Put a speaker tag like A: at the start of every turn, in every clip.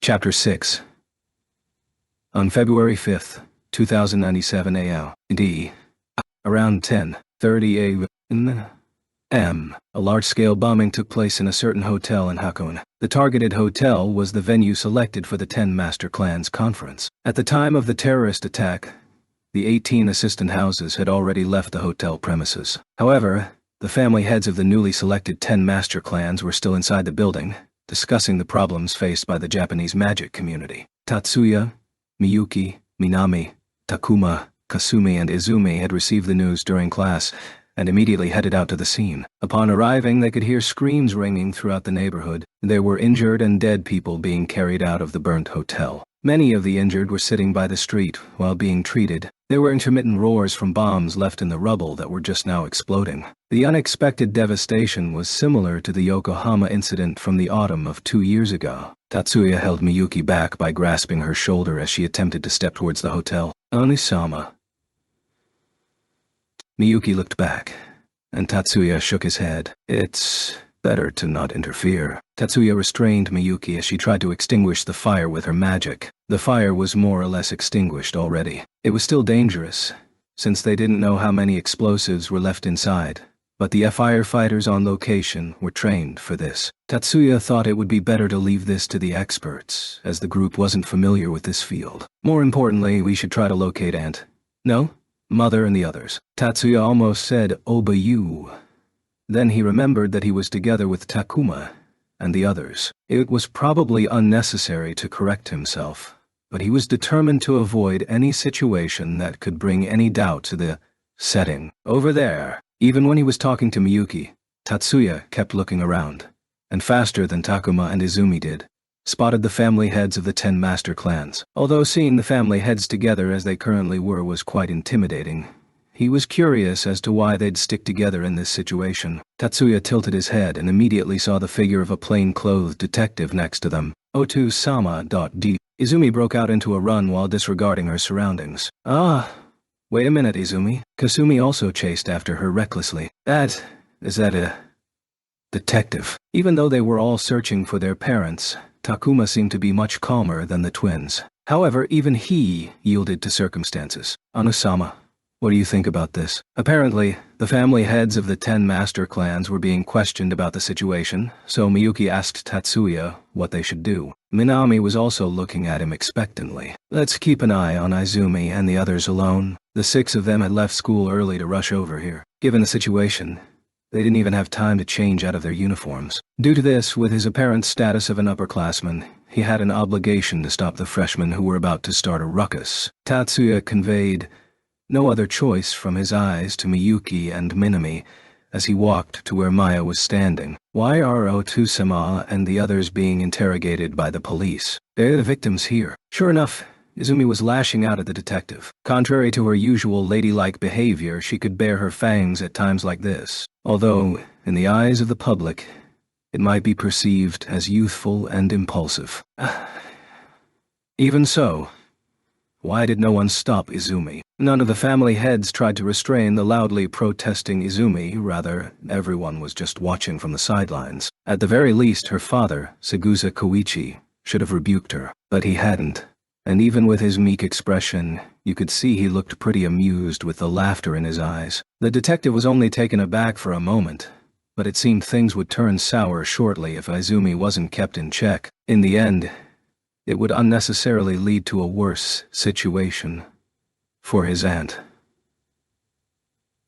A: Chapter 6. On February 5th, 2097 A.D. Around 10:30 a.m., a large-scale bombing took place in a certain hotel in Hakone. The targeted hotel was the venue selected for the 10 Master Clans conference. At the time of the terrorist attack, the 18 assistant houses had already left the hotel premises. However, the family heads of the newly selected 10 Master Clans were still inside the building, discussing the problems faced by the Japanese magic community. Tatsuya, Miyuki, Minami, Takuma, Kasumi and Izumi had received the news during class and immediately headed out to the scene. Upon arriving, they could hear screams ringing throughout the neighborhood. There were injured and dead people being carried out of the burnt hotel. Many of the injured were sitting by the street while being treated. There were intermittent roars from bombs left in the rubble that were just now exploding. The unexpected devastation was similar to the Yokohama incident from the autumn of 2 years ago. Tatsuya held Miyuki back by grasping her shoulder as she attempted to step towards the hotel. Onisama. Miyuki looked back, and Tatsuya shook his head. It's better to not interfere. Tatsuya restrained Miyuki as she tried to extinguish the fire with her magic. The fire was more or less extinguished already. It was still dangerous, since they didn't know how many explosives were left inside, but the firefighters on location were trained for this. Tatsuya thought it would be better to leave this to the experts, as the group wasn't familiar with this field. More importantly, we should try to locate Aunt. No? Mother and the others. Tatsuya almost said Obayu. Then he remembered that he was together with Takuma and the others. It was probably unnecessary to correct himself, but he was determined to avoid any situation that could bring any doubt to the setting. Over there. Even when he was talking to Miyuki, Tatsuya kept looking around, and faster than Takuma and Izumi did, spotted the family heads of the 10 Master Clans. Although seeing the family heads together as they currently were was quite intimidating, he was curious as to why they'd stick together in this situation. Tatsuya tilted his head and immediately saw the figure of a plain-clothed detective next to them. Otu-sama.d. Izumi broke out into a run while disregarding her surroundings. Ah! Wait a minute, Izumi. Kasumi also chased after her recklessly. Is that a detective? Even though they were all searching for their parents, Takuma seemed to be much calmer than the twins. However, even he yielded to circumstances. Onusama, what do you think about this? Apparently, the family heads of the 10 Master Clans were being questioned about the situation, so Miyuki asked Tatsuya what they should do. Minami was also looking at him expectantly. Let's keep an eye on Izumi and the others alone. The 6 of them had left school early to rush over here. Given the situation, they didn't even have time to change out of their uniforms. Due to this, with his apparent status of an upperclassman, he had an obligation to stop the freshmen who were about to start a ruckus. Tatsuya conveyed no other choice from his eyes to Miyuki and Minami as he walked to where Maya was standing. Why are Otusama and the others being interrogated by the police? They're the victims here. Sure enough, Izumi was lashing out at the detective. Contrary to her usual ladylike behavior, she could bare her fangs at times like this. Although, in the eyes of the public, it might be perceived as youthful and impulsive. Even so, why did no one stop Izumi? None of the family heads tried to restrain the loudly protesting Izumi, rather, everyone was just watching from the sidelines. At the very least, her father, Segusa Koichi, should have rebuked her, but he hadn't. And even with his meek expression, you could see he looked pretty amused with the laughter in his eyes. The detective was only taken aback for a moment, but it seemed things would turn sour shortly if Izumi wasn't kept in check. In the end, it would unnecessarily lead to a worse situation for his aunt.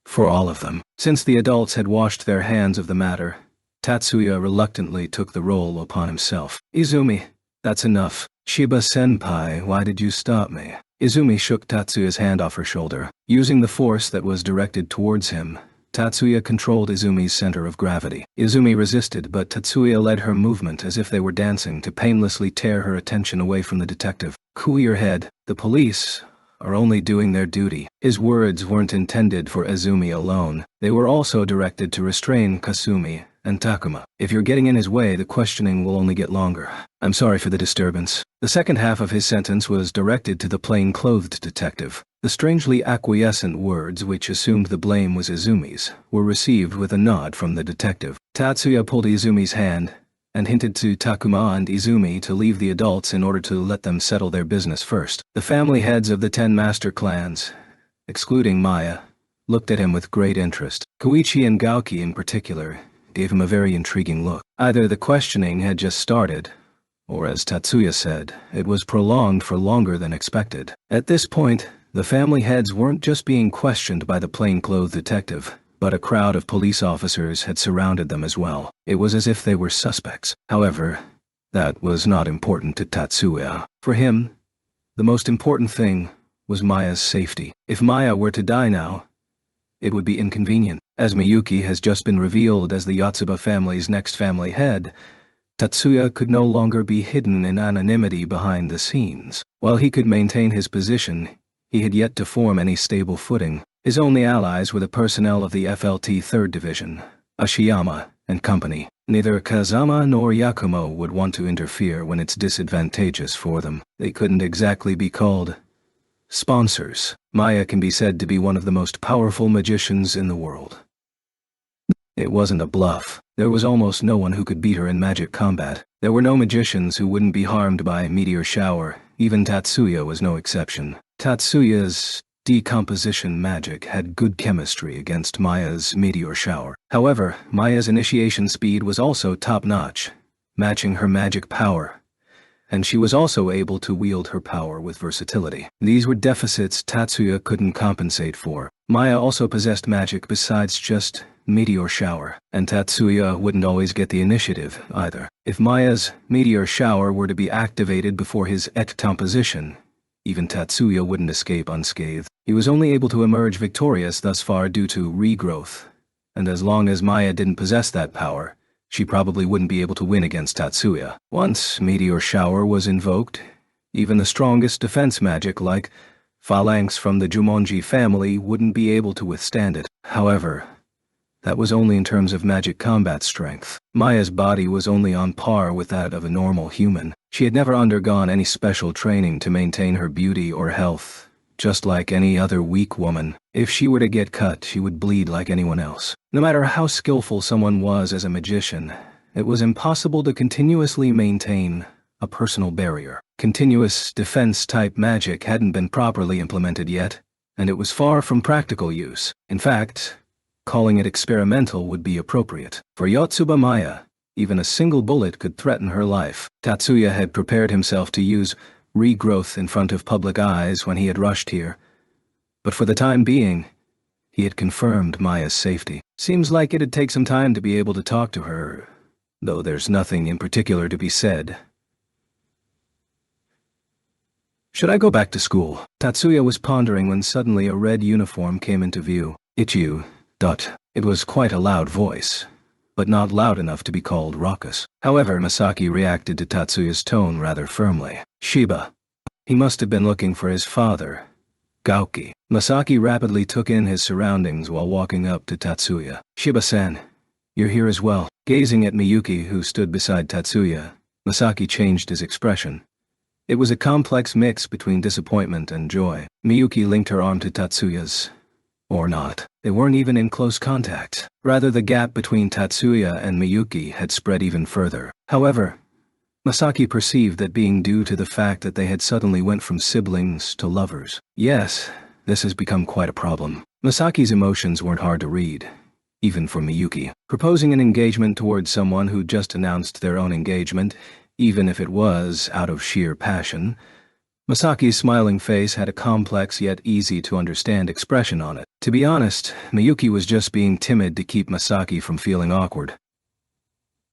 A: For all of them. Since the adults had washed their hands of the matter, Tatsuya reluctantly took the role upon himself. Izumi, that's enough. Shiba-senpai, why did you stop me? Izumi shook Tatsuya's hand off her shoulder. Using the force that was directed towards him, Tatsuya controlled Izumi's center of gravity. Izumi resisted, but Tatsuya led her movement as if they were dancing to painlessly tear her attention away from the detective. Cool your head. The police are only doing their duty. His words weren't intended for Izumi alone. They were also directed to restrain Kasumi and Takuma. If you're getting in his way, the questioning will only get longer. I'm sorry for the disturbance. The second half of his sentence was directed to the plain-clothed detective. The strangely acquiescent words, which assumed the blame was Izumi's, were received with a nod from the detective. Tatsuya pulled Izumi's hand and hinted to Takuma and Izumi to leave the adults in order to let them settle their business first. The family heads of the 10 master clans, excluding Maya, looked at him with great interest. Koichi and Gauki in particular gave him a very intriguing look. Either the questioning had just started, or as Tatsuya said, it was prolonged for longer than expected. At this point, the family heads weren't just being questioned by the plainclothes detective, but a crowd of police officers had surrounded them as well. It was as if they were suspects. However, that was not important to Tatsuya. For him, the most important thing was Maya's safety. If Maya were to die now, it would be inconvenient. As Miyuki has just been revealed as the Yotsuba family's next family head, Tatsuya could no longer be hidden in anonymity behind the scenes. While he could maintain his position, he had yet to form any stable footing. His only allies were the personnel of the FLT 3rd Division, Ashiyama and company. Neither Kazama nor Yakumo would want to interfere when it's disadvantageous for them. They couldn't exactly be called sponsors. Maya can be said to be one of the most powerful magicians in the world. It wasn't a bluff. There was almost no one who could beat her in magic combat. There were no magicians who wouldn't be harmed by meteor shower. Even Tatsuya was no exception. Tatsuya's decomposition magic had good chemistry against Maya's meteor shower. However, Maya's initiation speed was also top-notch, matching her magic power, and she was also able to wield her power with versatility. These were deficits Tatsuya couldn't compensate for. Maya also possessed magic besides just meteor shower, and Tatsuya wouldn't always get the initiative either. If Maya's meteor shower were to be activated before his ectomposition, even Tatsuya wouldn't escape unscathed. He was only able to emerge victorious thus far due to regrowth, and as long as Maya didn't possess that power, she probably wouldn't be able to win against Tatsuya. Once meteor shower was invoked, even the strongest defense magic like phalanx from the Jumonji family wouldn't be able to withstand it. However, that was only in terms of magic combat strength. Maya's body was only on par with that of a normal human. She had never undergone any special training to maintain her beauty or health. Just like any other weak woman, if she were to get cut, she would bleed like anyone else. No matter how skillful someone was as a magician, it was impossible to continuously maintain a personal barrier. Continuous defense-type magic hadn't been properly implemented yet, and it was far from practical use. In fact, calling it experimental would be appropriate. For Yotsuba Maya, even a single bullet could threaten her life. Tatsuya had prepared himself to use regrowth in front of public eyes when he had rushed here, but for the time being, he had confirmed Maya's safety. Seems like it'd take some time to be able to talk to her, though there's nothing in particular to be said. Should I go back to school? Tatsuya was pondering when suddenly a red uniform came into view. Ichiu. It was quite a loud voice, but not loud enough to be called raucous. However, Masaki reacted to Tatsuya's tone rather firmly. Shiba. He must have been looking for his father, Gauki. Masaki rapidly took in his surroundings while walking up to Tatsuya. Shiba-san, you're here as well. Gazing at Miyuki, who stood beside Tatsuya, Masaki changed his expression. It was a complex mix between disappointment and joy. Miyuki linked her arm to Tatsuya's. Or not. They weren't even in close contact. Rather, the gap between Tatsuya and Miyuki had spread even further. However, Masaki perceived that being due to the fact that they had suddenly went from siblings to lovers. Yes, this has become quite a problem. Masaki's emotions weren't hard to read, even for Miyuki. Proposing an engagement towards someone who just announced their own engagement, even if it was out of sheer passion, Masaki's smiling face had a complex yet easy-to-understand expression on it. To be honest, Miyuki was just being timid to keep Masaki from feeling awkward.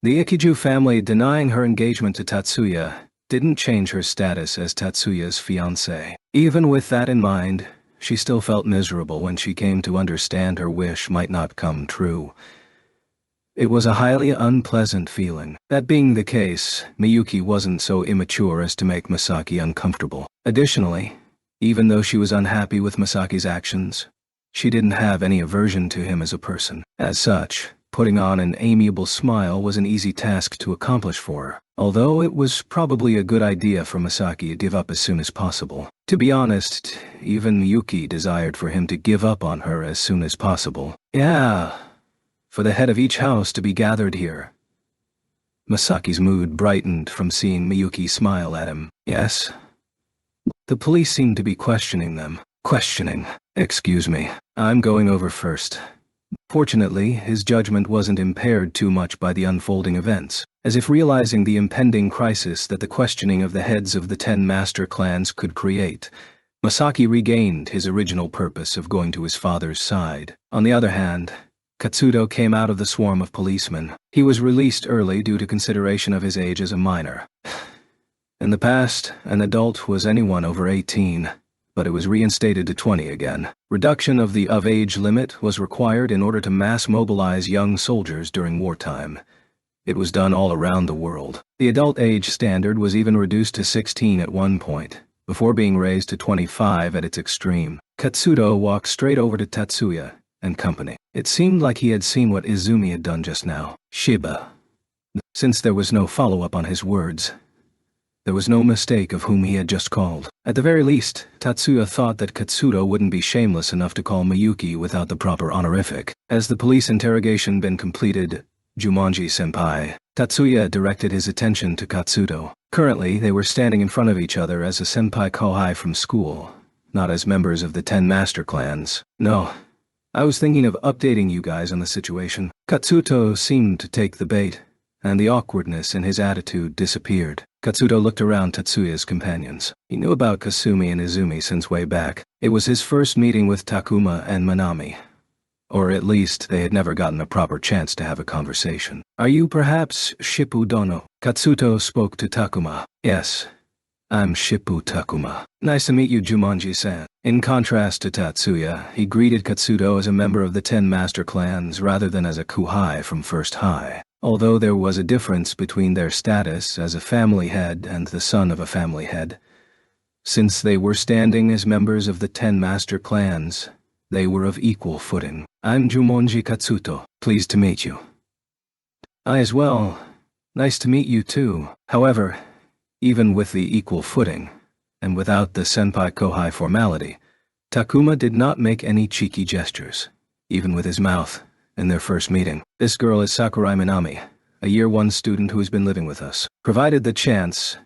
A: The Ikiju family denying her engagement to Tatsuya didn't change her status as Tatsuya's fiancée. Even with that in mind, she still felt miserable when she came to understand her wish might not come true. It was a highly unpleasant feeling. That being the case, Miyuki wasn't so immature as to make Masaki uncomfortable. Additionally, even though she was unhappy with Masaki's actions, she didn't have any aversion to him as a person. As such, putting on an amiable smile was an easy task to accomplish for her, although it was probably a good idea for Masaki to give up as soon as possible. To be honest, even Miyuki desired for him to give up on her as soon as possible. Yeah. For the head of each house to be gathered here. Masaki's mood brightened from seeing Miyuki smile at him. Yes? The police seemed to be questioning them. Questioning. Excuse me. I'm going over first. Fortunately, his judgment wasn't impaired too much by the unfolding events. As if realizing the impending crisis that the questioning of the heads of the 10 master clans could create, Masaki regained his original purpose of going to his father's side. On the other hand, Katsudo came out of the swarm of policemen. He was released early due to consideration of his age as a minor. In the past, an adult was anyone over 18, but it was reinstated to 20 again. Reduction of the of-age limit was required in order to mass mobilize young soldiers during wartime. It was done all around the world. The adult age standard was even reduced to 16 at one point, before being raised to 25 at its extreme. Katsudo walked straight over to Tatsuya and company. It seemed like he had seen what Izumi had done just now. Shiba. Since there was no follow-up on his words, there was no mistake of whom he had just called. At the very least, Tatsuya thought that Katsudo wouldn't be shameless enough to call Miyuki without the proper honorific. As the police interrogation been completed, Jumonji-senpai, Tatsuya directed his attention to Katsudo. Currently, they were standing in front of each other as a senpai-kohai from school, not as members of the 10 master clans. No, I was thinking of updating you guys on the situation. Katsuto seemed to take the bait, and the awkwardness in his attitude disappeared. Katsudo looked around Tatsuya's companions. He knew about Kasumi and Izumi since way back. It was his first meeting with Takuma and Minami. Or at least they had never gotten a proper chance to have a conversation. Are you perhaps Shippu Dono? Katsuto spoke to Takuma. Yes, I'm Shippu Takuma. Nice to meet you, Jumonji-san. In contrast to Tatsuya, he greeted Katsudo as a member of the 10 master clans rather than as a kuhai from First High. Although there was a difference between their status as a family head and the son of a family head, since they were standing as members of the 10 master clans, they were of equal footing. I'm Jumonji Katsuto. Pleased to meet you. I as well. Nice to meet you too. However, even with the equal footing, and without the senpai-kohai formality, Takuma did not make any cheeky gestures, even with his mouth, in their first meeting. This girl is Sakurai Minami, a Year 1 student who has been living with us. Provided the chance,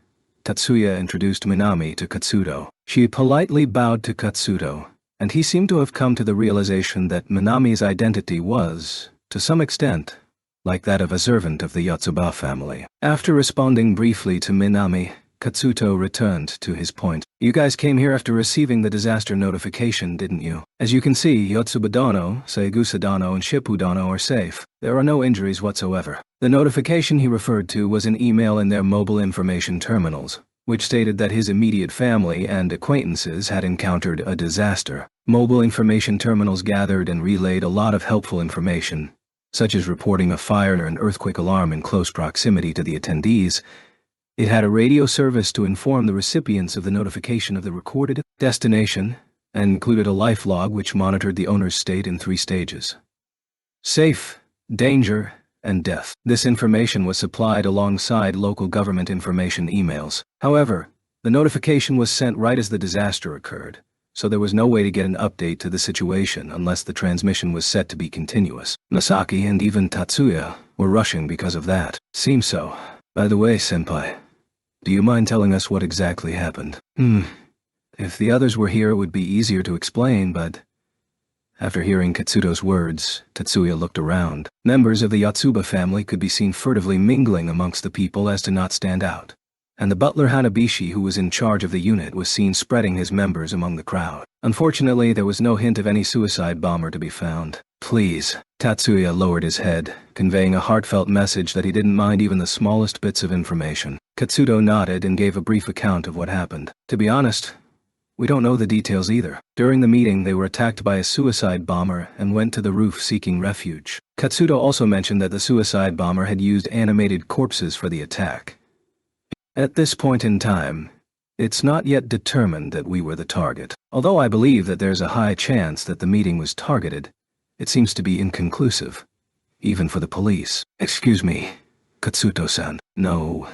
A: Tatsuya introduced Minami to Katsudo. She politely bowed to Katsudo, and he seemed to have come to the realization that Minami's identity was, to some extent, like that of a servant of the Yotsuba family. After responding briefly to Minami, Katsuto returned to his point. You guys came here after receiving the disaster notification, didn't you? As you can see, Yotsuba Dono, Saegusa Dono, and Shippu Dono are safe. There are no injuries whatsoever. The notification he referred to was an email in their mobile information terminals, which stated that his immediate family and acquaintances had encountered a disaster. Mobile information terminals gathered and relayed a lot of helpful information, such as reporting a fire or an earthquake alarm in close proximity to the attendees. It had a radio service to inform the recipients of the notification of the recorded destination, and included a life log which monitored the owner's state in 3 stages: safe, danger, and death. This information was supplied alongside local government information emails. However, the notification was sent right as the disaster occurred, so there was no way to get an update to the situation unless the transmission was set to be continuous. Masaki and even Tatsuya were rushing because of that. Seems so. By the way, senpai, do you mind telling us what exactly happened? If the others were here, it would be easier to explain, but... After hearing Katsudo's words, Tatsuya looked around. Members of the Yotsuba family could be seen furtively mingling amongst the people as to not stand out, and the butler Hanabishi, who was in charge of the unit, was seen spreading his members among the crowd. Unfortunately, there was no hint of any suicide bomber to be found. Please. Tatsuya lowered his head, conveying a heartfelt message that he didn't mind even the smallest bits of information. Katsudo nodded and gave a brief account of what happened. To be honest, we don't know the details either. During the meeting, they were attacked by a suicide bomber and went to the roof seeking refuge. Katsudo also mentioned that the suicide bomber had used animated corpses for the attack. At this point in time, it's not yet determined that we were the target. Although I believe that there's a high chance that the meeting was targeted, it seems to be inconclusive, even for the police. Excuse me, Katsuto-san. No,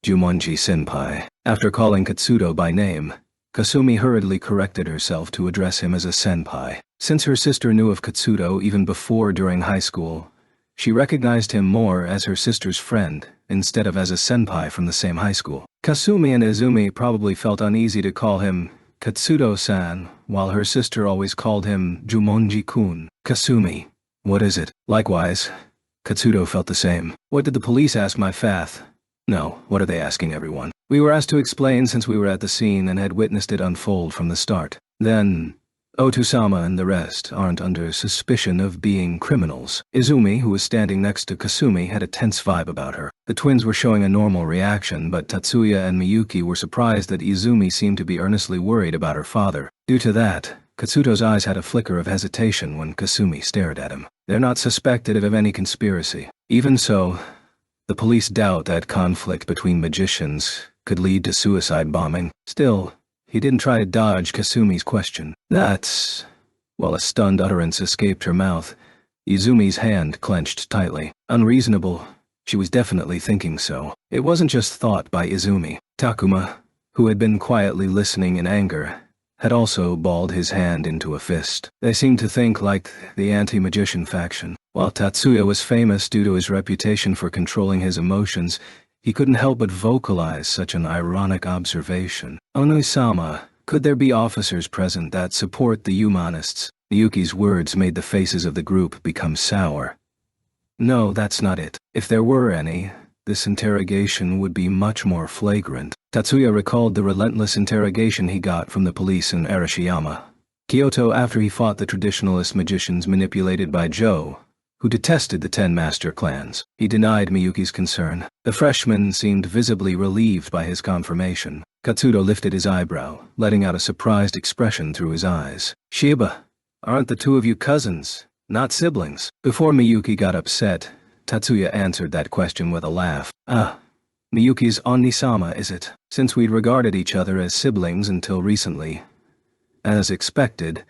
A: Jumonji-senpai. After calling Katsudo by name, Kasumi hurriedly corrected herself to address him as a senpai. Since her sister knew of Katsudo even before during high school, She recognized him more as her sister's friend, instead of as a senpai from the same high school. Kasumi and Izumi probably felt uneasy to call him Katsudo-san, while her sister always called him Jumonji-kun. Kasumi. What is it? Likewise, Katsudo felt the same. What did the police ask my fath? No, what are they asking everyone? We were asked to explain since we were at the scene and had witnessed it unfold from the start. Then, Otusama and the rest aren't under suspicion of being criminals. Izumi, who was standing next to Kasumi, had a tense vibe about her. The twins were showing a normal reaction, but Tatsuya and Miyuki were surprised that Izumi seemed to be earnestly worried about her father. Due to that, Katsudo's eyes had a flicker of hesitation when Kasumi stared at him. They're not suspected of any conspiracy. Even so, the police doubt that conflict between magicians could lead to suicide bombing. Still, he didn't try to dodge Kasumi's question. That's... While a stunned utterance escaped her mouth, Izumi's hand clenched tightly. Unreasonable. She was definitely thinking so. It wasn't just thought by Izumi. Takuma, who had been quietly listening in anger, had also balled his hand into a fist. They seemed to think like the anti-magician faction. While Tatsuya was famous due to his reputation for controlling his emotions, he couldn't help but vocalize such an ironic observation. Onisama, could there be officers present that support the humanists? Miyuki's words made the faces of the group become sour. No, that's not it. If there were any, this interrogation would be much more flagrant. Tatsuya recalled the relentless interrogation he got from the police in Arashiyama, Kyoto, after he fought the traditionalist magicians manipulated by Joe, who detested the 10 master clans. He denied Miyuki's concern. The freshman seemed visibly relieved by his confirmation. Katsudo lifted his eyebrow, letting out a surprised expression through his eyes. Shiba, aren't the two of you cousins, not siblings? Before Miyuki got upset, Tatsuya answered that question with a laugh. Miyuki's Onisama, is it? Since we'd regarded each other as siblings until recently. As expected,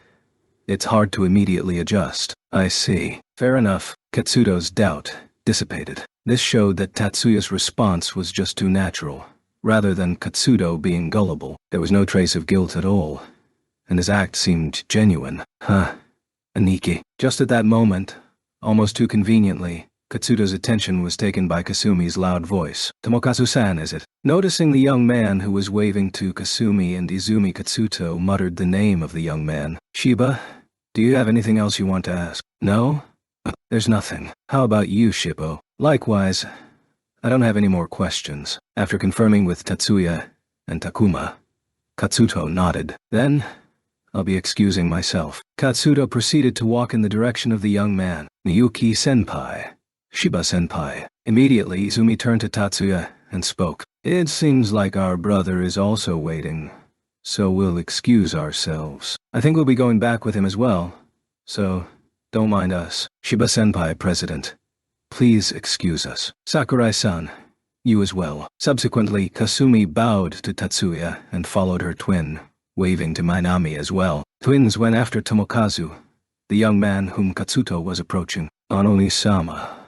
A: it's hard to immediately adjust. I see. Fair enough. Katsudo's doubt dissipated. This showed that Tatsuya's response was just too natural, rather than Katsudo being gullible. There was no trace of guilt at all, and his act seemed genuine. Aniki. Just at that moment, almost too conveniently, Katsudo's attention was taken by Kasumi's loud voice. Tomokazu-san, is it? Noticing the young man who was waving to Kasumi and Izumi, Katsuto muttered the name of the young man. Shiba, do you have anything else you want to ask? No? There's nothing. How about you, Shippo? Likewise, I don't have any more questions. After confirming with Tatsuya and Takuma, Katsuto nodded. Then, I'll be excusing myself. Katsuto proceeded to walk in the direction of the young man. Miyuki-senpai. Shiba-senpai. Immediately, Izumi turned to Tatsuya and spoke. It seems like our brother is also waiting, so we'll excuse ourselves. I think we'll be going back with him as well, so don't mind us. Shiba-senpai, President, please excuse us. Sakurai-san, you as well. Subsequently, Kasumi bowed to Tatsuya and followed her twin, waving to Minami as well. Twins went after Tomokazu, the young man whom Katsuto was approaching. Onisama.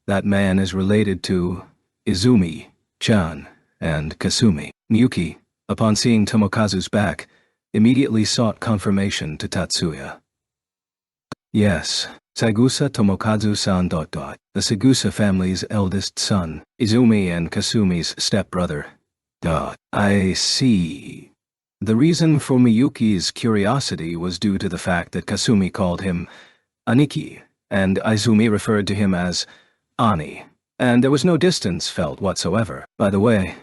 A: That man is related to Izumi-chan and Kasumi. Miyuki, upon seeing Tomokazu's back, immediately sought confirmation to Tatsuya. Yes, Saigusa Tomokazu-san. The Saigusa family's eldest son, Izumi and Kasumi's stepbrother. I see. The reason for Miyuki's curiosity was due to the fact that Kasumi called him Aniki, and Izumi referred to him as Ani, and there was no distance felt whatsoever. By the way,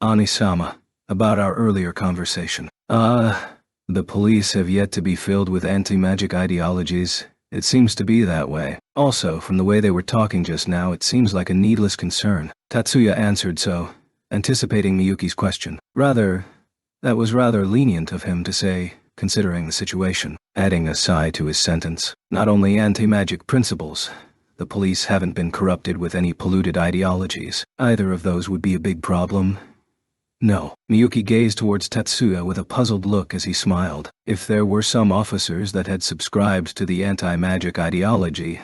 A: Ani-sama, about our earlier conversation. The police have yet to be filled with anti-magic ideologies. It seems to be that way. Also, from the way they were talking just now, it seems like a needless concern. Tatsuya answered so, anticipating Miyuki's question. That was rather lenient of him to say, considering the situation, adding a sigh to his sentence. Not only anti-magic principles, the police haven't been corrupted with any polluted ideologies. Either of those would be a big problem. No. Miyuki gazed towards Tatsuya with a puzzled look as he smiled. If there were some officers that had subscribed to the anti-magic ideology,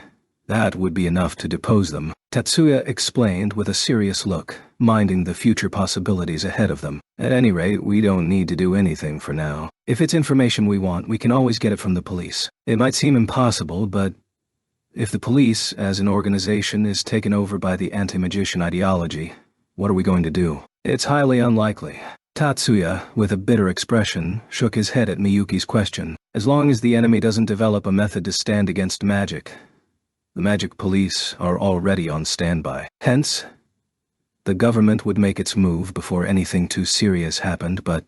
A: that would be enough to depose them. Tatsuya explained with a serious look, minding the future possibilities ahead of them. At any rate, we don't need to do anything for now. If it's information we want, we can always get it from the police. It might seem impossible, but if the police, as an organization, is taken over by the anti-magician ideology, what are we going to do? It's highly unlikely. Tatsuya, with a bitter expression, shook his head at Miyuki's question. As long as the enemy doesn't develop a method to stand against magic, the magic police are already on standby. Hence, the government would make its move before anything too serious happened, but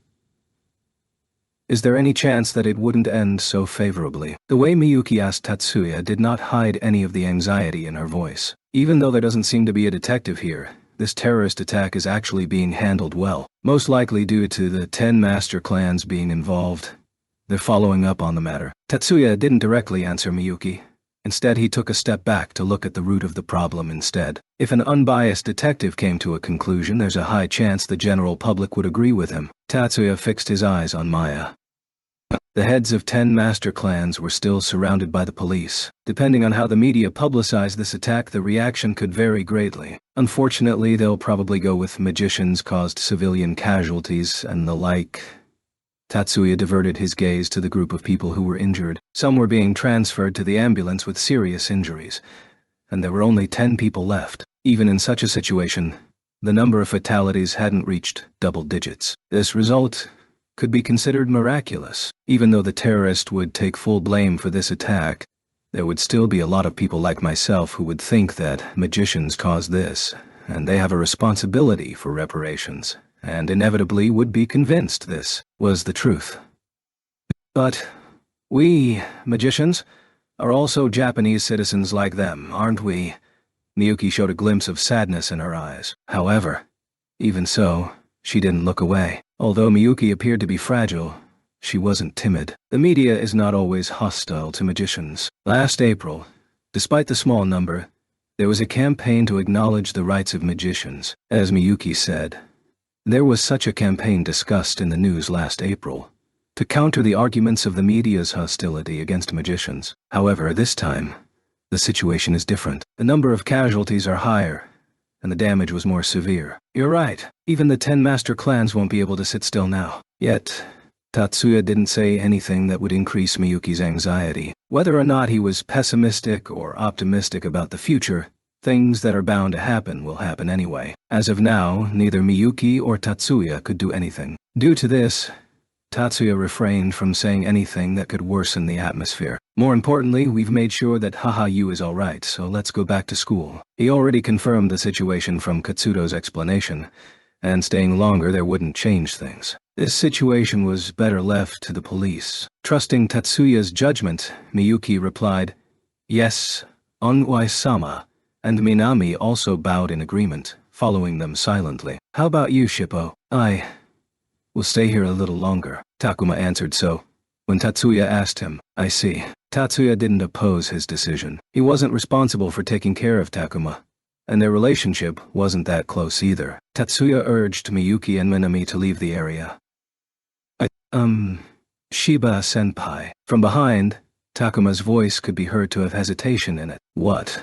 A: is there any chance that it wouldn't end so favorably? The way Miyuki asked Tatsuya did not hide any of the anxiety in her voice. Even though there doesn't seem to be a detective here, this terrorist attack is actually being handled well, most likely due to the 10 master clans being involved. They're following up on the matter. Tatsuya didn't directly answer Miyuki. Instead, he took a step back to look at the root of the problem instead. If an unbiased detective came to a conclusion, there's a high chance the general public would agree with him. Tatsuya fixed his eyes on Maya. The heads of 10 master clans were still surrounded by the police. Depending on how the media publicized this attack, the reaction could vary greatly. Unfortunately, they'll probably go with magicians caused civilian casualties and the like. Tatsuya diverted his gaze to the group of people who were injured. Some were being transferred to the ambulance with serious injuries, and there were only 10 people left. Even in such a situation, the number of fatalities hadn't reached double digits. This result could be considered miraculous. Even though the terrorist would take full blame for this attack, there would still be a lot of people like myself who would think that magicians caused this, and they have a responsibility for reparations, and inevitably would be convinced this was the truth. But we, magicians, are also Japanese citizens like them, aren't we? Miyuki showed a glimpse of sadness in her eyes. However, even so, she didn't look away. Although Miyuki appeared to be fragile, she wasn't timid. The media is not always hostile to magicians. Last April, despite the small number, there was a campaign to acknowledge the rights of magicians. As Miyuki said, there was such a campaign discussed in the news last April, to counter the arguments of the media's hostility against magicians. However, this time, the situation is different. The number of casualties are higher, and the damage was more severe. You're right, even the 10 master clans won't be able to sit still now. Yet, Tatsuya didn't say anything that would increase Miyuki's anxiety. Whether or not he was pessimistic or optimistic about the future, things that are bound to happen will happen anyway. As of now, neither Miyuki or Tatsuya could do anything. Due to this, Tatsuya refrained from saying anything that could worsen the atmosphere. More importantly, we've made sure that Hahayu is alright, so let's go back to school. He already confirmed the situation from Katsudo's explanation, and staying longer there wouldn't change things. This situation was better left to the police. Trusting Tatsuya's judgment, Miyuki replied, "Yes, Onwai-sama," and Minami also bowed in agreement, following them silently. "How about you, Shippo?" "We'll stay here a little longer," Takuma answered. So, when Tatsuya asked him, "I see." Tatsuya didn't oppose his decision. He wasn't responsible for taking care of Takuma, and their relationship wasn't that close either. Tatsuya urged Miyuki and Minami to leave the area. Shiba-senpai." From behind, Takuma's voice could be heard to have hesitation in it. "What?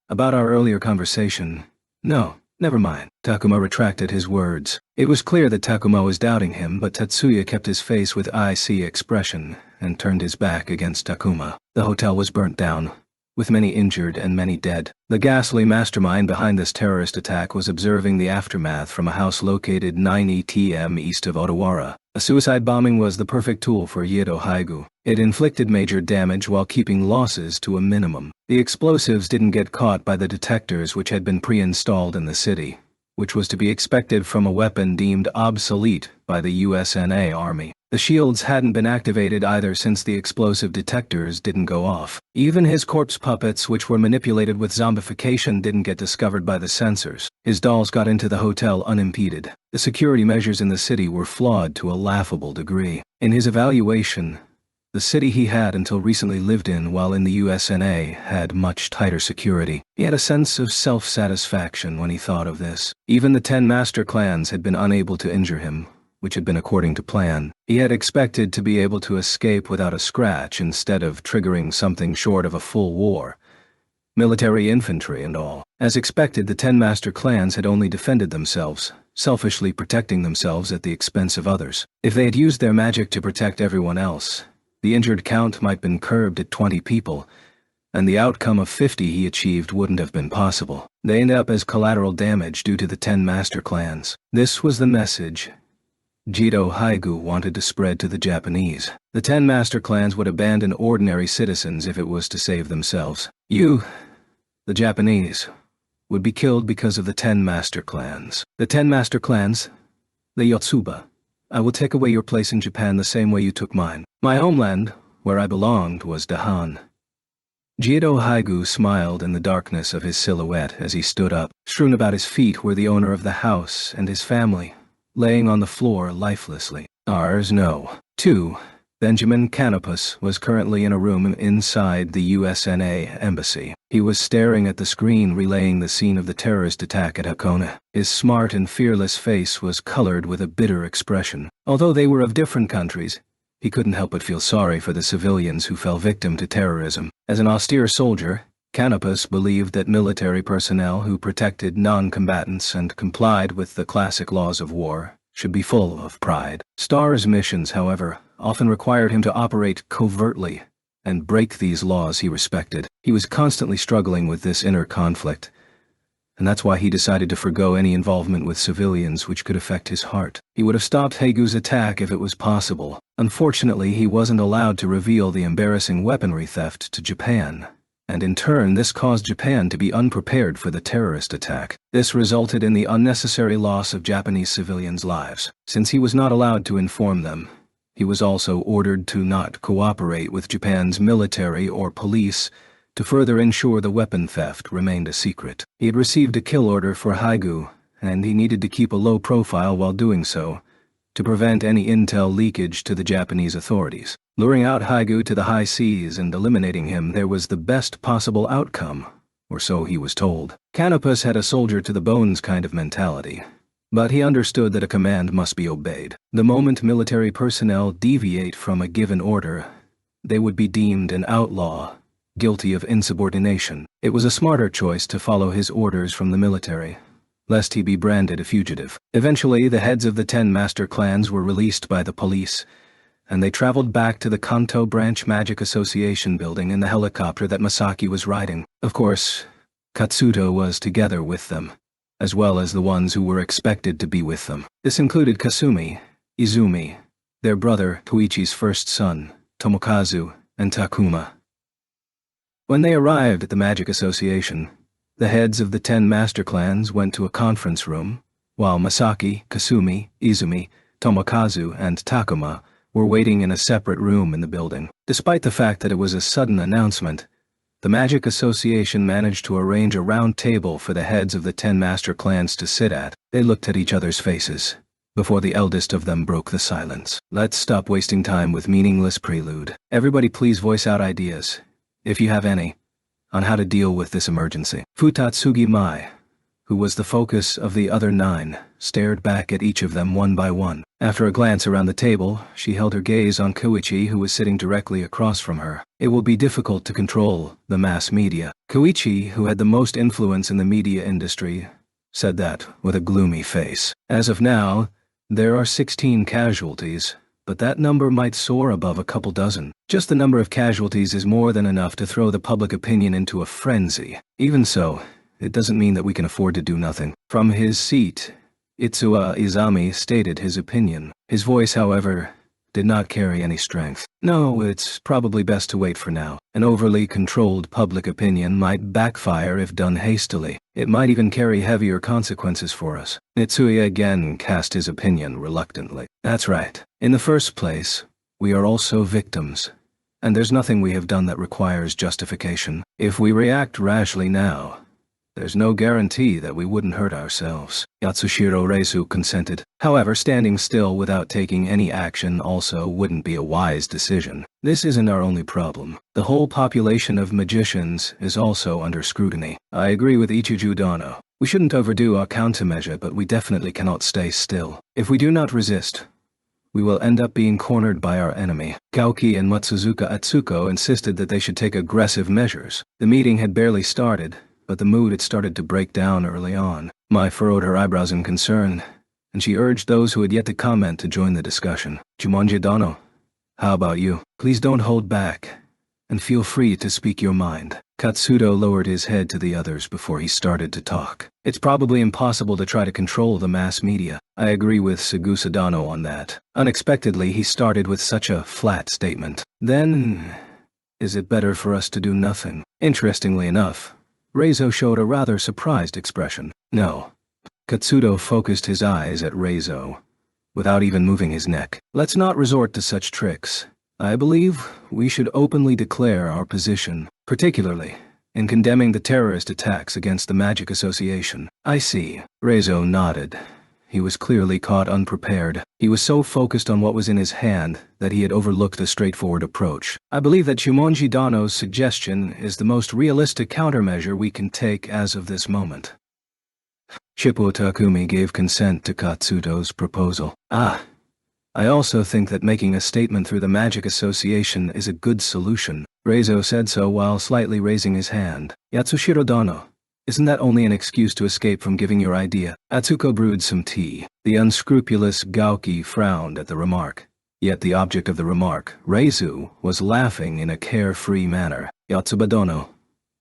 A: About our earlier conversation? No. Never mind." Takuma retracted his words. It was clear that Takuma was doubting him, but Tatsuya kept his face with icy expression and turned his back against Takuma. The hotel was burnt down, with many injured and many dead. The ghastly mastermind behind this terrorist attack was observing the aftermath from a house located 9 ETM east of Odawara. A suicide bombing was the perfect tool for Yedo Haigu. It inflicted major damage while keeping losses to a minimum. The explosives didn't get caught by the detectors which had been pre-installed in the city, which was to be expected from a weapon deemed obsolete by the USNA Army. The shields hadn't been activated either since the explosive detectors didn't go off. Even his corpse puppets, which were manipulated with zombification, didn't get discovered by the sensors. His dolls got into the hotel unimpeded. The security measures in the city were flawed to a laughable degree. In his evaluation, the city he had until recently lived in while in the USNA had much tighter security. He had a sense of self-satisfaction when he thought of this. Even the 10 master clans had been unable to injure him, which had been according to plan. He had expected to be able to escape without a scratch instead of triggering something short of a full war. Military infantry and all. As expected, the 10 master clans had only defended themselves, selfishly protecting themselves at the expense of others. If they had used their magic to protect everyone else, the injured count might have been curbed at 20 people, and the outcome of 50 he achieved wouldn't have been possible. They end up as collateral damage due to the 10 master clans. This was the message Jito Haigu wanted to spread to the Japanese. The 10 master clans would abandon ordinary citizens if it was to save themselves. You, the Japanese, would be killed because of the 10 master clans. The 10 master clans, the Yotsuba. I will take away your place in Japan the same way you took mine. My homeland, where I belonged, was Dahan. Jito Haigu smiled in the darkness of his silhouette as he stood up. Strewn about his feet were the owner of the house and his family, laying on the floor lifelessly. Ours, no. 2. Benjamin Canopus was currently in a room inside the USNA embassy. He was staring at the screen relaying the scene of the terrorist attack at Hakone. His smart and fearless face was colored with a bitter expression. Although they were of different countries, he couldn't help but feel sorry for the civilians who fell victim to terrorism. As an austere soldier, Canopus believed that military personnel who protected non-combatants and complied with the classic laws of war should be full of pride. Star's missions, however, often required him to operate covertly and break these laws he respected. He was constantly struggling with this inner conflict, and that's why he decided to forgo any involvement with civilians which could affect his heart. He would have stopped Haigu's attack if it was possible. Unfortunately, he wasn't allowed to reveal the embarrassing weaponry theft to Japan, and in turn this caused Japan to be unprepared for the terrorist attack. This resulted in the unnecessary loss of Japanese civilians' lives. Since he was not allowed to inform them, he was also ordered to not cooperate with Japan's military or police to further ensure the weapon theft remained a secret. He had received a kill order for Haigu, and he needed to keep a low profile while doing so, to prevent any intel leakage to the Japanese authorities. Luring out Haigu to the high seas and eliminating him there was the best possible outcome, or so he was told. Canopus had a soldier-to-the-bones kind of mentality, but he understood that a command must be obeyed. The moment military personnel deviate from a given order, they would be deemed an outlaw, guilty of insubordination. It was a smarter choice to follow his orders from the military, lest he be branded a fugitive. Eventually, the heads of the 10 master clans were released by the police, and they traveled back to the Kanto Branch Magic Association building in the helicopter that Masaki was riding. Of course, Katsuto was together with them, as well as the ones who were expected to be with them. This included Kasumi, Izumi, their brother Koichi's first son, Tomokazu, and Takuma. When they arrived at the Magic Association, the heads of the 10 master clans went to a conference room, while Masaki, Kasumi, Izumi, Tomokazu, and Takuma were waiting in a separate room in the building. Despite the fact that it was a sudden announcement, the Magic Association managed to arrange a round table for the heads of the 10 master clans to sit at. They looked at each other's faces, before the eldest of them broke the silence. Let's stop wasting time with meaningless prelude. Everybody please voice out ideas, if you have any, on how to deal with this emergency. Futatsugi Mai, who was the focus of the other 9, stared back at each of them one by one. After a glance around the table, she held her gaze on Koichi, who was sitting directly across from her. It will be difficult to control the mass media. Koichi, who had the most influence in the media industry, said that with a gloomy face. As of now, there are 16 casualties, but that number might soar above a couple dozen. Just the number of casualties is more than enough to throw the public opinion into a frenzy. Even so, it doesn't mean that we can afford to do nothing. From his seat, Itsuwa Izami stated his opinion. His voice, however, did not carry any strength. No, it's probably best to wait for now. An overly controlled public opinion might backfire if done hastily. It might even carry heavier consequences for us. Itsuya again cast his opinion reluctantly. That's right. In the first place, we are also victims, and there's nothing we have done that requires justification. If we react rashly now, there's no guarantee that we wouldn't hurt ourselves. Yatsushiro Reisu consented. However, standing still without taking any action also wouldn't be a wise decision. This isn't our only problem. The whole population of magicians is also under scrutiny. I agree with Ichiju Dono. We shouldn't overdo our countermeasure, but we definitely cannot stay still. If we do not resist, we will end up being cornered by our enemy. Kaoki and Matsuzuka Atsuko insisted that they should take aggressive measures. The meeting had barely started, but the mood had started to break down early on. Mai furrowed her eyebrows in concern, and she urged those who had yet to comment to join the discussion. Jumonji Dono, how about you? Please don't hold back. and feel free to speak your mind. Katsudo lowered his head to the others before he started to talk. It's probably impossible to try to control the mass media. I agree with Sagusa Dano on that. Unexpectedly, he started with such a flat statement. Then, is it better for us to do nothing? Interestingly enough, Reizo showed a rather surprised expression. No. Katsudo focused his eyes at Reizo, without even moving his neck. Let's not resort to such tricks. I believe we should openly declare our position, particularly in condemning the terrorist attacks against the Magic Association. I see. Reizo nodded. He was clearly caught unprepared. He was so focused on what was in his hand that he had overlooked a straightforward approach. I believe that Chumonji Dano's suggestion is the most realistic countermeasure we can take as of this moment. Shippo Takumi gave consent to Katsudo's proposal. I also think that making a statement through the Magic Association is a good solution. Reizo said so while slightly raising his hand. Yatsushiro Dano, isn't that only an excuse to escape from giving your idea? Atsuko brewed some tea. The unscrupulous Gauki frowned at the remark. Yet the object of the remark, Reizu, was laughing in a carefree manner. Yatsuba Dono,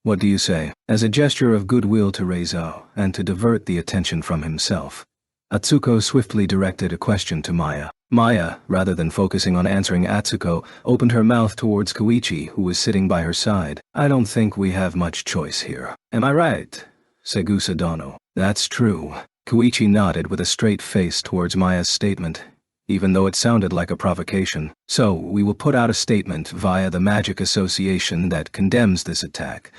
A: what do you say? As a gesture of goodwill to Reizo, and to divert the attention from himself, Atsuko swiftly directed a question to Maya. Maya, rather than focusing on answering Atsuko, opened her mouth towards Koichi, who was sitting by her side. I don't think we have much choice here. Am I right? Sagusa Dano. That's true. Koichi nodded with a straight face towards Maya's statement, even though it sounded like a provocation. So, we will put out a statement via the Magic Association that condemns this attack,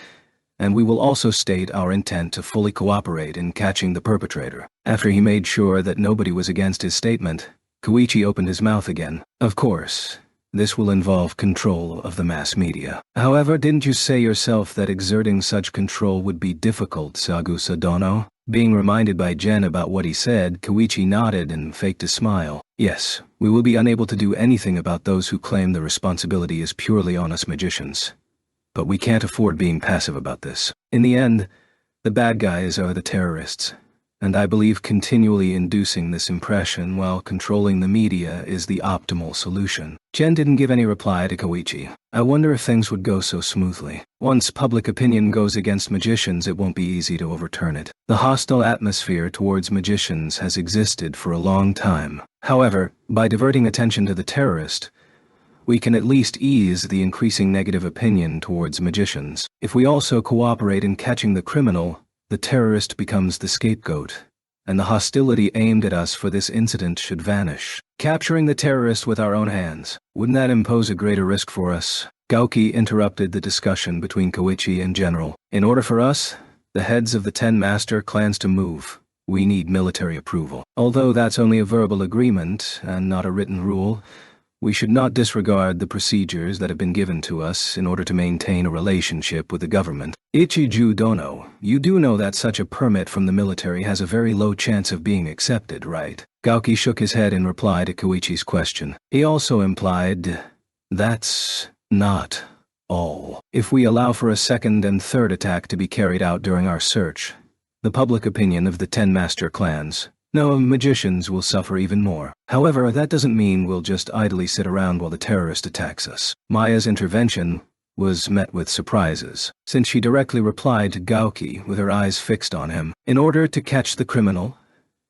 A: and we will also state our intent to fully cooperate in catching the perpetrator. After he made sure that nobody was against his statement, Koichi opened his mouth again. Of course, this will involve control of the mass media. However, didn't you say yourself that exerting such control would be difficult, Sagusa Dono? Being reminded by Jen about what he said, Koichi nodded and faked a smile. Yes, we will be unable to do anything about those who claim the responsibility is purely on us magicians. But we can't afford being passive about this. In the end, the bad guys are the terrorists, and I believe continually inducing this impression while controlling the media is the optimal solution. Jen didn't give any reply to Koichi. I wonder if things would go so smoothly. Once public opinion goes against magicians, it won't be easy to overturn it. The hostile atmosphere towards magicians has existed for a long time. However, by diverting attention to the terrorist, we can at least ease the increasing negative opinion towards magicians. If we also cooperate in catching the criminal, the terrorist becomes the scapegoat, and the hostility aimed at us for this incident should vanish. Capturing the terrorist with our own hands, wouldn't that impose a greater risk for us? Gauki interrupted the discussion between Koichi and General. In order for us, the heads of the 10 master clans to move, we need military approval. Although that's only a verbal agreement and not a written rule, we should not disregard the procedures that have been given to us in order to maintain a relationship with the government. Ichiju Dono, you do know that such a permit from the military has a very low chance of being accepted, right? Gauki shook his head in reply to Koichi's question. He also implied, that's not all. If we allow for a second and third attack to be carried out during our search, the public opinion of the 10 master clans, no, magicians will suffer even more. However, that doesn't mean we'll just idly sit around while the terrorist attacks us. Maya's intervention was met with surprises, since she directly replied to Gauki with her eyes fixed on him. In order to catch the criminal,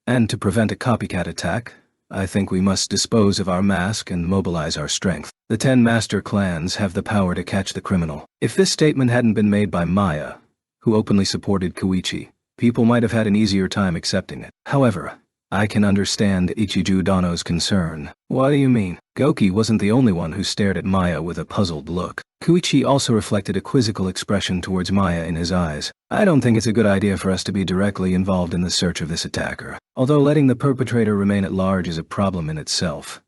A: and to prevent a copycat attack, I think we must dispose of our mask and mobilize our strength. The 10 master clans have the power to catch the criminal. If this statement hadn't been made by Maya, who openly supported Koichi, people might have had an easier time accepting it. However, I can understand Ichiju Dano's concern. What do you mean? Gauki wasn't the only one who stared at Maya with a puzzled look. Koichi also reflected a quizzical expression towards Maya in his eyes. I don't think it's a good idea for us to be directly involved in the search of this attacker. Although letting the perpetrator remain at large is a problem in itself,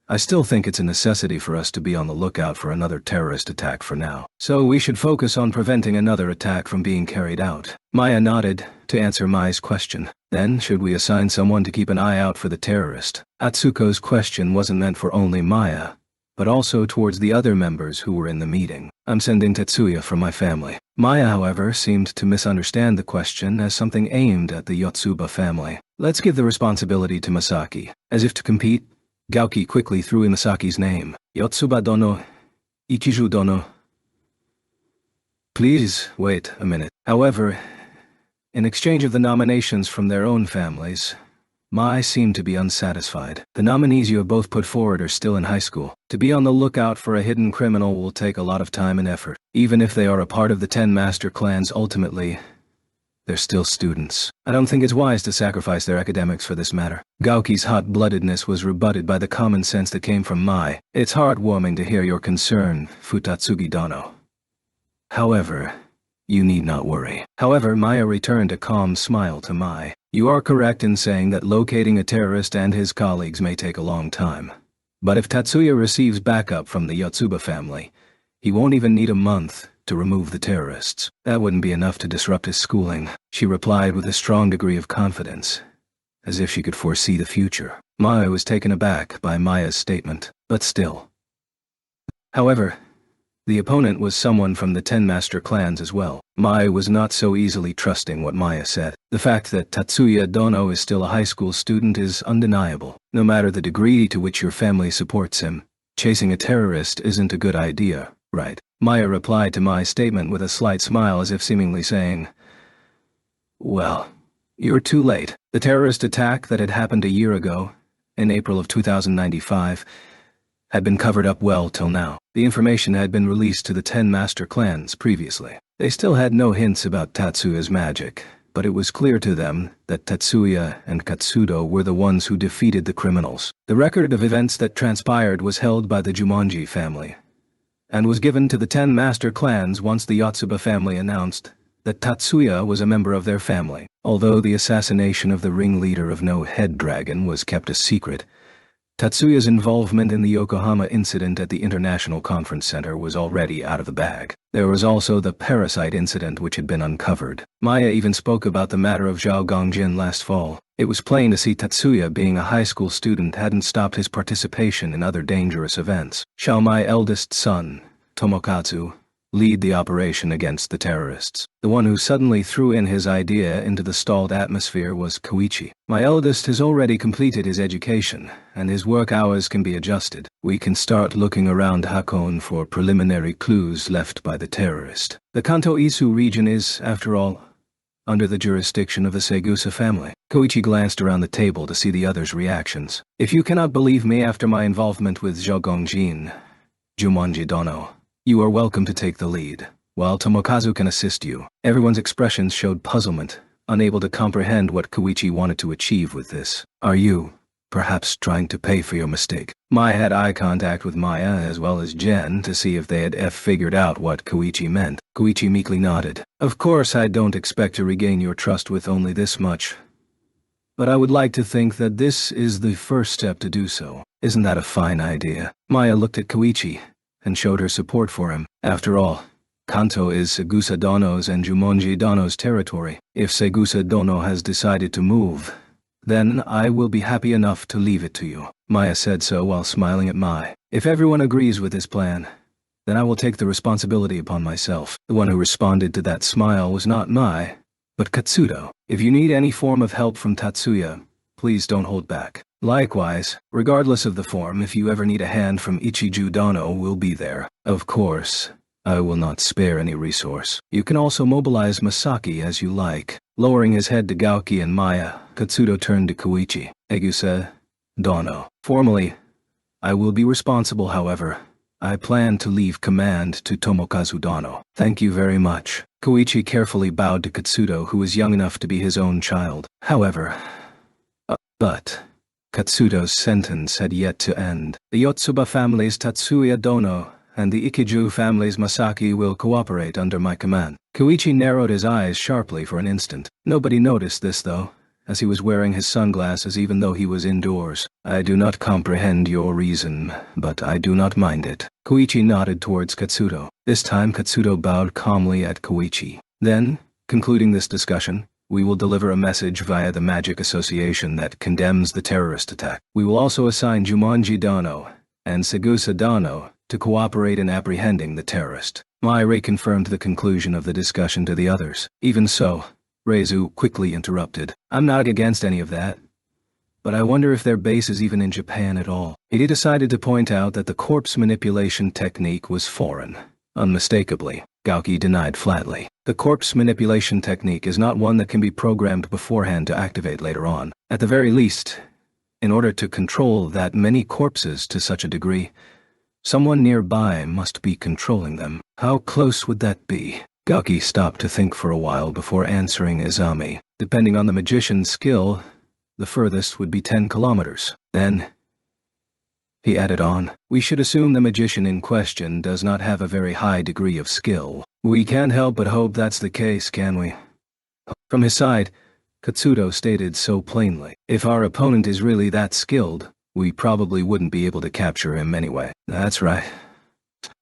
A: I still think it's a necessity for us to be on the lookout for another terrorist attack for now. So we should focus on preventing another attack from being carried out. Maya nodded to answer Mai's question. Then, should we assign someone to keep an eye out for the terrorist? Atsuko's question wasn't meant for only Maya, but also towards the other members who were in the meeting. I'm sending Tetsuya from my family. Maya, however, seemed to misunderstand the question as something aimed at the Yotsuba family. Let's give the responsibility to Masaki. As if to compete, Gauki quickly threw in Masaki's name. Yotsuba Dono, Ichiju Dono, Please, wait a minute. However, in exchange of the nominations from their own families, Mai seemed to be unsatisfied. The nominees you have both put forward are still in high school. To be on the lookout for a hidden criminal will take a lot of time and effort. Even if they are a part of the 10 master clans, ultimately, they're still students. I don't think it's wise to sacrifice their academics for this matter. Gaoki's hot-bloodedness was rebutted by the common sense that came from Mai. It's heartwarming to hear your concern, Futatsugi Dono. However, you need not worry. However, Maya returned a calm smile to Mai. You are correct in saying that locating a terrorist and his colleagues may take a long time. But if Tatsuya receives backup from the Yotsuba family, he won't even need a month to remove the terrorists. That wouldn't be enough to disrupt his schooling, she replied with a strong degree of confidence, as if she could foresee the future. Maya was taken aback by Maya's statement, but still. However, the opponent was someone from the 10 master clans as well. Maya was not so easily trusting what Maya said. The fact that Tatsuya Dono is still a high school student is undeniable. No matter the degree to which your family supports him, chasing a terrorist isn't a good idea, right? Maya replied to Mai's statement with a slight smile, as if seemingly saying, well, you're too late. The terrorist attack that had happened a year ago, in April of 2095, had been covered up well till now. The information had been released to the 10 master clans previously. They still had no hints about Tatsuya's magic, but it was clear to them that Tatsuya and Katsudo were the ones who defeated the criminals. The record of events that transpired was held by the Jumonji family, and was given to the 10 master clans once the Yotsuba family announced that Tatsuya was a member of their family. Although the assassination of the ringleader of No Head Dragon was kept a secret, Tatsuya's involvement in the Yokohama incident at the International Conference Center was already out of the bag. There was also the parasite incident which had been uncovered. Maya even spoke about the matter of Zhao Gongjin last fall. It was plain to see Tatsuya, being a high school student, hadn't stopped his participation in other dangerous events. Shall my eldest son, Tomokazu, lead the operation against the terrorists? The one who suddenly threw in his idea into the stalled atmosphere was Koichi. My eldest has already completed his education, and his work hours can be adjusted. We can start looking around Hakone for preliminary clues left by the terrorist. The Kanto Isu region is, after all, under the jurisdiction of the Segusa family. Koichi glanced around the table to see the others' reactions. If you cannot believe me after my involvement with Zhao Gongjin, Jumonji Dono, you are welcome to take the lead, while Tomokazu can assist you. Everyone's expressions showed puzzlement, unable to comprehend what Koichi wanted to achieve with this. Are you, perhaps, trying to pay for your mistake? Maya had eye contact with Maya as well as Jen to see if they had figured out what Koichi meant. Koichi meekly nodded. Of course, I don't expect to regain your trust with only this much, but I would like to think that this is the first step to do so. Isn't that a fine idea? Maya looked at Koichi and showed her support for him. After all, Kanto is Segusa Dono's and Jumonji Dono's territory. If Segusa Dono has decided to move, then I will be happy enough to leave it to you. Maya said so while smiling at Mai. If everyone agrees with this plan, then I will take the responsibility upon myself. The one who responded to that smile was not Mai, but Katsudo. If you need any form of help from Tatsuya, please don't hold back. Likewise, regardless of the form, if you ever need a hand from Ichiju Dono, will be there. Of course, I will not spare any resource. You can also mobilize Masaki as you like. Lowering his head to Gaoki and Maya, Katsudo turned to Koichi. Segusa Dono. Formally, I will be responsible, however. I plan to leave command to Tomokazu Dono. Thank you very much. Koichi carefully bowed to Katsudo, who was young enough to be his own child. However, but Katsudo's sentence had yet to end. The Yotsuba family's Tatsuya Dono and the Ikiju family's Masaki will cooperate under my command. Koichi narrowed his eyes sharply for an instant. Nobody noticed this, though, as he was wearing his sunglasses even though he was indoors. I do not comprehend your reason, but I do not mind it. Koichi nodded towards Katsudo. This time Katsudo bowed calmly at Koichi. Then, concluding this discussion, we will deliver a message via the Magic Association that condemns the terrorist attack. We will also assign Jumonji Dono and Segusa Dono to cooperate in apprehending the terrorist. Mai reconfirmed the conclusion of the discussion to the others. Even so, Reizu quickly interrupted. I'm not against any of that, but I wonder if their base is even in Japan at all. He decided to point out that the corpse manipulation technique was foreign, unmistakably. Gauki denied flatly. The corpse manipulation technique is not one that can be programmed beforehand to activate later on. At the very least, in order to control that many corpses to such a degree, someone nearby must be controlling them. How close would that be? Gauki stopped to think for a while before answering Izami. Depending on the magician's skill, the furthest would be 10 kilometers. Then, he added on, we should assume the magician in question does not have a very high degree of skill. We can't help but hope that's the case, can we? From his side, Katsudo stated so plainly, if our opponent is really that skilled, we probably wouldn't be able to capture him anyway. That's right.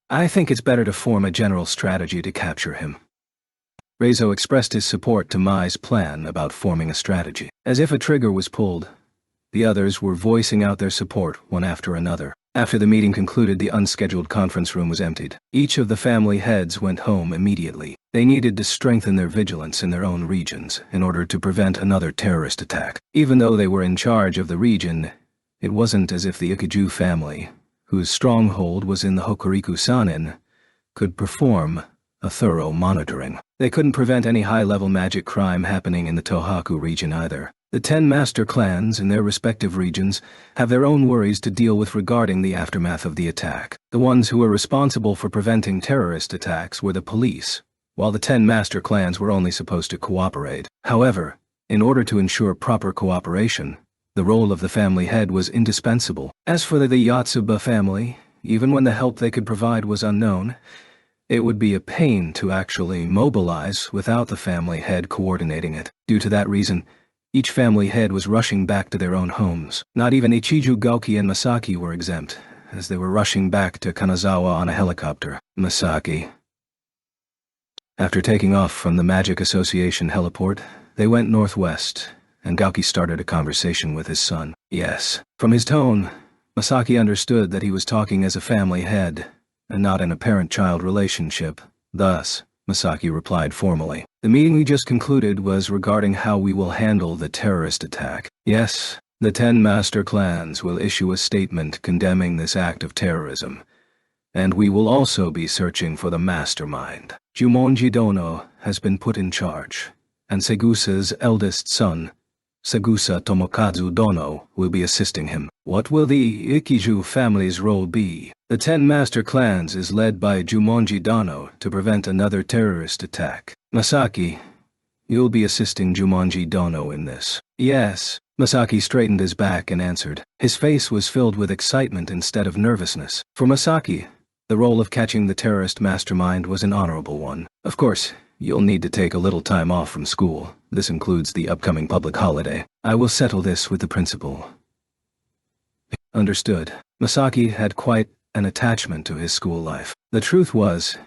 A: I think it's better to form a general strategy to capture him. Reizo expressed his support to Mai's plan about forming a strategy. As if a trigger was pulled, the others were voicing out their support one after another. After the meeting concluded, the unscheduled conference room was emptied. Each of the family heads went home immediately. They needed to strengthen their vigilance in their own regions in order to prevent another terrorist attack. Even though they were in charge of the region, it wasn't as if the Ikiju family, whose stronghold was in the Hokuriku-sanin, could perform a thorough monitoring. They couldn't prevent any high-level magic crime happening in the Tohaku region either. The 10 master clans in their respective regions have their own worries to deal with regarding the aftermath of the attack. The ones who were responsible for preventing terrorist attacks were the police, while the 10 master clans were only supposed to cooperate. However, in order to ensure proper cooperation, the role of the family head was indispensable. As for the Yotsuba family, even when the help they could provide was unknown, it would be a pain to actually mobilize without the family head coordinating it. Due to that reason, each family head was rushing back to their own homes. Not even Ichiju, Gauki, and Masaki were exempt, as they were rushing back to Kanazawa on a helicopter. Masaki. After taking off from the Magic Association heliport, they went northwest, and Gauki started a conversation with his son. Yes. From his tone, Masaki understood that he was talking as a family head, and not in a parent-child relationship. Thus, Masaki replied formally. The meeting we just concluded was regarding how we will handle the terrorist attack. Yes, the 10 master clans will issue a statement condemning this act of terrorism, and we will also be searching for the mastermind. Jumonji Dono has been put in charge, and Segusa's eldest son, Segusa Tomokazu Dono, will be assisting him. What will the Ikiju family's role be? The 10 master clans is led by Jumonji Dono to prevent another terrorist attack. Masaki, you'll be assisting Jumonji Dono in this. Yes. Masaki straightened his back and answered. His face was filled with excitement instead of nervousness. For Masaki, the role of catching the terrorist mastermind was an honorable one. Of course, you'll need to take a little time off from school. This includes the upcoming public holiday. I will settle this with the principal. Understood. Masaki had quite an attachment to his school life. The truth was,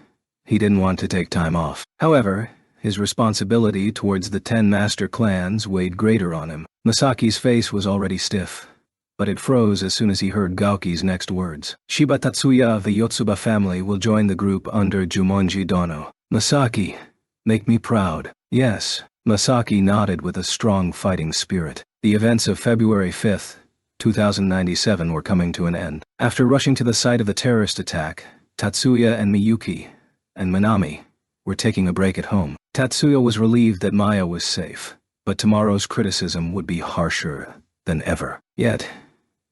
A: he didn't want to take time off. However, his responsibility towards the 10 master clans weighed greater on him. Masaki's face was already stiff, but it froze as soon as he heard Gauki's next words. Shiba Tatsuya of the Yotsuba family will join the group under Jumonji Dono. Masaki, make me proud. Yes. Masaki nodded with a strong fighting spirit. The events of February 5th, 2097 were coming to an end. After rushing to the site of the terrorist attack, Tatsuya and Miyuki, and Minami, were taking a break at home. Tatsuya was relieved that Maya was safe, but tomorrow's criticism would be harsher than ever. Yet,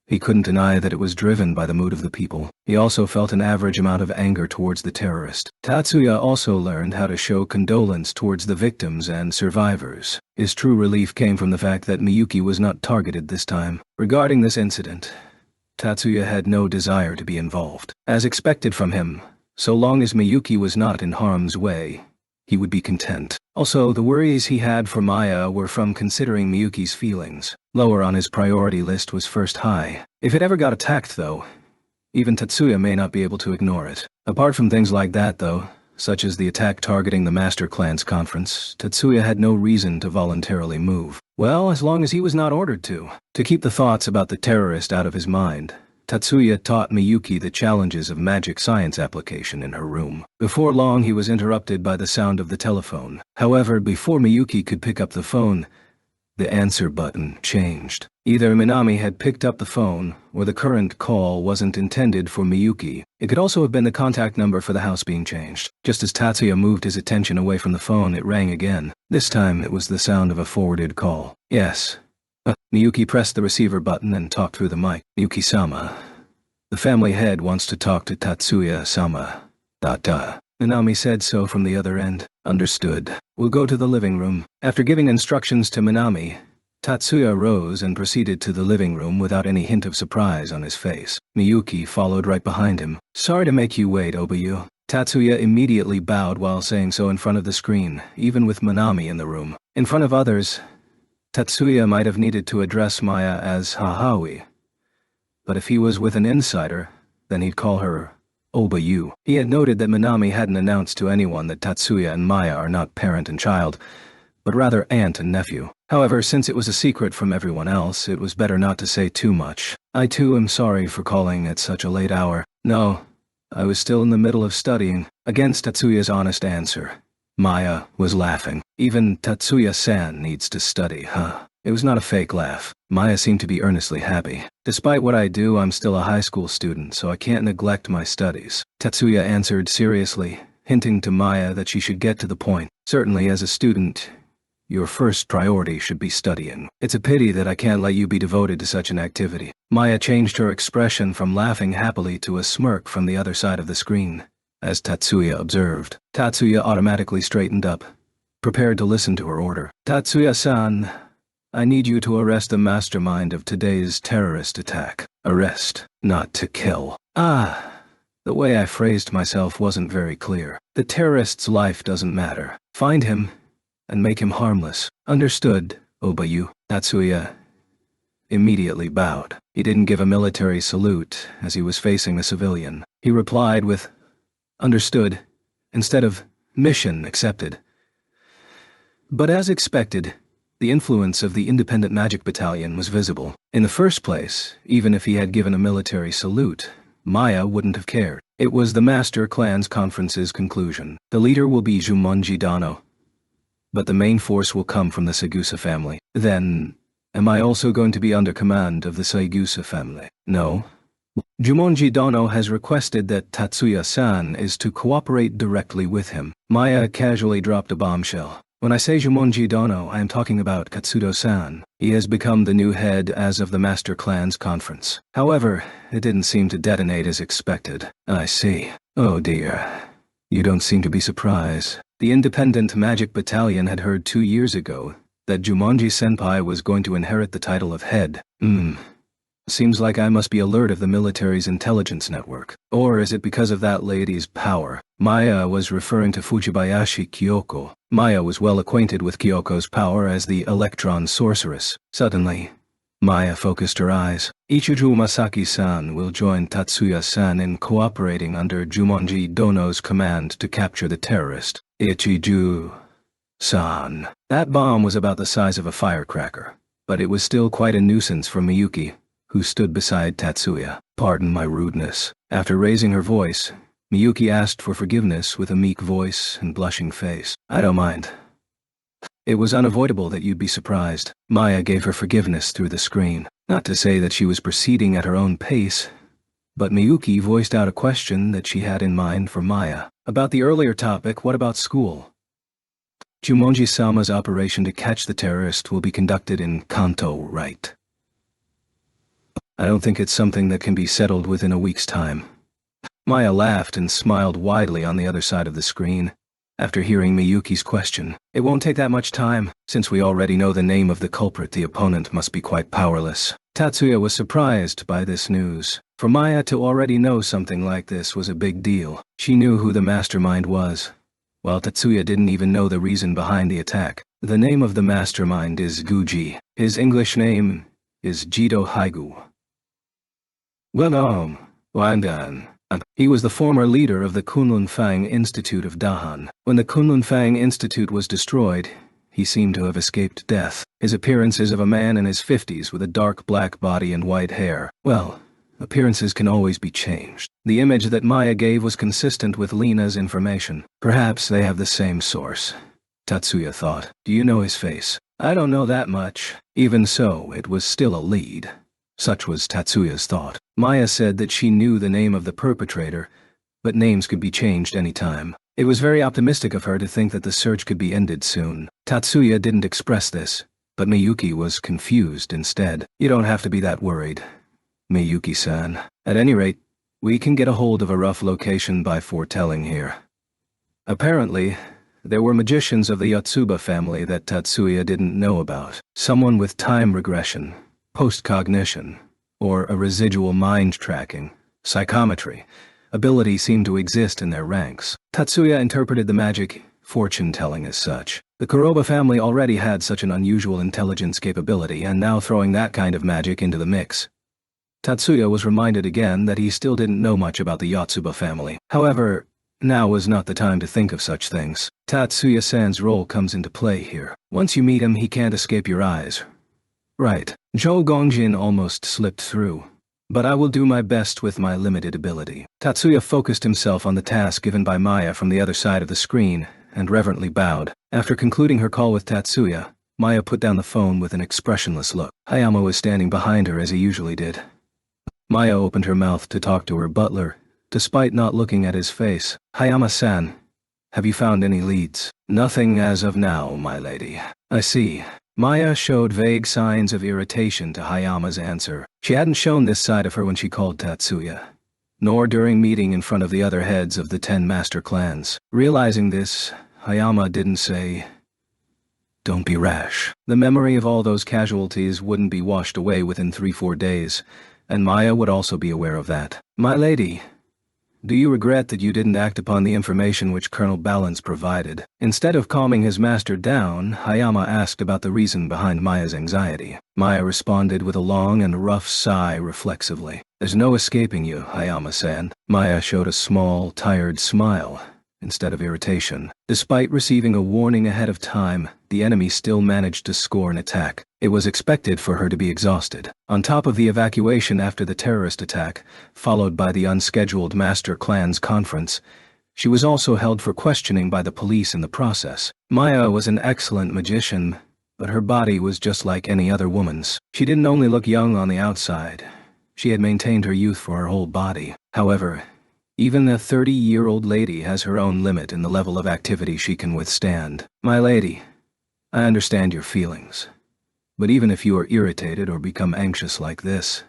A: he couldn't deny that it was driven by the mood of the people. He also felt an average amount of anger towards the terrorist. Tatsuya also learned how to show condolence towards the victims and survivors. His true relief came from the fact that Miyuki was not targeted this time. Regarding this incident, Tatsuya had no desire to be involved. As expected from him, so long as Miyuki was not in harm's way, he would be content. Also, the worries he had for Maya were from considering Miyuki's feelings. Lower on his priority list was first high. If it ever got attacked, though, even Tatsuya may not be able to ignore it. Apart from things like that, though, such as the attack targeting the Master Clan's conference, Tatsuya had no reason to voluntarily move. Well, as long as he was not ordered to. To keep the thoughts about the terrorist out of his mind, Tatsuya taught Miyuki the challenges of magic science application in her room. Before long, he was interrupted by the sound of the telephone. However, before Miyuki could pick up the phone, The answer button changed. Either Minami had picked up the phone, or the current call wasn't intended for Miyuki. It could also have been the contact number for the house being changed. Just as Tatsuya moved his attention away from the phone, it rang again. This time it was the sound of a forwarded call. Yes. Miyuki pressed the receiver button and talked through the mic. Miyuki-sama. The family head wants to talk to Tatsuya-sama. Minami said so from the other end. Understood. We'll go to the living room. After giving instructions to Minami, Tatsuya rose and proceeded to the living room without any hint of surprise on his face. Miyuki followed right behind him. Sorry to make you wait, Obayu. Tatsuya immediately bowed while saying so in front of the screen, even with Minami in the room. In front of others, Tatsuya might have needed to address Maya as Hahawi. But if he was with an insider, then he'd call her Obayu. He had noted that Minami hadn't announced to anyone that Tatsuya and Maya are not parent and child, but rather aunt and nephew. However, since it was a secret from everyone else, it was better not to say too much. I too am sorry for calling at such a late hour. No, I was still in the middle of studying. Against Tatsuya's honest answer, Maya was laughing. Even Tatsuya-san needs to study, huh? It was not a fake laugh. Maya seemed to be earnestly happy. Despite what I do, I'm still a high school student, so I can't neglect my studies. Tatsuya answered seriously, hinting to Maya that she should get to the point. Certainly, as a student, your first priority should be studying. It's a pity that I can't let you be devoted to such an activity. Maya changed her expression from laughing happily to a smirk from the other side of the screen, as Tatsuya observed. Tatsuya automatically straightened up, prepared to listen to her order. Tatsuya-san, I need you to arrest the mastermind of today's terrorist attack. Arrest, not to kill. The way I phrased myself wasn't very clear. The terrorist's life doesn't matter. Find him and make him harmless. Understood, Obayu. Tatsuya immediately bowed. He didn't give a military salute as he was facing a civilian. He replied with, understood, instead of mission accepted. But as expected, the influence of the Independent Magic Battalion was visible. In the first place, even if he had given a military salute, Maya wouldn't have cared. It was the Master Clan's conference's conclusion. The leader will be Jumonji Dano, but the main force will come from the Saigusa family. Then, am I also going to be under command of the Saigusa family? No. Jumonji Dano has requested that Tatsuya-san is to cooperate directly with him. Maya casually dropped a bombshell. When I say Jumonji Dano, I am talking about Katsudo-san. He has become the new head as of the Master Clan's conference. However, it didn't seem to detonate as expected. I see. Oh dear. You don't seem to be surprised. The Independent Magic Battalion had heard 2 years ago that Jumonji-senpai was going to inherit the title of head. Seems like I must be alert of the military's intelligence network. Or is it because of that lady's power? Maya was referring to Fujibayashi Kyoko. Maya was well acquainted with Kyoko's power as the electron sorceress. Suddenly, Maya focused her eyes. Ichiju Masaki-san will join Tatsuya-san in cooperating under Jumonji Dono's command to capture the terrorist. Ichiju-san. That bomb was about the size of a firecracker, but it was still quite a nuisance for Miyuki, who stood beside Tatsuya. Pardon my rudeness. After raising her voice, Miyuki asked for forgiveness with a meek voice and blushing face. I don't mind. It was unavoidable that you'd be surprised. Maya gave her forgiveness through the screen. Not to say that she was proceeding at her own pace, but Miyuki voiced out a question that she had in mind for Maya. About the earlier topic, what about school? Jumonji-sama's operation to catch the terrorist will be conducted in Kanto, right? I don't think it's something that can be settled within a week's time. Maya laughed and smiled widely on the other side of the screen. After hearing Miyuki's question, it won't take that much time. Since we already know the name of the culprit, the opponent must be quite powerless. Tatsuya was surprised by this news. For Maya to already know something like this was a big deal. She knew who the mastermind was, while Tatsuya didn't even know the reason behind the attack. The name of the mastermind is Guji. His English name is Jido Haigu. Well, Wandan. He was the former leader of the Kunlun Fang Institute of Dahan. When the Kunlun Fang Institute was destroyed, he seemed to have escaped death. His appearance is of a man in his 50s with a dark black body and white hair. Well, appearances can always be changed. The image that Maya gave was consistent with Lena's information. Perhaps they have the same source, Tatsuya thought. Do you know his face? I don't know that much. Even so, it was still a lead. Such was Tatsuya's thought. Maya said that she knew the name of the perpetrator, but names could be changed any time. It was very optimistic of her to think that the search could be ended soon. Tatsuya didn't express this, but Miyuki was confused instead. You don't have to be that worried, Miyuki-san. At any rate, we can get a hold of a rough location by foretelling here. Apparently, there were magicians of the Yotsuba family that Tatsuya didn't know about. Someone with time regression, post-cognition, or a residual mind tracking, psychometry, ability seemed to exist in their ranks. Tatsuya interpreted the magic fortune-telling as such. The Kuroba family already had such an unusual intelligence capability, and now throwing that kind of magic into the mix. Tatsuya was reminded again that he still didn't know much about the Yotsuba family. However, now was not the time to think of such things. Tatsuya-san's role comes into play here. Once you meet him, he can't escape your eyes. Right. Zhou Gongjin almost slipped through. But I will do my best with my limited ability. Tatsuya focused himself on the task given by Maya from the other side of the screen, and reverently bowed. After concluding her call with Tatsuya, Maya put down the phone with an expressionless look. Hayama was standing behind her as he usually did. Maya opened her mouth to talk to her butler, despite not looking at his face. Hayama-san, have you found any leads? Nothing as of now, my lady. I see. Maya showed vague signs of irritation to Hayama's answer. She hadn't shown this side of her when she called Tatsuya, nor during meeting in front of the other heads of the 10 master clans. Realizing this, Hayama didn't say, "Don't be rash." The memory of all those casualties wouldn't be washed away within 3-4 days, and Maya would also be aware of that. My lady, do you regret that you didn't act upon the information which Colonel Balance provided? Instead of calming his master down, Hayama asked about the reason behind Maya's anxiety. Maya responded with a long and rough sigh reflexively. There's no escaping you, Hayama-san. Maya showed a small, tired smile instead of irritation. Despite receiving a warning ahead of time, the enemy still managed to score an attack. It was expected for her to be exhausted. On top of the evacuation after the terrorist attack, followed by the unscheduled Master Clans conference, she was also held for questioning by the police in the process. Maya was an excellent magician, but her body was just like any other woman's. She didn't only look young on the outside, she had maintained her youth for her whole body. However, even a 30-year-old lady has her own limit in the level of activity she can withstand. My lady, I understand your feelings. But even if you are irritated or become anxious like this,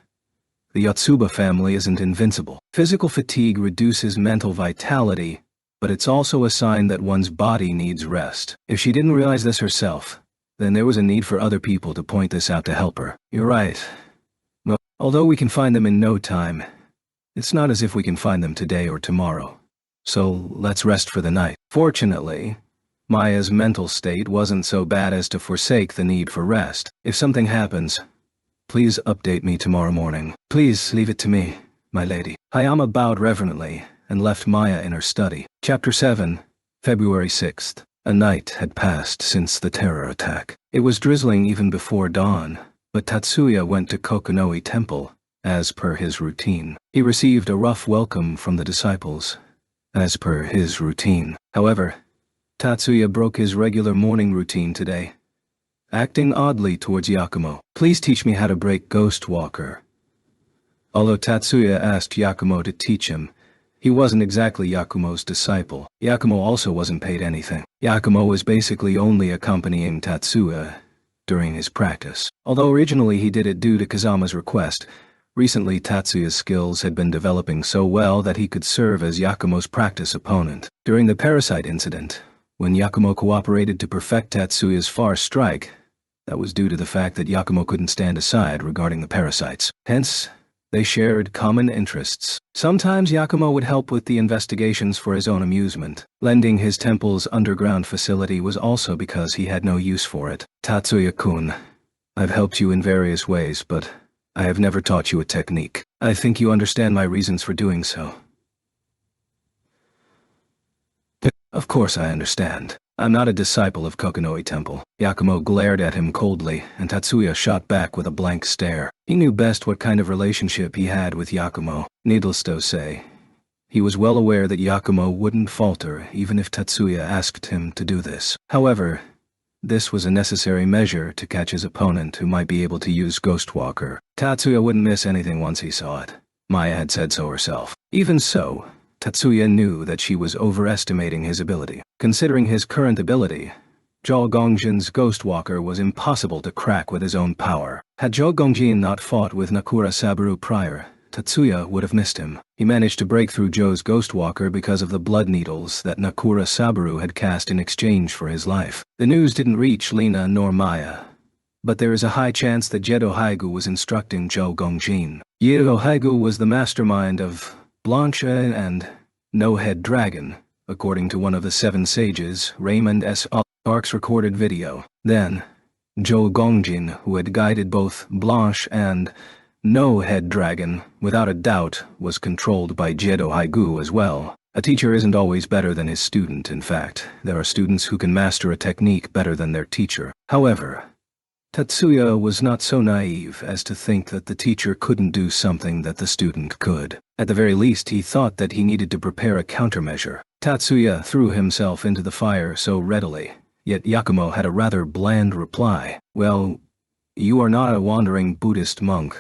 A: the Yotsuba family isn't invincible. Physical fatigue reduces mental vitality, but it's also a sign that one's body needs rest. If she didn't realize this herself, then there was a need for other people to point this out to help her. You're right. Well, although we can find them in no time, it's not as if we can find them today or tomorrow. So let's rest for the night. Fortunately, Maya's mental state wasn't so bad as to forsake the need for rest. If something happens, please update me tomorrow morning. Please leave it to me, my lady. Hayama bowed reverently and left Maya in her study. Chapter 7, February 6th. A night had passed since the terror attack. It was drizzling even before dawn, but Tatsuya went to Kokonoi Temple, as per his routine. He received a rough welcome from the disciples, as per his routine. However, Tatsuya broke his regular morning routine today, acting oddly towards Yakumo. Please teach me how to break Ghost Walker. Although Tatsuya asked Yakumo to teach him, he wasn't exactly Yakumo's disciple. Yakumo also wasn't paid anything. Yakumo was basically only accompanying Tatsuya during his practice. Although originally he did it due to Kazama's request, recently Tatsuya's skills had been developing so well that he could serve as Yakumo's practice opponent. During the parasite incident, when Yakumo cooperated to perfect Tatsuya's far strike, that was due to the fact that Yakumo couldn't stand aside regarding the parasites. Hence, they shared common interests. Sometimes Yakumo would help with the investigations for his own amusement. Lending his temple's underground facility was also because he had no use for it. Tatsuya-kun, I've helped you in various ways, but I have never taught you a technique. I think you understand my reasons for doing so. Of course I understand. I'm not a disciple of Kokonoi Temple. Yakumo glared at him coldly, and Tatsuya shot back with a blank stare. He knew best what kind of relationship he had with Yakumo. Needless to say, he was well aware that Yakumo wouldn't falter even if Tatsuya asked him to do this. However, This was a necessary measure to catch his opponent who might be able to use Ghostwalker. Tatsuya wouldn't miss anything once he saw it. Maya had said so herself. Even so, Tatsuya knew that she was overestimating his ability. Considering his current ability, Zhou Gongjin's Ghostwalker was impossible to crack with his own power. Had Zhou Gongjin not fought with Nakura Saburo prior, Tatsuya would have missed him. He managed to break through Zhou's Ghostwalker because of the blood needles that Nakura Saburo had cast in exchange for his life. The news didn't reach Lina nor Maya, but there is a high chance that Jedo Haigu was instructing Zhou Gongjin. Jedo Haigu was the mastermind of Blanche and No-Head Dragon, according to one of the 7 sages, Raymond S. Ark's recorded video. Then, Zhou Gongjin, who had guided both Blanche and No-Head Dragon, without a doubt, was controlled by Jedo Haigu as well. A teacher isn't always better than his student. In fact, there are students who can master a technique better than their teacher. However, Tatsuya was not so naive as to think that the teacher couldn't do something that the student could. At the very least, he thought that he needed to prepare a countermeasure. Tatsuya threw himself into the fire so readily, yet Yakumo had a rather bland reply. Well, you are not a wandering Buddhist monk,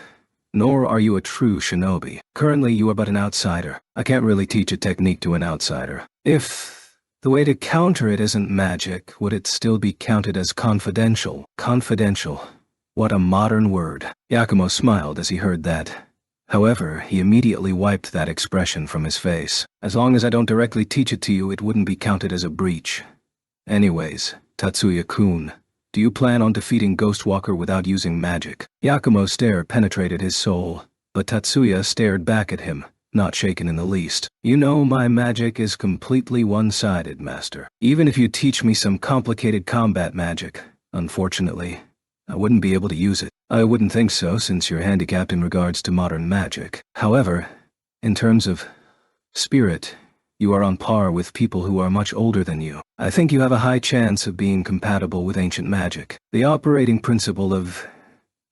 A: nor are you a true shinobi. Currently you are but an outsider. I can't really teach a technique to an outsider. If the way to counter it isn't magic, would it still be counted as confidential? Confidential. What a modern word. Yakumo smiled as he heard that. However, he immediately wiped that expression from his face. As long as I don't directly teach it to you, it wouldn't be counted as a breach. Anyways, Tatsuya-kun, do you plan on defeating Ghostwalker without using magic? Yakumo's stare penetrated his soul, but Tatsuya stared back at him, not shaken in the least. You know my magic is completely one-sided, master. Even if you teach me some complicated combat magic, unfortunately, I wouldn't be able to use it. I wouldn't think so, since you're handicapped in regards to modern magic. However, in terms of spirit, you are on par with people who are much older than you. I think you have a high chance of being compatible with ancient magic. The operating principle of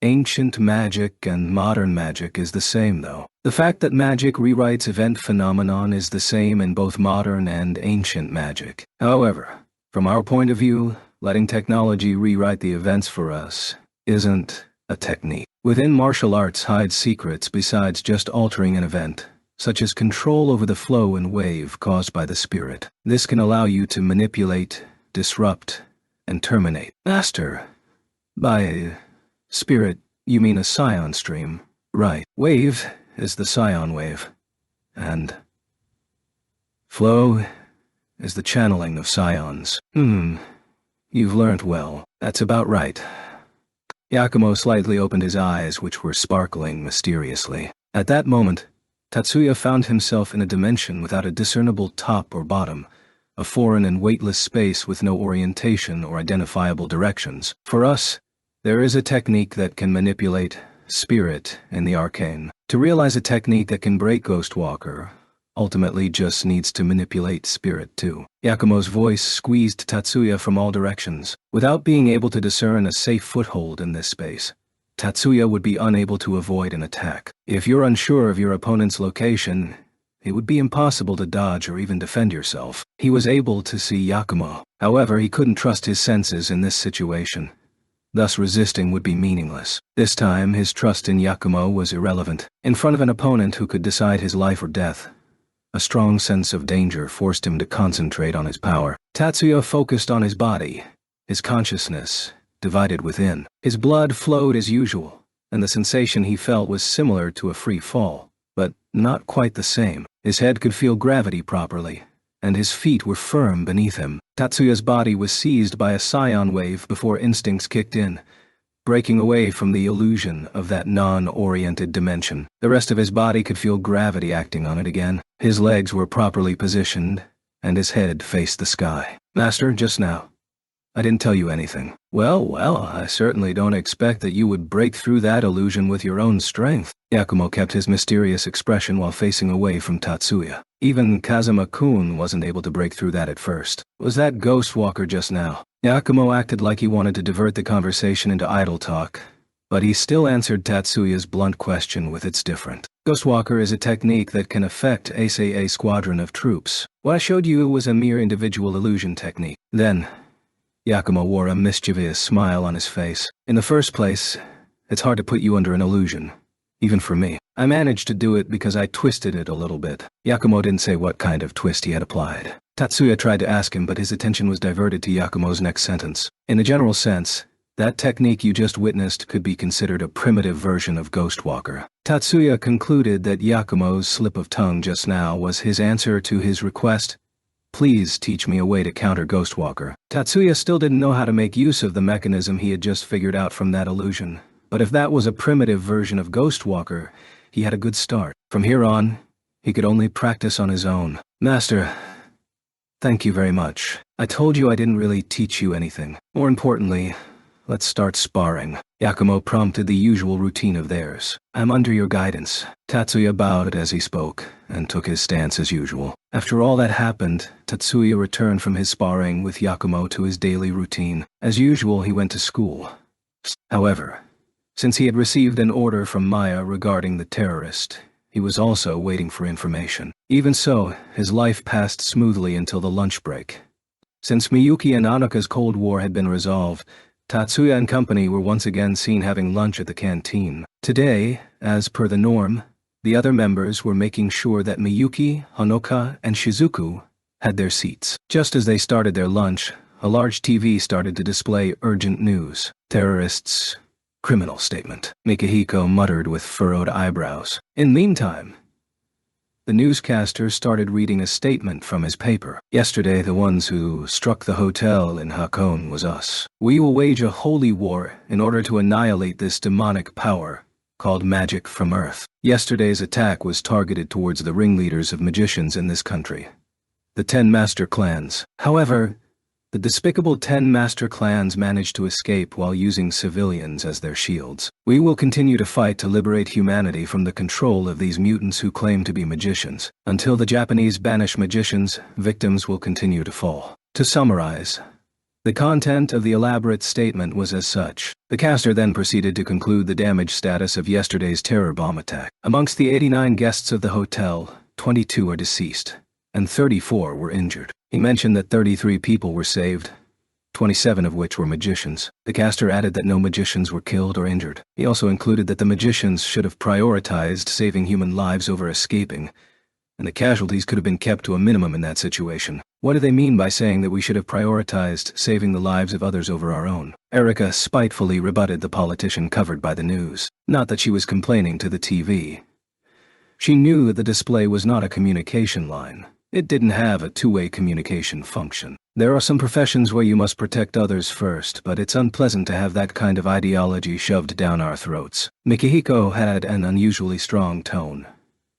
A: ancient magic and modern magic is the same, though. The fact that magic rewrites event phenomenon is the same in both modern and ancient magic. However, from our point of view, letting technology rewrite the events for us isn't a technique. Within martial arts hides secrets besides just altering an event, such as control over the flow and wave caused by the spirit. This can allow you to manipulate, disrupt, and terminate. Master, by spirit, you mean a scion stream, right? Wave is the scion wave, and flow is the channeling of scions. You've learnt well. That's about right. Yakumo slightly opened his eyes, which were sparkling mysteriously. At that moment, Tatsuya found himself in a dimension without a discernible top or bottom, a foreign and weightless space with no orientation or identifiable directions. For us, there is a technique that can manipulate spirit in the arcane. To realize a technique that can break Ghostwalker, ultimately just needs to manipulate spirit too. Yakumo's voice squeezed Tatsuya from all directions. Without being able to discern a safe foothold in this space, Tatsuya would be unable to avoid an attack. If you're unsure of your opponent's location, it would be impossible to dodge or even defend yourself. He was able to see Yakumo. However, he couldn't trust his senses in this situation. Thus resisting would be meaningless. This time, his trust in Yakumo was irrelevant. In front of an opponent who could decide his life or death, a strong sense of danger forced him to concentrate on his power. Tatsuya focused on his body, his consciousness divided within. His blood flowed as usual, and the sensation he felt was similar to a free fall, but not quite the same. His head could feel gravity properly, and his feet were firm beneath him. Tatsuya's body was seized by a scion wave before instincts kicked in, breaking away from the illusion of that non-oriented dimension. The rest of his body could feel gravity acting on it again. His legs were properly positioned, and his head faced the sky. Master, just now, I didn't tell you anything. Well, I certainly don't expect that you would break through that illusion with your own strength. Yakumo kept his mysterious expression while facing away from Tatsuya. Even Kazuma-kun wasn't able to break through that at first. Was that Ghostwalker just now? Yakumo acted like he wanted to divert the conversation into idle talk, but he still answered Tatsuya's blunt question with its different. Ghostwalker is a technique that can affect a squadron of troops. What I showed you was a mere individual illusion technique. Then, Yakumo wore a mischievous smile on his face. "In the first place, it's hard to put you under an illusion. Even for me. I managed to do it because I twisted it a little bit." Yakumo didn't say what kind of twist he had applied. Tatsuya tried to ask him, but his attention was diverted to Yakumo's next sentence. "In a general sense, that technique you just witnessed could be considered a primitive version of Ghostwalker." Tatsuya concluded that Yakumo's slip of tongue just now was his answer to his request, "Please teach me a way to counter Ghostwalker." Tatsuya still didn't know how to make use of the mechanism he had just figured out from that illusion. But if that was a primitive version of Ghostwalker, he had a good start. From here on, he could only practice on his own. "Master, thank you very much. I told you I didn't really teach you anything. More importantly, let's start sparring." Yakumo prompted the usual routine of theirs. "I'm under your guidance." Tatsuya bowed as he spoke, and took his stance as usual. After all that happened, Tatsuya returned from his sparring with Yakumo to his daily routine. As usual, he went to school. However, since he had received an order from Maya regarding the terrorist, he was also waiting for information. Even so, his life passed smoothly until the lunch break. Since Miyuki and Anaka's Cold War had been resolved, Tatsuya and company were once again seen having lunch at the canteen. Today, as per the norm, the other members were making sure that Miyuki, Honoka, and Shizuku had their seats. Just as they started their lunch, a large TV started to display urgent news. "Terrorists. Criminal statement," Mikihiko muttered with furrowed eyebrows. In the meantime, the newscaster started reading a statement from his paper. "Yesterday, the ones who struck the hotel in Hakone was us. We will wage a holy war in order to annihilate this demonic power called magic from Earth. Yesterday's attack was targeted towards the ringleaders of magicians in this country, the 10 master clans. However, the despicable 10 master clans managed to escape while using civilians as their shields. We will continue to fight to liberate humanity from the control of these mutants who claim to be magicians. Until the Japanese banish magicians, victims will continue to fall." To summarize, the content of the elaborate statement was as such. The caster then proceeded to conclude the damage status of yesterday's terror bomb attack. Amongst the 89 guests of the hotel, 22 are deceased, and 34 were injured. He mentioned that 33 people were saved, 27 of which were magicians. The caster added that no magicians were killed or injured. He also included that the magicians should have prioritized saving human lives over escaping, and the casualties could have been kept to a minimum in that situation. What do they mean by saying that we should have prioritized saving the lives of others over our own? Erica spitefully rebutted the politician covered by the news. Not that she was complaining to the TV. She knew that the display was not a communication line. It didn't have a two-way communication function. There are some professions where you must protect others first, but it's unpleasant to have that kind of ideology shoved down our throats. Mikihiko had an unusually strong tone,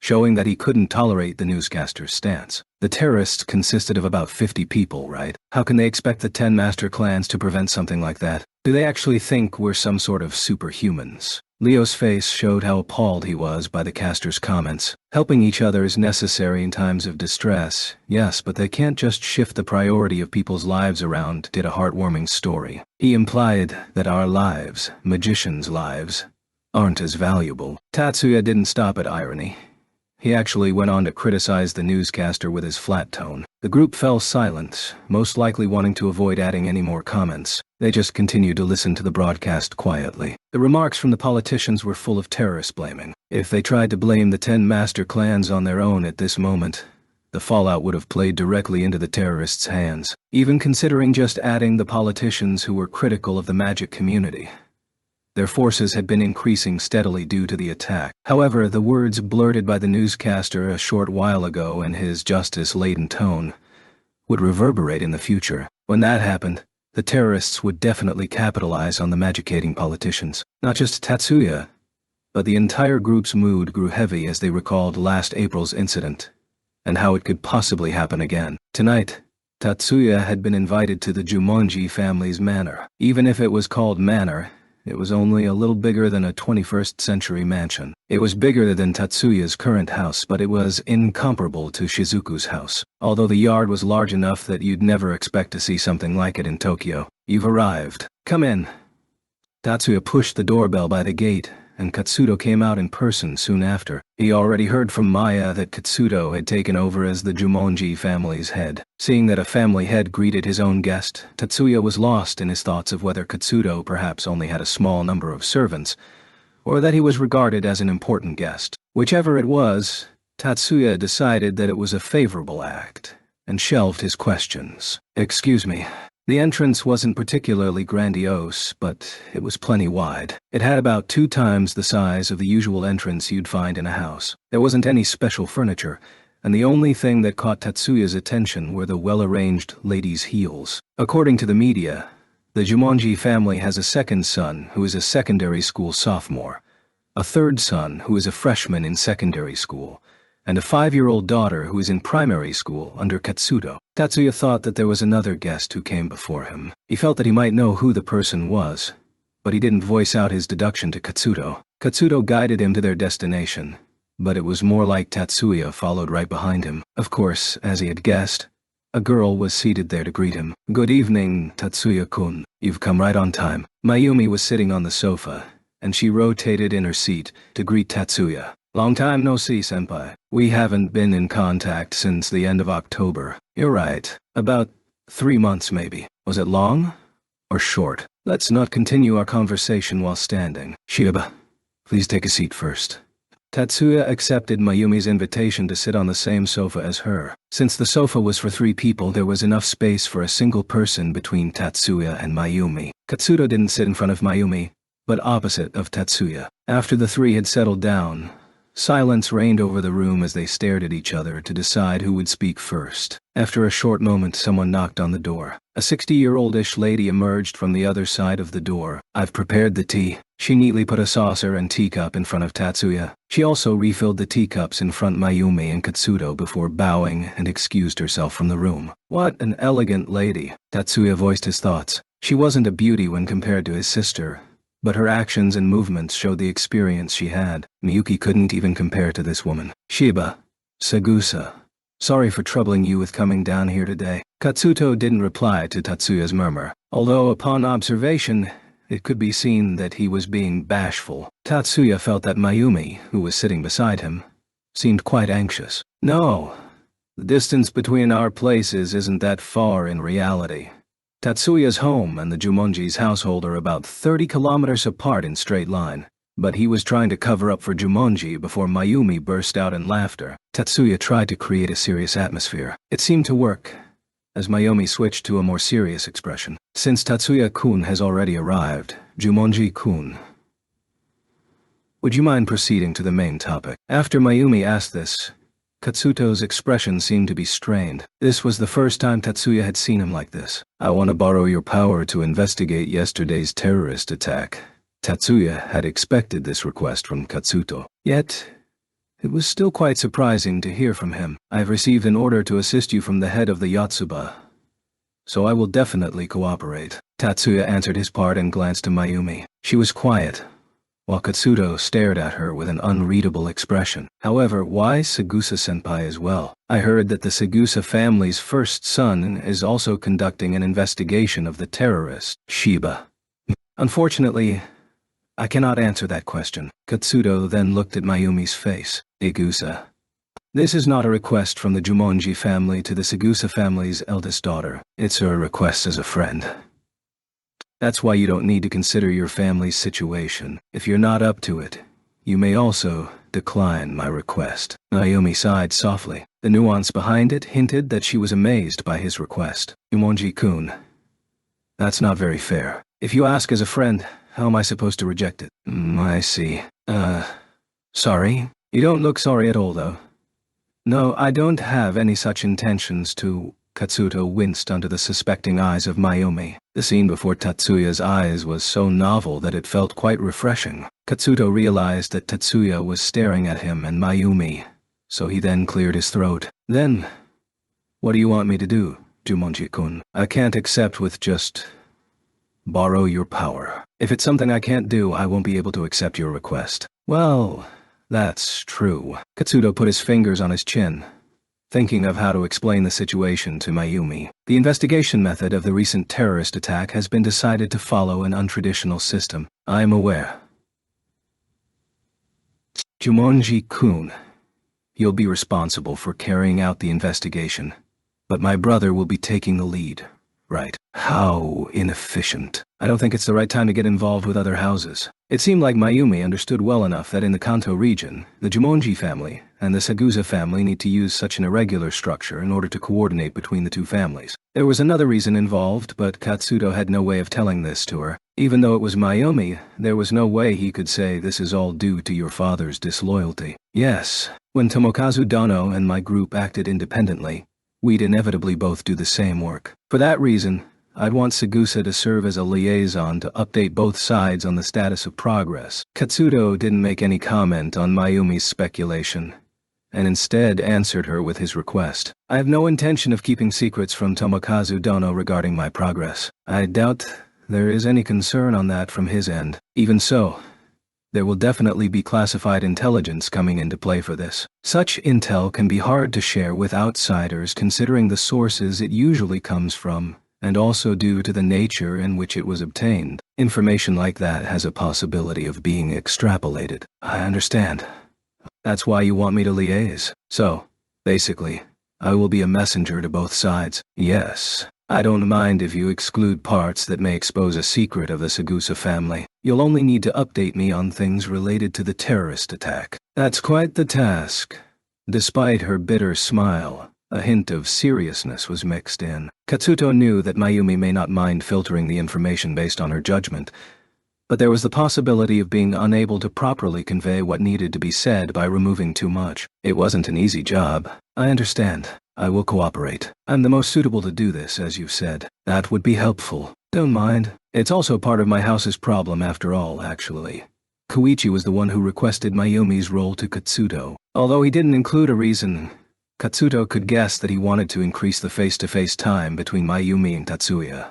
A: showing that he couldn't tolerate the newscaster's stance. The terrorists consisted of about 50 people, right? How can they expect the 10 master clans to prevent something like that? Do they actually think we're some sort of superhumans? Leo's face showed how appalled he was by the caster's comments. Helping each other is necessary in times of distress, yes, but they can't just shift the priority of people's lives around, did a heartwarming story. He implied that our lives, magicians' lives, aren't as valuable. Tatsuya didn't stop at irony. He actually went on to criticize the newscaster with his flat tone. The group fell silent, most likely wanting to avoid adding any more comments. They just continued to listen to the broadcast quietly. The remarks from the politicians were full of terrorist blaming. If they tried to blame the 10 master clans on their own at this moment, the fallout would have played directly into the terrorists' hands. Even considering just adding the politicians who were critical of the magic community, their forces had been increasing steadily due to the attack. However, the words blurted by the newscaster a short while ago in his justice-laden tone would reverberate in the future. When that happened, the terrorists would definitely capitalize on the magicating politicians. Not just Tatsuya, but the entire group's mood grew heavy as they recalled last April's incident, and how it could possibly happen again. Tonight, Tatsuya had been invited to the Jumonji family's manor. Even if it was called manor, it was only a little bigger than a 21st century mansion. It was bigger than Tatsuya's current house, but it was incomparable to Shizuku's house. Although the yard was large enough that you'd never expect to see something like it in Tokyo. "You've arrived. Come in." Tatsuya pushed the doorbell by the gate and Katsudo came out in person soon after. He already heard from Maya that Katsudo had taken over as the Jumonji family's head. Seeing that a family head greeted his own guest, Tatsuya was lost in his thoughts of whether Katsudo perhaps only had a small number of servants, or that he was regarded as an important guest. Whichever it was, Tatsuya decided that it was a favorable act, and shelved his questions. "Excuse me." The entrance wasn't particularly grandiose, but it was plenty wide. It had about 2 times the size of the usual entrance you'd find in a house. There wasn't any special furniture, and the only thing that caught Tatsuya's attention were the well-arranged ladies' heels. According to the media, the Jumonji family has a second son who is a secondary school sophomore, a third son who is a freshman in secondary school, and a 5-year-old daughter who is in primary school under Katsudo. Tatsuya thought that there was another guest who came before him. He felt that he might know who the person was, but he didn't voice out his deduction to Katsudo. Katsudo guided him to their destination, but it was more like Tatsuya followed right behind him. Of course, as he had guessed, a girl was seated there to greet him. "Good evening, Tatsuya-kun. You've come right on time." Mayumi was sitting on the sofa, and she rotated in her seat to greet Tatsuya. "Long time no see, senpai. We haven't been in contact since the end of October." "You're right. About 3 months maybe. Was it long or short?" "Let's not continue our conversation while standing. Shiba, please take a seat first." Tatsuya accepted Mayumi's invitation to sit on the same sofa as her. Since the sofa was for 3 people, there was enough space for a single person between Tatsuya and Mayumi. Katsudo didn't sit in front of Mayumi, but opposite of Tatsuya. After the 3 had settled down, silence reigned over the room as they stared at each other to decide who would speak first. After a short moment, someone knocked on the door. A 60-year-oldish lady emerged from the other side of the door. "I've prepared the tea." She neatly put a saucer and teacup in front of Tatsuya. She also refilled the teacups in front of Mayumi and Katsudo before bowing and excused herself from the room. "What an elegant lady." Tatsuya voiced his thoughts. She wasn't a beauty when compared to his sister, but her actions and movements showed the experience she had. Miyuki couldn't even compare to this woman. "Shiba, Sagusa, sorry for troubling you with coming down here today." Katsuto didn't reply to Tatsuya's murmur, although upon observation, it could be seen that he was being bashful. Tatsuya felt that Mayumi, who was sitting beside him, seemed quite anxious. "No, the distance between our places isn't that far in reality. Tatsuya's home and the Jumonji's household are about 30 kilometers apart in straight line, but he was trying to cover up for Jumonji before Mayumi burst out in laughter." Tatsuya tried to create a serious atmosphere. It seemed to work, as Mayumi switched to a more serious expression. "Since Tatsuya-kun has already arrived, Jumonji-kun, would you mind proceeding to the main topic?" After Mayumi asked this, Katsuto's expression seemed to be strained. This was the first time Tatsuya had seen him like this. "I want to borrow your power to investigate yesterday's terrorist attack." Tatsuya had expected this request from Katsuto. Yet, it was still quite surprising to hear from him. "I've received an order to assist you from the head of the Yotsuba, so I will definitely cooperate." Tatsuya answered his part and glanced to Mayumi. She was quiet, while Katsuto stared at her with an unreadable expression. "However, why Sagusa-senpai as well? I heard that the Sagusa family's first son is also conducting an investigation of the terrorist." "Shiba. Unfortunately, I cannot answer that question." Katsuto then looked at Mayumi's face. "Igusa. This is not a request from the Jumonji family to the Sagusa family's eldest daughter. It's a request as a friend. That's why you don't need to consider your family's situation. If you're not up to it, you may also decline my request." Mayumi sighed softly. The nuance behind it hinted that she was amazed by his request. "Jumonji-kun, that's not very fair. If you ask as a friend, how am I supposed to reject it?" I see. Sorry? You don't look sorry at all, though." "No, I don't have any such intentions to..." Katsuto winced under the suspecting eyes of Mayumi. The scene before Tatsuya's eyes was so novel that it felt quite refreshing. Katsuto realized that Tatsuya was staring at him and Mayumi, so he then cleared his throat. "Then, what do you want me to do, Jumonji-kun? I can't accept with just borrow your power. If it's something I can't do, I won't be able to accept your request." "Well, that's true." Katsuto put his fingers on his chin, thinking of how to explain the situation to Mayumi. "The investigation method of the recent terrorist attack has been decided to follow an untraditional system. I am aware. Jumonji-kun, you'll be responsible for carrying out the investigation, but my brother will be taking the lead. Right. How inefficient. I don't think it's the right time to get involved with other houses. It seemed like Mayumi understood well enough that in the Kanto region, the Jumonji family and the Sagusa family need to use such an irregular structure in order to coordinate between the two families. There was another reason involved, but Katsuto had no way of telling this to her. Even though it was Mayumi, there was no way he could say this is all due to your father's disloyalty. Yes, when Tomokazu Dono and my group acted independently, we'd inevitably both do the same work. For that reason, I'd want Sagusa to serve as a liaison to update both sides on the status of progress. Katsuto didn't make any comment on Mayumi's speculation, and instead answered her with his request. I have no intention of keeping secrets from Tomokazu Dono regarding my progress. I doubt there is any concern on that from his end. Even so, there will definitely be classified intelligence coming into play for this. Such intel can be hard to share with outsiders considering the sources it usually comes from, and also due to the nature in which it was obtained. Information like that has a possibility of being extrapolated. I understand. That's why you want me to liaise. So, basically, I will be a messenger to both sides. Yes. I don't mind if you exclude parts that may expose a secret of the Sagusa family. You'll only need to update me on things related to the terrorist attack. That's quite the task. Despite her bitter smile, a hint of seriousness was mixed in. Katsuto knew that Mayumi may not mind filtering the information based on her judgment, but there was the possibility of being unable to properly convey what needed to be said by removing too much. It wasn't an easy job. I understand. I will cooperate. I'm the most suitable to do this, as you've said. That would be helpful. Don't mind. It's also part of my house's problem after all, actually. Koichi was the one who requested Mayumi's role to Katsuto. Although he didn't include a reason, Katsuto could guess that he wanted to increase the face-to-face time between Mayumi and Tatsuya.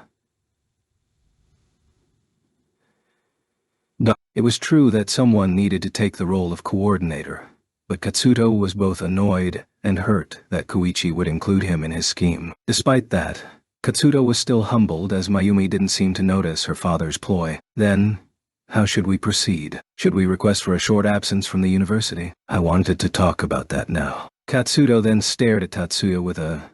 A: It was true that someone needed to take the role of coordinator, but Katsuto was both annoyed and hurt that Koichi would include him in his scheme. Despite that, Katsuto was still humbled as Mayumi didn't seem to notice her father's ploy. Then, how should we proceed? Should we request for a short absence from the university? I wanted to talk about that now. Katsuto then stared at Tatsuya with a,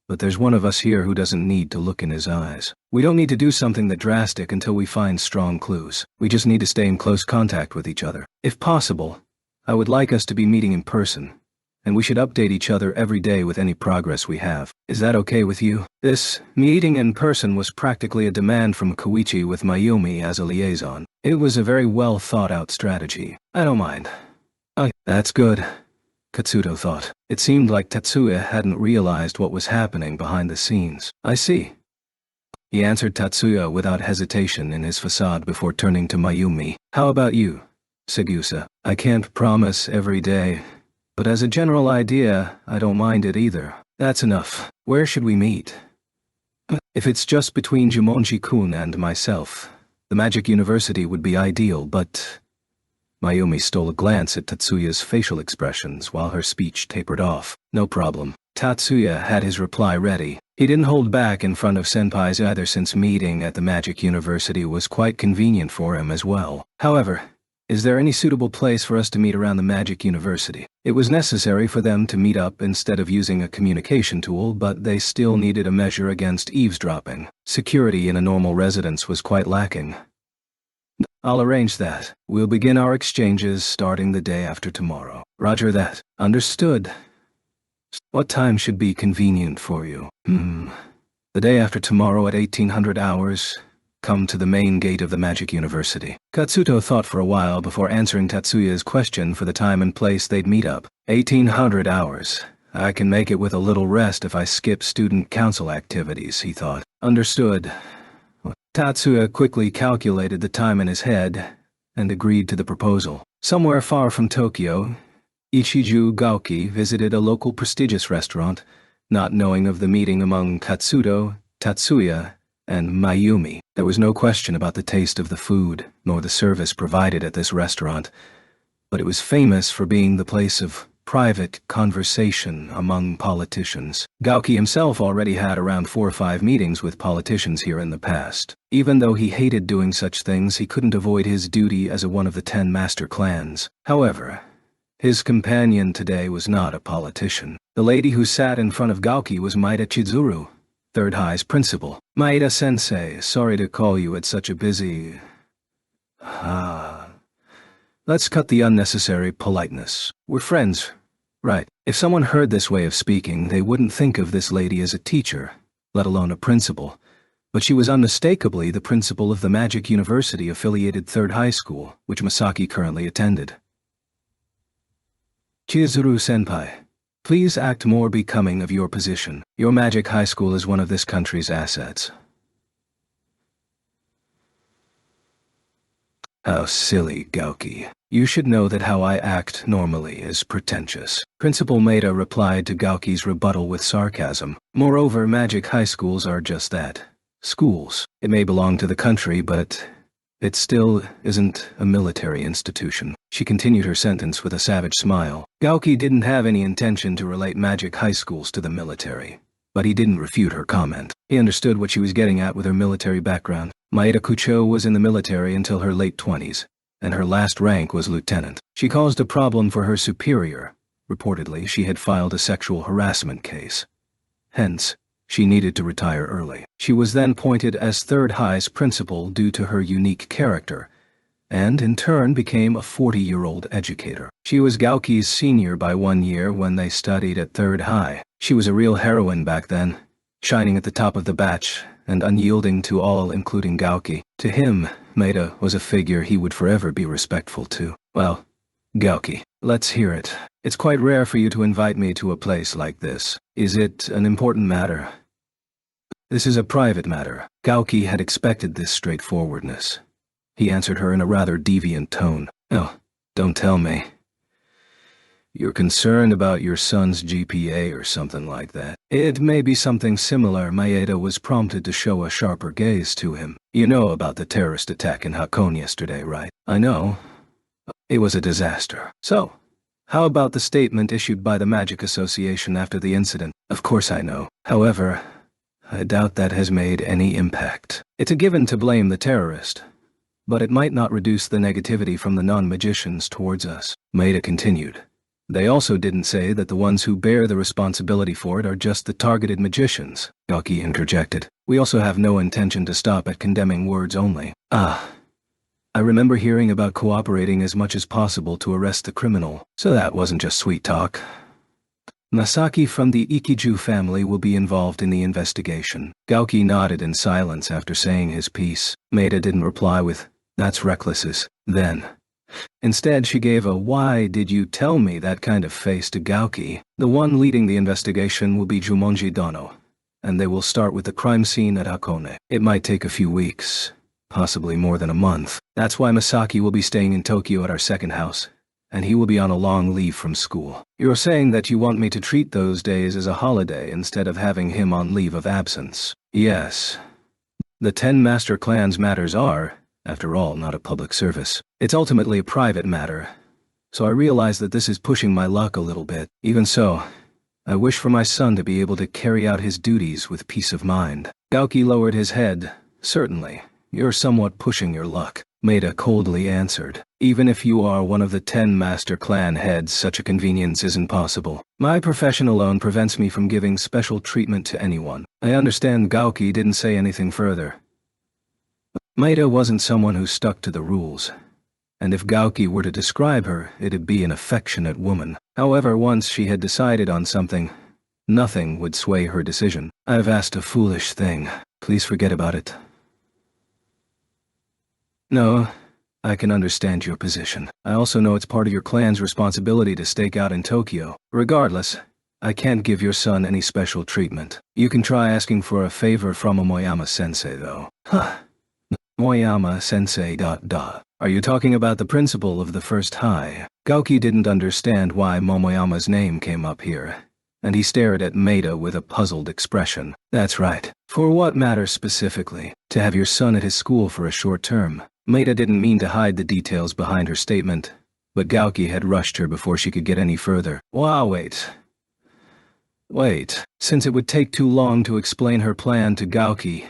A: "But there's one of us here who doesn't need to look in his eyes. We don't need to do something that drastic until we find strong clues. We just need to stay in close contact with each other. If possible, I would like us to be meeting in person, and we should update each other every day with any progress we have. Is that okay with you?" This meeting in person was practically a demand from Koichi with Mayumi as a liaison. It was a very well thought out strategy. I don't mind. Oh, that's good, Katsuto thought. It seemed like Tatsuya hadn't realized what was happening behind the scenes. I see. He answered Tatsuya without hesitation in his facade before turning to Mayumi. How about you, Sagusa? I can't promise every day, but as a general idea, I don't mind it either. That's enough. Where should we meet? If it's just between Jumonji-kun and myself, the Magic University would be ideal, but... Mayumi stole a glance at Tatsuya's facial expressions while her speech tapered off. No problem. Tatsuya had his reply ready. He didn't hold back in front of senpais either, since meeting at the Magic University was quite convenient for him as well. However, is there any suitable place for us to meet around the Magic University? It was necessary for them to meet up instead of using a communication tool, but they still needed a measure against eavesdropping. Security in a normal residence was quite lacking. I'll arrange that. We'll begin our exchanges starting the day after tomorrow. Roger that. Understood. What time should be convenient for you? The day after tomorrow at 1800 hours. Come to the main gate of the Magic University. Katsuto thought for a while before answering Tatsuya's question for the time and place they'd meet up. 1800 hours. I can make it with a little rest if I skip student council activities, he thought. Understood. Tatsuya quickly calculated the time in his head and agreed to the proposal. Somewhere far from Tokyo, Ichiju Gaoki visited a local prestigious restaurant, not knowing of the meeting among Katsuto, Tatsuya, and Mayumi. There was no question about the taste of the food, nor the service provided at this restaurant, but it was famous for being the place of private conversation among politicians. Gaoki himself already had around 4 or 5 meetings with politicians here in the past. Even though he hated doing such things, he couldn't avoid his duty as one of the 10 master clans. However, His companion today was not a politician. The lady who sat in front of Gauki was Maeda Chizuru, Third High's principal. Maeda-sensei, sorry to call you at such a busy… Let's cut the unnecessary politeness. We're friends, right? If someone heard this way of speaking, they wouldn't think of this lady as a teacher, let alone a principal. But she was unmistakably the principal of the Magic University-affiliated Third High School, which Masaki currently attended. Chizuru-senpai, please act more becoming of your position. Your Magic High School is one of this country's assets. How silly, Gauki. You should know that how I act normally is pretentious. Principal Maeda replied to Gauki's rebuttal with sarcasm. Moreover, Magic High Schools are just that. Schools. It may belong to the country, but it still isn't a military institution. She continued her sentence with a savage smile. Gauki didn't have any intention to relate Magic High Schools to the military, but he didn't refute her comment. He understood what she was getting at with her military background. Maeda Kucho was in the military until her late 20s, and her last rank was lieutenant. She caused a problem for her superior. Reportedly, she had filed a sexual harassment case. Hence, she needed to retire early. She was then appointed as Third High's principal due to her unique character, and in turn became a 40-year-old educator. She was Gauki's senior by 1 year when they studied at Third High. She was a real heroine back then, shining at the top of the batch and unyielding to all, including Gauki. To him, Maeda was a figure he would forever be respectful to. Well, Gauki, let's hear it. It's quite rare for you to invite me to a place like this. Is it an important matter? This is a private matter. Gauki had expected this straightforwardness. He answered her in a rather deviant tone. Oh, don't tell me. You're concerned about your son's GPA or something like that. It may be something similar. Maeda was prompted to show a sharper gaze to him. You know about the terrorist attack in Hakone yesterday, right? I know. It was a disaster. So, how about the statement issued by the Magic Association after the incident? Of course I know. However, I doubt that has made any impact. It's a given to blame the terrorist, but it might not reduce the negativity from the non-magicians towards us. Maeda continued. They also didn't say that the ones who bear the responsibility for it are just the targeted magicians, Gauki interjected. We also have no intention to stop at condemning words only. I remember hearing about cooperating as much as possible to arrest the criminal, so that wasn't just sweet talk. Masaki from the Ikiju family will be involved in the investigation. Gauki nodded in silence after saying his piece. Maeda didn't reply with, "That's reckless." Then, instead, she gave a "why did you tell me" that kind of face to Gauki. The one leading the investigation will be Jumonji Dono, and they will start with the crime scene at Hakone. It might take a few weeks, possibly more than a month. That's why Masaki will be staying in Tokyo at our second house, and he will be on a long leave from school. You're saying that you want me to treat those days as a holiday instead of having him on leave of absence? Yes. The 10 Master Clans matters are, after all, not a public service. It's ultimately a private matter, so I realize that this is pushing my luck a little bit. Even so, I wish for my son to be able to carry out his duties with peace of mind. Gauki lowered his head. Certainly, you're somewhat pushing your luck. Maeda coldly answered. Even if you are one of the 10 Master Clan heads, such a convenience isn't possible. My profession alone prevents me from giving special treatment to anyone. I understand Gauki didn't say anything further. Maeda wasn't someone who stuck to the rules, and if Gauki were to describe her, it'd be an affectionate woman. However, once she had decided on something, nothing would sway her decision. I've asked a foolish thing. Please forget about it. No, I can understand your position. I also know it's part of your clan's responsibility to stake out in Tokyo. Regardless, I can't give your son any special treatment. You can try asking for a favor from Momoyama-sensei, though. Huh. Momoyama-sensei ... Are you talking about the principal of the First High? Gauki didn't understand why Momoyama's name came up here, and he stared at Maeda with a puzzled expression. That's right. For what matter specifically? To have your son at his school for a short term. Maeda didn't mean to hide the details behind her statement, but Gauki had rushed her before she could get any further. Wow, wait. Since it would take too long to explain her plan to Gauki,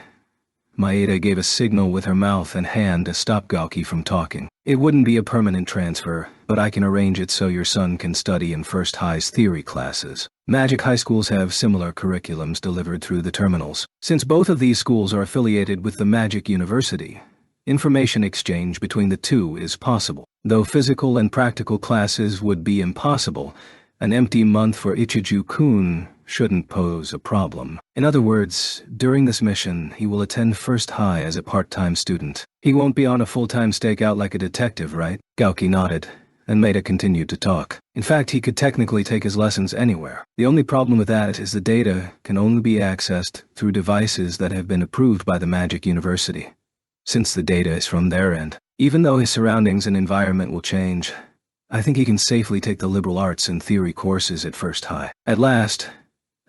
A: Maeda gave a signal with her mouth and hand to stop Gauki from talking. It wouldn't be a permanent transfer, but I can arrange it so your son can study in First High's theory classes. Magic high schools have similar curriculums delivered through the terminals. Since both of these schools are affiliated with the Magic University, information exchange between the two is possible. Though physical and practical classes would be impossible, an empty month for Ichiju-kun shouldn't pose a problem. In other words, during this mission, he will attend First High as a part-time student. He won't be on a full-time stakeout like a detective, right? Gauki nodded, and Maeda continued to talk. In fact, he could technically take his lessons anywhere. The only problem with that is the data can only be accessed through devices that have been approved by the Magic University. Since the data is from their end, even though his surroundings and environment will change, I think he can safely take the liberal arts and theory courses at First High. At last,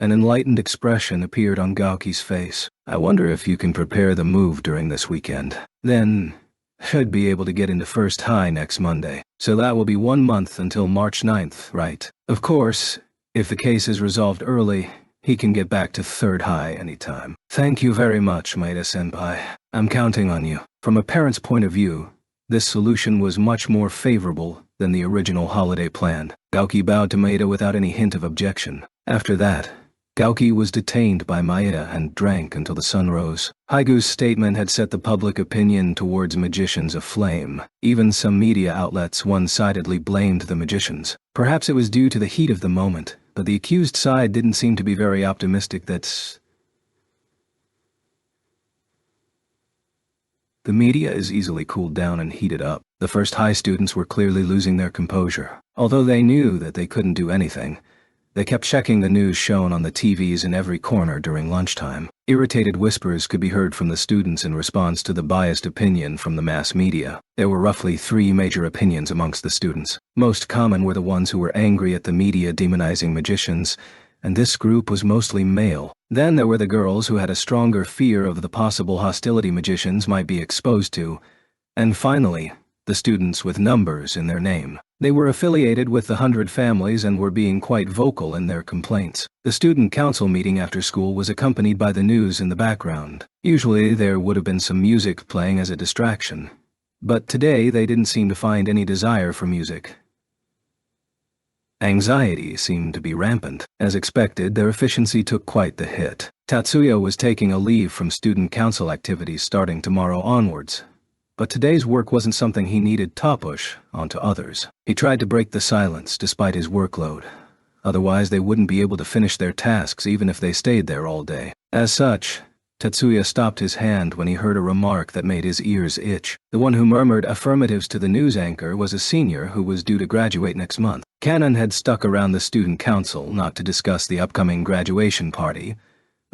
A: an enlightened expression appeared on Gauki's face. I wonder if you can prepare the move during this weekend. Then, should be able to get into First High next Monday. So that will be 1 month until March 9th, right? Of course, if the case is resolved early, he can get back to Third High anytime. Thank you very much, Maeda-senpai. I'm counting on you. From a parent's point of view, this solution was much more favorable than the original holiday plan. Gauki bowed to Maeda without any hint of objection. After that, Gauki was detained by Maeda and drank until the sun rose. Haigu's statement had set the public opinion towards magicians aflame. Even some media outlets one-sidedly blamed the magicians. Perhaps it was due to the heat of the moment, but the accused side didn't seem to be very optimistic that the media is easily cooled down and heated up. The First High students were clearly losing their composure. Although they knew that they couldn't do anything, they kept checking the news shown on the TVs in every corner during lunchtime. Irritated whispers could be heard from the students in response to the biased opinion from the mass media. There were roughly 3 major opinions amongst the students. Most common were the ones who were angry at the media demonizing magicians, and this group was mostly male. Then there were the girls who had a stronger fear of the possible hostility magicians might be exposed to. And finally, the students with numbers in their name. They were affiliated with the 100 families and were being quite vocal in their complaints. The student council meeting after school was accompanied by the news in the background. Usually there would have been some music playing as a distraction, but today they didn't seem to find any desire for music. Anxiety seemed to be rampant. As expected, their efficiency took quite the hit. Tatsuya was taking a leave from student council activities starting tomorrow onwards. But today's work wasn't something he needed to push onto others. He tried to break the silence despite his workload. Otherwise, they wouldn't be able to finish their tasks even if they stayed there all day. As such, Tatsuya stopped his hand when he heard a remark that made his ears itch. The one who murmured affirmatives to the news anchor was a senior who was due to graduate next month. Canon had stuck around the student council not to discuss the upcoming graduation party,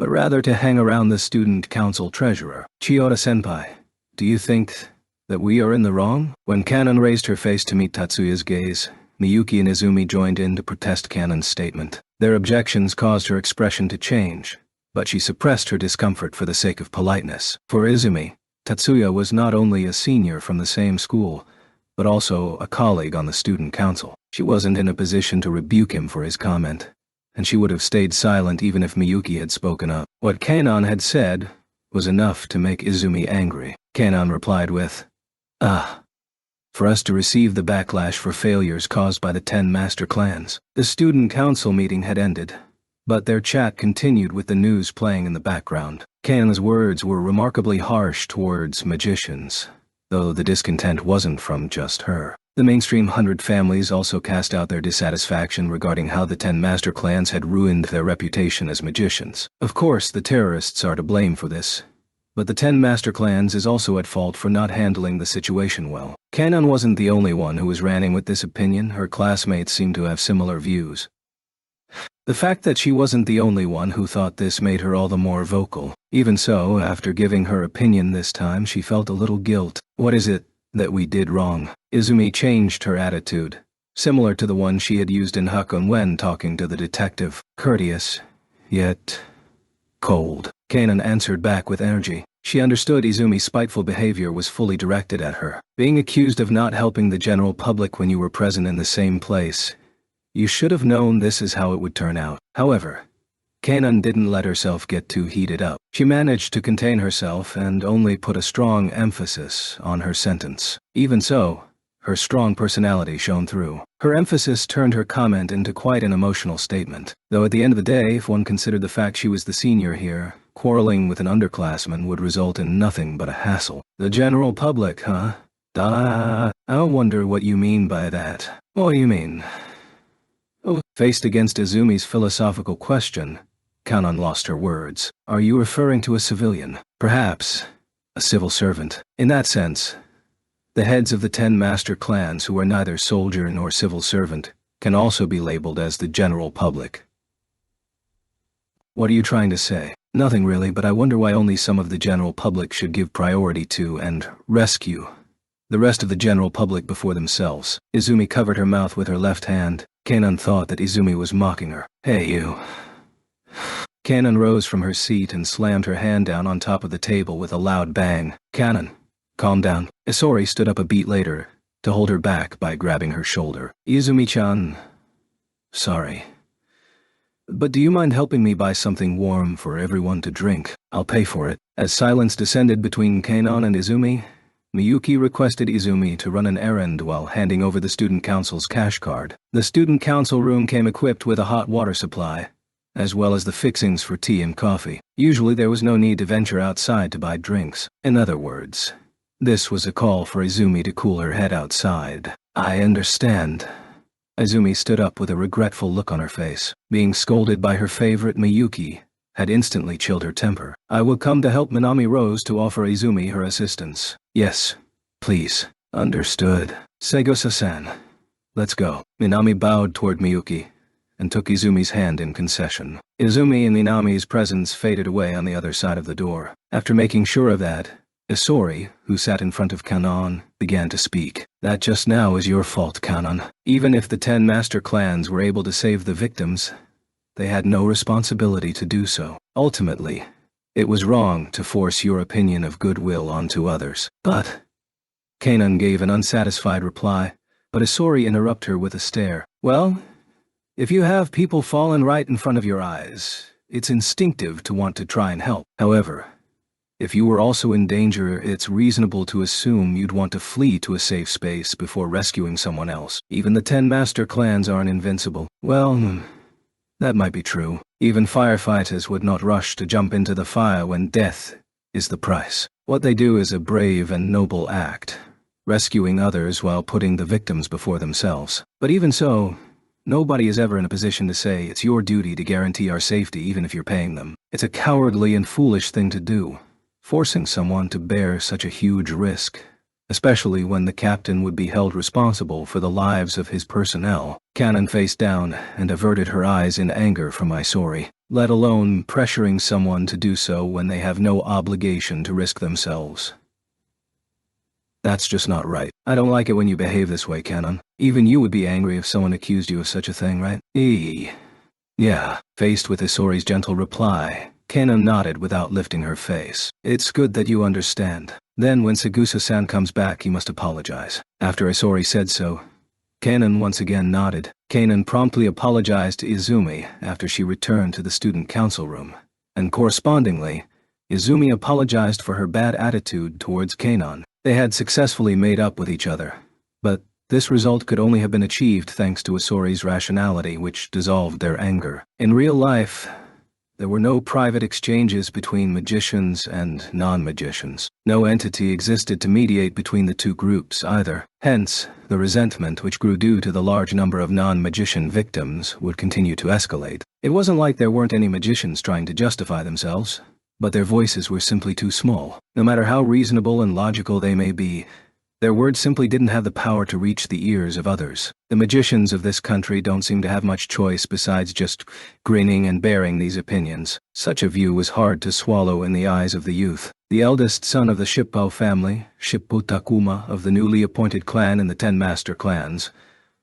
A: but rather to hang around the student council treasurer. Chiyoda-senpai, do you think that we are in the wrong? When Canon raised her face to meet Tatsuya's gaze, Miyuki and Izumi joined in to protest Canon's statement. Their objections caused her expression to change, but she suppressed her discomfort for the sake of politeness. For Izumi, Tatsuya was not only a senior from the same school, but also a colleague on the student council. She wasn't in a position to rebuke him for his comment, and she would have stayed silent even if Miyuki had spoken up. What Canon had said was enough to make Izumi angry. Canon replied with, for us to receive the backlash for failures caused by the 10 master clans. The student council meeting had ended, but their chat continued with the news playing in the background. Canon's words were remarkably harsh towards magicians, though the discontent wasn't from just her. The mainstream 100 families also cast out their dissatisfaction regarding how the 10 master clans had ruined their reputation as magicians. Of course, the terrorists are to blame for this, but the 10 master clans is also at fault for not handling the situation well. Canon wasn't the only one who was ranting with this opinion. Her classmates seemed to have similar views. The fact that she wasn't the only one who thought this made her all the more vocal. Even so, after giving her opinion this time, she felt a little guilt. What is it that we did wrong? Izumi changed her attitude, similar to the one she had used in Hakon when talking to the detective. Courteous, yet cold. Canon answered back with energy. She understood Izumi's spiteful behavior was fully directed at her. Being accused of not helping the general public when you were present in the same place, you should have known this is how it would turn out. However, Kanon didn't let herself get too heated up. She managed to contain herself and only put a strong emphasis on her sentence. Even so, her strong personality shone through. Her emphasis turned her comment into quite an emotional statement. Though at the end of the day, if one considered the fact she was the senior here, quarreling with an underclassman would result in nothing but a hassle. The general public, huh? I wonder what you mean by that. What do you mean? Oh, faced against Izumi's philosophical question, Kanon lost her words. Are you referring to a civilian? Perhaps a civil servant. In that sense, the heads of the 10 master clans who are neither soldier nor civil servant can also be labeled as the general public. What are you trying to say? Nothing really, but I wonder why only some of the general public should give priority to and rescue the rest of the general public before themselves. Izumi covered her mouth with her left hand. Kanon thought that Izumi was mocking her. Hey you. Kanon rose from her seat and slammed her hand down on top of the table with a loud bang. Kanon, calm down. Isori stood up a beat later to hold her back by grabbing her shoulder. Izumi-chan, sorry. But do you mind helping me buy something warm for everyone to drink? I'll pay for it. As silence descended between Kanon and Izumi, Miyuki requested Izumi to run an errand while handing over the student council's cash card. The student council room came equipped with a hot water supply, as well as the fixings for tea and coffee. Usually there was no need to venture outside to buy drinks. In other words, this was a call for Izumi to cool her head outside. I understand. Izumi stood up with a regretful look on her face. Being scolded by her favorite Miyuki had instantly chilled her temper. I will come to help. Minami rose to offer Izumi her assistance. Yes, please. Understood. Segosa-san. Let's go. Minami bowed toward Miyuki and took Izumi's hand in concession. Izumi and Minami's presence faded away on the other side of the door. After making sure of that, Isori, who sat in front of Kanon, began to speak. That just now is your fault, Kanon. Even if the 10 master clans were able to save the victims, they had no responsibility to do so. Ultimately, it was wrong to force your opinion of goodwill onto others. But Kanon gave an unsatisfied reply, but Isori interrupted her with a stare. Well, if you have people fallen right in front of your eyes, it's instinctive to want to try and help. However, if you were also in danger, it's reasonable to assume you'd want to flee to a safe space before rescuing someone else. Even the 10 master clans aren't invincible. Well, that might be true. Even firefighters would not rush to jump into the fire when death is the price. What they do is a brave and noble act, rescuing others while putting the victims before themselves. But even so, nobody is ever in a position to say it's your duty to guarantee our safety even if you're paying them. It's a cowardly and foolish thing to do, forcing someone to bear such a huge risk, especially when the captain would be held responsible for the lives of his personnel. Kanon faced down and averted her eyes in anger from Isori, let alone pressuring someone to do so when they have no obligation to risk themselves. That's just not right. I don't like it when you behave this way, Kanon. Even you would be angry if someone accused you of such a thing, right? Yeah. Faced with Isori's gentle reply, Kanon nodded without lifting her face. It's good that you understand. Then when Segusa-san comes back, he must apologize. After Isori said so, Kanon once again nodded. Kanon promptly apologized to Izumi after she returned to the student council room, and correspondingly, Izumi apologized for her bad attitude towards Kanon. They had successfully made up with each other, but this result could only have been achieved thanks to Isori's rationality, which dissolved their anger. In real life, there were no private exchanges between magicians and non-magicians. No entity existed to mediate between the two groups either. Hence, the resentment which grew due to the large number of non-magician victims would continue to escalate. It wasn't like there weren't any magicians trying to justify themselves, but their voices were simply too small. No matter how reasonable and logical they may be, their words simply didn't have the power to reach the ears of others. The magicians of this country don't seem to have much choice besides just grinning and bearing these opinions. Such a view was hard to swallow in the eyes of the youth. The eldest son of the Shippo family, Shippo Takuma of the newly appointed clan in the 10 master clans,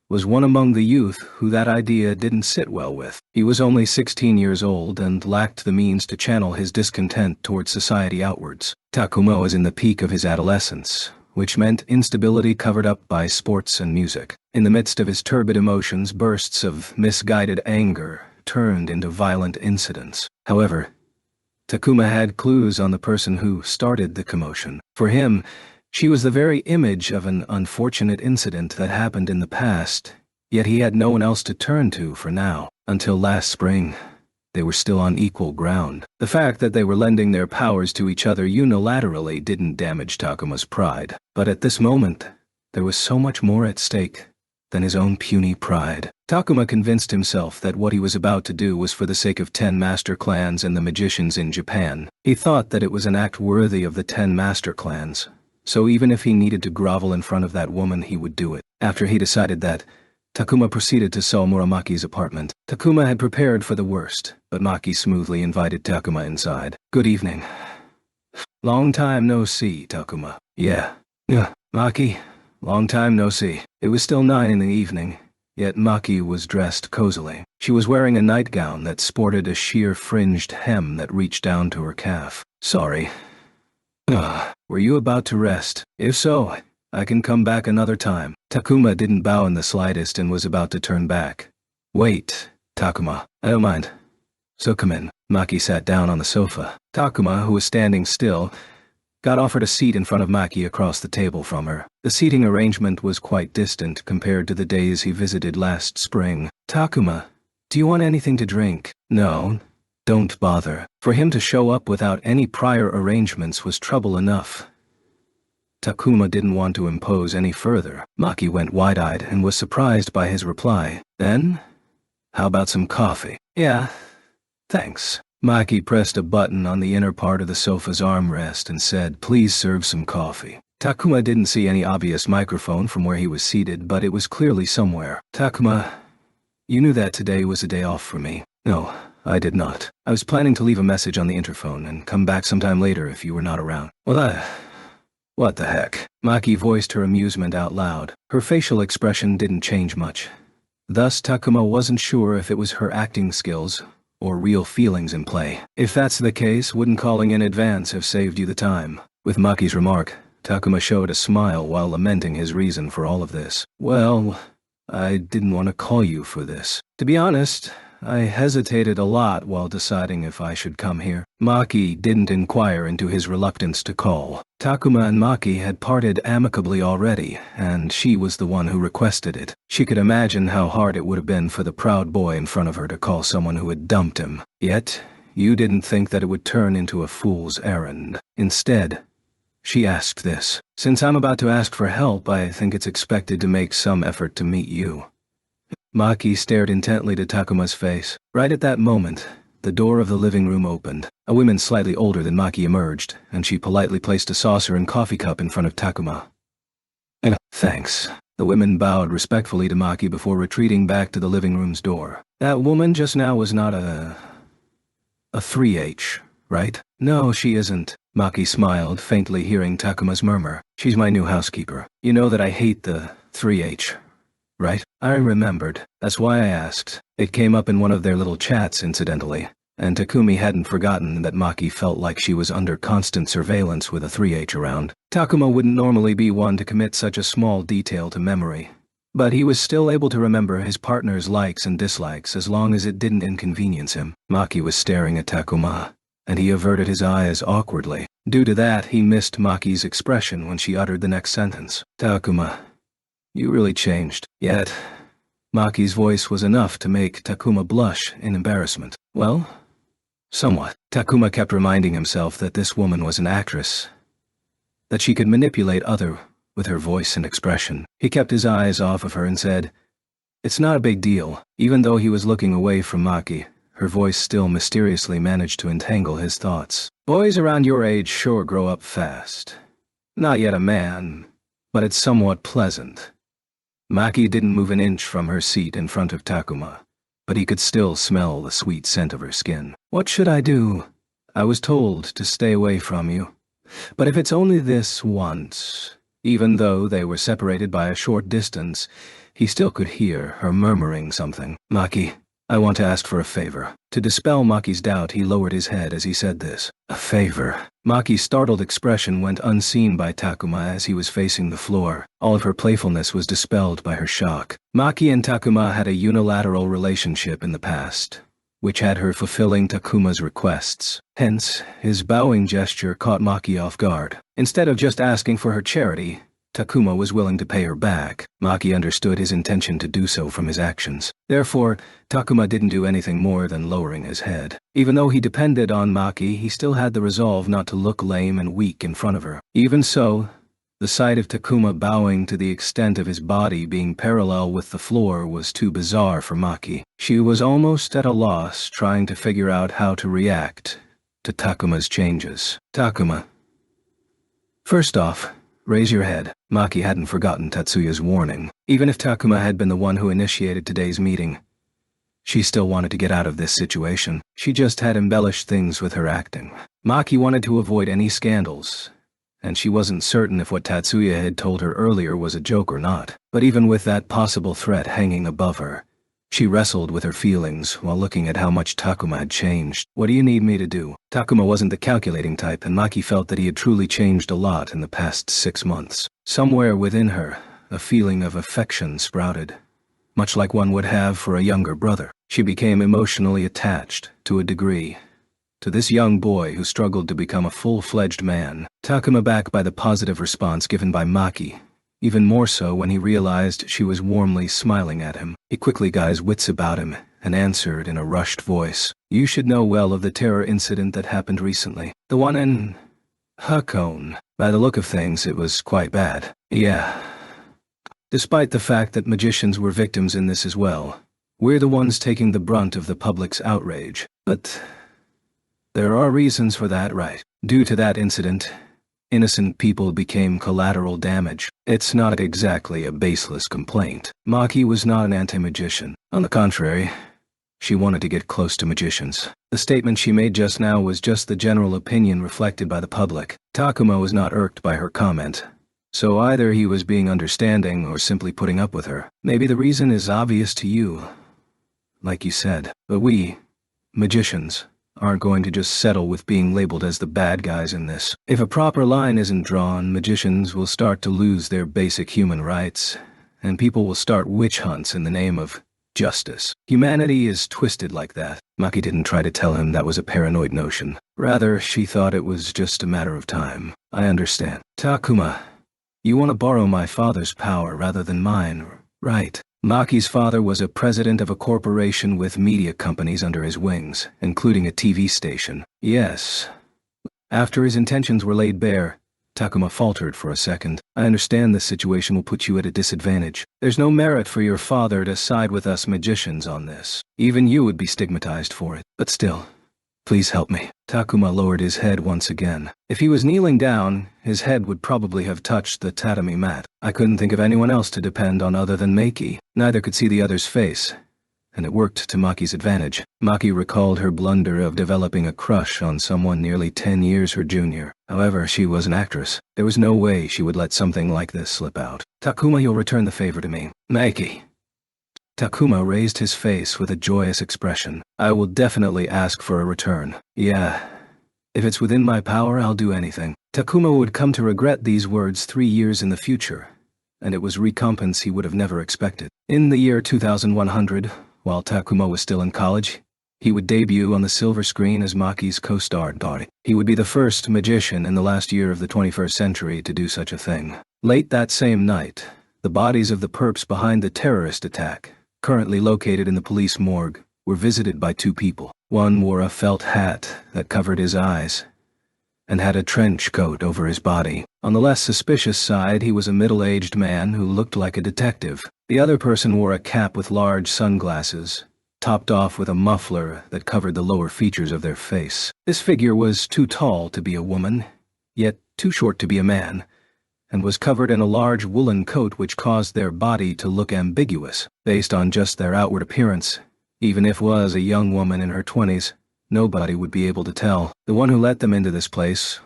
A: was one among the youth who that idea didn't sit well with. He was only 16 years old and lacked the means to channel his discontent towards society outwards. Takuma was in the peak of his adolescence, which meant instability covered up by sports and music. In the midst of his turbid emotions, bursts of misguided anger turned into violent incidents. However, Takuma had clues on the person who started the commotion. For him, she was the very image of an unfortunate incident that happened in the past, yet he had no one else to turn to for now. Until last spring, they were still on equal ground. The fact that they were lending their powers to each other unilaterally didn't damage Takuma's pride. But at this moment, there was so much more at stake than his own puny pride. Takuma convinced himself that what he was about to do was for the sake of 10 master clans and the magicians in Japan. He thought that it was an act worthy of the 10 master clans, so even if he needed to grovel in front of that woman, he would do it. After he decided that, Takuma proceeded to saw Muramaki's apartment. Takuma had prepared for the worst, but Maki smoothly invited Takuma inside. "Good evening. Long time no see, Takuma." Yeah, Maki, long time no see." It was still 9 in the evening, yet Maki was dressed cozily. She was wearing a nightgown that sported a sheer fringed hem that reached down to her calf. "Sorry. Were you about to rest? If so, I can come back another time." Takuma didn't bow in the slightest and was about to turn back. "Wait, Takuma. I don't mind. So come in." Maki sat down on the sofa. Takuma, who was standing still, got offered a seat in front of Maki across the table from her. The seating arrangement was quite distant compared to the days he visited last spring. "Takuma, do you want anything to drink?" "No, don't bother." For him to show up without any prior arrangements was trouble enough. Takuma didn't want to impose any further. Maki went wide-eyed and was surprised by his reply. "Then, how about some coffee?" "Yeah, thanks." Maki pressed a button on the inner part of the sofa's armrest and said, "Please serve some coffee." Takuma didn't see any obvious microphone from where he was seated, but it was clearly somewhere. "Takuma, you knew that today was a day off for me." "No, I did not. I was planning to leave a message on the interphone and come back sometime later if you were not around." "Well, what the heck?" Maki voiced her amusement out loud. Her facial expression didn't change much. Thus, Takuma wasn't sure if it was her acting skills or real feelings in play. "If that's the case, wouldn't calling in advance have saved you the time?" With Maki's remark, Takuma showed a smile while lamenting his reason for all of this. "Well, I didn't want to call you for this. To be honest, I hesitated a lot while deciding if I should come here." Maki didn't inquire into his reluctance to call. Takuma and Maki had parted amicably already, and she was the one who requested it. She could imagine how hard it would have been for the proud boy in front of her to call someone who had dumped him. Yet, you didn't think that it would turn into a fool's errand. Instead, she asked this. "Since I'm about to ask for help, I think it's expected to make some effort to meet you." Maki stared intently to Takuma's face. Right at that moment, the door of the living room opened. A woman slightly older than Maki emerged, and she politely placed a saucer and coffee cup in front of Takuma. "Thanks." The woman bowed respectfully to Maki before retreating back to the living room's door. "That woman just now was not a 3H, right?" "No, she isn't." Maki smiled, faintly hearing Takuma's murmur. "She's my new housekeeper. You know that I hate the 3H. Right? I remembered. That's why I asked. It came up in one of their little chats, incidentally, and Takumi hadn't forgotten that Maki felt like she was under constant surveillance with a 3H around. Takuma wouldn't normally be one to commit such a small detail to memory, but he was still able to remember his partner's likes and dislikes as long as it didn't inconvenience him. Maki was staring at Takuma, and he averted his eyes awkwardly. Due to that, he missed Maki's expression when she uttered the next sentence. "Takuma, you really changed." Yet, Maki's voice was enough to make Takuma blush in embarrassment. "Well, somewhat." Takuma kept reminding himself that this woman was an actress, that she could manipulate others with her voice and expression. He kept his eyes off of her and said, "It's not a big deal." Even though he was looking away from Maki, her voice still mysteriously managed to entangle his thoughts. "Boys around your age sure grow up fast. Not yet a man, but it's somewhat pleasant." Maki didn't move an inch from her seat in front of Takuma, but he could still smell the sweet scent of her skin. "What should I do? I was told to stay away from you. But if it's only this once..." Even though they were separated by a short distance, he still could hear her murmuring something. "Maki, I want to ask for a favor." To dispel Maki's doubt, he lowered his head as he said this. "A favor?" Maki's startled expression went unseen by Takuma as he was facing the floor. All of her playfulness was dispelled by her shock. Maki and Takuma had a unilateral relationship in the past, which had her fulfilling Takuma's requests. Hence, his bowing gesture caught Maki off guard. Instead of just asking for her charity, Takuma was willing to pay her back. Maki understood his intention to do so from his actions. Therefore, Takuma didn't do anything more than lowering his head. Even though he depended on Maki, he still had the resolve not to look lame and weak in front of her. Even so, the sight of Takuma bowing to the extent of his body being parallel with the floor was too bizarre for Maki. She was almost at a loss trying to figure out how to react to Takuma's changes. Takuma. First off, raise your head. Maki hadn't forgotten Tatsuya's warning. Even if Takuma had been the one who initiated today's meeting, she still wanted to get out of this situation. She just had embellished things with her acting. Maki wanted to avoid any scandals, and she wasn't certain if what Tatsuya had told her earlier was a joke or not. But even with that possible threat hanging above her, she wrestled with her feelings while looking at how much Takuma had changed. What do you need me to do? Takuma wasn't the calculating type, and Maki felt that he had truly changed a lot in the past 6 months. Somewhere within her, a feeling of affection sprouted, much like one would have for a younger brother. She became emotionally attached, to a degree, to this young boy who struggled to become a full-fledged man. Takuma back by the positive response given by Maki, even more so when he realized she was warmly smiling at him. He quickly got his wits about him and answered in a rushed voice. You should know well of the terror incident that happened recently. The one in Hakone. By the look of things, it was quite bad. Yeah. Despite the fact that magicians were victims in this as well, we're the ones taking the brunt of the public's outrage. But there are reasons for that, right? Due to that incident, innocent people became collateral damage. It's not exactly a baseless complaint. Maki was not an anti-magician. On the contrary, she wanted to get close to magicians. The statement she made just now was just the general opinion reflected by the public. Takuma was not irked by her comment, so either he was being understanding or simply putting up with her. Maybe the reason is obvious to you, like you said, but we, magicians, aren't going to just settle with being labeled as the bad guys in this. If a proper line isn't drawn, magicians will start to lose their basic human rights, and people will start witch hunts in the name of justice. Humanity is twisted like that. Maki didn't try to tell him that was a paranoid notion. Rather, she thought it was just a matter of time. I understand. Takuma, you want to borrow my father's power rather than mine, right? Maki's father was a president of a corporation with media companies under his wings, including a TV station. Yes. After his intentions were laid bare, Takuma faltered for a second. I understand this situation will put you at a disadvantage. There's no merit for your father to side with us magicians on this. Even you would be stigmatized for it. But still, please help me. Takuma lowered his head once again. If he was kneeling down, his head would probably have touched the tatami mat. I couldn't think of anyone else to depend on other than Maki. Neither could see the other's face, and it worked to Maki's advantage. Maki recalled her blunder of developing a crush on someone nearly 10 years her junior. However, she was an actress. There was no way she would let something like this slip out. Takuma, you'll return the favor to me. Maki. Takuma raised his face with a joyous expression. I will definitely ask for a return. Yeah. If it's within my power, I'll do anything. Takuma would come to regret these words 3 years in the future, and it was recompense he would have never expected. In the year 2100, while Takuma was still in college, he would debut on the silver screen as Maki's co-star Dari. He would be the first magician in the last year of the 21st century to do such a thing. Late that same night, the bodies of the perps behind the terrorist attack, currently located in the police morgue, were visited by 2 people. One wore a felt hat that covered his eyes and had a trench coat over his body. On the less suspicious side, he was a middle-aged man who looked like a detective. The other person wore a cap with large sunglasses, topped off with a muffler that covered the lower features of their face. This figure was too tall to be a woman, yet too short to be a man, and was covered in a large woolen coat which caused their body to look ambiguous. Based on just their outward appearance, even if was a young woman in her 20s, nobody would be able to tell. The one who let them into this place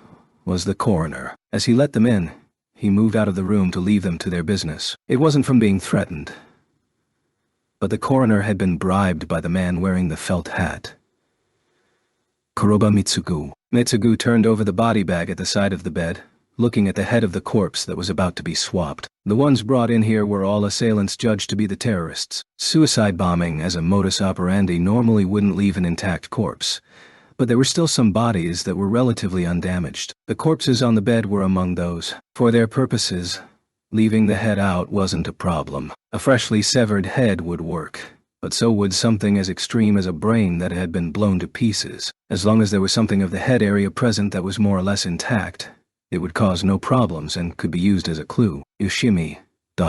A: was the coroner. As he let them in, he moved out of the room to leave them to their business. It wasn't from being threatened, but the coroner had been bribed by the man wearing the felt hat. Kuroba Mitsugu. Mitsugu turned over the body bag at the side of the bed, looking at the head of the corpse that was about to be swapped. The ones brought in here were all assailants judged to be the terrorists. Suicide bombing as a modus operandi normally wouldn't leave an intact corpse, but there were still some bodies that were relatively undamaged. The corpses on the bed were among those. For their purposes, leaving the head out wasn't a problem. A freshly severed head would work, but so would something as extreme as a brain that had been blown to pieces. As long as there was something of the head area present that was more or less intact, it would cause no problems and could be used as a clue. Yoshimi.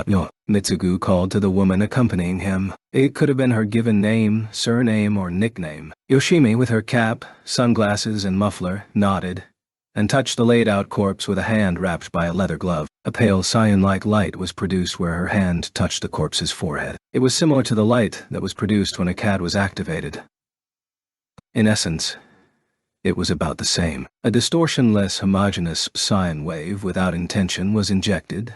A: Yo. Mitsugu called to the woman accompanying him. It could have been her given name, surname, or nickname. Yoshimi, with her cap, sunglasses, and muffler, nodded and touched the laid-out corpse with a hand wrapped by a leather glove. A pale cyan-like light was produced where her hand touched the corpse's forehead. It was similar to the light that was produced when a CAD was activated. In essence, it was about the same. A distortion-less homogeneous sine wave without intention was injected.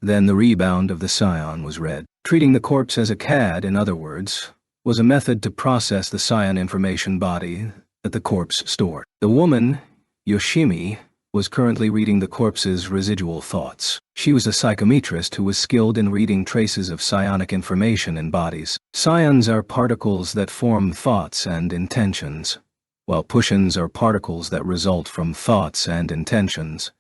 A: Then the rebound of the scion was read. Treating the corpse as a CAD, in other words, was a method to process the scion information body that the corpse stored. The woman, Yoshimi, was currently reading the corpse's residual thoughts. She was a psychometrist who was skilled in reading traces of psionic information in bodies. Psions are particles that form thoughts and intentions, while pushions are particles that result from thoughts and intentions.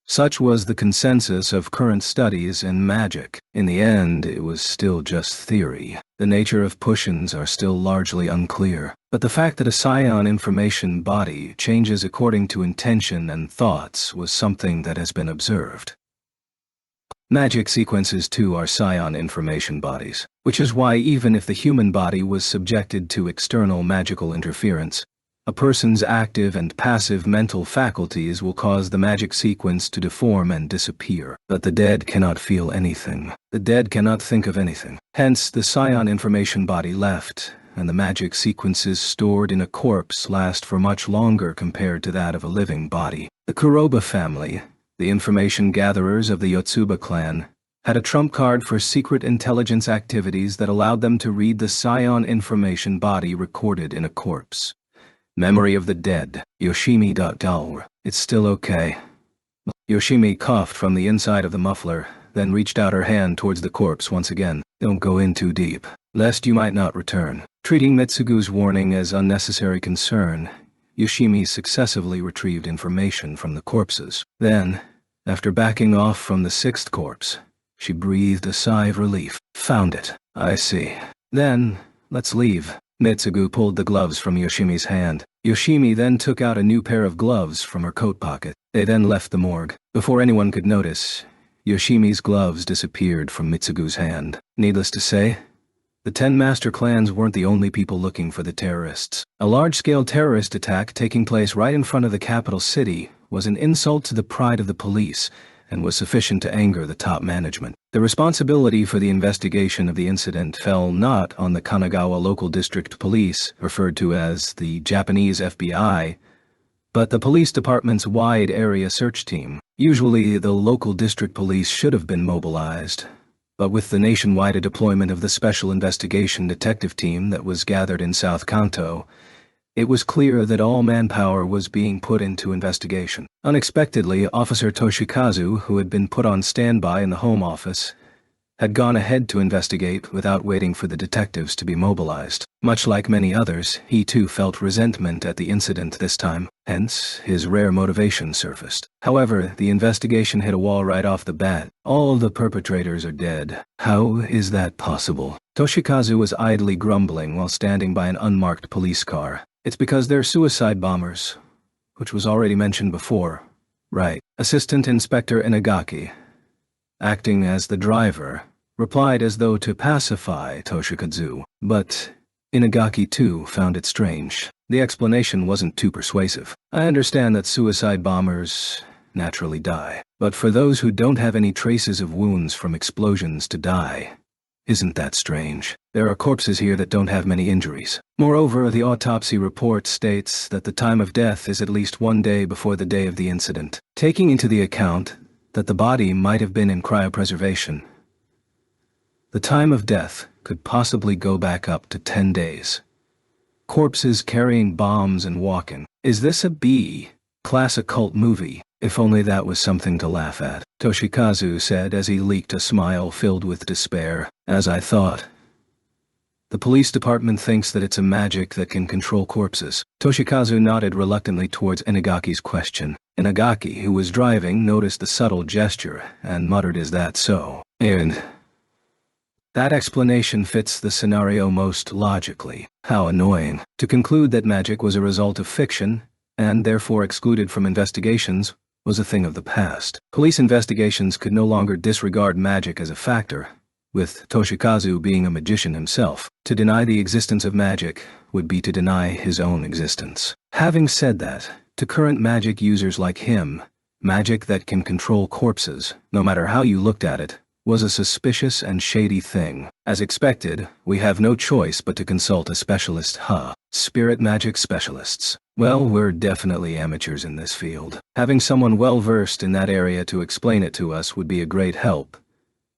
A: Such was the consensus of current studies in magic. In the end, it was still just theory. The nature of pushions are still largely unclear, but the fact that a psion information body changes according to intention and thoughts was something that has been observed. Magic sequences too are psion information bodies, which is why even if the human body was subjected to external magical interference, a person's active and passive mental faculties will cause the magic sequence to deform and disappear. But the dead cannot feel anything. The dead cannot think of anything. Hence, the psion information body left, and the magic sequences stored in a corpse last for much longer compared to that of a living body. The Kuroba family, the information gatherers of the Yotsuba clan, had a trump card for secret intelligence activities that allowed them to read the psion information body recorded in a corpse. Memory of the dead. Yoshimi. It's still okay. Yoshimi coughed from the inside of the muffler, then reached out her hand towards the corpse once again. Don't go in too deep, lest you might not return. Treating Mitsugu's warning as unnecessary concern, Yoshimi successively retrieved information from the corpses. Then, after backing off from the sixth corpse, she breathed a sigh of relief. Found it. I see. Then, let's leave. Mitsugu pulled the gloves from Yoshimi's hand. Yoshimi then took out a new pair of gloves from her coat pocket. They then left the morgue. Before anyone could notice, Yoshimi's gloves disappeared from Mitsugu's hand. Needless to say, the 10 master clans weren't the only people looking for the terrorists. A large-scale terrorist attack taking place right in front of the capital city was an insult to the pride of the police and was sufficient to anger the top management. The responsibility for the investigation of the incident fell not on the Kanagawa Local District Police, referred to as the Japanese FBI, but the police department's wide area search team. Usually, the local district police should have been mobilized, but with the nationwide deployment of the Special Investigation Detective Team that was gathered in South Kanto, it was clear that all manpower was being put into investigation. Unexpectedly, Officer Toshikazu, who had been put on standby in the Home Office, had gone ahead to investigate without waiting for the detectives to be mobilized. Much like many others, he too felt resentment at the incident this time, hence, his rare motivation surfaced. However, the investigation hit a wall right off the bat. All the perpetrators are dead. How is that possible? Toshikazu was idly grumbling while standing by an unmarked police car. It's because they're suicide bombers, which was already mentioned before. Right. Assistant Inspector Inagaki, acting as the driver, replied as though to pacify Toshikazu, but Inagaki too found it strange. The explanation wasn't too persuasive. I understand that suicide bombers naturally die, but for those who don't have any traces of wounds from explosions to die, isn't that strange? There are corpses here that don't have many injuries. Moreover, the autopsy report states that the time of death is at least 1 day before the day of the incident. Taking into the account that the body might have been in cryopreservation, the time of death could possibly go back up to 10 days. Corpses carrying bombs and walking. Is this a B-class occult movie? If only that was something to laugh at, Toshikazu said as he leaked a smile filled with despair. As I thought. The police department thinks that it's a magic that can control corpses. Toshikazu nodded reluctantly towards Inagaki's question. Inagaki, who was driving, noticed the subtle gesture and muttered, "Is that so?" And that explanation fits the scenario most logically. How annoying. To conclude that magic was a result of fiction, and therefore excluded from investigations, was a thing of the past. Police investigations could no longer disregard magic as a factor, with Toshikazu being a magician himself. To deny the existence of magic would be to deny his own existence. Having said that, to current magic users like him, magic that can control corpses, no matter how you looked at it, was a suspicious and shady thing. As expected, we have no choice but to consult a specialist. Spirit magic specialists. Well, we're definitely amateurs in this field. Having someone well-versed in that area to explain it to us would be a great help.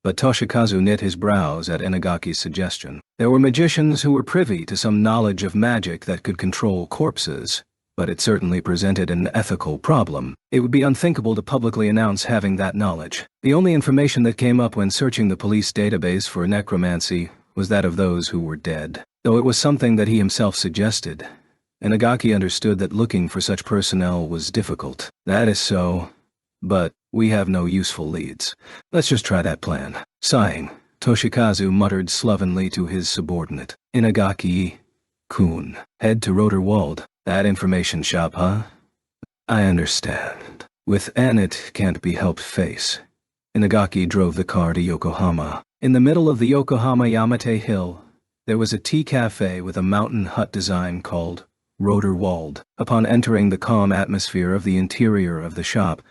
A: But Toshikazu knit his brows at Inagaki's suggestion. There were magicians who were privy to some knowledge of magic that could control corpses, but it certainly presented an ethical problem. It would be unthinkable to publicly announce having that knowledge. The only information that came up when searching the police database for necromancy was that of those who were dead. Though it was something that he himself suggested, Inagaki understood that looking for such personnel was difficult. That is so, but we have no useful leads. Let's just try that plan. Sighing, Toshikazu muttered slovenly to his subordinate. Inagaki-kun, head to Roterwald. That information shop, huh? I understand. With an it can't be helped face. Inagaki drove the car to Yokohama. In the middle of the Yokohama Yamate Hill, there was a tea cafe with a mountain hut design called Roterwald. Upon entering the calm atmosphere of the interior of the shop,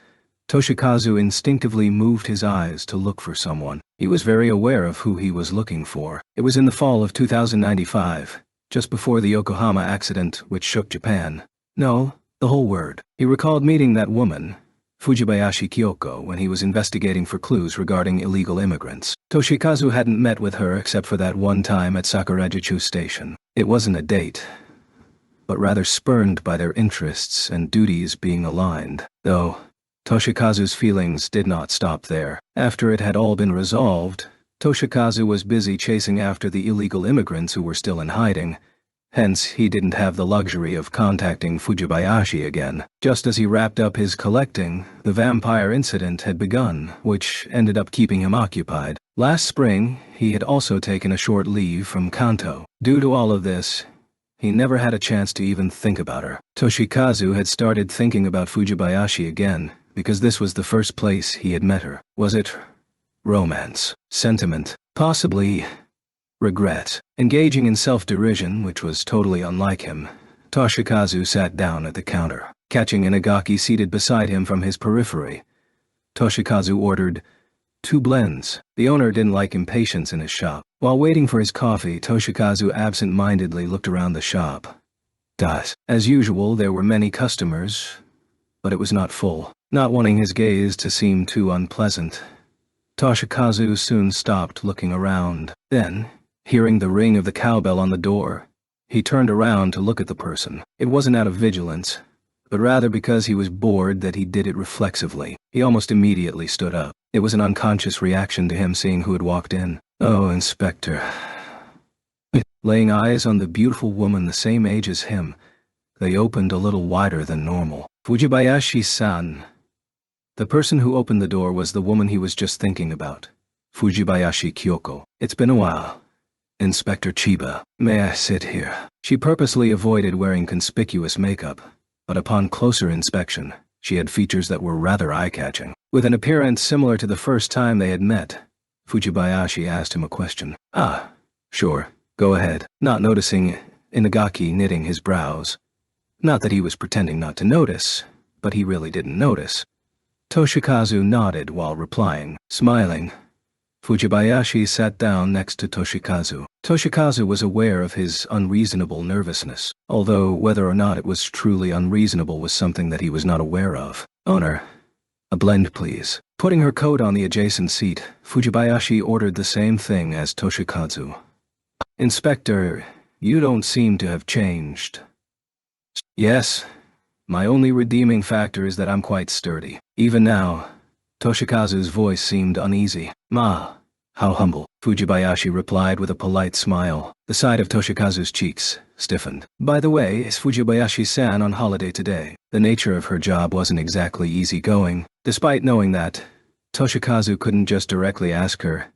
A: Toshikazu instinctively moved his eyes to look for someone. He was very aware of who he was looking for. It was in the fall of 2095, just before the Yokohama accident which shook Japan. No, the whole world. He recalled meeting that woman, Fujibayashi Kyoko, when he was investigating for clues regarding illegal immigrants. Toshikazu hadn't met with her except for that one time at Sakurajichu Station. It wasn't a date, but rather spurned by their interests and duties being aligned. Though Toshikazu's feelings did not stop there. After it had all been resolved, Toshikazu was busy chasing after the illegal immigrants who were still in hiding. Hence, he didn't have the luxury of contacting Fujibayashi again. Just as he wrapped up his collecting, the vampire incident had begun, which ended up keeping him occupied. Last spring, he had also taken a short leave from Kanto. Due to all of this, he never had a chance to even think about her. Toshikazu had started thinking about Fujibayashi again, because this was the first place he had met her. Was it romance, sentiment, possibly regret? Engaging in self-derision, which was totally unlike him, Toshikazu sat down at the counter. Catching Inagaki seated beside him from his periphery, Toshikazu ordered 2 blends. The owner didn't like impatience in his shop. While waiting for his coffee, Toshikazu absent-mindedly looked around the shop. As usual, there were many customers, but it was not full. Not wanting his gaze to seem too unpleasant, Toshikazu soon stopped looking around. Then, hearing the ring of the cowbell on the door, he turned around to look at the person. It wasn't out of vigilance, but rather because he was bored that he did it reflexively. He almost immediately stood up. It was an unconscious reaction to him seeing who had walked in. Oh, Inspector. Laying eyes on the beautiful woman the same age as him, they opened a little wider than normal. Fujibayashi-san. The person who opened the door was the woman he was just thinking about, Fujibayashi Kyoko. It's been a while. Inspector Chiba. May I sit here? She purposely avoided wearing conspicuous makeup, but upon closer inspection, she had features that were rather eye-catching. With an appearance similar to the first time they had met, Fujibayashi asked him a question. Sure, go ahead. Not noticing Inagaki knitting his brows. Not that he was pretending not to notice, but he really didn't notice. Toshikazu nodded while replying. Smiling, Fujibayashi sat down next to Toshikazu. Toshikazu was aware of his unreasonable nervousness, although whether or not it was truly unreasonable was something that he was not aware of. Owner, a blend please. Putting her coat on the adjacent seat, Fujibayashi ordered the same thing as Toshikazu. Inspector, you don't seem to have changed. Yes. My only redeeming factor is that I'm quite sturdy. Even now, Toshikazu's voice seemed uneasy. "Ma, how humble," Fujibayashi replied with a polite smile. The side of Toshikazu's cheeks stiffened. "By the way, is Fujibayashi-san on holiday today?" The nature of her job wasn't exactly easygoing. Despite knowing that, Toshikazu couldn't just directly ask her,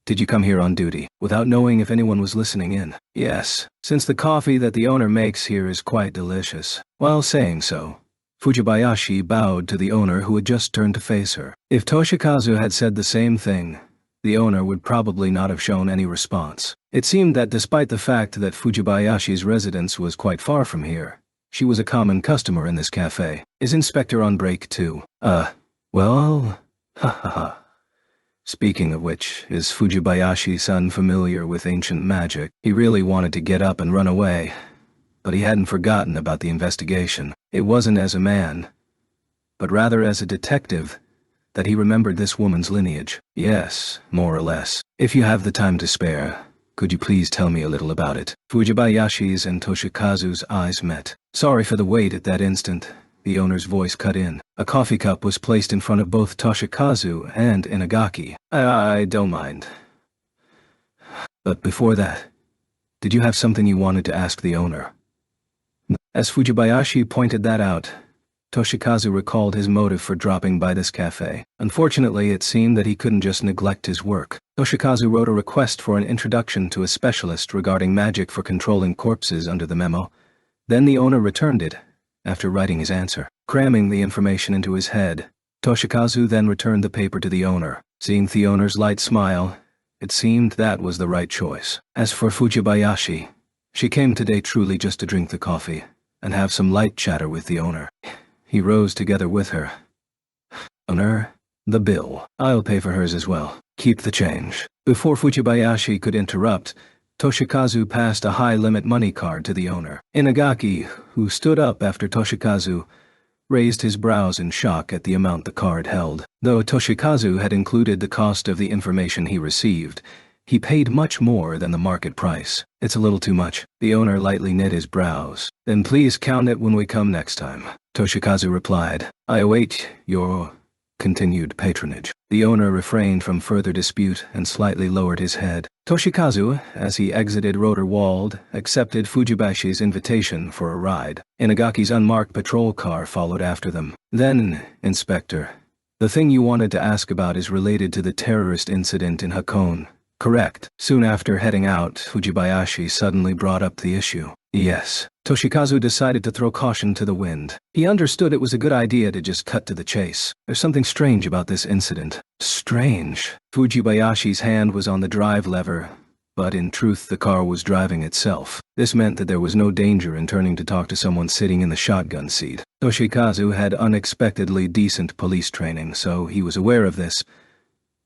A: "Did you come here on duty?" without knowing if anyone was listening in. "Yes, since the coffee that the owner makes here is quite delicious." While saying so, Fujibayashi bowed to the owner who had just turned to face her. If Toshikazu had said the same thing, the owner would probably not have shown any response. It seemed that despite the fact that Fujibayashi's residence was quite far from here, she was a common customer in this cafe. "Is Inspector on break too?" Well, ha ha ha. Speaking of which, is Fujibayashi-san familiar with ancient magic? He really wanted to get up and run away, but he hadn't forgotten about the investigation. It wasn't as a man, but rather as a detective, that he remembered this woman's lineage. "Yes, more or less. If you have the time to spare, could you please tell me a little about it?" Fujibayashi's and Toshikazu's eyes met. "Sorry for the wait." At that instant, the owner's voice cut in. A coffee cup was placed in front of both Toshikazu and Inagaki. I don't mind. But before that, did you have something you wanted to ask the owner?" As Fujibayashi pointed that out, Toshikazu recalled his motive for dropping by this cafe. Unfortunately, it seemed that he couldn't just neglect his work. Toshikazu wrote a request for an introduction to a specialist regarding magic for controlling corpses under the memo. Then the owner returned it, after writing his answer. Cramming the information into his head, Toshikazu then returned the paper to the owner. Seeing the owner's light smile, it seemed that was the right choice. As for Fujibayashi, she came today truly just to drink the coffee and have some light chatter with the owner. He rose together with her. "Owner, the bill. I'll pay for hers as well. Keep the change." Before Fujibayashi could interrupt, Toshikazu passed a high-limit money card to the owner. Inagaki, who stood up after Toshikazu, raised his brows in shock at the amount the card held. Though Toshikazu had included the cost of the information he received, he paid much more than the market price. "It's a little too much." The owner lightly knit his brows. "Then please count it when we come next time," Toshikazu replied. "I await your continued patronage." The owner refrained from further dispute and slightly lowered his head. Toshikazu, as he exited Rotor-Wald, accepted Fujibayashi's invitation for a ride. Inagaki's unmarked patrol car followed after them. "Then, Inspector, the thing you wanted to ask about is related to the terrorist incident in Hakone, correct?" Soon after heading out, Fujibayashi suddenly brought up the issue. "Yes." Toshikazu decided to throw caution to the wind. He understood it was a good idea to just cut to the chase. "There's something strange about this incident." Strange? Fujibayashi's hand was on the drive lever, but in truth the car was driving itself. This meant that there was no danger in turning to talk to someone sitting in the shotgun seat. Toshikazu had unexpectedly decent police training, so he was aware of this,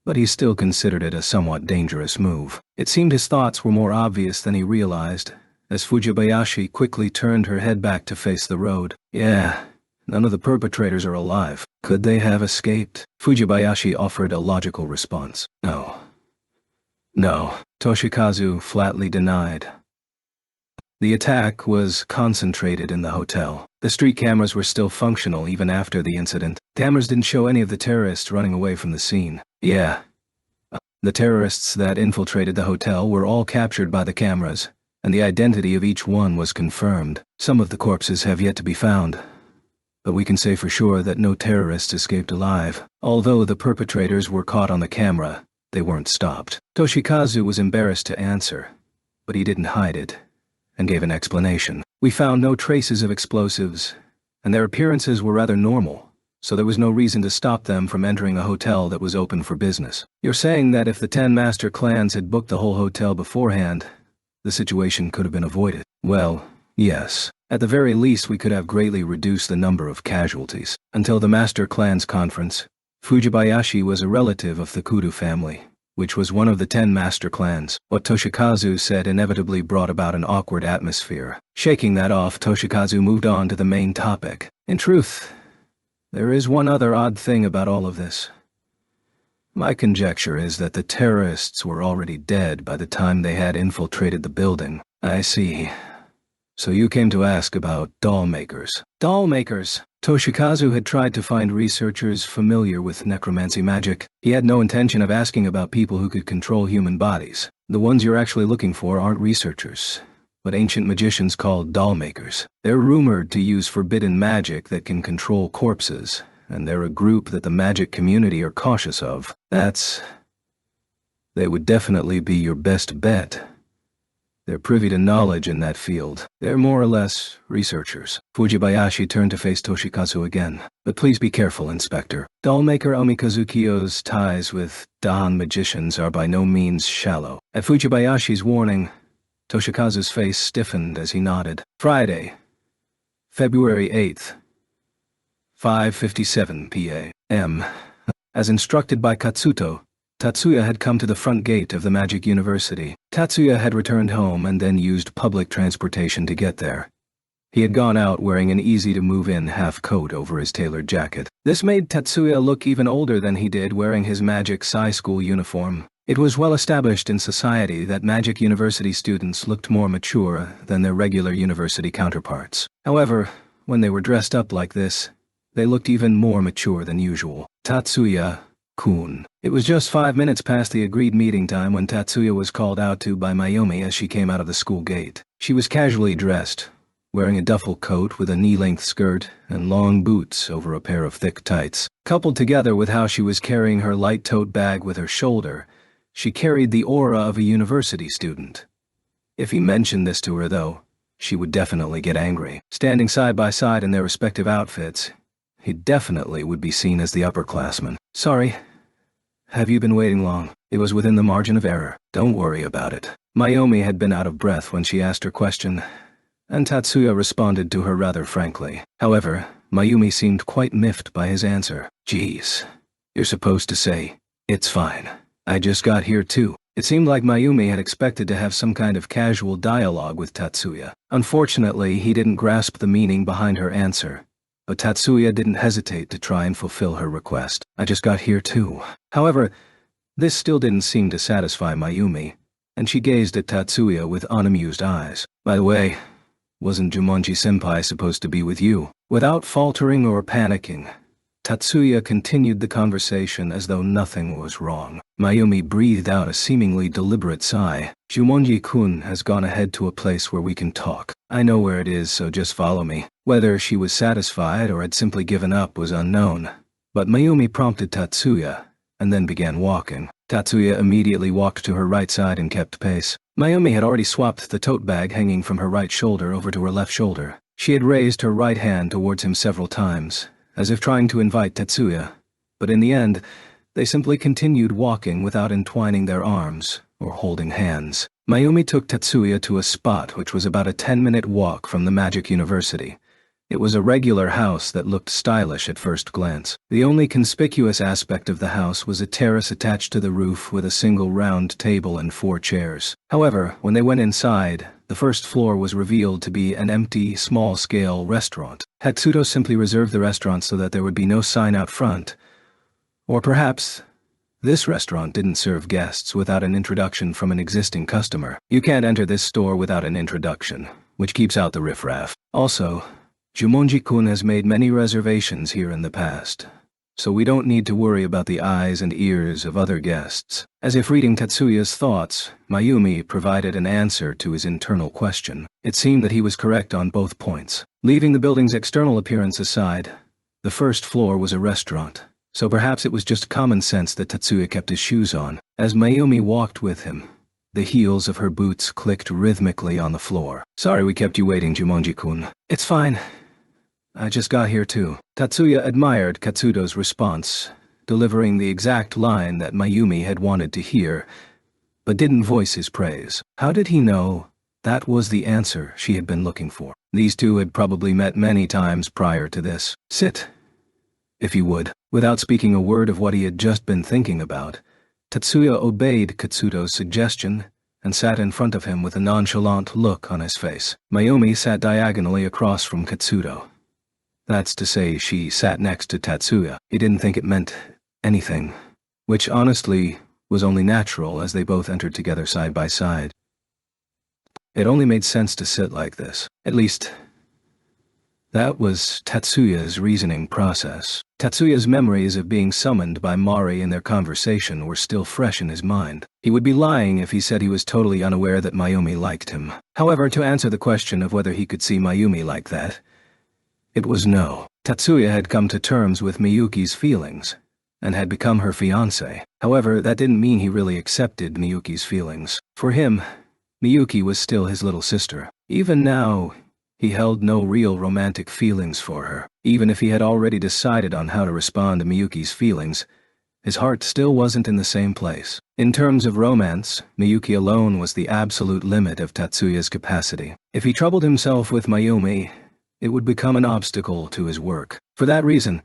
A: but he still considered it a somewhat dangerous move. It seemed his thoughts were more obvious than he realized, as Fujibayashi quickly turned her head back to face the road. "Yeah, none of the perpetrators are alive. Could they have escaped?" Fujibayashi offered a logical response. No, Toshikazu flatly denied. The attack was concentrated in the hotel. The street cameras were still functional even after the incident. Cameras didn't show any of the terrorists running away from the scene. Yeah. The terrorists that infiltrated the hotel were all captured by the cameras, and the identity of each one was confirmed. Some of the corpses have yet to be found, but we can say for sure that no terrorists escaped alive. Although the perpetrators were caught on the camera, they weren't stopped. Toshikazu was embarrassed to answer, but he didn't hide it, and gave an explanation. "We found no traces of explosives, and their appearances were rather normal, so there was no reason to stop them from entering a hotel that was open for business." You're saying that if the 10 master clans had booked the whole hotel beforehand, the situation could have been avoided? Well, yes. At the very least, we could have greatly reduced the number of casualties. Until the Master Clans Conference, Fujibayashi was a relative of the Kudo family, which was one of the 10 Master Clans. What Toshikazu said inevitably brought about an awkward atmosphere. Shaking that off, Toshikazu moved on to the main topic. "In truth, there is one other odd thing about all of this. My conjecture is that the terrorists were already dead by the time they had infiltrated the building." "I see. So you came to ask about doll makers." "Doll makers." Toshikazu had tried to find researchers familiar with necromancy magic. He had no intention of asking about people who could control human bodies. The ones you're actually looking for aren't researchers, but ancient magicians called doll makers. They're rumored to use forbidden magic that can control corpses, and they're a group that the magic community are cautious of. They would definitely be your best bet. They're privy to knowledge in that field. They're more or less researchers. Fujibayashi turned to face Toshikazu again. But please be careful, Inspector. Dollmaker Omikazukiyo's ties with Dan magicians are by no means shallow. At Fujibayashi's warning, Toshikazu's face stiffened as he nodded. Friday, February 8th, 5:57 p.m. As instructed by Katsuto, Tatsuya had come to the front gate of the Magic University. Tatsuya had returned home and then used public transportation to get there. He had gone out wearing an easy-to-move-in half-coat over his tailored jacket. This made Tatsuya look even older than he did wearing his Magic Sai School uniform. It was well established in society that Magic University students looked more mature than their regular university counterparts. However, when they were dressed up like this, they looked even more mature than usual. Tatsuya-kun. It was just 5 minutes past the agreed meeting time when Tatsuya was called out to by Mayumi as she came out of the school gate. She was casually dressed, wearing a duffel coat with a knee-length skirt and long boots over a pair of thick tights. Coupled together with how she was carrying her light tote bag with her shoulder, she carried the aura of a university student. If he mentioned this to her, though, she would definitely get angry. Standing side by side in their respective outfits, he definitely would be seen as the upperclassman. Sorry. Have you been waiting long? It was within the margin of error. Don't worry about it. Mayumi had been out of breath when she asked her question, and Tatsuya responded to her rather frankly. However, Mayumi seemed quite miffed by his answer. Geez. You're supposed to say, it's fine. I just got here too. It seemed like Mayumi had expected to have some kind of casual dialogue with Tatsuya. Unfortunately, he didn't grasp the meaning behind her answer. But Tatsuya didn't hesitate to try and fulfill her request. I just got here too. However, this still didn't seem to satisfy Mayumi, and she gazed at Tatsuya with unamused eyes. By the way, wasn't Jumonji-senpai supposed to be with you? Without faltering or panicking, Tatsuya continued the conversation as though nothing was wrong. Mayumi breathed out a seemingly deliberate sigh. Jumonji-kun has gone ahead to a place where we can talk. I know where it is, so just follow me. Whether she was satisfied or had simply given up was unknown, but Mayumi prompted Tatsuya, and then began walking. Tatsuya immediately walked to her right side and kept pace. Mayumi had already swapped the tote bag hanging from her right shoulder over to her left shoulder. She had raised her right hand towards him several times, as if trying to invite Tatsuya, but in the end, they simply continued walking without entwining their arms or holding hands. Mayumi took Tatsuya to a spot which was about a 10-minute walk from the Magic University. It was a regular house that looked stylish at first glance. The only conspicuous aspect of the house was a terrace attached to the roof with a single round table and 4 chairs. However, when they went inside, the first floor was revealed to be an empty, small-scale restaurant. Hatsuto simply reserved the restaurant so that there would be no sign out front. Or perhaps this restaurant didn't serve guests without an introduction from an existing customer. You can't enter this store without an introduction, which keeps out the riffraff. Also, Jumonji-kun has made many reservations here in the past, so we don't need to worry about the eyes and ears of other guests. As if reading Tatsuya's thoughts, Mayumi provided an answer to his internal question. It seemed that he was correct on both points. Leaving the building's external appearance aside, the first floor was a restaurant, so perhaps it was just common sense that Tatsuya kept his shoes on. As Mayumi walked with him, the heels of her boots clicked rhythmically on the floor. Sorry we kept you waiting, Jumonji-kun. It's fine. I just got here too. Tatsuya admired Katsuto's response, delivering the exact line that Mayumi had wanted to hear, but didn't voice his praise. How did he know that was the answer she had been looking for? These two had probably met many times prior to this. Sit, if you would. Without speaking a word of what he had just been thinking about, Tatsuya obeyed Katsuto's suggestion and sat in front of him with a nonchalant look on his face. Mayumi sat diagonally across from Katsuto. That's to say, she sat next to Tatsuya. He didn't think it meant anything, which honestly was only natural as they both entered together side by side. It only made sense to sit like this. At least, That was Tatsuya's reasoning process. Tatsuya's memories of being summoned by Mari in their conversation were still fresh in his mind. He would be lying if he said he was totally unaware that Mayumi liked him. However, to answer the question of whether he could see Mayumi like that, it was no. Tatsuya had come to terms with Miyuki's feelings, and had become her fiancé. However, that didn't mean he really accepted Miyuki's feelings. For him, Miyuki was still his little sister. Even now, he held no real romantic feelings for her. Even if he had already decided on how to respond to Miyuki's feelings, his heart still wasn't in the same place. In terms of romance, Miyuki alone was the absolute limit of Tatsuya's capacity. If he troubled himself with Mayumi, it would become an obstacle to his work. For that reason,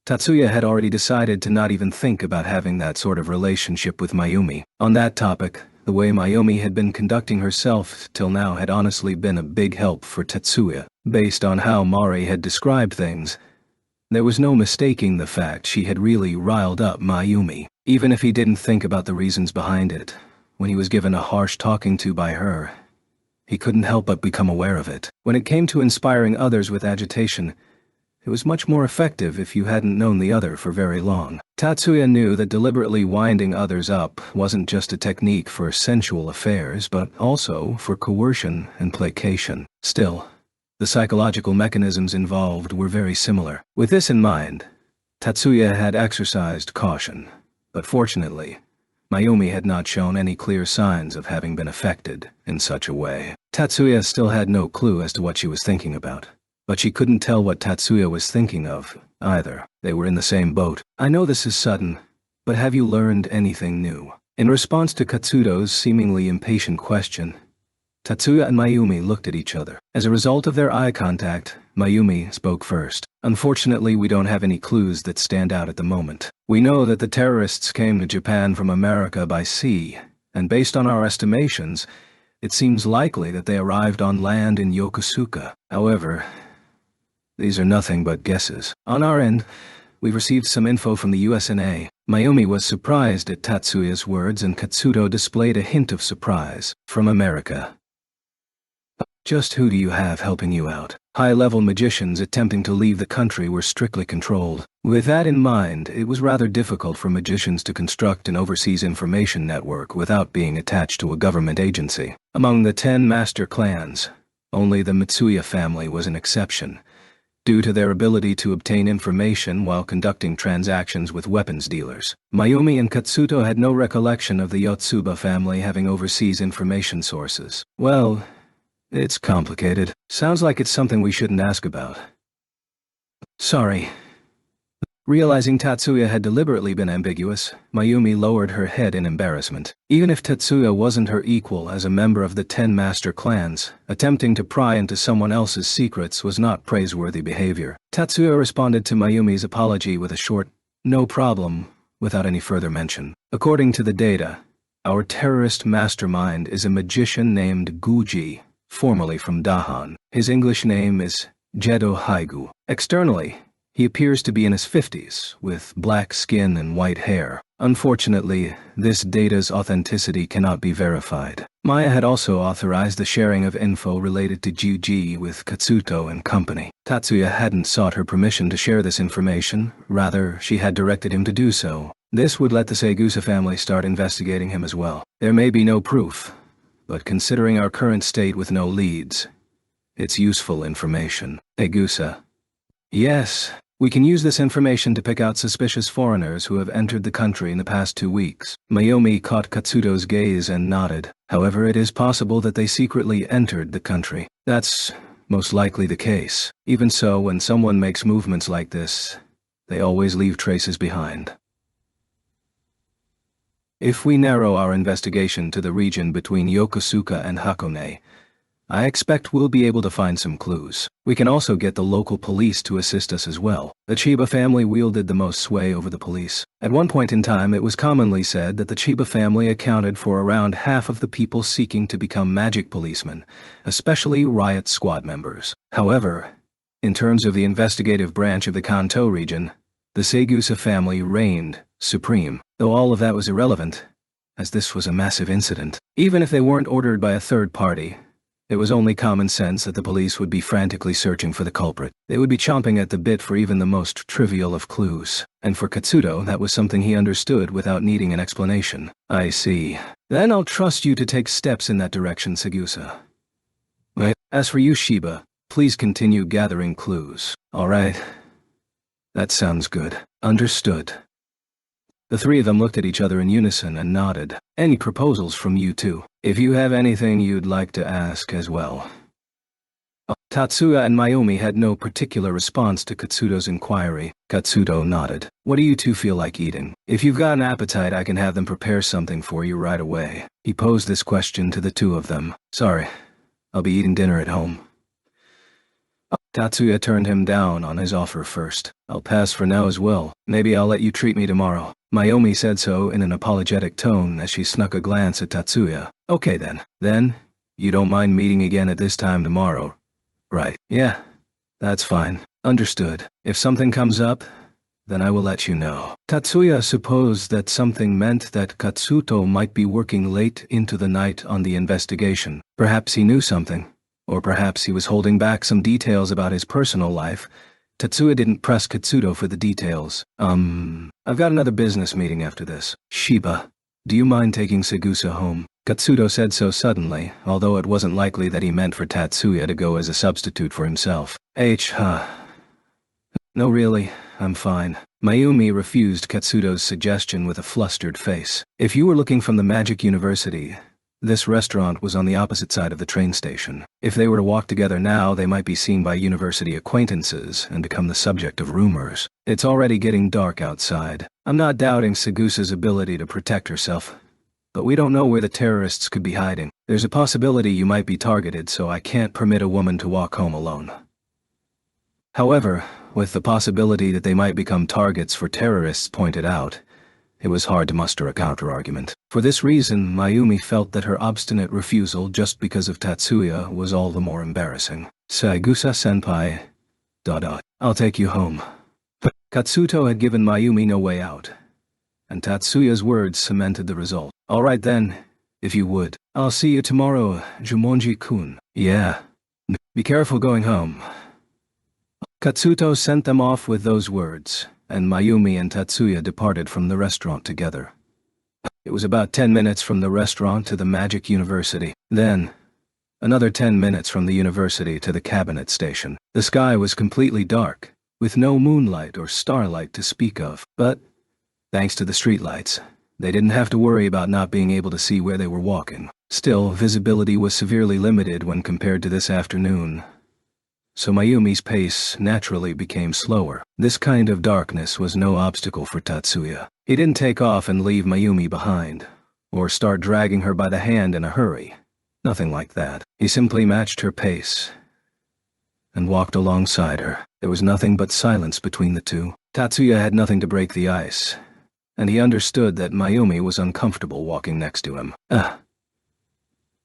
A: Tatsuya had already decided to not even think about having that sort of relationship with Mayumi. On that topic, the way Mayumi had been conducting herself till now had honestly been a big help for Tatsuya. Based on how Mari had described things, there was no mistaking the fact she had really riled up Mayumi. Even if he didn't think about the reasons behind it, when he was given a harsh talking to by her, he couldn't help but become aware of it. When it came to inspiring others with agitation, it was much more effective if you hadn't known the other for very long. Tatsuya knew that deliberately winding others up wasn't just a technique for sensual affairs, but also for coercion and placation. Still, the psychological mechanisms involved were very similar. With this in mind, Tatsuya had exercised caution, but fortunately, Mayumi had not shown any clear signs of having been affected in such a way. Tatsuya still had no clue as to what she was thinking about. But she couldn't tell what Tatsuya was thinking of, either. They were in the same boat. I know this is sudden, but have you learned anything new? In response to Katsuto's seemingly impatient question, Tatsuya and Mayumi looked at each other. As a result of their eye contact, Mayumi spoke first. Unfortunately, we don't have any clues that stand out at the moment. We know that the terrorists came to Japan from America by sea, and based on our estimations, it seems likely that they arrived on land in Yokosuka. However, these are nothing but guesses. On our end, we've received some info from the USNA. Mayumi was surprised at Tatsuya's words, and Katsuto displayed a hint of surprise. From America. Just who do you have helping you out? High-level magicians attempting to leave the country were strictly controlled. With that in mind, it was rather difficult for magicians to construct an overseas information network without being attached to a government agency. Among the 10 master clans, only the Mitsuya family was an exception, due to their ability to obtain information while conducting transactions with weapons dealers. Mayumi and Katsuto had no recollection of the Yotsuba family having overseas information sources. Well, it's complicated. Sounds like it's something we shouldn't ask about. Sorry. Realizing Tatsuya had deliberately been ambiguous, Mayumi lowered her head in embarrassment. Even if Tatsuya wasn't her equal as a member of the 10 master clans, attempting to pry into someone else's secrets was not praiseworthy behavior. Tatsuya responded to Mayumi's apology with a short, "No problem," without any further mention. According to the data, our terrorist mastermind is a magician named Guji, formerly from Dahan. His English name is Jedo Haigu. Externally, he appears to be in his 50s, with black skin and white hair. Unfortunately, this data's authenticity cannot be verified. Maya had also authorized the sharing of info related to Juji with Katsuto and company. Tatsuya hadn't sought her permission to share this information, rather, she had directed him to do so. This would let the Segusa family start investigating him as well. There may be no proof, but considering our current state with no leads, it's useful information. Segusa. Yes. We can use this information to pick out suspicious foreigners who have entered the country in the past 2 weeks. Mayumi caught Katsuto's gaze and nodded. However, it is possible that they secretly entered the country. That's most likely the case. Even so, when someone makes movements like this, they always leave traces behind. If we narrow our investigation to the region between Yokosuka and Hakone, I expect we'll be able to find some clues. We can also get the local police to assist us as well. The Chiba family wielded the most sway over the police. At one point in time, it was commonly said that the Chiba family accounted for around half of the people seeking to become magic policemen, especially riot squad members. However, in terms of the investigative branch of the Kanto region, the Segusa family reigned supreme, though all of that was irrelevant, as this was a massive incident. Even if they weren't ordered by a third party, It was only common sense that the police would be frantically searching for the culprit. They would be chomping at the bit for even the most trivial of clues. And for Katsuto, that was something he understood without needing an explanation. I see. Then I'll trust you to take steps in that direction, Segusa. Right. As for you, Shiba, please continue gathering clues. All right. That sounds good. Understood. The three of them looked at each other in unison and nodded. Any proposals from you two? If you have anything you'd like to ask as well. Tatsuya and Mayumi had no particular response to Katsuto's inquiry. Katsuto nodded. What do you two feel like eating? If you've got an appetite, I can have them prepare something for you right away. He posed this question to the two of them. Sorry, I'll be eating dinner at home. Tatsuya turned him down on his offer first. I'll pass for now as well. Maybe I'll let you treat me tomorrow. Mayumi said so in an apologetic tone as she snuck a glance at Tatsuya. Okay then. Then, you don't mind meeting again at this time tomorrow? Right. Yeah. That's fine. Understood. If something comes up, then I will let you know. Tatsuya supposed that something meant that Katsuto might be working late into the night on the investigation. Perhaps he knew something. Or perhaps he was holding back some details about his personal life. Tatsuya didn't press Katsuto for the details. I've got another business meeting after this. Shiba, do you mind taking Segusa home? Katsuto said so suddenly, although it wasn't likely that he meant for Tatsuya to go as a substitute for himself. No really, I'm fine. Mayumi refused Katsuto's suggestion with a flustered face. If you were looking from the Magic University, this restaurant was on the opposite side of the train station. If they were to walk together now, they might be seen by university acquaintances and become the subject of rumors. It's already getting dark outside. I'm not doubting Segusa's ability to protect herself, but we don't know where the terrorists could be hiding. There's a possibility you might be targeted, so I can't permit a woman to walk home alone. However, with the possibility that they might become targets for terrorists pointed out, it was hard to muster a counter-argument. For this reason, Mayumi felt that her obstinate refusal just because of Tatsuya was all the more embarrassing. Segusa-senpai... I'll take you home. Katsuto had given Mayumi no way out, and Tatsuya's words cemented the result. All right then, if you would. I'll see you tomorrow, Jumonji-kun. Yeah. Be careful going home. Katsuto sent them off with those words, and Mayumi and Tatsuya departed from the restaurant together. It was about 10 minutes from the restaurant to the Magic University. Then, another 10 minutes from the university to the cabinet station. The sky was completely dark, with no moonlight or starlight to speak of. But, thanks to the streetlights, they didn't have to worry about not being able to see where they were walking. Still, visibility was severely limited when compared to this afternoon, so Mayumi's pace naturally became slower. This kind of darkness was no obstacle for Tatsuya. He didn't take off and leave Mayumi behind, or start dragging her by the hand in a hurry. Nothing like that. He simply matched her pace and walked alongside her. There was nothing but silence between the two. Tatsuya had nothing to break the ice, and he understood that Mayumi was uncomfortable walking next to him.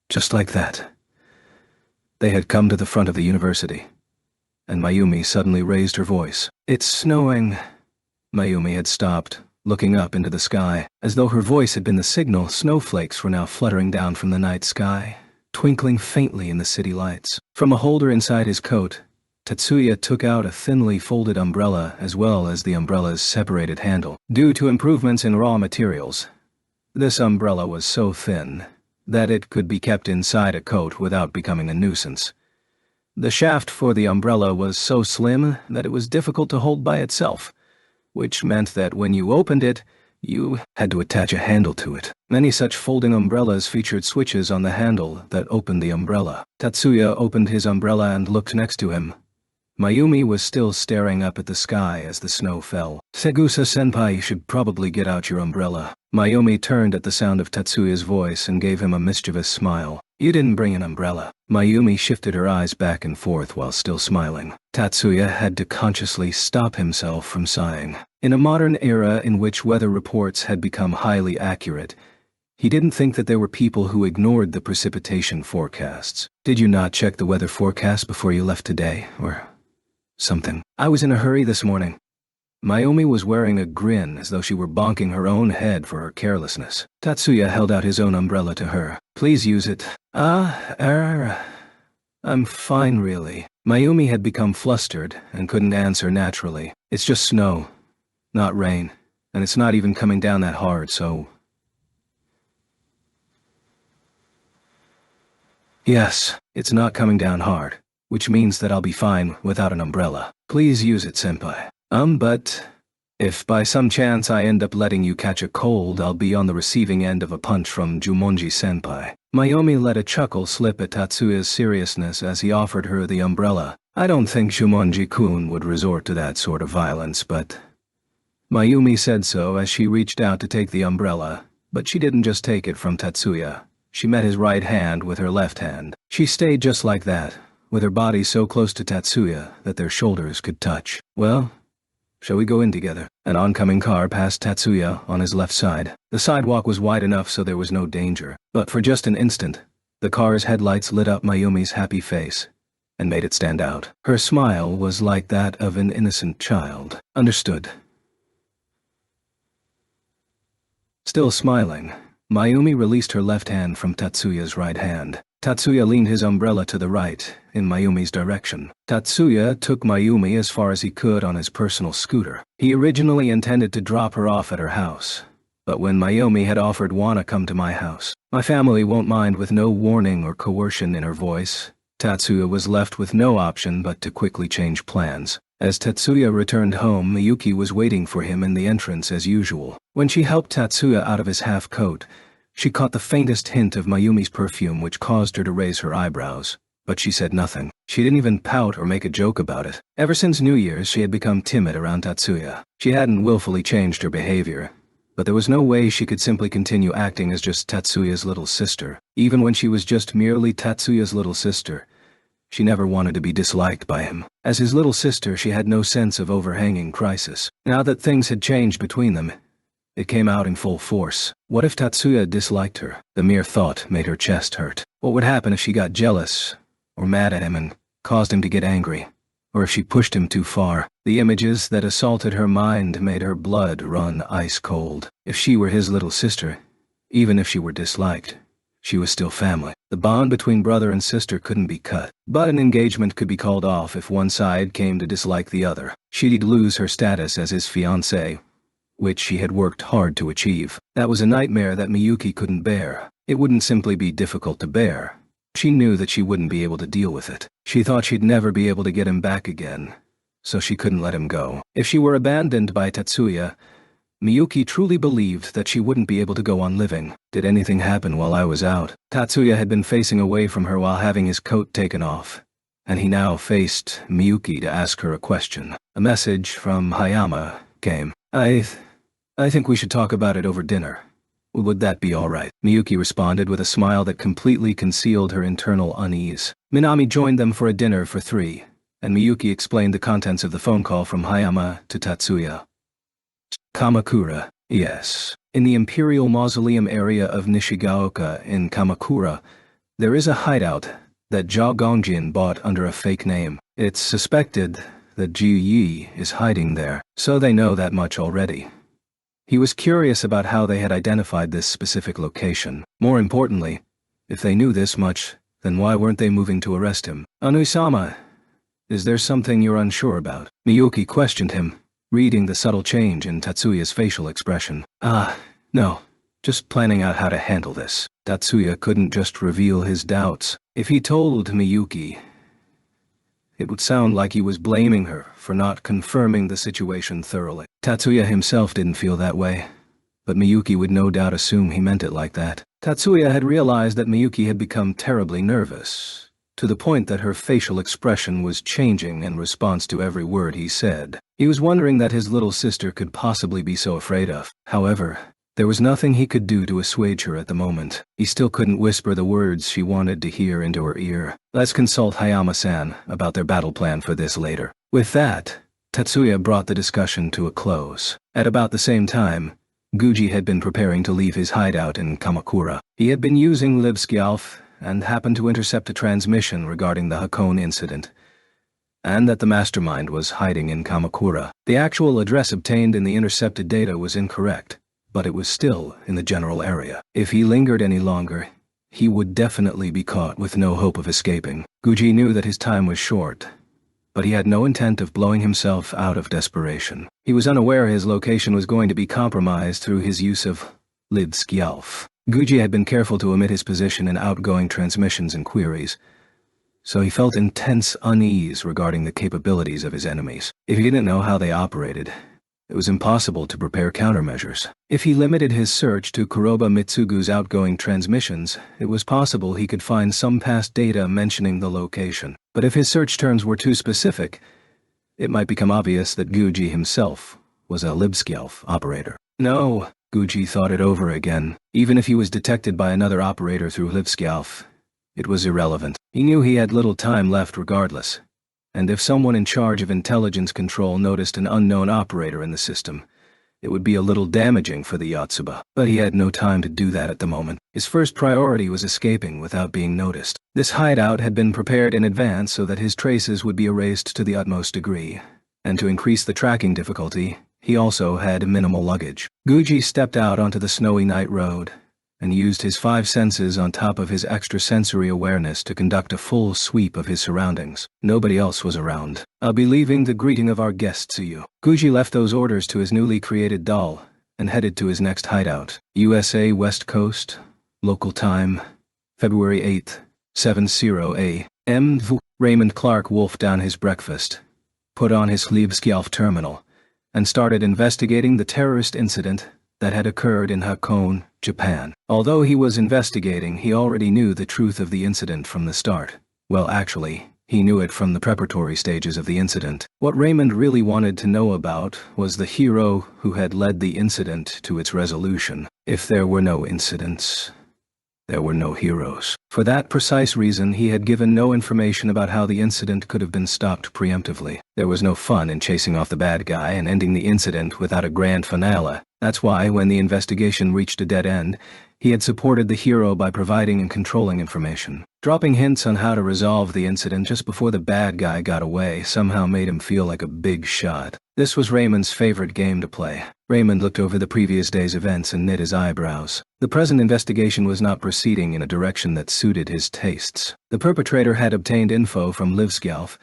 A: Just like that. They had come to the front of the university, and Mayumi suddenly raised her voice. It's snowing. Mayumi had stopped, looking up into the sky. As though her voice had been the signal, snowflakes were now fluttering down from the night sky, twinkling faintly in the city lights. From a holder inside his coat, Tatsuya took out a thinly folded umbrella as well as the umbrella's separated handle. Due to improvements in raw materials, this umbrella was so thin that it could be kept inside a coat without becoming a nuisance. The shaft for the umbrella was so slim that it was difficult to hold by itself, which meant that when you opened it, you had to attach a handle to it. Many such folding umbrellas featured switches on the handle that opened the umbrella. Tatsuya opened his umbrella and looked next to him. Mayumi was still staring up at the sky as the snow fell. Segusa-senpai, you should probably get out your umbrella. Mayumi turned at the sound of Tatsuya's voice and gave him a mischievous smile. You didn't bring an umbrella. Mayumi shifted her eyes back and forth while still smiling. Tatsuya had to consciously stop himself from sighing. In a modern era in which weather reports had become highly accurate, he didn't think that there were people who ignored the precipitation forecasts. Did you not check the weather forecast before you left today, or something? I was in a hurry this morning. Mayumi was wearing a grin as though she were bonking her own head for her carelessness. Tatsuya held out his own umbrella to her. Please use it. I'm fine, really. Mayumi had become flustered and couldn't answer naturally. It's just snow, not rain, and it's not even coming down that hard, so... Yes, it's not coming down hard, which means that I'll be fine without an umbrella. Please use it, senpai. But... if by some chance I end up letting you catch a cold, I'll be on the receiving end of a punch from Jumonji-senpai. Mayumi let a chuckle slip at Tatsuya's seriousness as he offered her the umbrella. I don't think Jumonji-kun would resort to that sort of violence, but... Mayumi said so as she reached out to take the umbrella, but she didn't just take it from Tatsuya. She met his right hand with her left hand. She stayed just like that, with her body so close to Tatsuya that their shoulders could touch. Well, shall we go in together? An oncoming car passed Tatsuya on his left side. The sidewalk was wide enough so there was no danger. But for just an instant, the car's headlights lit up Mayumi's happy face and made it stand out. Her smile was like that of an innocent child. Understood. Still smiling, Mayumi released her left hand from Tatsuya's right hand. Tatsuya leaned his umbrella to the right, in Mayumi's direction. Tatsuya took Mayumi as far as he could on his personal scooter. He originally intended to drop her off at her house, but when Mayumi had offered "Wanna come to my house? My family won't mind," with no warning or coercion in her voice, Tatsuya was left with no option but to quickly change plans. As Tatsuya returned home, Miyuki was waiting for him in the entrance as usual. When she helped Tatsuya out of his half-coat, she caught the faintest hint of Mayumi's perfume, which caused her to raise her eyebrows. But she said nothing. She didn't even pout or make a joke about it. Ever since New Year's, she had become timid around Tatsuya. She hadn't willfully changed her behavior, but there was no way she could simply continue acting as just Tatsuya's little sister. Even when she was just merely Tatsuya's little sister, she never wanted to be disliked by him. As his little sister, she had no sense of overhanging crisis. Now that things had changed between them, it came out in full force. What if Tatsuya disliked her? The mere thought made her chest hurt. What would happen if she got jealous, or mad at him and caused him to get angry? Or if she pushed him too far? The images that assaulted her mind made her blood run ice cold. If she were his little sister, even if she were disliked, she was still family. The bond between brother and sister couldn't be cut. But an engagement could be called off if one side came to dislike the other. She'd lose her status as his fiancée, which she had worked hard to achieve. That was a nightmare that Miyuki couldn't bear. It wouldn't simply be difficult to bear. She knew that she wouldn't be able to deal with it. She thought she'd never be able to get him back again, so she couldn't let him go. If she were abandoned by Tatsuya, Miyuki truly believed that she wouldn't be able to go on living. Did anything happen while I was out? Tatsuya had been facing away from her while having his coat taken off, and he now faced Miyuki to ask her a question. A message from Hayama came. I think we should talk about it over dinner. Would that be all right? Miyuki responded with a smile that completely concealed her internal unease. Minami joined them for a dinner for 3, and Miyuki explained the contents of the phone call from Hayama to Tatsuya. Kamakura, yes. In the Imperial Mausoleum area of Nishigaoka in Kamakura, there is a hideout that Zhao Gongjin bought under a fake name. It's suspected that Ji Yi is hiding there, so they know that much already. He was curious about how they had identified this specific location. More importantly, if they knew this much, then why weren't they moving to arrest him? Anui-sama, is there something you're unsure about? Miyuki questioned him, reading the subtle change in Tatsuya's facial expression. No. Just planning out how to handle this. Tatsuya couldn't just reveal his doubts. If he told Miyuki, it would sound like he was blaming her for not confirming the situation thoroughly. Tatsuya himself didn't feel that way, but Miyuki would no doubt assume he meant it like that. Tatsuya had realized that Miyuki had become terribly nervous, to the point that her facial expression was changing in response to every word he said. He was wondering that his little sister could possibly be so afraid of. However, there was nothing he could do to assuage her at the moment. He still couldn't whisper the words she wanted to hear into her ear. Let's consult Hayama-san about their battle plan for this later. With that, Tatsuya brought the discussion to a close. At about the same time, Guji had been preparing to leave his hideout in Kamakura. He had been using Libskjalf and happened to intercept a transmission regarding the Hakone incident, and that the mastermind was hiding in Kamakura. The actual address obtained in the intercepted data was incorrect, but it was still in the general area. If he lingered any longer, he would definitely be caught with no hope of escaping. Guji knew that his time was short, but he had no intent of blowing himself out of desperation. He was unaware his location was going to be compromised through his use of Livskjalf. Guji had been careful to omit his position in outgoing transmissions and queries, so he felt intense unease regarding the capabilities of his enemies. If he didn't know how they operated, it was impossible to prepare countermeasures. If he limited his search to Kuroba Mitsugu's outgoing transmissions, it was possible he could find some past data mentioning the location. But if his search terms were too specific, it might become obvious that Guji himself was a Livskjalf operator. No, Guji thought it over again. Even if he was detected by another operator through Livskjalf, it was irrelevant. He knew he had little time left regardless. And if someone in charge of intelligence control noticed an unknown operator in the system, it would be a little damaging for the Yotsuba. But he had no time to do that at the moment. His first priority was escaping without being noticed. This hideout had been prepared in advance so that his traces would be erased to the utmost degree. And to increase the tracking difficulty, he also had minimal luggage. Guji stepped out onto the snowy night road and used his 5 senses on top of his extrasensory awareness to conduct a full sweep of his surroundings. Nobody else was around. "I'll be leaving the greeting of our guests to you." Guji left those orders to his newly created doll and headed to his next hideout. USA West Coast, local time, February 8th, 7:00 a.m. Raymond Clark wolfed down his breakfast, put on his Livskjalf terminal, and started investigating the terrorist incident that had occurred in Hakone, Japan. Although he was investigating, he already knew the truth of the incident from the start. Well, actually, he knew it from the preparatory stages of the incident. What Raymond really wanted to know about was the hero who had led the incident to its resolution. If there were no incidents, there were no heroes. For that precise reason, he had given no information about how the incident could have been stopped preemptively. There was no fun in chasing off the bad guy and ending the incident without a grand finale. That's why, when the investigation reached a dead end, he had supported the hero by providing and controlling information. Dropping hints on how to resolve the incident just before the bad guy got away somehow made him feel like a big shot. This was Raymond's favorite game to play. Raymond looked over the previous day's events and knit his eyebrows. The present investigation was not proceeding in a direction that suited his tastes. The perpetrator had obtained info from Livskjalf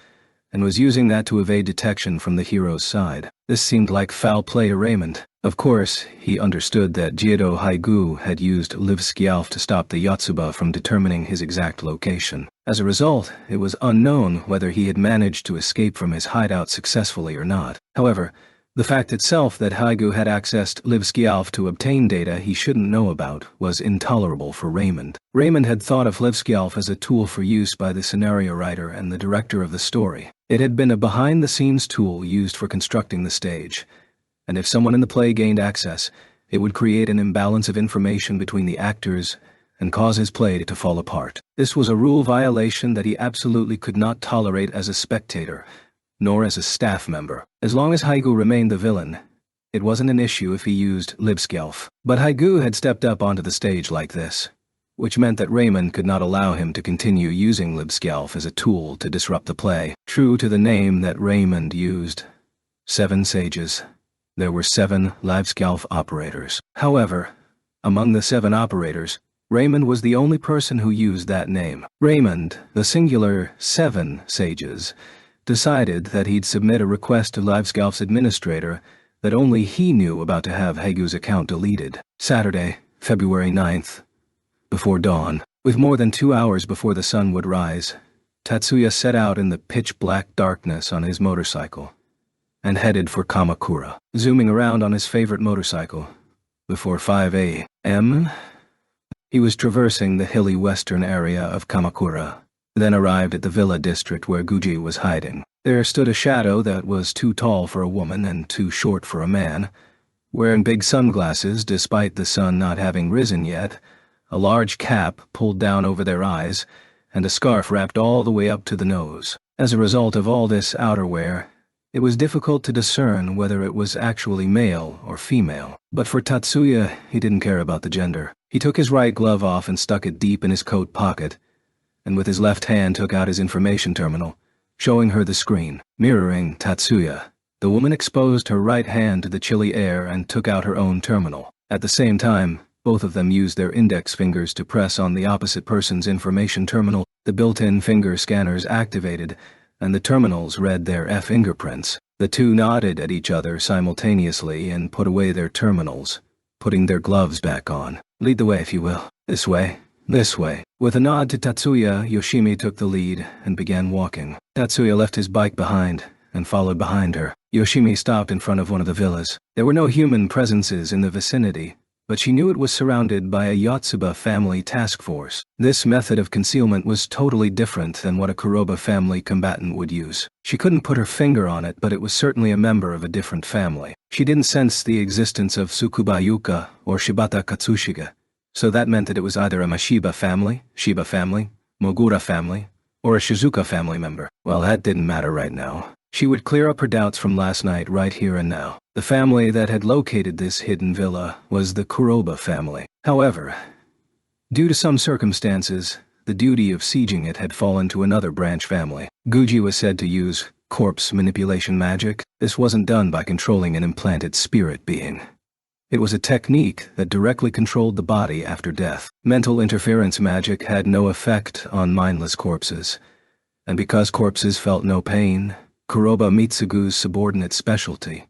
A: and was using that to evade detection from the hero's side. This seemed like foul play to Raymond. Of course, he understood that Jiedo Haigu had used Livskjalf to stop the Yotsuba from determining his exact location. As a result, it was unknown whether he had managed to escape from his hideout successfully or not. However, the fact itself that Haigu had accessed Livskjalf to obtain data he shouldn't know about was intolerable for Raymond. Raymond had thought of Livskjalf as a tool for use by the scenario writer and the director of the story. It had been a behind-the-scenes tool used for constructing the stage, and if someone in the play gained access, it would create an imbalance of information between the actors and cause his play to fall apart. This was a rule violation that he absolutely could not tolerate as a spectator, nor as a staff member. As long as Haigu remained the villain, it wasn't an issue if he used Livskjalf. But Haigu had stepped up onto the stage like this, which meant that Raymond could not allow him to continue using Livskjalf as a tool to disrupt the play. True to the name that Raymond used, 7 sages, there were 7 Livskjalf operators. However, among the 7 operators, Raymond was the only person who used that name. Raymond, the singular 7 sages, decided that he'd submit a request to Livskjalf's administrator that only he knew about to have Haigu's account deleted. Saturday, February 9th, before dawn. With more than 2 hours before the sun would rise, Tatsuya set out in the pitch-black darkness on his motorcycle and headed for Kamakura. Zooming around on his favorite motorcycle, before 5 a.m., he was traversing the hilly western area of Kamakura, then arrived at the villa district where Guji was hiding. There stood a shadow that was too tall for a woman and too short for a man, wearing big sunglasses despite the sun not having risen yet, a large cap pulled down over their eyes, and a scarf wrapped all the way up to the nose. As a result of all this outerwear, it was difficult to discern whether it was actually male or female. But for Tatsuya, he didn't care about the gender. He took his right glove off and stuck it deep in his coat pocket, and with his left hand took out his information terminal, showing her the screen. Mirroring Tatsuya, the woman exposed her right hand to the chilly air and took out her own terminal. At the same time, Both of them used their index fingers to press on the opposite person's information terminal. The built-in finger scanners activated, and the terminals read their fingerprints. The two nodded at each other simultaneously and put away their terminals, putting their gloves back on. "Lead the way, if you will. This way. This way." With a nod to Tatsuya, Yoshimi took the lead and began walking. Tatsuya left his bike behind and followed behind her. Yoshimi stopped in front of one of the villas. There were no human presences in the vicinity, but she knew it was surrounded by a Yotsuba family task force. This method of concealment was totally different than what a Kuroba family combatant would use. She couldn't put her finger on it, but it was certainly a member of a different family. She didn't sense the existence of Tsukuba or Shibata Katsushiga, so that meant that it was either a Mashiba family, Shiba family, Mogura family, or a Shizuka family member. Well, that didn't matter right now. She would clear up her doubts from last night right here and now. The family that had located this hidden villa was the Kuroba family. However, due to some circumstances, the duty of sieging it had fallen to another branch family. Guji was said to use corpse manipulation magic. This wasn't done by controlling an implanted spirit being. It was a technique that directly controlled the body after death. Mental interference magic had no effect on mindless corpses, and because corpses felt no pain, Kuroba Mitsugu's subordinate specialty,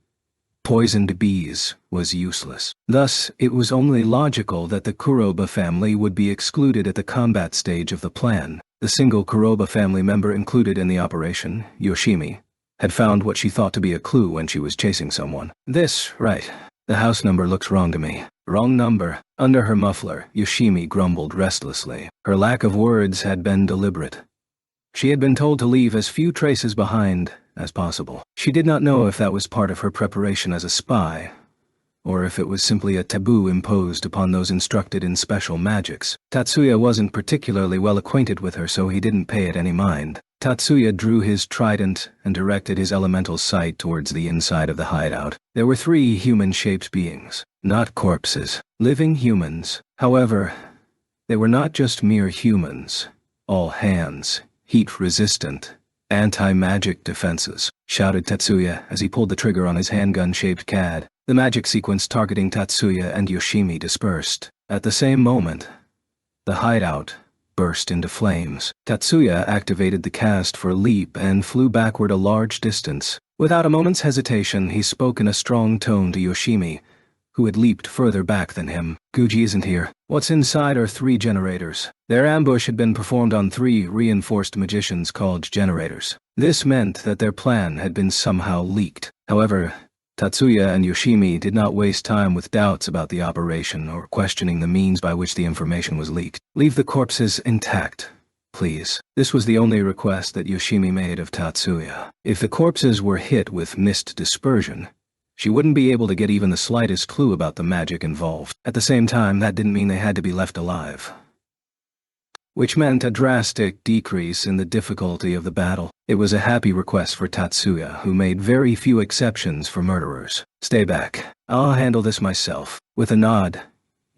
A: poisoned bees, was useless. Thus, it was only logical that the Kuroba family would be excluded at the combat stage of the plan. The single Kuroba family member included in the operation, Yoshimi, had found what she thought to be a clue when she was chasing someone. "This, right. The house number looks wrong to me." "Wrong number." Under her muffler, Yoshimi grumbled restlessly. Her lack of words had been deliberate. She had been told to leave as few traces behind as possible. She did not know if that was part of her preparation as a spy, or if it was simply a taboo imposed upon those instructed in special magics. Tatsuya wasn't particularly well acquainted with her, so he didn't pay it any mind. Tatsuya drew his trident and directed his elemental sight towards the inside of the hideout. There were 3 human-shaped beings, not corpses, living humans. However, they were not just mere humans. All hands, heat-resistant, anti-magic defenses, shouted Tatsuya as he pulled the trigger on his handgun-shaped CAD. The magic sequence targeting Tatsuya and Yoshimi dispersed. At the same moment, the hideout burst into flames. Tatsuya activated the cast for leap and flew backward a large distance. Without a moment's hesitation, he spoke in a strong tone to Yoshimi, who had leaped further back than him. "Guji isn't here. What's inside are 3 generators." Their ambush had been performed on 3 reinforced magicians called generators. This meant that their plan had been somehow leaked. However, Tatsuya and Yoshimi did not waste time with doubts about the operation or questioning the means by which the information was leaked. "Leave the corpses intact, please." This was the only request that Yoshimi made of Tatsuya. If the corpses were hit with mist dispersion, she wouldn't be able to get even the slightest clue about the magic involved. At the same time, that didn't mean they had to be left alive, which meant a drastic decrease in the difficulty of the battle. It was a happy request for Tatsuya, who made very few exceptions for murderers. "Stay back. I'll handle this myself." With a nod,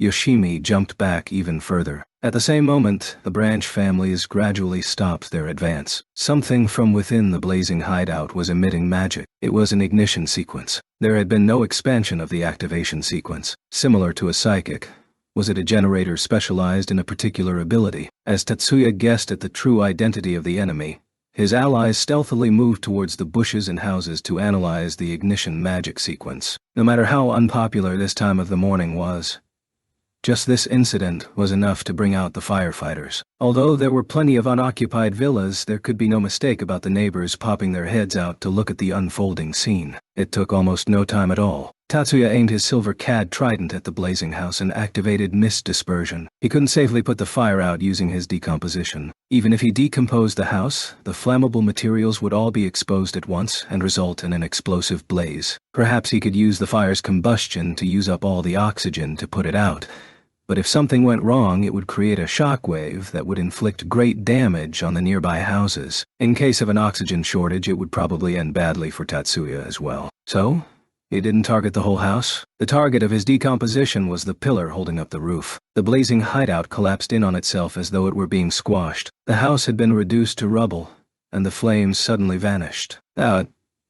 A: Yoshimi jumped back even further. At the same moment, the branch families gradually stopped their advance. Something from within the blazing hideout was emitting magic. It was an ignition sequence. There had been no expansion of the activation sequence. Similar to a psychic, was it a generator specialized in a particular ability? As Tatsuya guessed at the true identity of the enemy, his allies stealthily moved towards the bushes and houses to analyze the ignition magic sequence. No matter how unpopular this time of the morning was, just this incident was enough to bring out the firefighters. Although there were plenty of unoccupied villas, there could be no mistake about the neighbors popping their heads out to look at the unfolding scene. It took almost no time at all. Tatsuya aimed his silver CAD trident at the blazing house and activated mist dispersion. He couldn't safely put the fire out using his decomposition. Even if he decomposed the house, the flammable materials would all be exposed at once and result in an explosive blaze. Perhaps he could use the fire's combustion to use up all the oxygen to put it out. But if something went wrong, it would create a shockwave that would inflict great damage on the nearby houses. In case of an oxygen shortage, it would probably end badly for Tatsuya as well. So, he didn't target the whole house. The target of his decomposition was the pillar holding up the roof. The blazing hideout collapsed in on itself as though it were being squashed. The house had been reduced to rubble, and the flames suddenly vanished.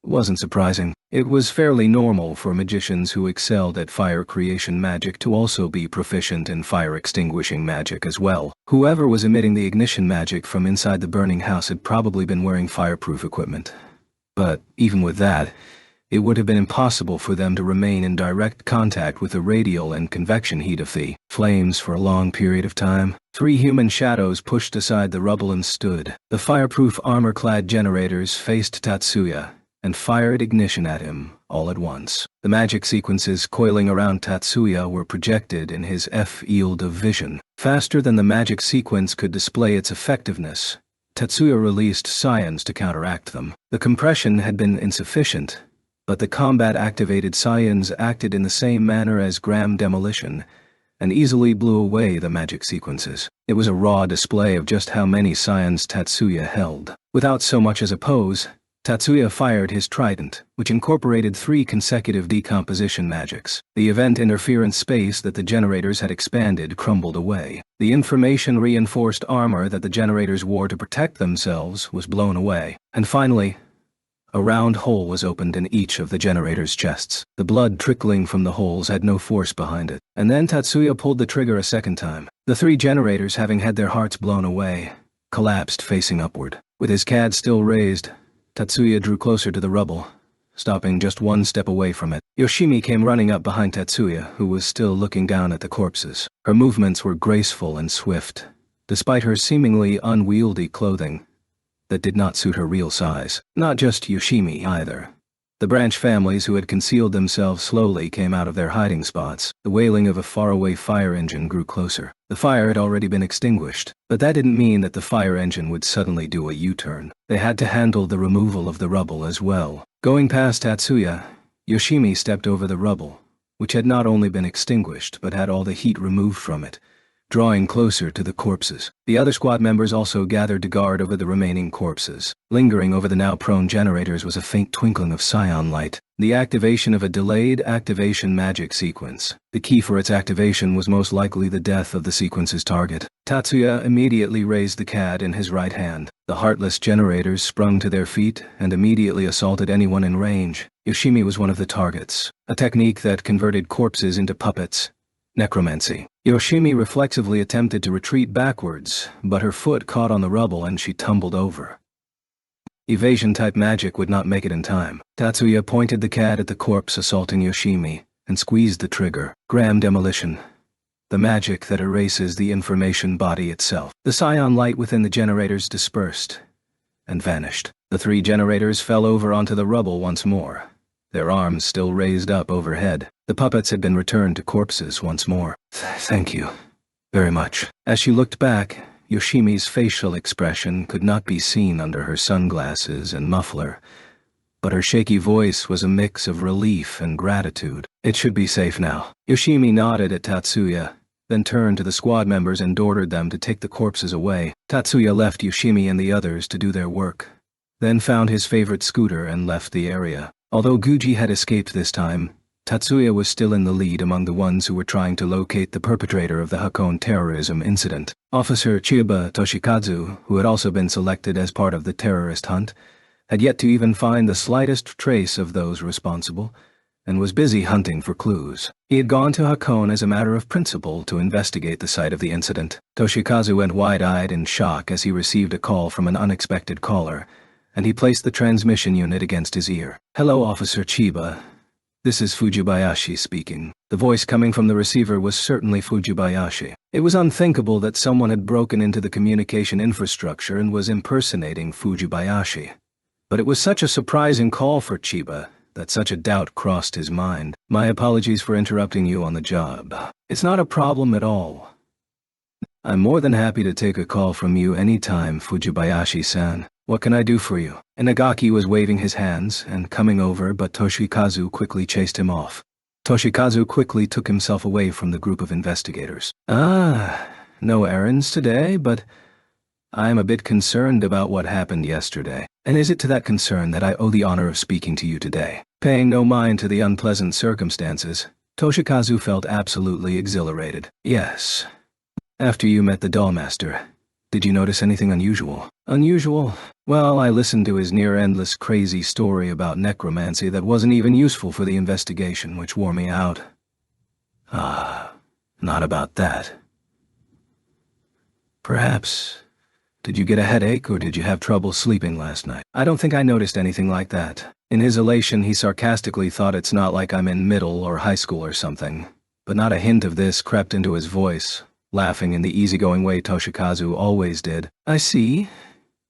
A: wasn't surprising. It was fairly normal for magicians who excelled at fire creation magic to also be proficient in fire extinguishing magic as well. Whoever was emitting the ignition magic from inside the burning house had probably been wearing fireproof equipment. But even with that, it would have been impossible for them to remain in direct contact with the radial and convection heat of the flames for a long period of time. 3 human shadows pushed aside the rubble and stood. The fireproof armor-clad generators faced Tatsuya and fired ignition at him all at once. The magic sequences coiling around Tatsuya were projected in his field of vision. Faster than the magic sequence could display its effectiveness, Tatsuya released scions to counteract them. The compression had been insufficient, but the combat-activated scions acted in the same manner as Gram Demolition and easily blew away the magic sequences. It was a raw display of just how many scions Tatsuya held. Without so much as a pose, Tatsuya fired his trident, which incorporated 3 consecutive decomposition magics. The event interference space that the generators had expanded crumbled away. The information-reinforced armor that the generators wore to protect themselves was blown away. And finally, a round hole was opened in each of the generators' chests. The blood trickling from the holes had no force behind it. And then Tatsuya pulled the trigger a second time. The 3 generators, having had their hearts blown away, collapsed facing upward. With his CAD still raised, Tatsuya drew closer to the rubble, stopping just 1 step away from it. Yoshimi came running up behind Tatsuya, who was still looking down at the corpses. Her movements were graceful and swift, despite her seemingly unwieldy clothing that did not suit her real size. Not just Yoshimi either. The branch families who had concealed themselves slowly came out of their hiding spots. The wailing of a faraway fire engine grew closer. The fire had already been extinguished, but that didn't mean that the fire engine would suddenly do a U-turn. They had to handle the removal of the rubble as well. Going past Tatsuya, Yoshimi stepped over the rubble, which had not only been extinguished but had all the heat removed from it, drawing closer to the corpses. The other squad members also gathered to guard over the remaining corpses. Lingering over the now prone generators was a faint twinkling of scion light, the activation of a delayed activation magic sequence. The key for its activation was most likely the death of the sequence's target. Tatsuya immediately raised the CAD in his right hand. The heartless generators sprung to their feet and immediately assaulted anyone in range. Yoshimi was one of the targets, a technique that converted corpses into puppets. Necromancy. Yoshimi reflexively attempted to retreat backwards, but her foot caught on the rubble and she tumbled over. Evasion-type magic would not make it in time. Tatsuya pointed the CAD at the corpse assaulting Yoshimi and squeezed the trigger. Gram Demolition. The magic that erases the information body itself. The scion light within the generators dispersed and vanished. The 3 generators fell over onto the rubble once more, their arms still raised up overhead. The puppets had been returned to corpses once more. Thank you very much. As she looked back, Yoshimi's facial expression could not be seen under her sunglasses and muffler, but her shaky voice was a mix of relief and gratitude. It should be safe now. Yoshimi nodded at Tatsuya, then turned to the squad members and ordered them to take the corpses away. Tatsuya left Yoshimi and the others to do their work, then found his favorite scooter and left the area. Although Guji had escaped this time, Tatsuya was still in the lead among the ones who were trying to locate the perpetrator of the Hakone terrorism incident. Officer Chiba Toshikazu, who had also been selected as part of the terrorist hunt, had yet to even find the slightest trace of those responsible, and was busy hunting for clues. He had gone to Hakone as a matter of principle to investigate the site of the incident. Toshikazu went wide-eyed in shock as he received a call from an unexpected caller, and he placed the transmission unit against his ear. "Hello, Officer Chiba. This is Fujibayashi speaking." The voice coming from the receiver was certainly Fujibayashi. It was unthinkable that someone had broken into the communication infrastructure and was impersonating Fujibayashi. But it was such a surprising call for Chiba that such a doubt crossed his mind. "My apologies for interrupting you on the job." "It's not a problem at all. I'm more than happy to take a call from you anytime, Fujibayashi-san. What can I do for you?" Inagaki was waving his hands and coming over, but Toshikazu quickly chased him off. Toshikazu quickly took himself away from the group of investigators. No errands today, but I'm a bit concerned about what happened yesterday. And is it to that concern that I owe the honor of speaking to you today?" Paying no mind to the unpleasant circumstances, Toshikazu felt absolutely exhilarated. "Yes. After you met the Dollmaster, Did you notice anything unusual? Unusual? Well, I listened to his near-endless crazy story about necromancy that wasn't even useful for the investigation, which wore me out. Ah, not about that. Perhaps. Did you get a headache or did you have trouble sleeping last night? I don't think I noticed anything like that. In his elation, he sarcastically thought it's not like I'm in middle or high school or something. But not a hint of this crept into his voice, laughing in the easygoing way Toshikazu always did. I see.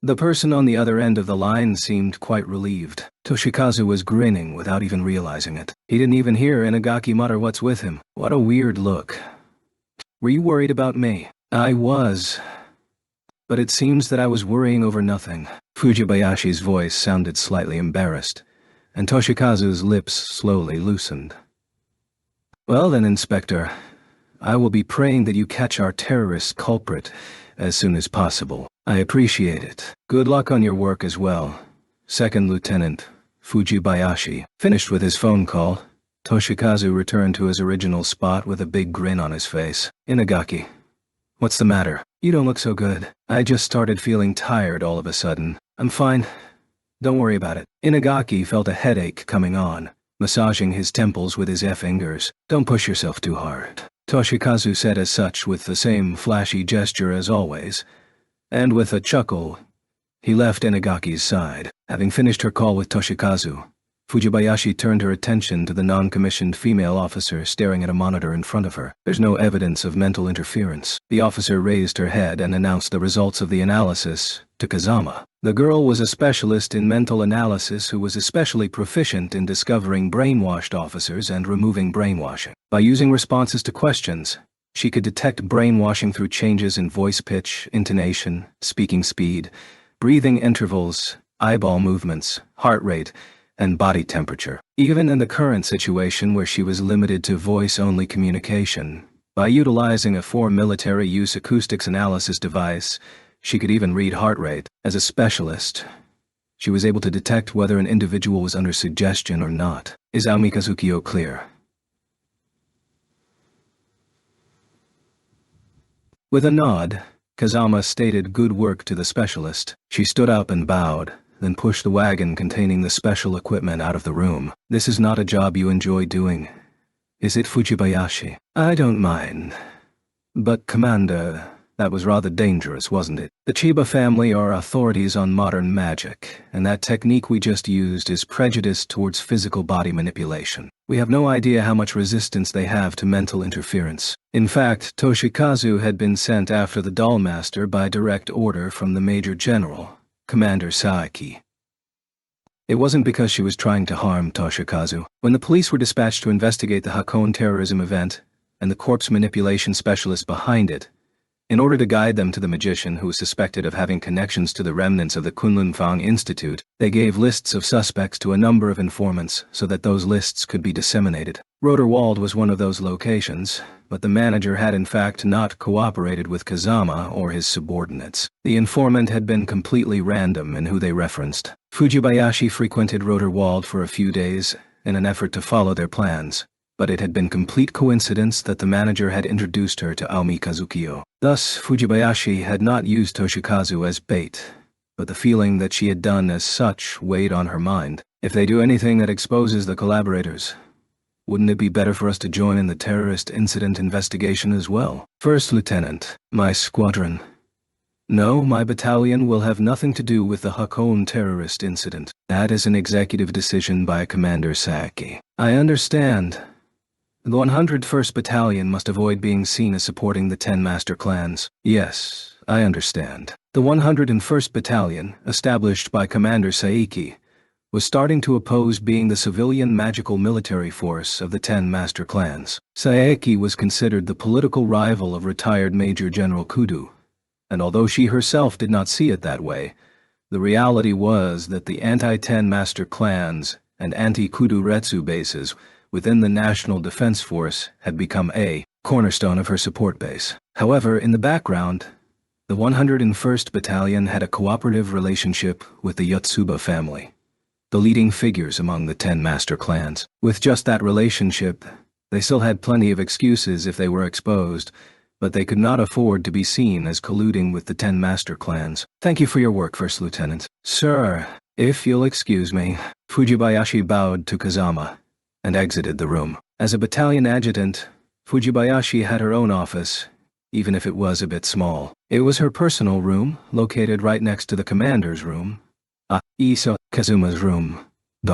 A: The person on the other end of the line seemed quite relieved. Toshikazu was grinning without even realizing it. He didn't even hear Inagaki mutter what's with him. What a weird look. Were you worried about me? I was. But it seems that I was worrying over nothing. Fujibayashi's voice sounded slightly embarrassed, and Toshikazu's lips slowly loosened. Well then, Inspector, I will be praying that you catch our terrorist culprit as soon as possible. I appreciate it. Good luck on your work as well. Second Lieutenant Fujibayashi. Finished with his phone call, Toshikazu returned to his original spot with a big grin on his face. Inagaki. What's the matter? You don't look so good. I just started feeling tired all of a sudden. I'm fine. Don't worry about it. Inagaki felt a headache coming on, massaging his temples with his fingers. Don't push yourself too hard. Toshikazu said as such with the same flashy gesture as always, and with a chuckle, he left Inagaki's side. Having finished her call with Toshikazu, Fujibayashi turned her attention to the non-commissioned female officer staring at a monitor in front of her. There's no evidence of mental interference. The officer raised her head and announced the results of the analysis to Kazama. The girl was a specialist in mental analysis who was especially proficient in discovering brainwashed officers and removing brainwashing. By using responses to questions, she could detect brainwashing through changes in voice pitch, intonation, speaking speed, breathing intervals, eyeball movements, heart rate, and body temperature. Even in the current situation where she was limited to voice-only communication, by utilizing a military-use acoustics analysis device, she could even read heart rate. As a specialist, she was able to detect whether an individual was under suggestion or not. Is Aomikazukiyo clear? With a nod, Kazama stated good work to the specialist. She stood up and bowed, then pushed the wagon containing the special equipment out of the room. This is not a job you enjoy doing, is it, Fujibayashi? I don't mind. But, Commander, that was rather dangerous, wasn't it? The Chiba family are authorities on modern magic, and that technique we just used is prejudiced towards physical body manipulation. We have no idea how much resistance they have to mental interference. In fact, Toshikazu had been sent after the Dollmaster by direct order from the Major General, Commander Saiki. It wasn't because she was trying to harm Toshikazu. When the police were dispatched to investigate the Hakone terrorism event, and the corpse manipulation specialist behind it, in order to guide them to the magician who was suspected of having connections to the remnants of the Kunlunfang Institute, they gave lists of suspects to a number of informants so that those lists could be disseminated. Roderwald was one of those locations, but the manager had in fact not cooperated with Kazama or his subordinates. The informant had been completely random in who they referenced. Fujibayashi frequented Roderwald for a few days in an effort to follow their plans, but it had been complete coincidence that the manager had introduced her to Aomikazukiyo. Thus, Fujibayashi had not used Toshikazu as bait, but the feeling that she had done as such weighed on her mind. If they do anything that exposes the collaborators, wouldn't it be better for us to join in the terrorist incident investigation as well? First Lieutenant, my squadron. No, my battalion will have nothing to do with the Hakone terrorist incident. That is an executive decision by Commander Saiki. I understand. The 101st Battalion must avoid being seen as supporting the 10 master clans. Yes, I understand. The 101st Battalion, established by Commander Saiki, was starting to oppose being the civilian magical military force of the 10 master clans. Saiki was considered the political rival of retired Major General Kudo, and although she herself did not see it that way, the reality was that the anti-10 master clans and anti-Kudo Retsu bases within the National Defense Force had become a cornerstone of her support base. However, in the background, the 101st Battalion had a cooperative relationship with the Yotsuba family, the leading figures among the 10 master clans. With just that relationship, they still had plenty of excuses if they were exposed but they could not afford to be seen as colluding with the 10 master clans. "Thank you for your work, First Lieutenant." "Sir, if you'll excuse me." Fujibayashi bowed to Kazama and exited the room. As a battalion adjutant, Fujibayashi had her own office, even if it was a bit small. It was her personal room, located right next to the commander's room. Iso Kazuma's room.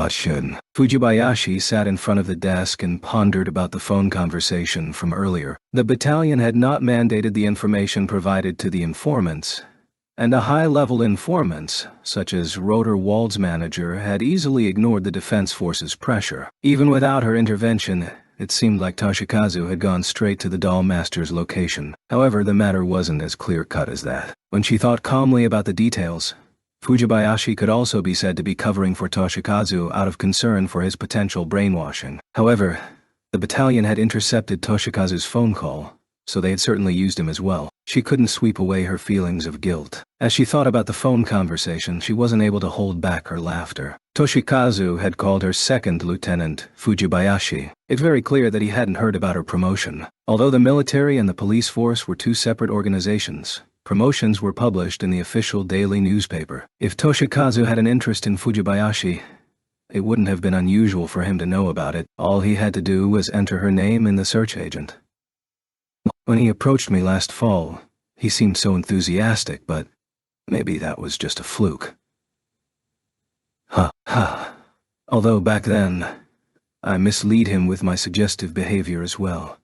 A: Shun. Fujibayashi sat in front of the desk and pondered about the phone conversation from earlier. The battalion had not mandated the information provided to the informants, and a high-level informants, such as Rotor Wald's manager, had easily ignored the Defense Force's pressure. Even without her intervention, it seemed like Toshikazu had gone straight to the Doll Master's location. However, the matter wasn't as clear-cut as that. When she thought calmly about the details, Fujibayashi could also be said to be covering for Toshikazu out of concern for his potential brainwashing. However, the battalion had intercepted Toshikazu's phone call, so they had certainly used him as well. She couldn't sweep away her feelings of guilt. As she thought about the phone conversation, she wasn't able to hold back her laughter. Toshikazu had called her second lieutenant, Fujibayashi. It's very clear that he hadn't heard about her promotion. Although the military and the police force were two separate organizations, promotions were published in the official daily newspaper. If Toshikazu had an interest in Fujibayashi, it wouldn't have been unusual for him to know about it. All he had to do was enter her name in the search agent. When he approached me last fall, he seemed so enthusiastic, but maybe that was just a fluke. Although back then, I mislead him with my suggestive behavior as well.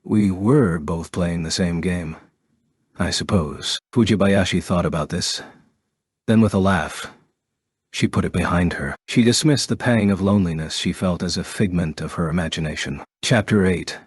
A: We were both playing the same game, I suppose. Fujibayashi thought about this. Then with a laugh, she put it behind her. She dismissed the pang of loneliness she felt as a figment of her imagination. Chapter 8.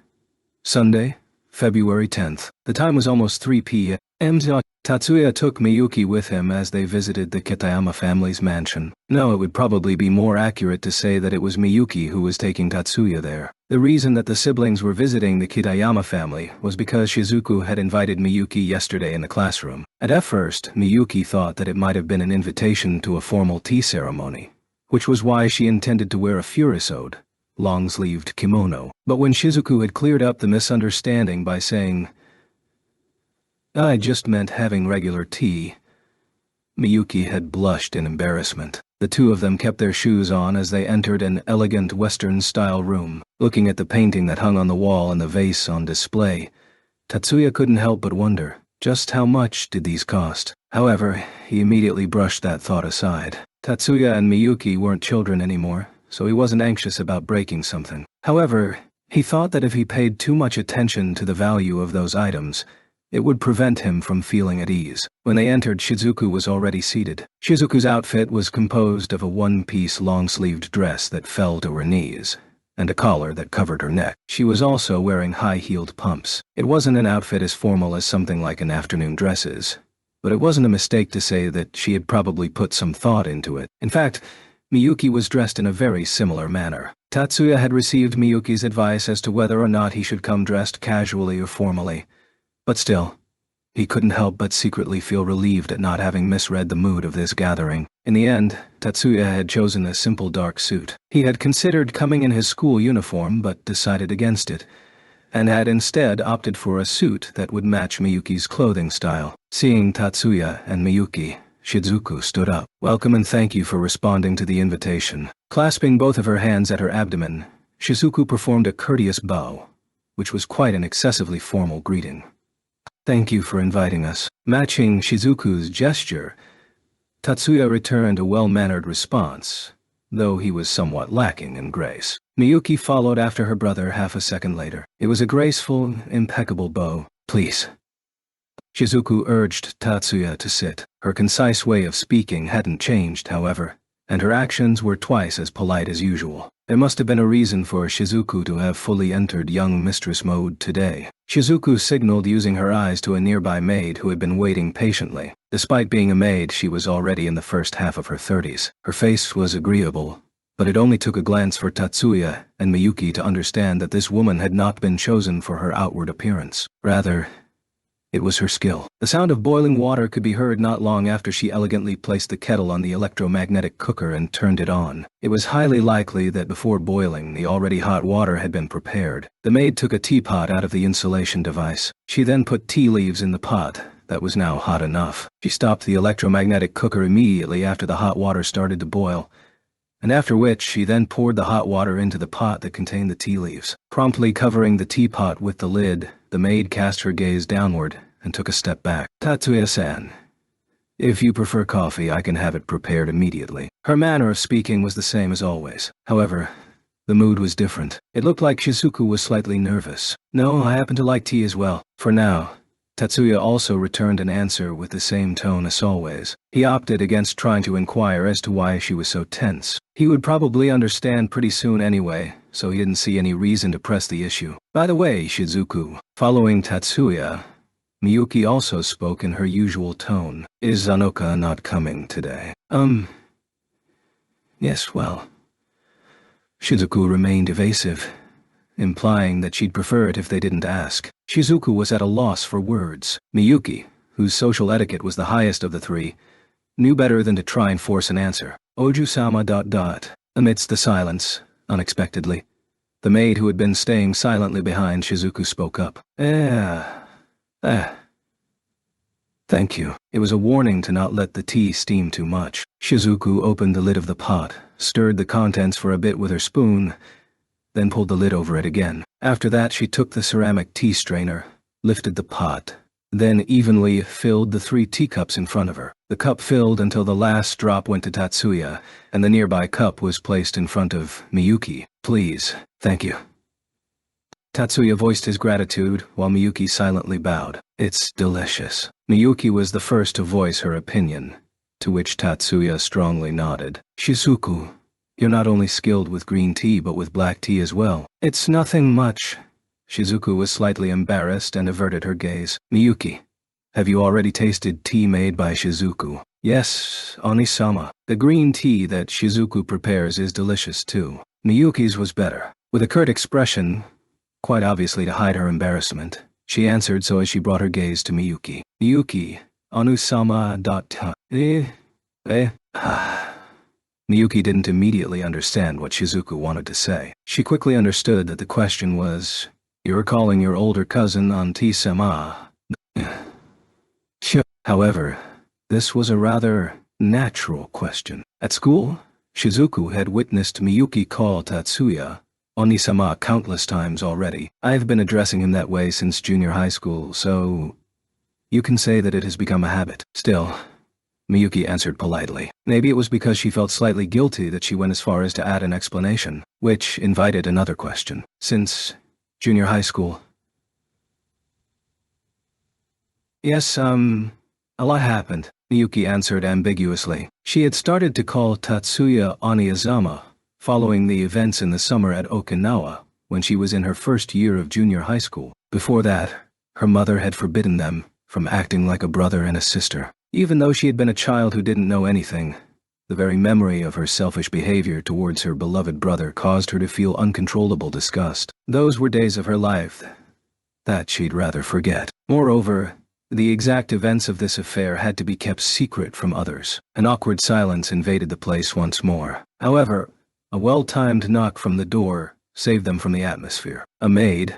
A: Sunday, February 10th. The time was almost 3 p.m. Tatsuya took Miyuki with him as they visited the Kitayama family's mansion. No, it would probably be more accurate to say that it was Miyuki who was taking Tatsuya there. The reason that the siblings were visiting the Kitayama family was because Shizuku had invited Miyuki yesterday in the classroom. And at first, Miyuki thought that it might have been an invitation to a formal tea ceremony, which was why she intended to wear a furisode, long-sleeved kimono. But when Shizuku had cleared up the misunderstanding by saying, "I just meant having regular tea," Miyuki had blushed in embarrassment. The two of them kept their shoes on as they entered an elegant Western-style room. Looking at the painting that hung on the wall and the vase on display, Tatsuya couldn't help but wonder, just how much did these cost? However, he immediately brushed that thought aside. Tatsuya and Miyuki weren't children anymore, so he wasn't anxious about breaking something. However, he thought that if he paid too much attention to the value of those items, it would prevent him from feeling at ease. When they entered, Shizuku was already seated. Shizuku's outfit was composed of a one-piece long-sleeved dress that fell to her knees, and a collar that covered her neck. She was also wearing high-heeled pumps. It wasn't an outfit as formal as something like an afternoon dress is, but it wasn't a mistake to say that she had probably put some thought into it. In fact, Miyuki was dressed in a very similar manner. Tatsuya had received Miyuki's advice as to whether or not he should come dressed casually or formally. But still, he couldn't help but secretly feel relieved at not having misread the mood of this gathering. In the end, Tatsuya had chosen a simple dark suit. He had considered coming in his school uniform but decided against it, and had instead opted for a suit that would match Miyuki's clothing style. Seeing Tatsuya and Miyuki, Shizuku stood up. "Welcome and thank you for responding to the invitation." Clasping both of her hands at her abdomen, Shizuku performed a courteous bow, which was quite an excessively formal greeting. "Thank you for inviting us." Matching Shizuku's gesture, Tatsuya returned a well-mannered response, though he was somewhat lacking in grace. Miyuki followed after her brother half a second later. It was a graceful, impeccable bow. "Please." Shizuku urged Tatsuya to sit. Her concise way of speaking hadn't changed, however, and her actions were twice as polite as usual. There must have been a reason for Shizuku to have fully entered young mistress mode today. Shizuku signaled using her eyes to a nearby maid who had been waiting patiently. Despite being a maid, she was already in the first half of her 30s. Her face was agreeable, but it only took a glance for Tatsuya and Miyuki to understand that this woman had not been chosen for her outward appearance. Rather, It was her skill. The sound of boiling water could be heard not long after she elegantly placed the kettle on the electromagnetic cooker and turned it on. It was highly likely that before boiling, the already hot water had been prepared. The maid took a teapot out of the insulation device. She then put tea leaves in the pot. That was now hot enough. She stopped the electromagnetic cooker immediately after the hot water started to boil, and after which she then poured the hot water into the pot that contained the tea leaves. Promptly covering the teapot with the lid, the maid cast her gaze downward and took a step back. "Tatsuya-san, if you prefer coffee, I can have it prepared immediately." Her manner of speaking was the same as always. However, the mood was different. It looked like Shizuku was slightly nervous. "No, I happen to like tea as well." For now, Tatsuya also returned an answer with the same tone as always. He opted against trying to inquire as to why she was so tense. He would probably understand pretty soon anyway, so he didn't see any reason to press the issue. "By the way, Shizuku," following Tatsuya, Miyuki also spoke in her usual tone. "Is Zanoka not coming today?" Yes, well." Shizuku remained evasive, implying that she'd prefer it if they didn't ask. Shizuku was at a loss for words. Miyuki, whose social etiquette was the highest of the three, knew better than to try and force an answer. "Oju-sama ... Amidst the silence, unexpectedly, the maid who had been staying silently behind Shizuku spoke up. Thank you." It was a warning to not let the tea steam too much. Shizuku opened the lid of the pot, stirred the contents for a bit with her spoon, then pulled the lid over it again. After that, she took the ceramic tea strainer, lifted the pot, then evenly filled the 3 teacups in front of her. The cup filled until the last drop went to Tatsuya, and the nearby cup was placed in front of Miyuki. "Please, thank you." Tatsuya voiced his gratitude, while Miyuki silently bowed. "It's delicious." Miyuki was the first to voice her opinion, to which Tatsuya strongly nodded. "Shizuku, you're not only skilled with green tea but with black tea as well." "It's nothing much." Shizuku was slightly embarrassed and averted her gaze. "Miyuki, have you already tasted tea made by Shizuku?" "Yes, Oni-sama. The green tea that Shizuku prepares is delicious too." Miyuki's was better. With a curt expression, quite obviously to hide her embarrassment, she answered so as she brought her gaze to Miyuki. "Miyuki, Anu-sama ... Miyuki didn't immediately understand what Shizuku wanted to say. She quickly understood that the question was, "You're calling your older cousin Auntie-sama?" However, this was a rather natural question. At school, Shizuku had witnessed Miyuki call Tatsuya Oni-sama countless times already. "I've been addressing him that way since junior high school, so you can say that it has become a habit." "Still," Miyuki answered politely. Maybe it was because she felt slightly guilty that she went as far as to add an explanation, which invited another question. "Since junior high school?" "Yes, a lot happened," Miyuki answered ambiguously. She had started to call Tatsuya Onizama following the events in the summer at Okinawa, when she was in her first year of junior high school. Before that, her mother had forbidden them from acting like a brother and a sister. Even though she had been a child who didn't know anything, the very memory of her selfish behavior towards her beloved brother caused her to feel uncontrollable disgust. Those were days of her life that she'd rather forget. Moreover, the exact events of this affair had to be kept secret from others. An awkward silence invaded the place once more. However, a well-timed knock from the door saved them from the atmosphere. A maid,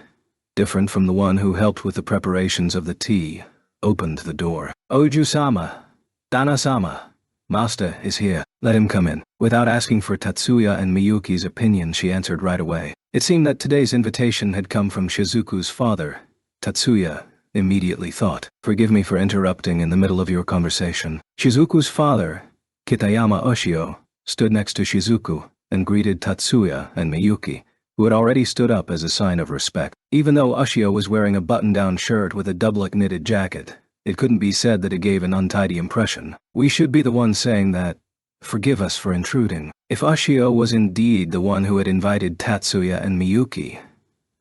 A: different from the one who helped with the preparations of the tea, opened the door. "Oju-sama, Dana-sama, Master is here. Let him come in." Without asking for Tatsuya and Miyuki's opinion, she answered right away. It seemed that today's invitation had come from Shizuku's father. Tatsuya immediately thought, "Forgive me for interrupting in the middle of your conversation." Shizuku's father, Kitayama Ushio, stood next to Shizuku and greeted Tatsuya and Miyuki, who had already stood up as a sign of respect. Even though Ushio was wearing a button-down shirt with a doublet knitted jacket, it couldn't be said that it gave an untidy impression. We should be the ones saying that. Forgive us for intruding. If Ushio was indeed the one who had invited Tatsuya and Miyuki,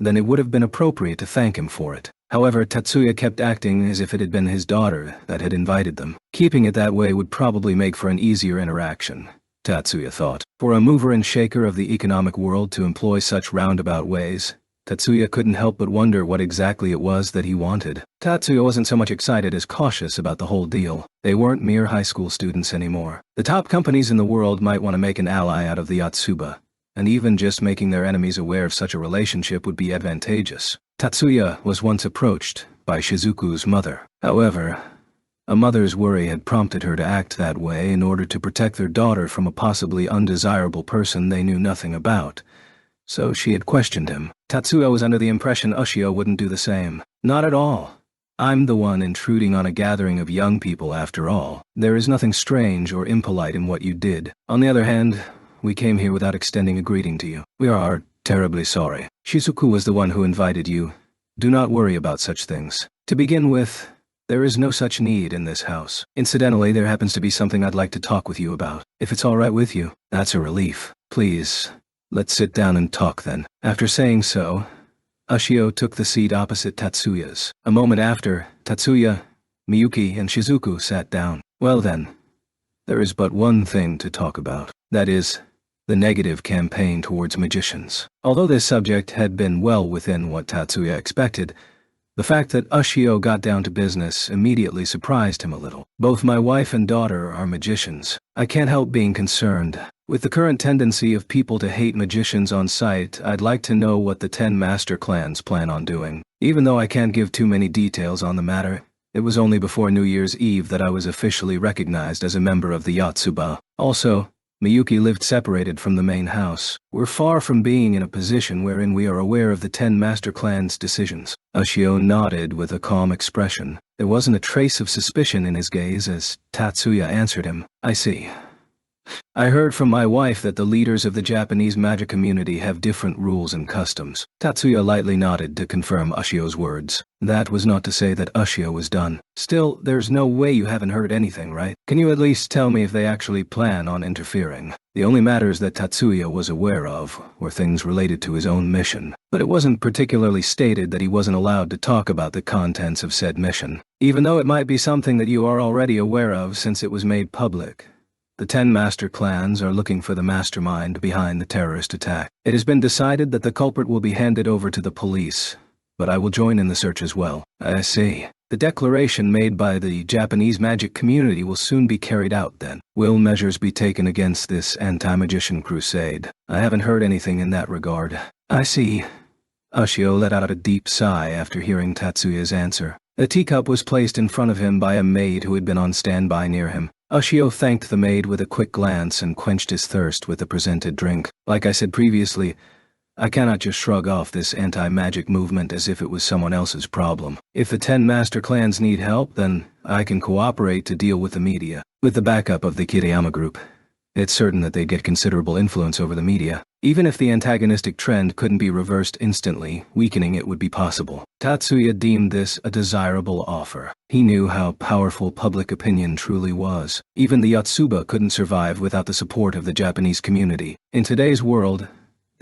A: then it would have been appropriate to thank him for it. However, Tatsuya kept acting as if it had been his daughter that had invited them. Keeping it that way would probably make for an easier interaction, Tatsuya thought. For a mover and shaker of the economic world to employ such roundabout ways, Tatsuya couldn't help but wonder what exactly it was that he wanted. Tatsuya wasn't so much excited as cautious about the whole deal. They weren't mere high school students anymore. The top companies in the world might want to make an ally out of the Yotsuba, and even just making their enemies aware of such a relationship would be advantageous. Tatsuya was once approached by Shizuku's mother. However, a mother's worry had prompted her to act that way in order to protect their daughter from a possibly undesirable person they knew nothing about. So she had questioned him. Tatsuya was under the impression Ushio wouldn't do the same. Not at all. I'm the one intruding on a gathering of young people after all. There is nothing strange or impolite in what you did. On the other hand, we came here without extending a greeting to you. We are terribly sorry. Shizuku was the one who invited you. Do not worry about such things. To begin with, there is no such need in this house. Incidentally, there happens to be something I'd like to talk with you about. If it's all right with you, that's a relief. Please, let's sit down and talk then. After saying so, Ushio took the seat opposite Tatsuya's. A moment after, Tatsuya, Miyuki, and Shizuku sat down. Well then, there is but one thing to talk about. That is, the negative campaign towards magicians. Although this subject had been well within what Tatsuya expected, the fact that Ushio got down to business immediately surprised him a little. Both my wife and daughter are magicians. I can't help being concerned. With the current tendency of people to hate magicians on sight, I'd like to know what the 10 master clans plan on doing. Even though I can't give too many details on the matter, it was only before New Year's Eve that I was officially recognized as a member of the Yotsuba. Also, Miyuki lived separated from the main house. We're far from being in a position wherein we are aware of the 10 master clans' decisions. Ushio nodded with a calm expression. There wasn't a trace of suspicion in his gaze as Tatsuya answered him. I see. I heard from my wife that the leaders of the Japanese magic community have different rules and customs. Tatsuya lightly nodded to confirm Ushio's words. That was not to say that Ushio was done. Still, there's no way you haven't heard anything, right? Can you at least tell me if they actually plan on interfering? The only matters that Tatsuya was aware of were things related to his own mission, but it wasn't particularly stated that he wasn't allowed to talk about the contents of said mission, even though it might be something that you are already aware of since it was made public. The 10 master clans are looking for the mastermind behind the terrorist attack. It has been decided that the culprit will be handed over to the police, but I will join in the search as well. I see. The declaration made by the Japanese magic community will soon be carried out then. Will measures be taken against this anti-magician crusade? I haven't heard anything in that regard. I see. Ushio let out a deep sigh after hearing Tatsuya's answer. A teacup was placed in front of him by a maid who had been on standby near him. Ushio thanked the maid with a quick glance and quenched his thirst with the presented drink. Like I said previously, I cannot just shrug off this anti-magic movement as if it was someone else's problem. If the 10 master clans need help, then I can cooperate to deal with the media. With the backup of the Kiriyama group, it's certain that they'd get considerable influence over the media. Even if the antagonistic trend couldn't be reversed instantly, weakening it would be possible. Tatsuya deemed this a desirable offer. He knew how powerful public opinion truly was. Even the Yotsuba couldn't survive without the support of the Japanese community. In today's world,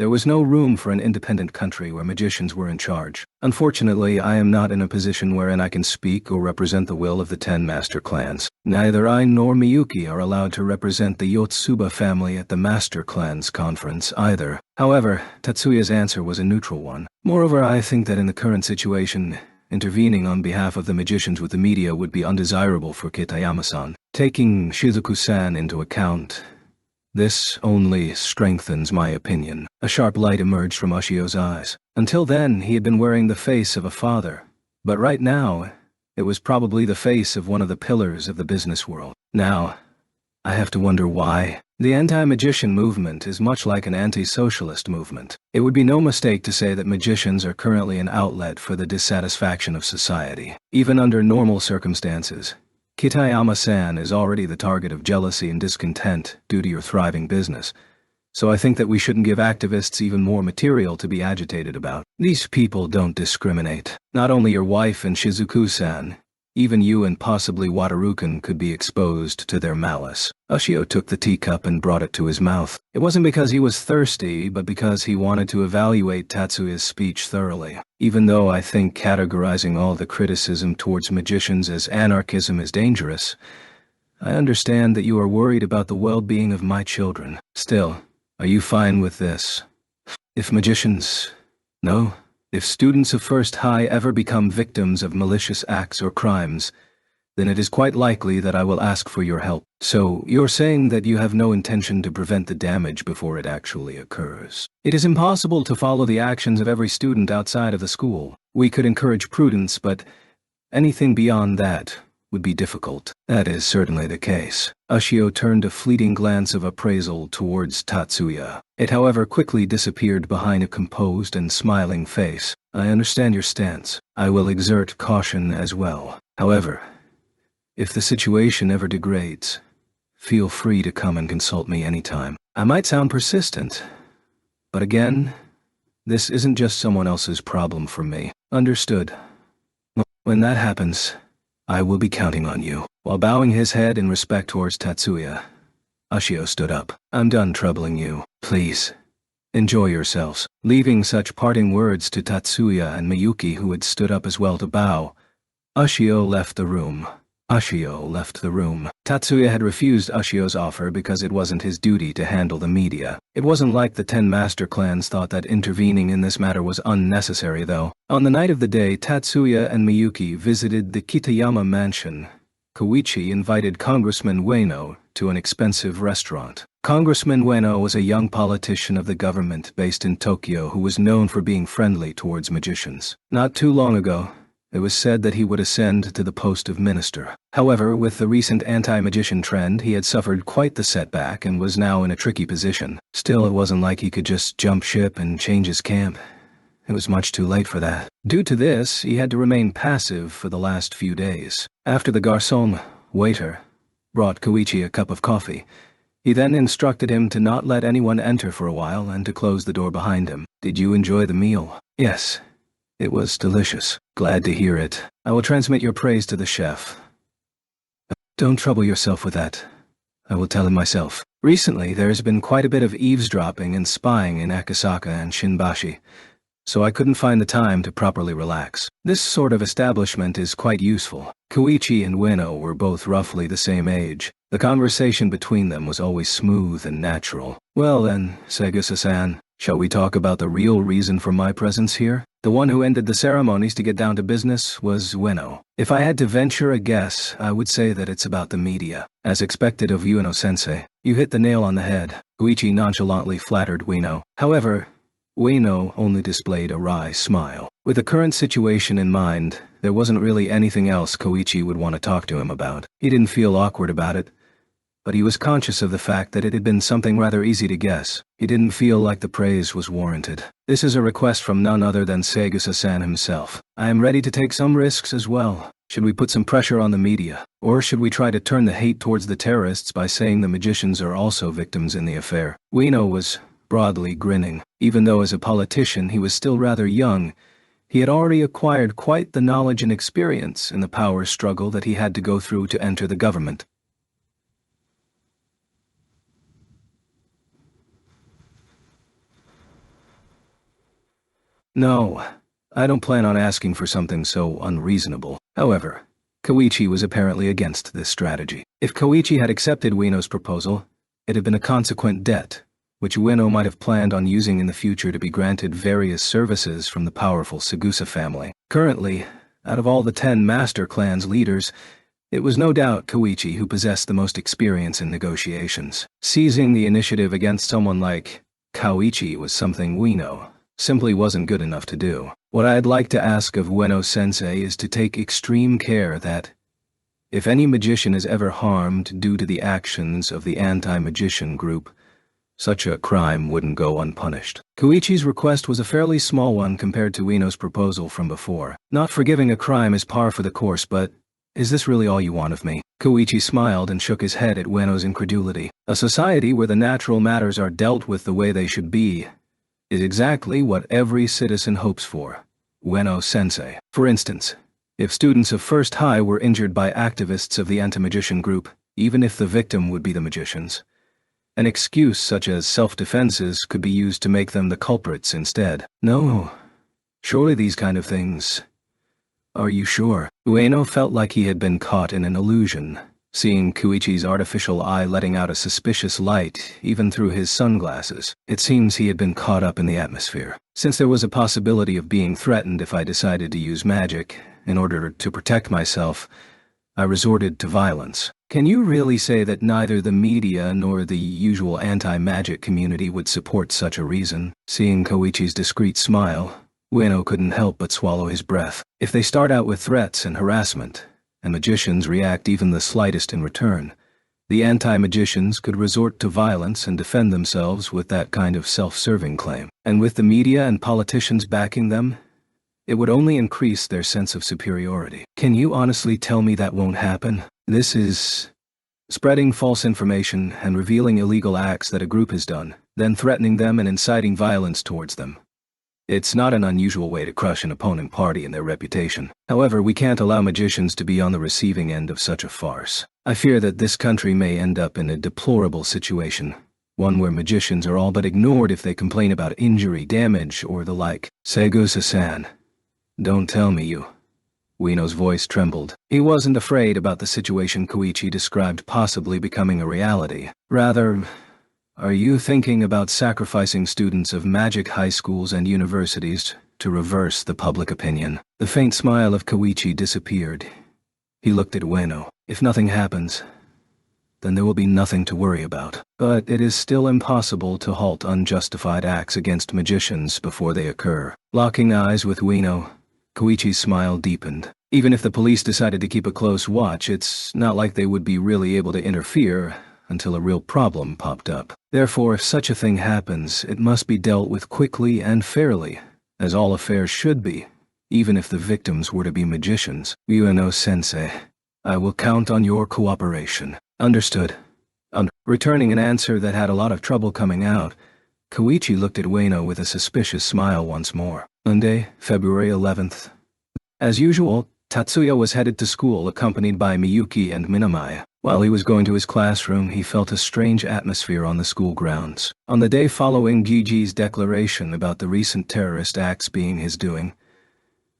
A: there was no room for an independent country where magicians were in charge. Unfortunately, I am not in a position wherein I can speak or represent the will of the 10 master clans. Neither I nor Miyuki are allowed to represent the Yotsuba family at the Master Clans Conference either. However, Tatsuya's answer was a neutral one. Moreover, I think that in the current situation, intervening on behalf of the magicians with the media would be undesirable for Kitayama-san. Taking Shizuku-san into account, this only strengthens my opinion. A sharp light emerged from Ushio's eyes. Until then, he had been wearing the face of a father. But right now, it was probably the face of one of the pillars of the business world. Now, I have to wonder why. The anti-magician movement is much like an anti-socialist movement. It would be no mistake to say that magicians are currently an outlet for the dissatisfaction of society. Even under normal circumstances, Kitayama-san is already the target of jealousy and discontent due to your thriving business. So I think that we shouldn't give activists even more material to be agitated about. These people don't discriminate. Not only your wife and Shizuku-san, even you and possibly Wataru-kun could be exposed to their malice. Ushio took the teacup and brought it to his mouth. It wasn't because he was thirsty, but because he wanted to evaluate Tatsuya's speech thoroughly. Even though I think categorizing all the criticism towards magicians as anarchism is dangerous, I understand that you are worried about the well-being of my children. Still, are you fine with this? If magicians... No? If students of First High ever become victims of malicious acts or crimes, then it is quite likely that I will ask for your help. So, you're saying that you have no intention to prevent the damage before it actually occurs. It is impossible to follow the actions of every student outside of the school. We could encourage prudence, but anything beyond that would be difficult. That is certainly the case. Ushio turned a fleeting glance of appraisal towards Tatsuya. It, however, quickly disappeared behind a composed and smiling face. I understand your stance. I will exert caution as well. However, if the situation ever degrades, feel free to come and consult me anytime. I might sound persistent, but again, this isn't just someone else's problem for me. Understood. When that happens, I will be counting on you. While bowing his head in respect towards Tatsuya, Ushio stood up. I'm done troubling you. Please, enjoy yourselves. Leaving such parting words to Tatsuya and Miyuki, who had stood up as well to bow, Ushio left the room. Tatsuya had refused Ushio's offer because it wasn't his duty to handle the media. It wasn't like the 10 master clans thought that intervening in this matter was unnecessary, though. On the night of the day Tatsuya and Miyuki visited the Kitayama mansion, Koichi invited Congressman Ueno to an expensive restaurant. Congressman Ueno was a young politician of the government based in Tokyo who was known for being friendly towards magicians. Not too long ago, it was said that he would ascend to the post of minister. However, with the recent anti-magician trend, he had suffered quite the setback and was now in a tricky position. Still, it wasn't like he could just jump ship and change his camp. It was much too late for that. Due to this, he had to remain passive for the last few days. After the garçon, waiter, brought Koichi a cup of coffee, he then instructed him to not let anyone enter for a while and to close the door behind him. Did you enjoy the meal? Yes. It was delicious. Glad to hear it. I will transmit your praise to the chef. Don't trouble yourself with that. I will tell him myself. Recently, there has been quite a bit of eavesdropping and spying in Akasaka and Shinbashi, so I couldn't find the time to properly relax. This sort of establishment is quite useful. Koichi and Ueno were both roughly the same age. The conversation between them was always smooth and natural. Well then, Segusa-san, shall we talk about the real reason for my presence here? The one who ended the ceremonies to get down to business was Ueno. If I had to venture a guess, I would say that it's about the media. As expected of Ueno-sensei, you hit the nail on the head. Koichi nonchalantly flattered Ueno. However, Ueno only displayed a wry smile. With the current situation in mind, there wasn't really anything else Koichi would want to talk to him about. He didn't feel awkward about it, but he was conscious of the fact that it had been something rather easy to guess. He didn't feel like the praise was warranted. This is a request from none other than Segusa-san himself. I am ready to take some risks as well. Should we put some pressure on the media? Or should we try to turn the hate towards the terrorists by saying the magicians are also victims in the affair? Ueno was broadly grinning. Even though as a politician he was still rather young, he had already acquired quite the knowledge and experience in the power struggle that he had to go through to enter the government. No, I don't plan on asking for something so unreasonable. However, Koichi was apparently against this strategy. If Koichi had accepted Ueno's proposal, it had been a consequent debt, which Ueno might have planned on using in the future to be granted various services from the powerful Segusa family. Currently, out of all the 10 master clans leaders, it was no doubt Koichi who possessed the most experience in negotiations. Seizing the initiative against someone like Koichi was something Ueno simply wasn't good enough to do. What I'd like to ask of Ueno-sensei is to take extreme care that, if any magician is ever harmed due to the actions of the anti-magician group, such a crime wouldn't go unpunished. Koichi's request was a fairly small one compared to Ueno's proposal from before. Not forgiving a crime is par for the course, but is this really all you want of me? Koichi smiled and shook his head at Ueno's incredulity. A society where the natural matters are dealt with the way they should be is exactly what every citizen hopes for. Ueno-sensei. For instance, if students of First High were injured by activists of the anti-magician group, even if the victim would be the magicians, an excuse such as self-defenses could be used to make them the culprits instead. No, surely these kind of things. Are you sure? Ueno felt like he had been caught in an illusion. seeing Koichi's artificial eye letting out a suspicious light even through his sunglasses. It seems he had been caught up in the atmosphere. Since there was a possibility of being threatened if I decided to use magic, in order to protect myself, I resorted to violence. Can you really say that neither the media nor the usual anti-magic community would support such a reason? Seeing Koichi's discreet smile, Ueno couldn't help but swallow his breath. If they start out with threats and harassment, and magicians react even the slightest in return, the anti-magicians could resort to violence and defend themselves with that kind of self-serving claim. And with the media and politicians backing them, it would only increase their sense of superiority. Can you honestly tell me that won't happen? This is spreading false information and revealing illegal acts that a group has done, then threatening them and inciting violence towards them. It's not an unusual way to crush an opponent party and their reputation. However, we can't allow magicians to be on the receiving end of such a farce. I fear that this country may end up in a deplorable situation, one where magicians are all but ignored if they complain about injury, damage, or the like. Segusa-san, don't tell me you. Ueno's voice trembled. He wasn't afraid about the situation Koichi described possibly becoming a reality. Rather, are you thinking about sacrificing students of magic high schools and universities to reverse the public opinion? The faint smile of Koichi disappeared. He looked at Ueno. If nothing happens, then there will be nothing to worry about. But it is still impossible to halt unjustified acts against magicians before they occur. Locking eyes with Ueno, Koichi's smile deepened. Even if the police decided to keep a close watch, it's not like they would be really able to interfere until a real problem popped up. Therefore, if such a thing happens, it must be dealt with quickly and fairly, as all affairs should be, even if the victims were to be magicians. Ueno-sensei, I will count on your cooperation. Understood. Returning an answer that had a lot of trouble coming out, Koichi looked at Ueno with a suspicious smile once more. Monday, February 11th. As usual, Tatsuya was headed to school accompanied by Miyuki and Minamaya. While he was going to his classroom, he felt a strange atmosphere on the school grounds. On the day following Gigi's declaration about the recent terrorist acts being his doing,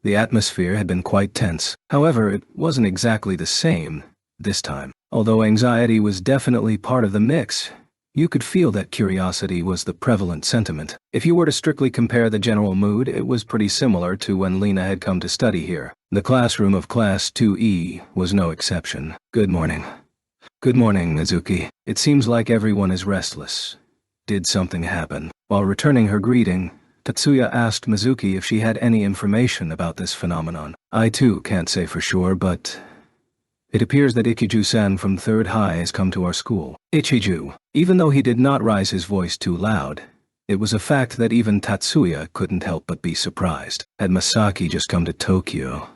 A: the atmosphere had been quite tense. However, it wasn't exactly the same this time. Although anxiety was definitely part of the mix, you could feel that curiosity was the prevalent sentiment. If you were to strictly compare the general mood, it was pretty similar to when Lena had come to study here. The classroom of Class 2E was no exception. Good morning. Good morning, Mizuki. It seems like everyone is restless. Did something happen? While returning her greeting, Tatsuya asked Mizuki if she had any information about this phenomenon. I too can't say for sure, but it appears that Ichiju-san from 3rd High has come to our school. Ichiju. Even though he did not raise his voice too loud, it was a fact that even Tatsuya couldn't help but be surprised. Had Masaki just come to Tokyo,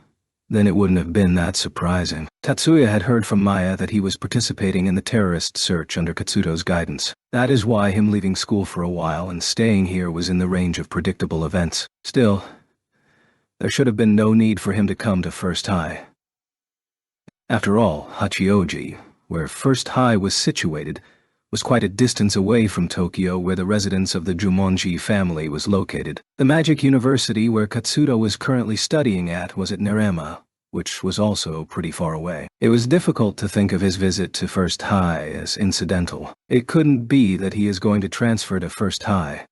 A: then it wouldn't have been that surprising. Tatsuya had heard from Maya that he was participating in the terrorist search under Katsuto's guidance. That is why him leaving school for a while and staying here was in the range of predictable events. Still, there should have been no need for him to come to 1st High. After all, Hachioji, where 1st High was situated, was quite a distance away from Tokyo, where the residence of the Jumonji family was located. The magic university where Katsuto was currently studying at was at Nerema, which was also pretty far away. It was difficult to think of his visit to 1st High as incidental. It couldn't be that he is going to transfer to 1st High.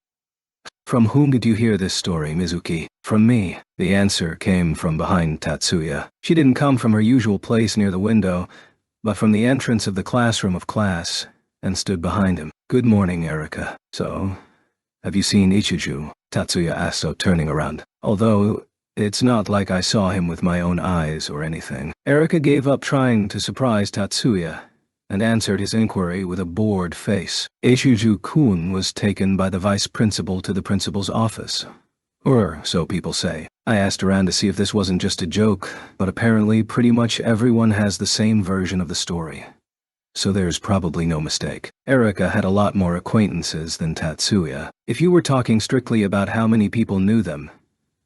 A: From whom did you hear this story, Mizuki? From me. The answer came from behind Tatsuya. She didn't come from her usual place near the window, but from the entrance of the classroom of class, and stood behind him. Good morning, Erika. So, have you seen Ichiju? Tatsuya asked, turning around. Although, it's not like I saw him with my own eyes or anything. Erika gave up trying to surprise Tatsuya, and answered his inquiry with a bored face. Ichiju-kun was taken by the vice principal to the principal's office. Or so people say. I asked around to see if this wasn't just a joke, but apparently pretty much everyone has the same version of the story. So there's probably no mistake. Erika had a lot more acquaintances than Tatsuya. If you were talking strictly about how many people knew them,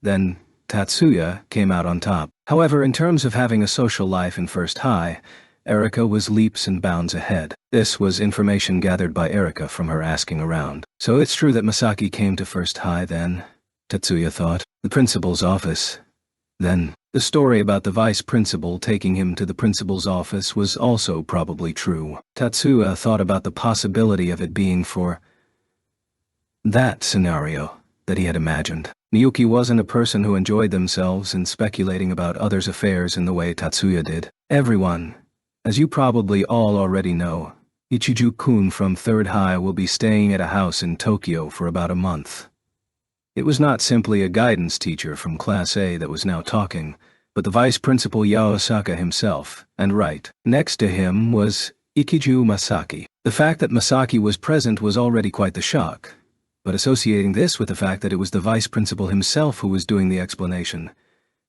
A: then Tatsuya came out on top. However, in terms of having a social life in 1st High, Erika was leaps and bounds ahead. This was information gathered by Erika from her asking around. So it's true that Masaki came to 1st High then, Tatsuya thought. The principal's office. Then, the story about the vice principal taking him to the principal's office was also probably true. Tatsuya thought about the possibility of it being for that scenario that he had imagined. Miyuki wasn't a person who enjoyed themselves in speculating about others' affairs in the way Tatsuya did. Everyone, as you probably all already know, Ichiju-kun from 3rd High will be staying at a house in Tokyo for about a month. It was not simply a guidance teacher from Class A that was now talking, but the vice principal Yaosaka himself, and right next to him was Ikiju Masaki. The fact that Masaki was present was already quite the shock, but associating this with the fact that it was the vice principal himself who was doing the explanation,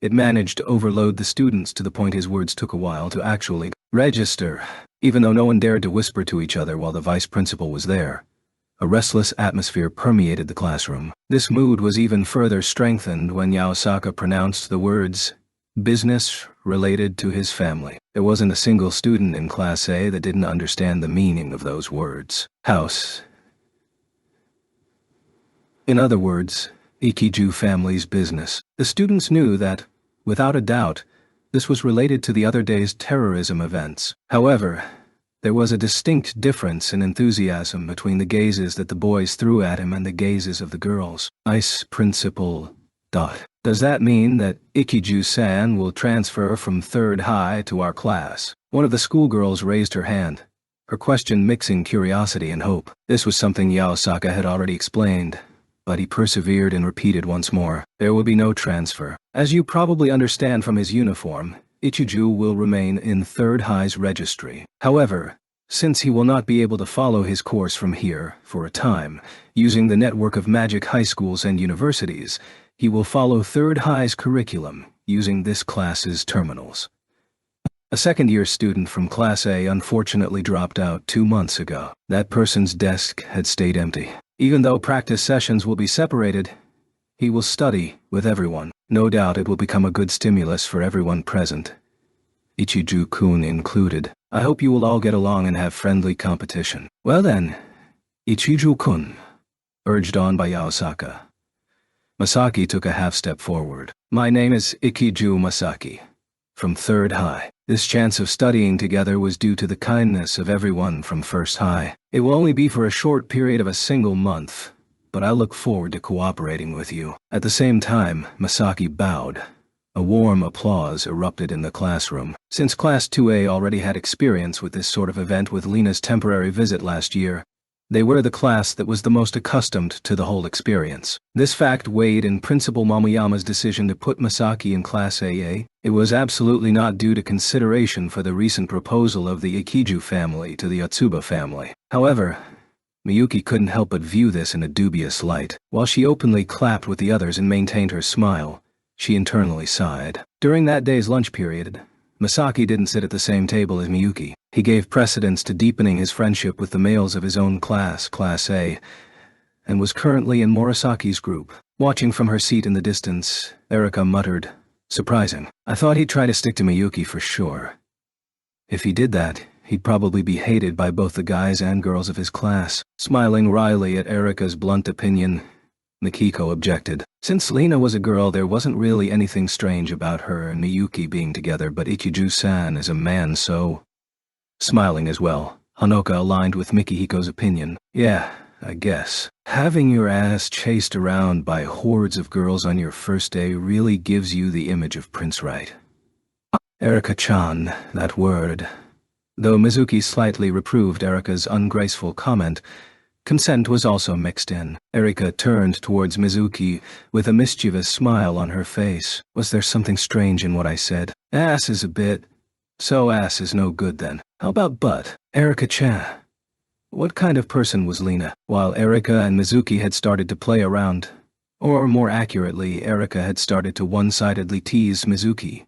A: it managed to overload the students to the point his words took a while to actually register, even though no one dared to whisper to each other while the vice principal was there. A restless atmosphere permeated the classroom. This mood was even further strengthened when Yaosaka pronounced the words, business related to his family. There wasn't a single student in Class A that didn't understand the meaning of those words. House. In other words, Ikiju family's business. The students knew that, without a doubt, this was related to the other day's terrorism events. However, there was a distinct difference in enthusiasm between the gazes that the boys threw at him and the gazes of the girls. Vice Principal. Does that mean that Ikiju-san will transfer from 3rd High to our class? One of the schoolgirls raised her hand, her question mixing curiosity and hope. This was something Yaosaka had already explained, but he persevered and repeated once more. There will be no transfer. As you probably understand from his uniform, Ichiju will remain in 3rd High's registry. However, since he will not be able to follow his course from here, for a time, using the network of magic high schools and universities, he will follow 3rd High's curriculum, using this class's terminals. A second-year student from Class A unfortunately dropped out 2 months ago. That person's desk had stayed empty. Even though practice sessions will be separated, he will study with everyone. No doubt it will become a good stimulus for everyone present, Ichiju-kun included. I hope you will all get along and have friendly competition. Well then, Ichiju-kun, urged on by Yaosaka. Masaki took a half-step forward. My name is Ikiju Masaki, from 3rd High. This chance of studying together was due to the kindness of everyone from 1st High. It will only be for a short period of a single month, but I look forward to cooperating with you. At the same time, Masaki bowed. A warm applause erupted in the classroom. Since Class 2A already had experience with this sort of event with Lena's temporary visit last year, they were the class that was the most accustomed to the whole experience. This fact weighed in Principal Momuyama's decision to put Masaki in Class AA. It was absolutely not due to consideration for the recent proposal of the Ikiju family to the Otsuba family. However, Miyuki couldn't help but view this in a dubious light. While she openly clapped with the others and maintained her smile, she internally sighed. During that day's lunch period, Masaki didn't sit at the same table as Miyuki. He gave precedence to deepening his friendship with the males of his own class, Class A, and was currently in Morisaki's group. Watching from her seat in the distance, Erika muttered, surprising. I thought he'd try to stick to Miyuki for sure. If he did that, he'd probably be hated by both the guys and girls of his class. Smiling wryly at Erika's blunt opinion, Mikiko objected. Since Lena was a girl, there wasn't really anything strange about her and Miyuki being together, but Ichiju-san is a man, so... Smiling as well, Hanoka aligned with Mikihiko's opinion. Yeah, I guess. Having your ass chased around by hordes of girls on your first day really gives you the image of Prince Right. Erika-chan, that word. Though Mizuki slightly reproved Erika's ungraceful comment, consent was also mixed in. Erika turned towards Mizuki with a mischievous smile on her face. Was there something strange in what I said? Ass is a bit... So ass is no good then. How about butt? Erika-chan. What kind of person was Lena? While Erika and Mizuki had started to play around, or more accurately, Erika had started to one-sidedly tease Mizuki,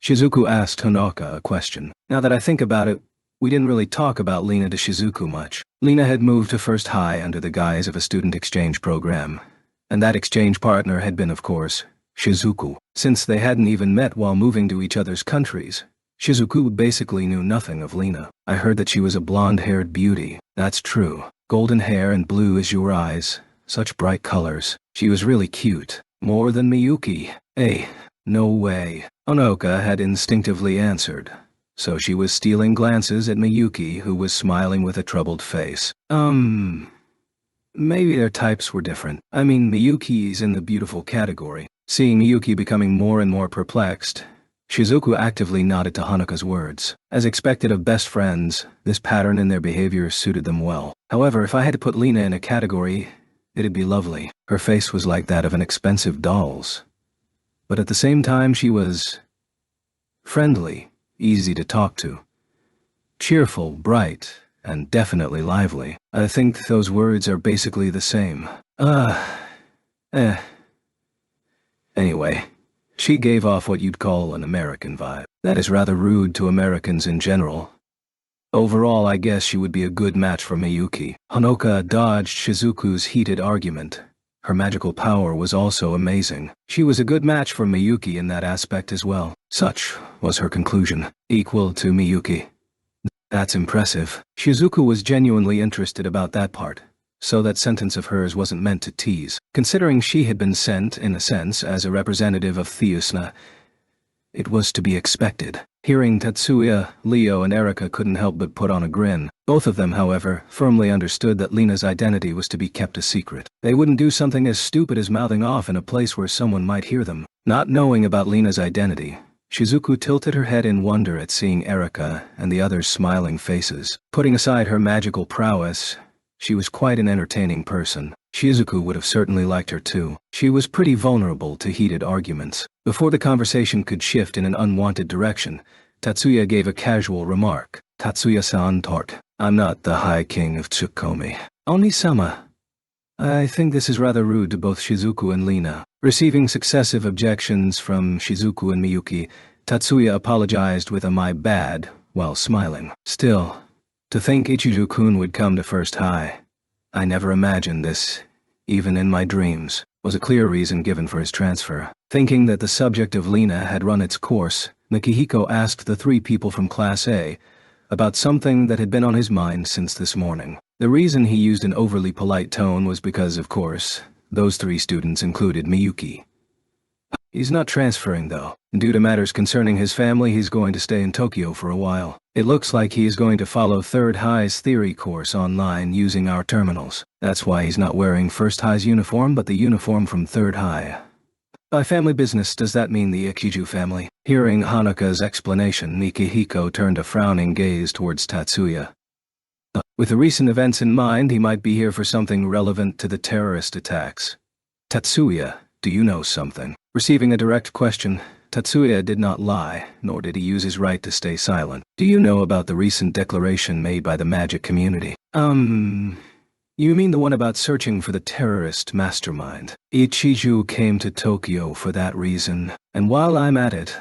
A: Shizuku asked Hanoka a question. Now that I think about it, we didn't really talk about Lena to Shizuku much. Lena had moved to 1st High under the guise of a student exchange program, and that exchange partner had been, of course, Shizuku. Since they hadn't even met while moving to each other's countries, Shizuku basically knew nothing of Lena. I heard that she was a blonde-haired beauty. That's true. Golden hair and blue azure eyes. Such bright colors. She was really cute. More than Miyuki. Hey, No way, Honoka had instinctively answered. So she was stealing glances at Miyuki, who was smiling with a troubled face. Maybe their types were different. I mean, Miyuki's in the beautiful category. Seeing Miyuki becoming more and more perplexed, Shizuku actively nodded to Honoka's words. As expected of best friends, this pattern in their behavior suited them well. However, if I had to put Lena in a category, it'd be lovely. Her face was like that of an expensive doll's. But at the same time, she was friendly, easy to talk to, cheerful, bright, and definitely lively. I think those words are basically the same. Anyway, she gave off what you'd call an American vibe. That is rather rude to Americans in general. Overall, I guess she would be a good match for Miyuki. Honoka dodged Shizuku's heated argument. Her magical power was also amazing. She was a good match for Miyuki in that aspect as well. Such was her conclusion. Equal to Miyuki. That's impressive. Shizuku was genuinely interested about that part, so that sentence of hers wasn't meant to tease. Considering she had been sent, in a sense, as a representative of Theusna, it was to be expected. Hearing Tatsuya, Leo, and Erika couldn't help but put on a grin. Both of them, however, firmly understood that Lena's identity was to be kept a secret. They wouldn't do something as stupid as mouthing off in a place where someone might hear them. Not knowing about Lena's identity, Shizuku tilted her head in wonder at seeing Erika and the others' smiling faces. Putting aside her magical prowess, she was quite an entertaining person. Shizuku would have certainly liked her too. She was pretty vulnerable to heated arguments. Before the conversation could shift in an unwanted direction, Tatsuya gave a casual remark. Tatsuya-san talked. I'm not the High King of Tsukuyomi. Oni-sama. I think this is rather rude to both Shizuku and Lena. Receiving successive objections from Shizuku and Miyuki, Tatsuya apologized with a "my bad" while smiling. Still, to think Ichiju-kun would come to First High. I never imagined this, even in my dreams, was a clear reason given for his transfer. Thinking that the subject of Lena had run its course, Mikihiko asked the three people from Class A about something that had been on his mind since this morning. The reason he used an overly polite tone was because, of course, those three students included Miyuki. He's not transferring, though. Due to matters concerning his family, he's going to stay in Tokyo for a while. It looks like he is going to follow Third High's theory course online using our terminals. That's why he's not wearing First High's uniform but the uniform from Third High. By family business, does that mean the Ikiju family? Hearing Honoka's explanation, Mikihiko turned a frowning gaze towards Tatsuya. With the recent events in mind, he might be here for something relevant to the terrorist attacks. Tatsuya, do you know something? Receiving a direct question, Tatsuya did not lie, nor did he use his right to stay silent. Do you know about the recent declaration made by the magic community? You mean the one about searching for the terrorist mastermind? Ichiju came to Tokyo for that reason, and while I'm at it,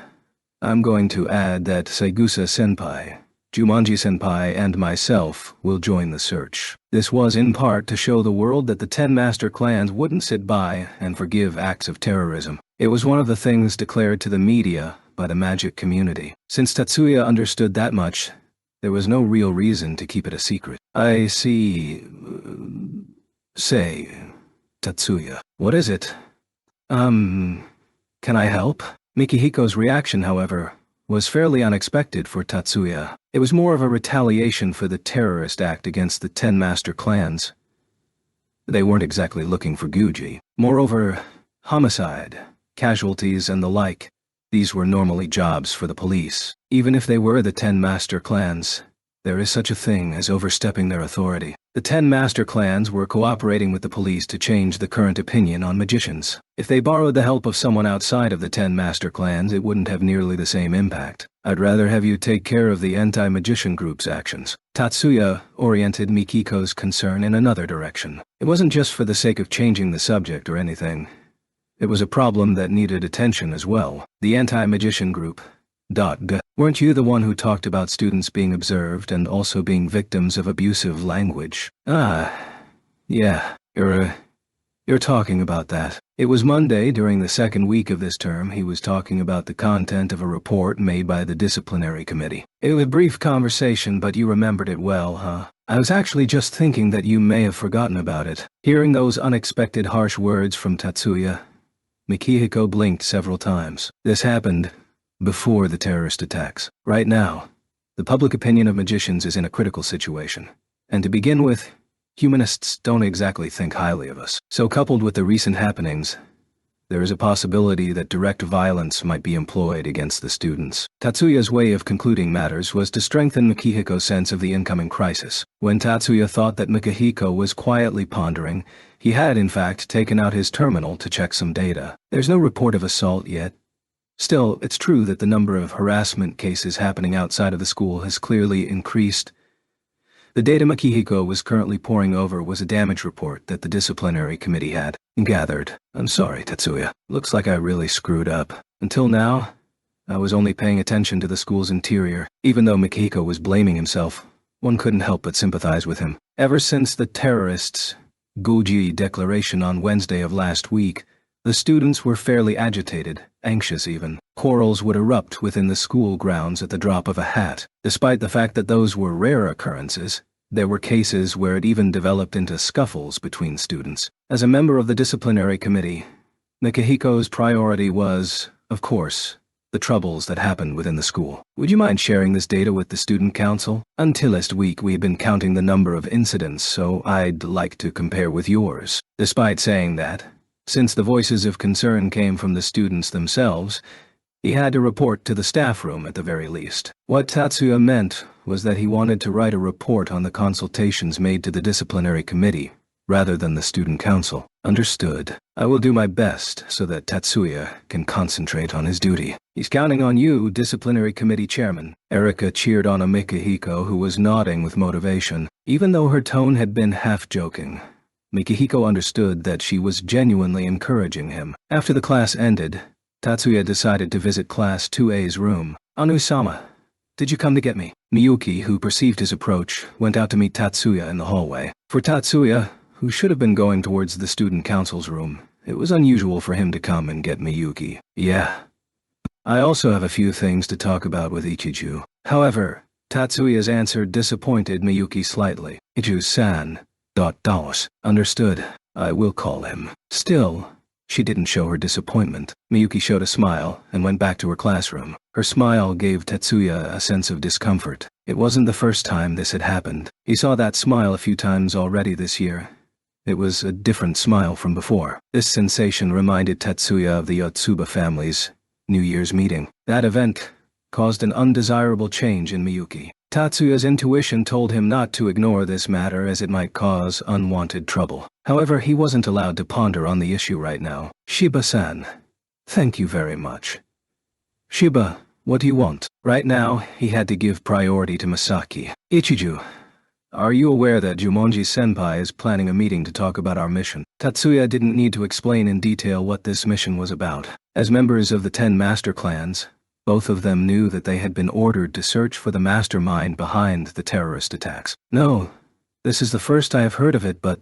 A: I'm going to add that Saigusa-senpai, Jumanji-senpai, and myself will join the search. This was in part to show the world that the 10 master clans wouldn't sit by and forgive acts of terrorism. It was one of the things declared to the media by the magic community. Since Tatsuya understood that much, there was no real reason to keep it a secret. I see. Say, Tatsuya. What is it? Can I help? Mikihiko's reaction, however, was fairly unexpected for Tatsuya. It was more of a retaliation for the terrorist act against the 10 master clans. They weren't exactly looking for Guji. Moreover, homicide, casualties, and the like. These were normally jobs for the police. Even if they were the 10 master clans, there is such a thing as overstepping their authority. The 10 master clans were cooperating with the police to change the current opinion on magicians. If they borrowed the help of someone outside of the 10 master clans, it wouldn't have nearly the same impact. I'd rather have you take care of the anti-magician group's actions. Tatsuya oriented Mikiko's concern in another direction. It wasn't just for the sake of changing the subject or anything. It was a problem that needed attention as well. The anti-magician group. Weren't you the one who talked about students being observed and also being victims of abusive language? Yeah, you're talking about that. It was Monday during the second week of this term. He was talking about the content of a report made by the disciplinary committee. It was a brief conversation, but you remembered it well, huh? I was actually just thinking that you may have forgotten about it. Hearing those unexpected harsh words from Tatsuya, Mikihiko blinked several times. This happened before the terrorist attacks. Right now, the public opinion of magicians is in a critical situation. And to begin with, humanists don't exactly think highly of us. So coupled with the recent happenings, there is a possibility that direct violence might be employed against the students. Tatsuya's way of concluding matters was to strengthen Mikihiko's sense of the incoming crisis. When Tatsuya thought that Mikihiko was quietly pondering, he had in fact taken out his terminal to check some data. There's no report of assault yet. Still, it's true that the number of harassment cases happening outside of the school has clearly increased. The data Mikihiko was currently poring over was a damage report that the disciplinary committee had gathered. I'm sorry, Tatsuya. Looks like I really screwed up. Until now, I was only paying attention to the school's interior. Even though Mikihiko was blaming himself, one couldn't help but sympathize with him. Ever since the terrorists' Goji declaration on Wednesday of last week, the students were fairly agitated, anxious even. Quarrels would erupt within the school grounds at the drop of a hat. Despite the fact that those were rare occurrences, there were cases where it even developed into scuffles between students. As a member of the disciplinary committee, Mikihiko's priority was, of course, the troubles that happened within the school. Would you mind sharing this data with the student council? Until last week we had been counting the number of incidents, so I'd like to compare with yours. Despite saying that, since the voices of concern came from the students themselves, he had to report to the staff room at the very least. What Tatsuya meant was that he wanted to write a report on the consultations made to the disciplinary committee, rather than the student council. Understood. I will do my best so that Tatsuya can concentrate on his duty. He's counting on you, disciplinary committee chairman. Erika cheered on a Mikihiko who was nodding with motivation. Even though her tone had been half-joking, Mikihiko understood that she was genuinely encouraging him. After the class ended, Tatsuya decided to visit Class 2A's room. Anu-sama, did you come to get me? Miyuki, who perceived his approach, went out to meet Tatsuya in the hallway. For Tatsuya, who should have been going towards the student council's room, it was unusual for him to come and get Miyuki. Yeah. I also have a few things to talk about with Ichiju. However, Tatsuya's answer disappointed Miyuki slightly. Ichiju-san. Understood. I will call him. Still, she didn't show her disappointment. Miyuki showed a smile and went back to her classroom. Her smile gave Tatsuya a sense of discomfort. It wasn't the first time this had happened. He saw that smile a few times already this year. It was a different smile from before. This sensation reminded Tatsuya of the Yotsuba family's New Year's meeting. That event caused an undesirable change in Miyuki. Tatsuya's intuition told him not to ignore this matter as it might cause unwanted trouble. However, he wasn't allowed to ponder on the issue right now. Shiba-san. Thank you very much. Shiba, what do you want? Right now, he had to give priority to Masaki. Ichiju, are you aware that Jumonji-senpai is planning a meeting to talk about our mission? Tatsuya didn't need to explain in detail what this mission was about. As members of the 10 master clans, both of them knew that they had been ordered to search for the mastermind behind the terrorist attacks. No, this is the first I have heard of it, but...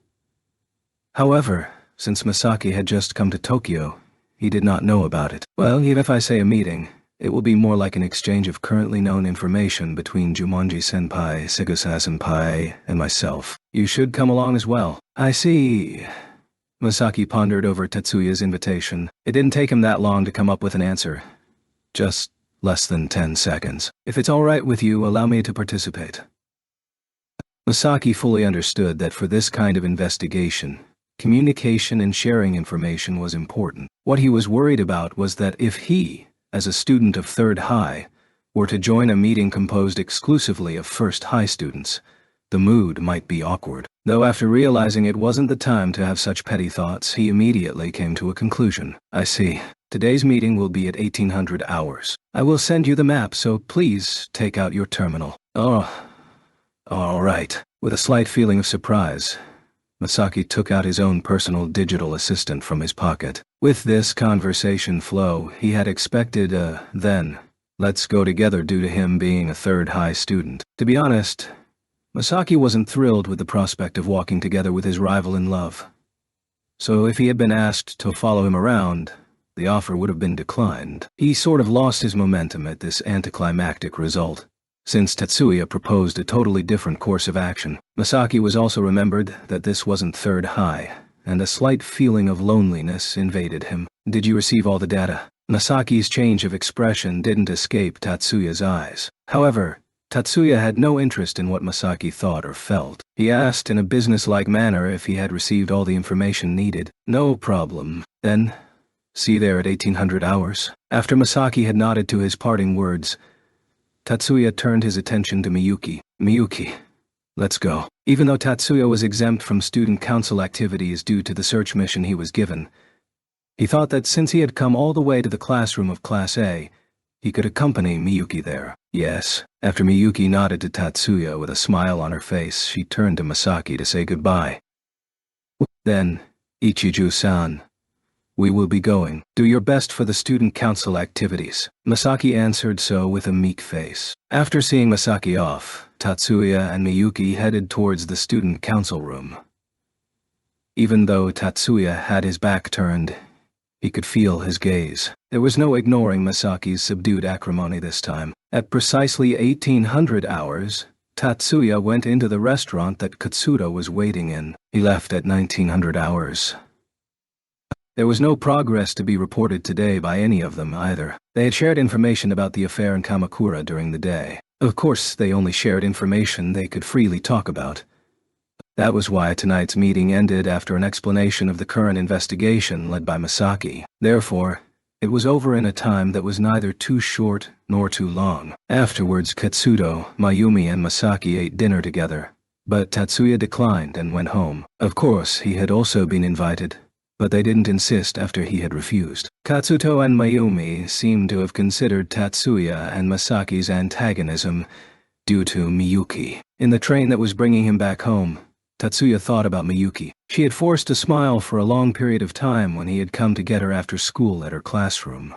A: However, since Masaki had just come to Tokyo, he did not know about it. Well, even if I say a meeting, it will be more like an exchange of currently known information between Jumonji-senpai, Segusa-senpai, and myself. You should come along as well. I see. Masaki pondered over Tatsuya's invitation. It didn't take him that long to come up with an answer. Just less than 10 seconds. If it's all right with you, allow me to participate. Masaki fully understood that for this kind of investigation, communication and sharing information was important. What he was worried about was that if he, as a student of Third High, were to join a meeting composed exclusively of First High students, the mood might be awkward. Though after realizing it wasn't the time to have such petty thoughts, he immediately came to a conclusion. I see. Today's meeting will be at 1800 hours. I will send you the map, so please take out your terminal. Oh, all right. With a slight feeling of surprise, Masaki took out his own personal digital assistant from his pocket. With this conversation flow, he had expected a then, let's go together due to him being a Third High student. To be honest, Masaki wasn't thrilled with the prospect of walking together with his rival in love. So if he had been asked to follow him around, the offer would have been declined. He sort of lost his momentum at this anticlimactic result, since Tatsuya proposed a totally different course of action. Masaki was also remembered that this wasn't Third High, and a slight feeling of loneliness invaded him. Did you receive all the data? Masaki's change of expression didn't escape Tatsuya's eyes. However, Tatsuya had no interest in what Masaki thought or felt. He asked in a businesslike manner if he had received all the information needed. No problem. Then, see you there at 1800 hours. After Masaki had nodded to his parting words, Tatsuya turned his attention to Miyuki. Miyuki, let's go. Even though Tatsuya was exempt from student council activities due to the search mission he was given, he thought that since he had come all the way to the classroom of Class A, he could accompany Miyuki there. Yes. After Miyuki nodded to Tatsuya with a smile on her face, she turned to Masaki to say goodbye. Then, Ichiju-san, we will be going. Do your best for the student council activities. Masaki answered so with a meek face. After seeing Masaki off, Tatsuya and Miyuki headed towards the student council room. Even though Tatsuya had his back turned, he could feel his gaze. There was no ignoring Masaki's subdued acrimony this time. At precisely 1800 hours, Tatsuya went into the restaurant that Katsudo was waiting in. He left at 1900 hours. There was no progress to be reported today by any of them either. They had shared information about the affair in Kamakura during the day. Of course, they only shared information they could freely talk about. That was why tonight's meeting ended after an explanation of the current investigation led by Masaki. Therefore, it was over in a time that was neither too short nor too long. Afterwards, Katsudo, Mayumi, and Masaki ate dinner together, but Tatsuya declined and went home. Of course, he had also been invited, but they didn't insist after he had refused. Katsuto and Mayumi seemed to have considered Tatsuya and Masaki's antagonism due to Miyuki. In the train that was bringing him back home, Tatsuya thought about Miyuki. She had forced a smile for a long period of time when he had come to get her after school at her classroom.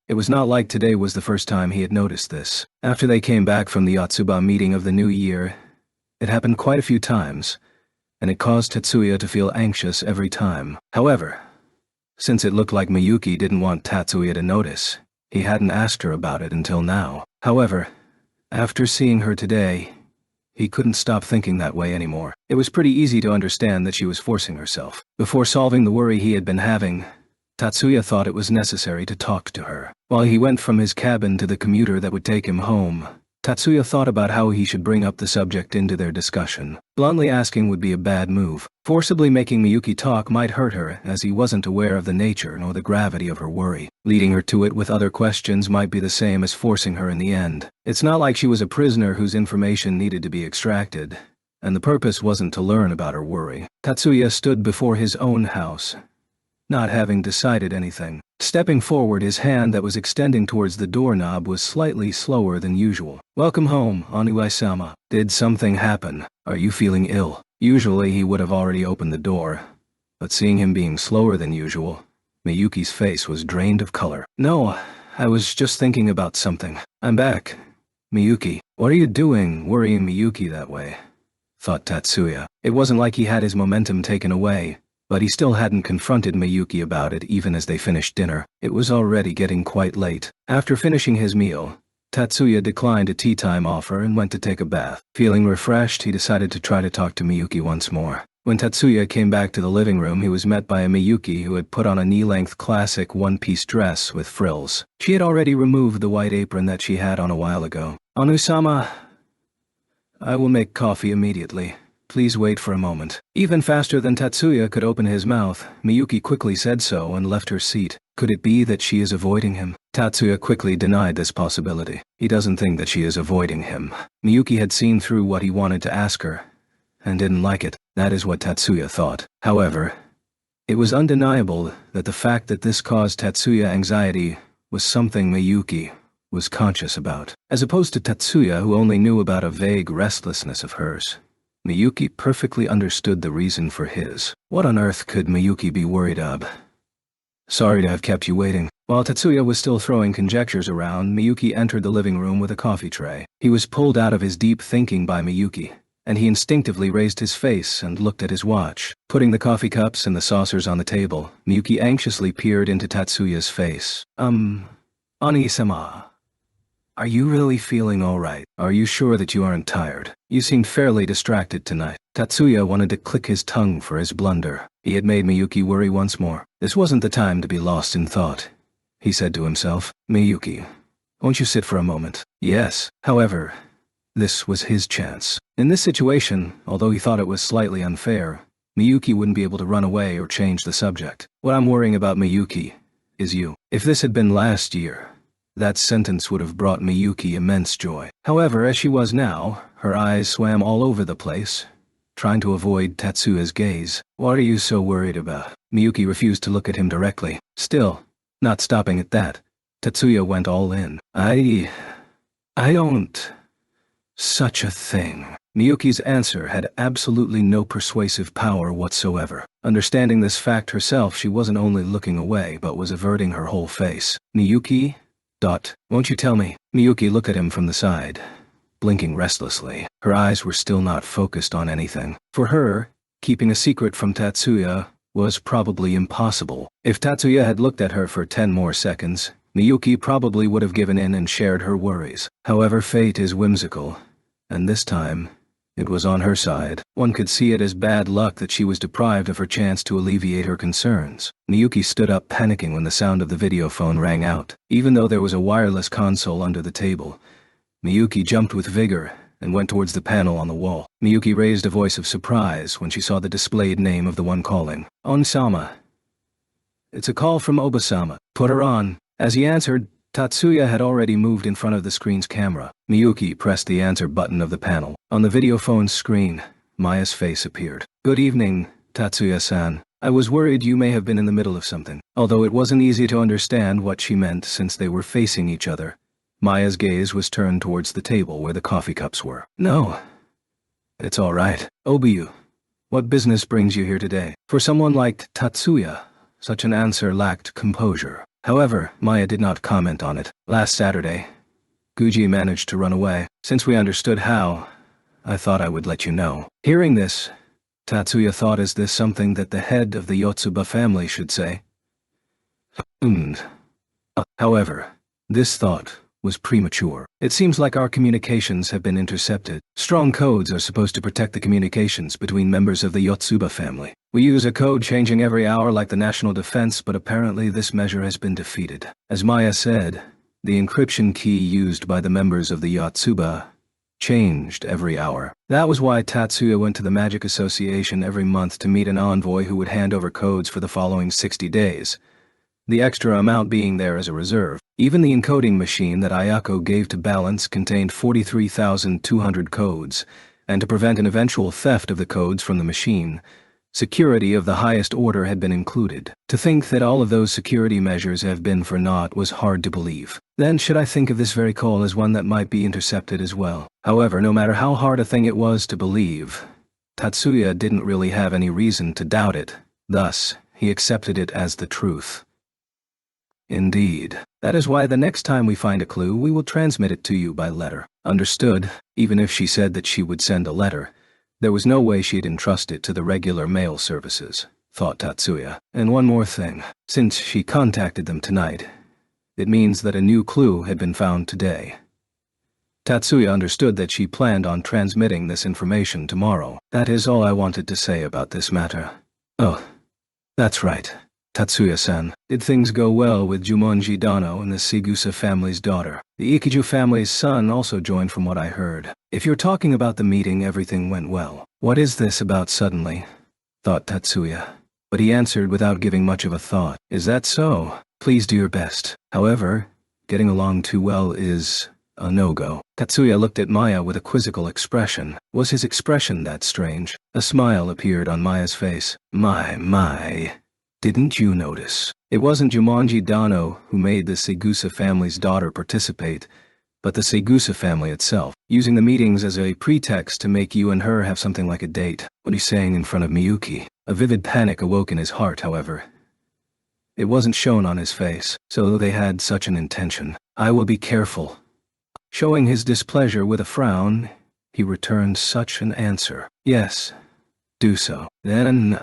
A: It was not like today was the first time he had noticed this. After they came back from the Yotsuba meeting of the new year, it happened quite a few times, and it caused Tatsuya to feel anxious every time. However, since it looked like Miyuki didn't want Tatsuya to notice, he hadn't asked her about it until now. However, after seeing her today, he couldn't stop thinking that way anymore. It was pretty easy to understand that she was forcing herself. Before solving the worry he had been having, Tatsuya thought it was necessary to talk to her. While he went from his cabin to the commuter that would take him home, Tatsuya thought about how he should bring up the subject into their discussion. Bluntly asking would be a bad move. Forcibly making Miyuki talk might hurt her, as he wasn't aware of the nature nor the gravity of her worry. Leading her to it with other questions might be the same as forcing her in the end. It's not like she was a prisoner whose information needed to be extracted, and the purpose wasn't to learn about her worry. Tatsuya stood before his own house, not having decided anything. Stepping forward, his hand that was extending towards the doorknob was slightly slower than usual. Welcome home, Anuai-sama. Did something happen? Are you feeling ill? Usually he would have already opened the door, but seeing him being slower than usual, Miyuki's face was drained of color. No, I was just thinking about something. I'm back. Miyuki, what are you doing worrying Miyuki that way? Thought Tatsuya. It wasn't like he had his momentum taken away, but he still hadn't confronted Miyuki about it even as they finished dinner. It was already getting quite late. After finishing his meal, Tatsuya declined a tea time offer and went to take a bath. Feeling refreshed, he decided to try to talk to Miyuki once more. When Tatsuya came back to the living room, he was met by a Miyuki who had put on a knee-length classic one-piece dress with frills. She had already removed the white apron that she had on a while ago. Anu-sama, I will make coffee immediately. Please wait for a moment. Even faster than Tatsuya could open his mouth, Miyuki quickly said so and left her seat. Could it be that she is avoiding him? Tatsuya quickly denied this possibility. He doesn't think that she is avoiding him. Miyuki had seen through what he wanted to ask her, and didn't like it. That is what Tatsuya thought. However, it was undeniable that the fact that this caused Tatsuya anxiety was something Miyuki was conscious about. As opposed to Tatsuya, who only knew about a vague restlessness of hers, Miyuki perfectly understood the reason for his. What on earth could Miyuki be worried of? Sorry to have kept you waiting. While Tatsuya was still throwing conjectures around, Miyuki entered the living room with a coffee tray. He was pulled out of his deep thinking by Miyuki, and he instinctively raised his face and looked at his watch. Putting the coffee cups and the saucers on the table, Miyuki anxiously peered into Tatsuya's face. Ani-sama. Are you really feeling alright? Are you sure that you aren't tired? You seemed fairly distracted tonight. Tatsuya wanted to click his tongue for his blunder. He had made Miyuki worry once more. This wasn't the time to be lost in thought, he said to himself. Miyuki, won't you sit for a moment? Yes. However, this was his chance. In this situation, although he thought it was slightly unfair, Miyuki wouldn't be able to run away or change the subject. What I'm worrying about, Miyuki, is you. If this had been last year, that sentence would have brought Miyuki immense joy. However, as she was now, her eyes swam all over the place, trying to avoid Tatsuya's gaze. What are you so worried about? Miyuki refused to look at him directly. Still, not stopping at that, Tatsuya went all in. I don't... Such a thing. Miyuki's answer had absolutely no persuasive power whatsoever. Understanding this fact herself, she wasn't only looking away but was averting her whole face. Miyuki? Won't you tell me? Miyuki looked at him from the side, blinking restlessly. Her eyes were still not focused on anything. For her, keeping a secret from Tatsuya was probably impossible. If Tatsuya had looked at her for 10 more seconds, Miyuki probably would have given in and shared her worries. However, fate is whimsical, and this time, it was on her side. One could see it as bad luck that she was deprived of her chance to alleviate her concerns. Miyuki stood up panicking when the sound of the video phone rang out. Even though there was a wireless console under the table, Miyuki jumped with vigor and went towards the panel on the wall. Miyuki raised a voice of surprise when she saw the displayed name of the one calling. On-sama. It's a call from Obasama. Put her on. As he answered, Tatsuya had already moved in front of the screen's camera. Miyuki pressed the answer button of the panel. On the video phone's screen, Maya's face appeared. Good evening, Tatsuya-san. I was worried you may have been in the middle of something. Although it wasn't easy to understand what she meant since they were facing each other, Maya's gaze was turned towards the table where the coffee cups were. No. It's all right. Obiyu, what business brings you here today? For someone like Tatsuya, such an answer lacked composure. However, Maya did not comment on it. Last Saturday, Guji managed to run away. Since we understood how, I thought I would let you know. Hearing this, Tatsuya thought, is this something that the head of the Yotsuba family should say? However, this thought was premature. It seems like our communications have been intercepted. Strong codes are supposed to protect the communications between members of the Yotsuba family. We use a code changing every hour like the national defense, but apparently this measure has been defeated. As Maya said, the encryption key used by the members of the Yotsuba changed every hour. That was why Tatsuya went to the Magic Association every month to meet an envoy who would hand over codes for the following 60 days. The extra amount being there as a reserve. Even the encoding machine that Ayako gave to Balance contained 43,200 codes, and to prevent an eventual theft of the codes from the machine, security of the highest order had been included. To think that all of those security measures have been for naught was hard to believe. Then should I think of this very call as one that might be intercepted as well? However, no matter how hard a thing it was to believe, Tatsuya didn't really have any reason to doubt it. Thus, he accepted it as the truth. Indeed. That is why the next time we find a clue, we will transmit it to you by letter. Understood. Even if she said that she would send a letter, there was no way she'd entrust it to the regular mail services, thought Tatsuya. And one more thing. Since she contacted them tonight, it means that a new clue had been found today. Tatsuya understood that she planned on transmitting this information tomorrow. That is all I wanted to say about this matter. Oh, that's right. Tatsuya-san, did things go well with Jumonji Dano and the Segusa family's daughter? The Ikiju family's son also joined from what I heard. If you're talking about the meeting, everything went well. What is this about suddenly? Thought Tatsuya. But he answered without giving much of a thought. Is that so? Please do your best. However, getting along too well is a no-go. Tatsuya looked at Maya with a quizzical expression. Was his expression that strange? A smile appeared on Maya's face. My. Didn't you notice? It wasn't Jumonji Dano who made the Segusa family's daughter participate, but the Segusa family itself, using the meetings as a pretext to make you and her have something like a date. What he's saying in front of Miyuki. A vivid panic awoke in his heart, however. It wasn't shown on his face, so they had such an intention. I will be careful. Showing his displeasure with a frown, he returned such an answer. Yes, do so. Then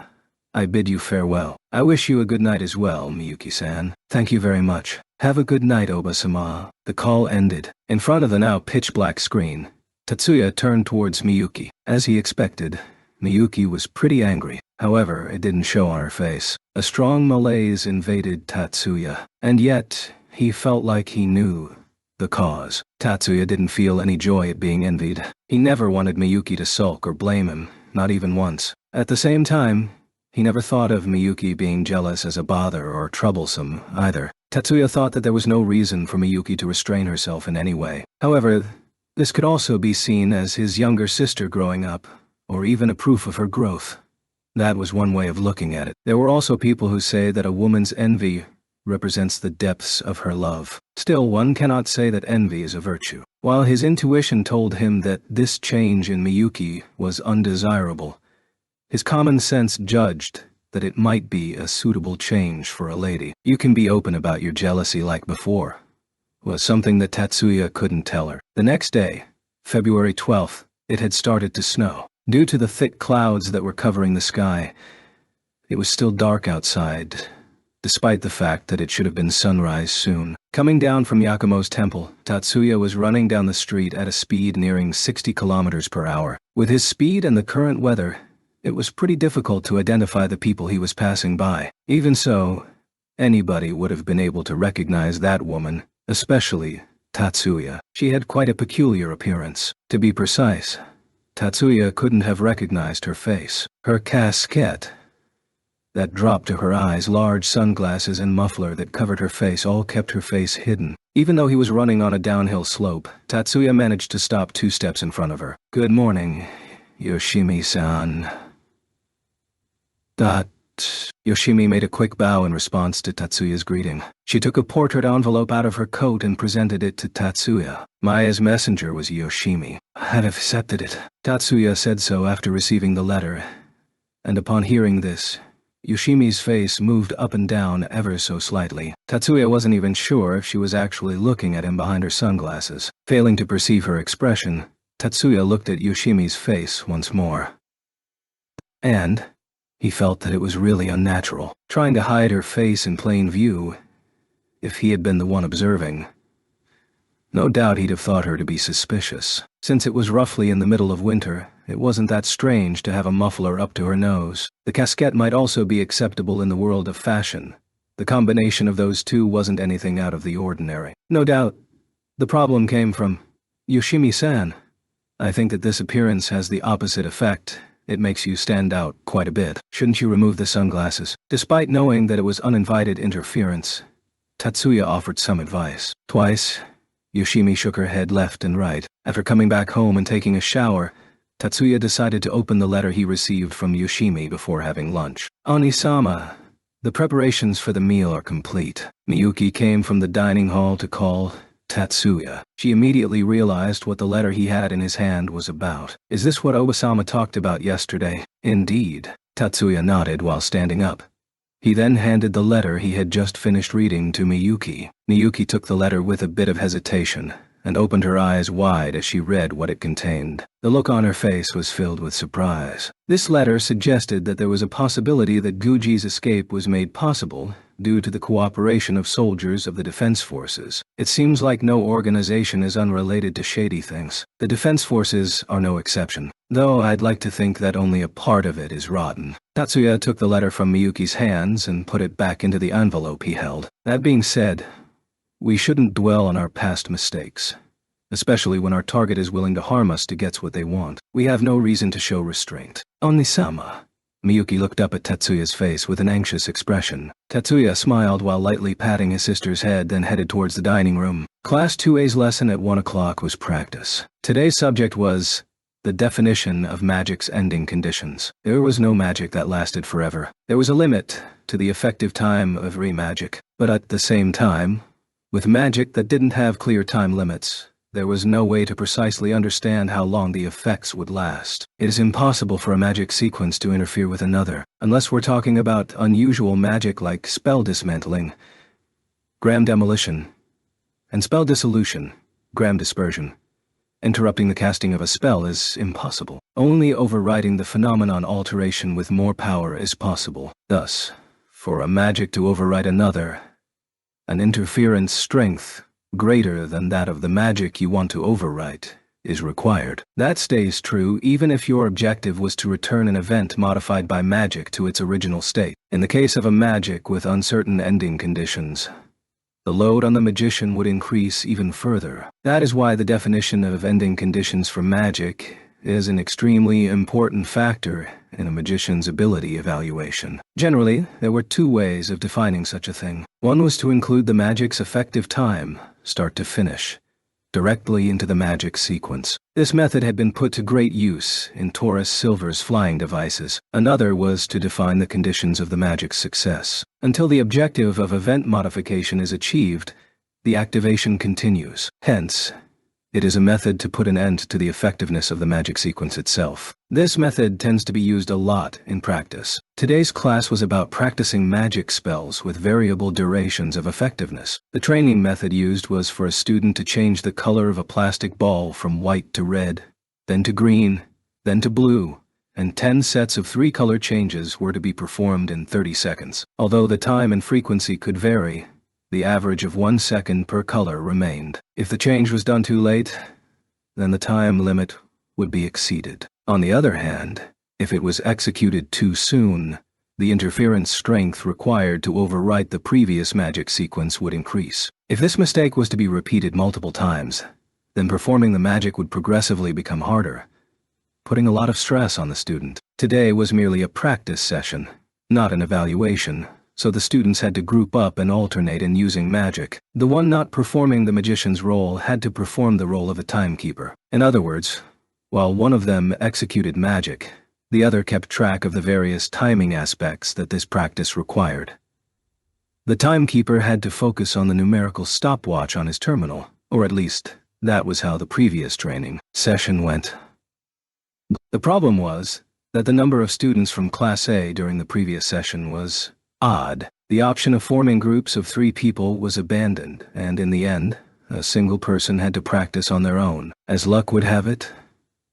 A: I bid you farewell. I wish you a good night as well, Miyuki-san. Thank you very much. Have a good night, Oba-sama. The call ended. In front of the now pitch-black screen, Tatsuya turned towards Miyuki. As he expected, Miyuki was pretty angry. However, it didn't show on her face. A strong malaise invaded Tatsuya, and yet, he felt like he knew the cause. Tatsuya didn't feel any joy at being envied. He never wanted Miyuki to sulk or blame him, not even once. At the same time, he never thought of Miyuki being jealous as a bother or troublesome, either. Tatsuya thought that there was no reason for Miyuki to restrain herself in any way. However, this could also be seen as his younger sister growing up, or even a proof of her growth. That was one way of looking at it. There were also people who say that a woman's envy represents the depths of her love. Still, one cannot say that envy is a virtue. While his intuition told him that this change in Miyuki was undesirable, his common sense judged that it might be a suitable change for a lady. "You can be open about your jealousy like before," was something that Tatsuya couldn't tell her. The next day, February 12th, it had started to snow. Due to the thick clouds that were covering the sky, it was still dark outside, despite the fact that it should have been sunrise soon. Coming down from Yakumo's temple, Tatsuya was running down the street at a speed nearing 60 kilometers per hour. With his speed and the current weather, it was pretty difficult to identify the people he was passing by. Even so, anybody would have been able to recognize that woman, especially Tatsuya. She had quite a peculiar appearance. To be precise, Tatsuya couldn't have recognized her face. Her casquette that dropped to her eyes, large sunglasses and muffler that covered her face all kept her face hidden. Even though he was running on a downhill slope, Tatsuya managed to stop 2 steps in front of her. "Good morning, Yoshimi-san." Yoshimi made a quick bow in response to Tatsuya's greeting. She took a portrait envelope out of her coat and presented it to Tatsuya. Maya's messenger was Yoshimi. "I have accepted it." Tatsuya said so after receiving the letter, and upon hearing this, Yoshimi's face moved up and down ever so slightly. Tatsuya wasn't even sure if she was actually looking at him behind her sunglasses. Failing to perceive her expression, Tatsuya looked at Yoshimi's face once more. And he felt that it was really unnatural, trying to hide her face in plain view. If he had been the one observing, no doubt he'd have thought her to be suspicious. Since it was roughly in the middle of winter, it wasn't that strange to have a muffler up to her nose. The casquette might also be acceptable in the world of fashion. The combination of those two wasn't anything out of the ordinary. No doubt, the problem came from Yoshimi-san. "I think that this appearance has the opposite effect. It makes you stand out quite a bit. Shouldn't you remove the sunglasses?" Despite knowing that it was uninvited interference, Tatsuya offered some advice. Twice, Yoshimi shook her head left and right. After coming back home and taking a shower, Tatsuya decided to open the letter he received from Yoshimi before having lunch. "Oni-sama, the preparations for the meal are complete." Miyuki came from the dining hall to call Tatsuya. She immediately realized what the letter he had in his hand was about. "Is this what Oba-sama talked about yesterday?" "Indeed." Tatsuya nodded while standing up. He then handed the letter he had just finished reading to Miyuki. Miyuki took the letter with a bit of hesitation, and opened her eyes wide as she read what it contained. The look on her face was filled with surprise. This letter suggested that there was a possibility that Guji's escape was made possible due to the cooperation of soldiers of the defense forces. It seems like no organization is unrelated to shady things. The defense forces are no exception, though I'd like to think that only a part of it is rotten. Tatsuya took the letter from Miyuki's hands and put it back into the envelope he held. That being said, we shouldn't dwell on our past mistakes, especially when our target is willing to harm us to get what they want. We have no reason to show restraint. "Oni-sama." Miyuki looked up at Tatsuya's face with an anxious expression. Tatsuya smiled while lightly patting his sister's head, then headed towards the dining room. Class 2A's lesson at 1 o'clock was practice. Today's subject was the definition of magic's ending conditions. There was no magic that lasted forever. There was a limit to the effective time of every magic. But at the same time, with magic that didn't have clear time limits, there was no way to precisely understand how long the effects would last. It is impossible for a magic sequence to interfere with another, unless we're talking about unusual magic like spell dismantling, gram demolition, and spell dissolution, gram dispersion. Interrupting the casting of a spell is impossible. Only overriding the phenomenon alteration with more power is possible. Thus, for a magic to override another, An interference strength greater than that of the magic you want to overwrite is required. That stays true even if your objective was to return an event modified by magic to its original state. In the case of a magic with uncertain ending conditions, the load on the magician would increase even further. That is why the definition of ending conditions for magic is an extremely important factor in a magician's ability evaluation. Generally, there were two ways of defining such a thing. One was to include the magic's effective time, start to finish, directly into the magic sequence. This method had been put to great use in Taurus Silver's flying devices. Another was to define the conditions of the magic's success. Until the objective of event modification is achieved, the activation continues. Hence, it is a method to put an end to the effectiveness of the magic sequence itself. This method tends to be used a lot in practice. Today's class was about practicing magic spells with variable durations of effectiveness. The training method used was for a student to change the color of a plastic ball from white to red, then to green, then to blue, and 10 sets of 3 color changes were to be performed in 30 seconds. Although the time and frequency could vary, the average of 1 second per color remained. If the change was done too late, then the time limit would be exceeded. On the other hand, if it was executed too soon, the interference strength required to overwrite the previous magic sequence would increase. If this mistake was to be repeated multiple times, then performing the magic would progressively become harder, putting a lot of stress on the student. Today was merely a practice session, not an evaluation, so the students had to group up and alternate in using magic. The one not performing the magician's role had to perform the role of a timekeeper. In other words, while one of them executed magic, the other kept track of the various timing aspects that this practice required. The timekeeper had to focus on the numerical stopwatch on his terminal, or at least that was how the previous training session went. The problem was that the number of students from Class A during the previous session was odd. The option of forming groups of 3 people was abandoned, and in the end, a single person had to practice on their own. As luck would have it,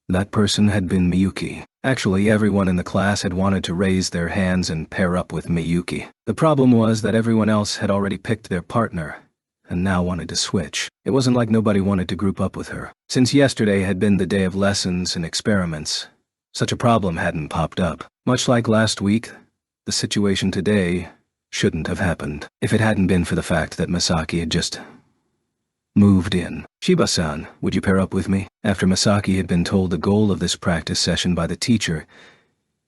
A: that person had been Miyuki. Actually, everyone in the class had wanted to raise their hands and pair up with Miyuki. The problem was that everyone else had already picked their partner, and now wanted to switch. It wasn't like nobody wanted to group up with her. Since yesterday had been the day of lessons and experiments, such a problem hadn't popped up. Much like last week, the situation today shouldn't have happened if it hadn't been for the fact that Masaki had just moved in. Shiba-san, would you pair up with me? After Masaki had been told the goal of this practice session by the teacher,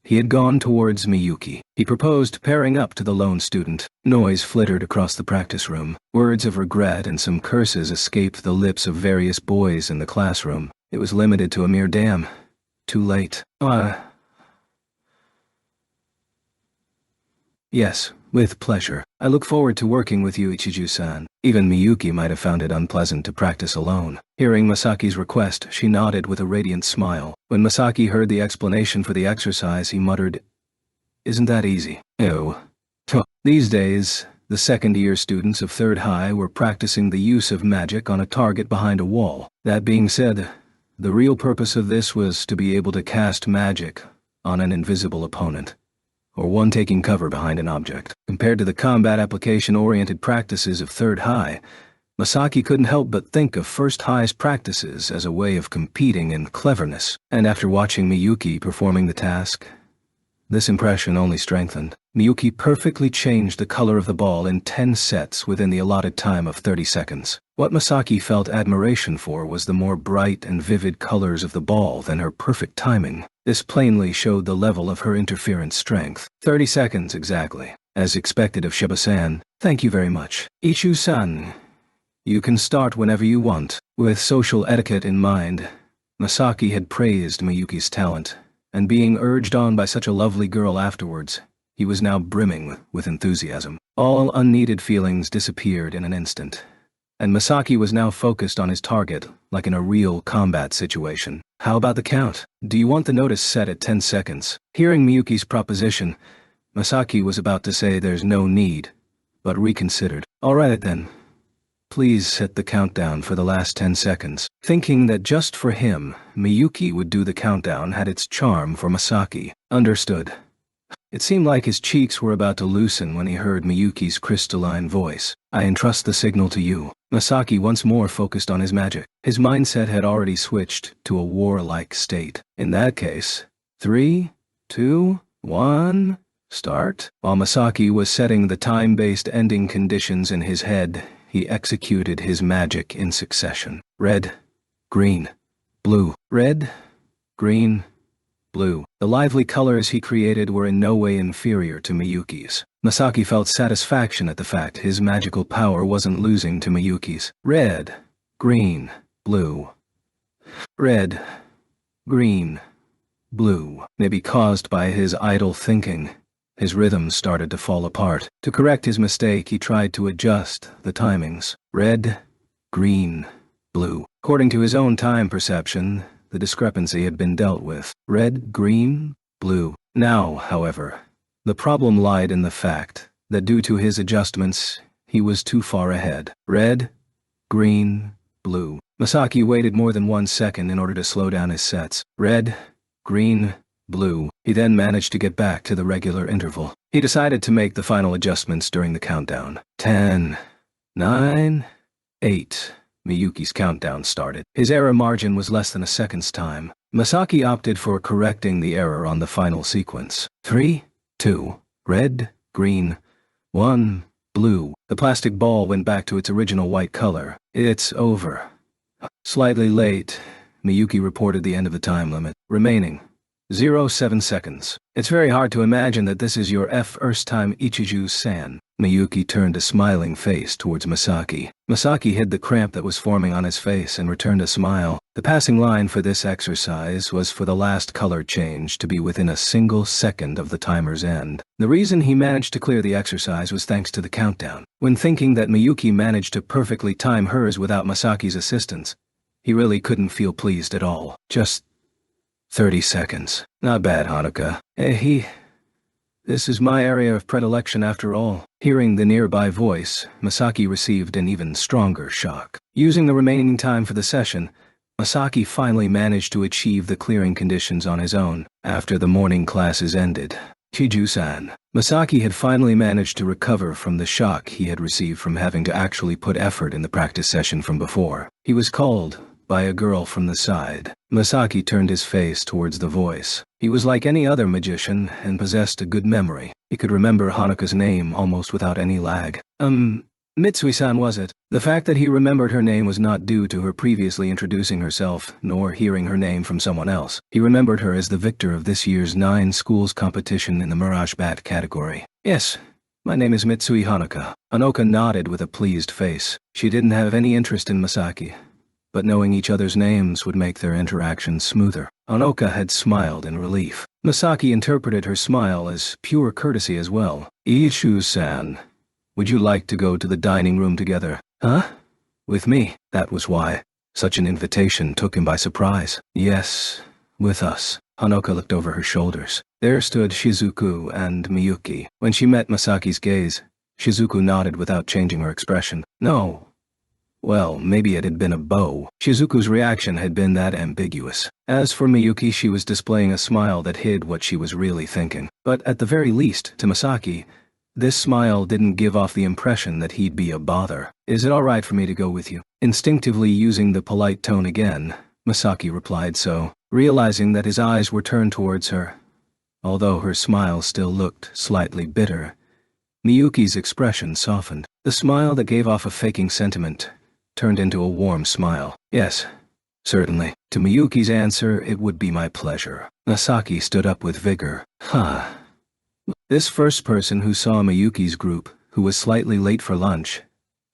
A: he had gone towards Miyuki. He proposed pairing up to the lone student. Noise flittered across the practice room. Words of regret and some curses escaped the lips of various boys in the classroom. It was limited to a mere damn. Too late. Yes, with pleasure. I look forward to working with you, Ichiju-san. Even Miyuki might have found it unpleasant to practice alone. Hearing Masaki's request, she nodded with a radiant smile. When Masaki heard the explanation for the exercise, he muttered, "Isn't that easy?" Ew. These days, the second-year students of Third High were practicing the use of magic on a target behind a wall. That being said, the real purpose of this was to be able to cast magic on an invisible opponent, or one taking cover behind an object. Compared to the combat application-oriented practices of Third High, Masaki couldn't help but think of First High's practices as a way of competing in cleverness. And after watching Miyuki performing the task, this impression only strengthened. Miyuki perfectly changed the color of the ball in 10 sets within the allotted time of 30 seconds. What Masaki felt admiration for was the more bright and vivid colors of the ball than her perfect timing. This plainly showed the level of her interference strength. 30 seconds exactly. As expected of Shiba-san. Thank you very much. Ichu-san, you can start whenever you want. With social etiquette in mind, Masaki had praised Miyuki's talent, and being urged on by such a lovely girl afterwards, he was now brimming with enthusiasm. All unneeded feelings disappeared in an instant, and Masaki was now focused on his target like in a real combat situation. How about the count? Do you want the notice set at 10 seconds? Hearing Miyuki's proposition, Masaki was about to say there's no need, but reconsidered. All right then. Please set the countdown for the last 10 seconds. Thinking that just for him, Miyuki would do the countdown had its charm for Masaki. Understood. It seemed like his cheeks were about to loosen when he heard Miyuki's crystalline voice. I entrust the signal to you. Masaki once more focused on his magic. His mindset had already switched to a warlike state. In that case, 3, 2, 1, start. While Masaki was setting the time-based ending conditions in his head, he executed his magic in succession. Red, green, blue. Red, green, blue. The lively colors he created were in no way inferior to Miyuki's. Masaki felt satisfaction at the fact his magical power wasn't losing to Miyuki's. Red, green, blue. Red, green, blue. Maybe caused by his idle thinking, his rhythm started to fall apart. To correct his mistake, he tried to adjust the timings. Red, green, blue. According to his own time perception, the discrepancy had been dealt with. Red, green, blue. Now, however, the problem lied in the fact that due to his adjustments, he was too far ahead. Red, green, blue. Masaki waited more than 1 second in order to slow down his sets. Red, green, blue. He then managed to get back to the regular interval. He decided to make the final adjustments during the countdown. 10, 9, 8. Miyuki's countdown started. His error margin was less than a second's time. Masaki opted for correcting the error on the final sequence. 3, 2, red, green, 1, blue. The plastic ball went back to its original white color. It's over. Slightly late, Miyuki reported the end of the time limit. Remaining 0.7 seconds. It's very hard to imagine that this is your first time Ichiju-san. Miyuki turned a smiling face towards Masaki. Masaki hid the cramp that was forming on his face and returned a smile. The passing line for this exercise was for the last color change to be within a single second of the timer's end. The reason he managed to clear the exercise was thanks to the countdown. When thinking that Miyuki managed to perfectly time hers without Masaki's assistance, he really couldn't feel pleased at all. Just 30 seconds. Not bad, Hanuka. This is my area of predilection after all. Hearing the nearby voice, Masaki received an even stronger shock. Using the remaining time for the session, Masaki finally managed to achieve the clearing conditions on his own. After the morning classes ended, Chiju-san. Masaki had finally managed to recover from the shock he had received from having to actually put effort in the practice session from before. He was called by a girl from the side. Masaki turned his face towards the voice. He was like any other magician and possessed a good memory. He could remember Hanuka's name almost without any lag. Mitsui-san, was it? The fact that he remembered her name was not due to her previously introducing herself, nor hearing her name from someone else. He remembered her as the victor of this year's 9 schools competition in the Mirage Bat category. Yes, my name is Mitsui Hanuka. Hanuka nodded with a pleased face. She didn't have any interest in Masaki, but knowing each other's names would make their interaction smoother. Hanuka had smiled in relief. Masaki interpreted her smile as pure courtesy as well. Ichiju-san, would you like to go to the dining room together? Huh? With me? That was why such an invitation took him by surprise. Yes, with us. Hanuka looked over her shoulders. There stood Shizuku and Miyuki. When she met Masaki's gaze, Shizuku nodded without changing her expression. No. Well, maybe it had been a bow. Shizuku's reaction had been that ambiguous. As for Miyuki, she was displaying a smile that hid what she was really thinking. But at the very least, to Masaki, this smile didn't give off the impression that he'd be a bother. Is it all right for me to go with you? Instinctively using the polite tone again, Masaki replied so, realizing that his eyes were turned towards her. Although her smile still looked slightly bitter, Miyuki's expression softened. The smile that gave off a faking sentiment turned into a warm smile. Yes, certainly. To Miyuki's answer, it would be my pleasure. Masaki stood up with vigor. This first person who saw Miyuki's group, who was slightly late for lunch,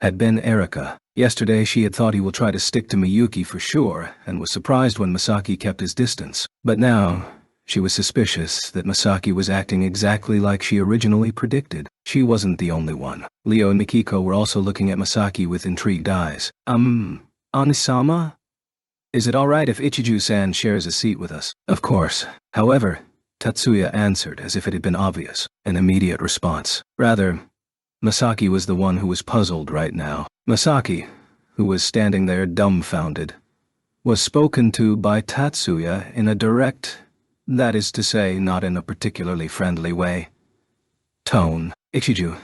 A: had been Erika. Yesterday she had thought he will try to stick to Miyuki for sure, and was surprised when Masaki kept his distance. But now, she was suspicious that Masaki was acting exactly like she originally predicted. She wasn't the only one. Leo and Mikiko were also looking at Masaki with intrigued eyes. Anisama? Is it alright if Ichiju-san shares a seat with us? Of course. However, Tatsuya answered as if it had been obvious, an immediate response. Rather, Masaki was the one who was puzzled right now. Masaki, who was standing there dumbfounded, was spoken to by Tatsuya in a direct, That is to say, not in a particularly friendly way. Tone. Ichiju,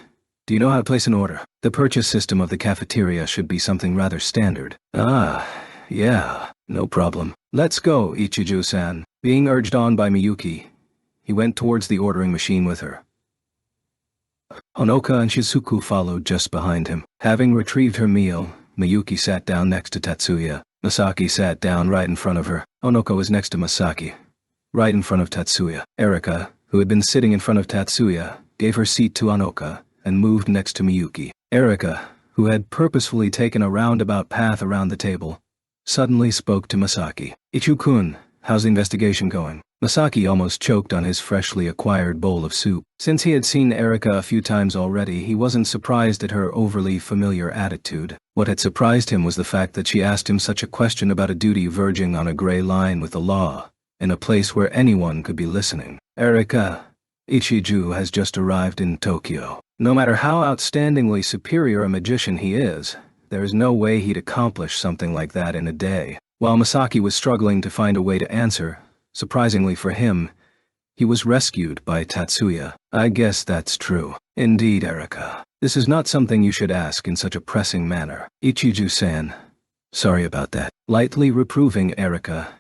A: do you know how to place an order? The purchase system of the cafeteria should be something rather standard. Ah, yeah, no problem. Let's go, Ichiju-san. Being urged on by Miyuki, he went towards the ordering machine with her. Honoka and Shizuku followed just behind him. Having retrieved her meal, Miyuki sat down next to Tatsuya. Masaki sat down right in front of her. Honoka was next to Masaki, right in front of Tatsuya. Erika, who had been sitting in front of Tatsuya, gave her seat to Honoka and moved next to Miyuki. Erika, who had purposefully taken a roundabout path around the table, suddenly spoke to Masaki. Ichu-kun, how's the investigation going? Masaki almost choked on his freshly acquired bowl of soup. Since he had seen Erika a few times already, he wasn't surprised at her overly familiar attitude. What had surprised him was the fact that she asked him such a question about a duty verging on a gray line with the law, in a place where anyone could be listening. Erika, Ichiju has just arrived in Tokyo. No matter how outstandingly superior a magician he is, there is no way he'd accomplish something like that in a day. While Masaki was struggling to find a way to answer, surprisingly for him, he was rescued by Tatsuya. I guess that's true. Indeed, Erika. This is not something you should ask in such a pressing manner. Ichiju-san, sorry about that. Lightly reproving Erika,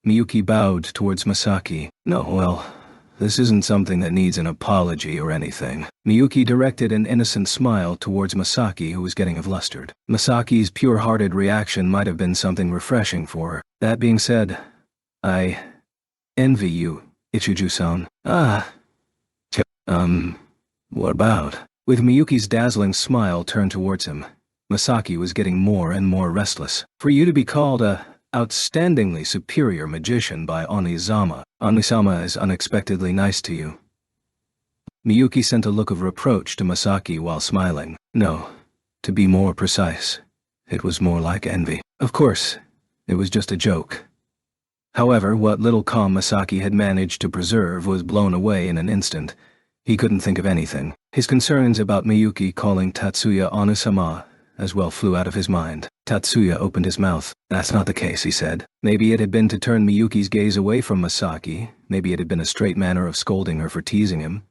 A: Miyuki bowed towards Masaki. No, well, this isn't something that needs an apology or anything. Miyuki directed an innocent smile towards Masaki, who was getting flustered. Masaki's pure-hearted reaction might have been something refreshing for her. That being said, I envy you, Ichiju-san. What about? With Miyuki's dazzling smile turned towards him, Masaki was getting more and more restless. For you to be called a outstandingly superior magician by Onizama. Onizama is unexpectedly nice to you. Miyuki sent a look of reproach to Masaki while smiling. No, to be more precise, it was more like envy. Of course, it was just a joke. However, what little calm Masaki had managed to preserve was blown away in an instant. He couldn't think of anything. His concerns about Miyuki calling Tatsuya Onizama as well flew out of his mind. Tatsuya opened his mouth. That's not the case, he said. Maybe it had been to turn Miyuki's gaze away from Masaki. Maybe it had been a straight manner of scolding her for teasing him.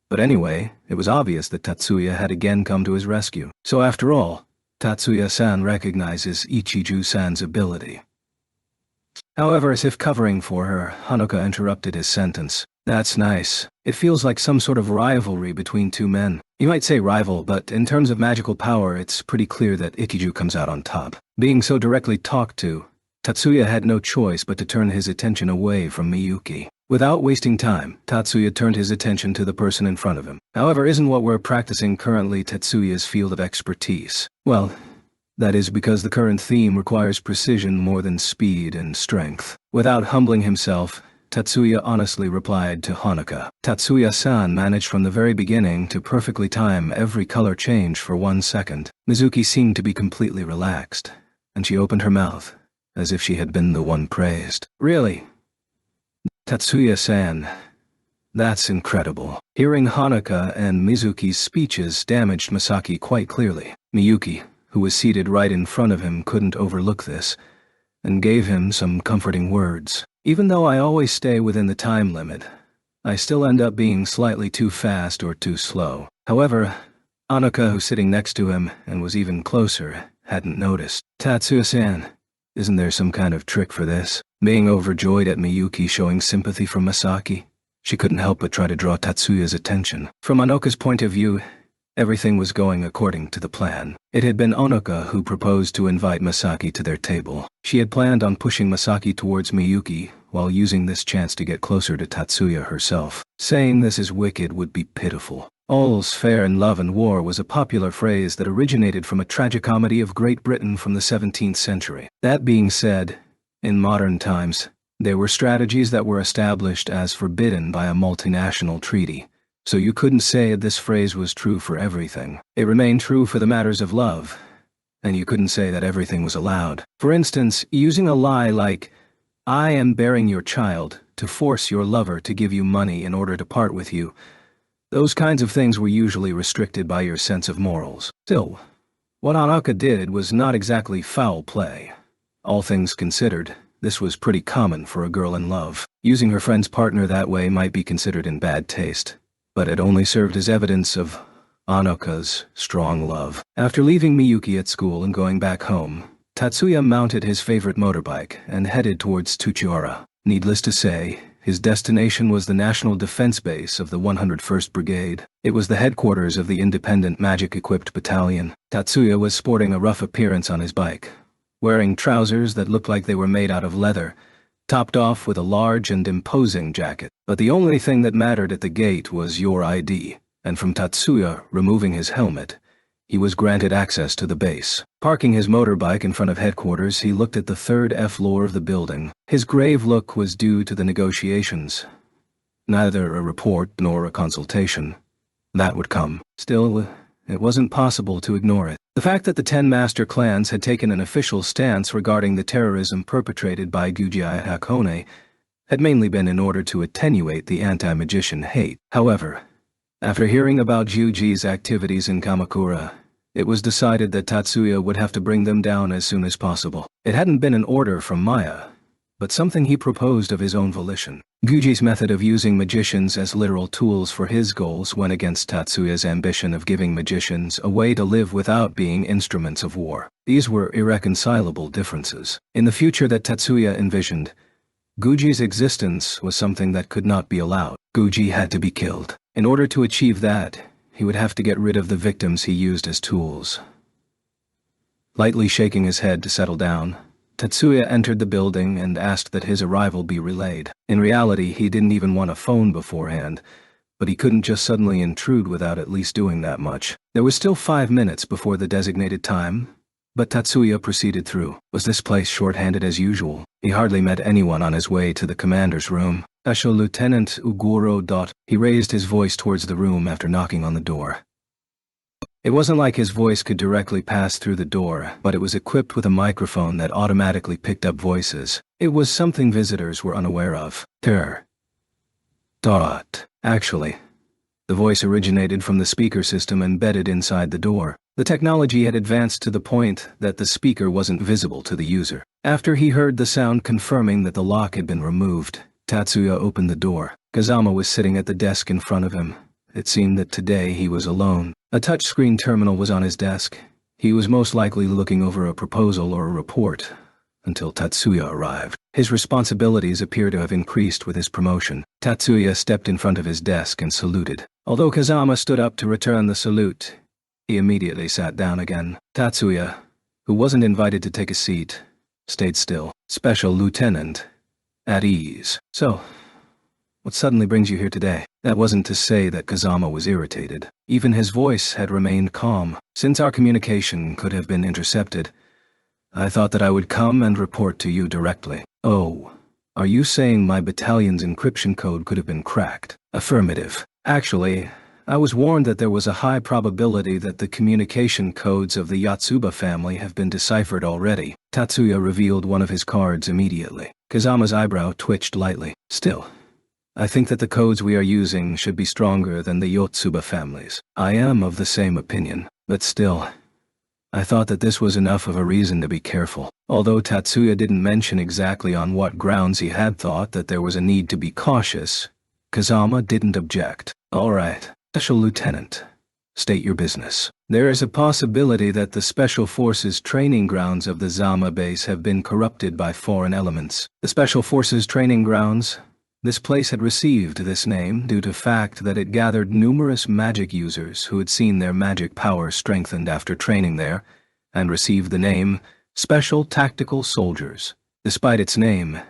A: But anyway, it was obvious that Tatsuya had again come to his rescue. So after all, Tatsuya-san recognizes Ichiju-san's ability. However, as if covering for her, Honoka interrupted his sentence. That's nice. It feels like some sort of rivalry between two men. You might say rival, but in terms of magical power, it's pretty clear that Ichiju comes out on top. Being so directly talked to, Tatsuya had no choice but to turn his attention away from Miyuki. Without wasting time, Tatsuya turned his attention to the person in front of him. However, isn't what we're practicing currently Tatsuya's field of expertise? Well, that is because the current theme requires precision more than speed and strength. Without humbling himself, Tatsuya honestly replied to Honoka. Tatsuya-san managed from the very beginning to perfectly time every color change for 1 second. Mizuki seemed to be completely relaxed, and she opened her mouth, as if she had been the one praised. Really? Tatsuya-san, that's incredible. Hearing Honoka and Mizuki's speeches damaged Masaki quite clearly. Miyuki, who was seated right in front of him, couldn't overlook this, and gave him some comforting words. Even though I always stay within the time limit, I still end up being slightly too fast or too slow. However, Honoka, who's sitting next to him and was even closer, hadn't noticed. Tatsuya-san, isn't there some kind of trick for this? Being overjoyed at Miyuki showing sympathy for Masaki, she couldn't help but try to draw Tatsuya's attention. From Honoka's point of view, everything was going according to the plan. It had been Honoka who proposed to invite Masaki to their table. She had planned on pushing Masaki towards Miyuki while using this chance to get closer to Tatsuya herself. Saying this is wicked would be pitiful. All's fair in love and war was a popular phrase that originated from a tragicomedy of Great Britain from the 17th century. That being said, in modern times, there were strategies that were established as forbidden by a multinational treaty. So you couldn't say this phrase was true for everything. It remained true for the matters of love, and you couldn't say that everything was allowed. For instance, using a lie like, I am bearing your child, to force your lover to give you money in order to part with you. Those kinds of things were usually restricted by your sense of morals. Still, what Honoka did was not exactly foul play. All things considered, This was pretty common for a girl in love. Using her friend's partner that way might be considered in bad taste, but it only served as evidence of Anoka's strong love. After leaving Miyuki at school and going back home, Tatsuya mounted his favorite motorbike and headed towards Tsuchiura. Needless to say, his destination was the National Defense Base of the 101st Brigade. It was the headquarters of the independent magic-equipped battalion. Tatsuya was sporting a rough appearance on his bike, wearing trousers that looked like they were made out of leather, topped off with a large and imposing jacket. But the only thing that mattered at the gate was your ID, and from Tatsuya removing his helmet, he was granted access to the base. Parking his motorbike in front of headquarters, he looked at the third floor of the building. His grave look was due to the negotiations. Neither a report nor a consultation. That would come. Still, it wasn't possible to ignore it. The fact that the 10 master clans had taken an official stance regarding the terrorism perpetrated by Guji at Hakone had mainly been in order to attenuate the anti-magician hate. However, after hearing about Juji's activities in Kamakura, it was decided that Tatsuya would have to bring them down as soon as possible. It hadn't been an order from Maya, but something he proposed of his own volition. Guji's method of using magicians as literal tools for his goals went against Tatsuya's ambition of giving magicians a way to live without being instruments of war. These were irreconcilable differences. In the future that Tatsuya envisioned, Guji's existence was something that could not be allowed. Guji had to be killed. In order to achieve that, he would have to get rid of the victims he used as tools. Lightly shaking his head to settle down, Tatsuya entered the building and asked that his arrival be relayed. In reality, he didn't even want a phone beforehand, but he couldn't just suddenly intrude without at least doing that much. There was still 5 minutes before the designated time, but Tatsuya proceeded through. Was this place short-handed as usual? He hardly met anyone on his way to the commander's room. Special Lieutenant Uguro. He raised his voice towards the room after knocking on the door. It wasn't like his voice could directly pass through the door, but it was equipped with a microphone that automatically picked up voices. It was something visitors were unaware of. Actually, the voice originated from the speaker system embedded inside the door. The technology had advanced to the point that the speaker wasn't visible to the user. After he heard the sound confirming that the lock had been removed, Tatsuya opened the door. Kazama was sitting at the desk in front of him. It seemed that today he was alone. A touchscreen terminal was on his desk. He was most likely looking over a proposal or a report until Tatsuya arrived. His responsibilities appear to have increased with his promotion. Tatsuya stepped in front of his desk and saluted. Although Kazama stood up to return the salute, he immediately sat down again. Tatsuya, who wasn't invited to take a seat, stayed still. Special Lieutenant, at ease. So, what suddenly brings you here today? That wasn't to say that Kazama was irritated. Even his voice had remained calm. Since our communication could have been intercepted, I thought that I would come and report to you directly. Oh, are you saying my battalion's encryption code could have been cracked? Affirmative. Actually, I was warned that there was a high probability that the communication codes of the Yatsuba family have been deciphered already. Tatsuya revealed one of his cards immediately. Kazama's eyebrow twitched lightly. Still, I think that the codes we are using should be stronger than the Yotsuba families. I am of the same opinion, but still, I thought that this was enough of a reason to be careful. Although Tatsuya didn't mention exactly on what grounds he had thought that there was a need to be cautious, Kazama didn't object. All right, Special Lieutenant, state your business. There is a possibility that the Special Forces training grounds of the Zama base have been corrupted by foreign elements. The Special Forces training grounds? This place had received this name due to fact that it gathered numerous magic users who had seen their magic power strengthened after training there, and received the name Special Tactical Soldiers. Despite its name,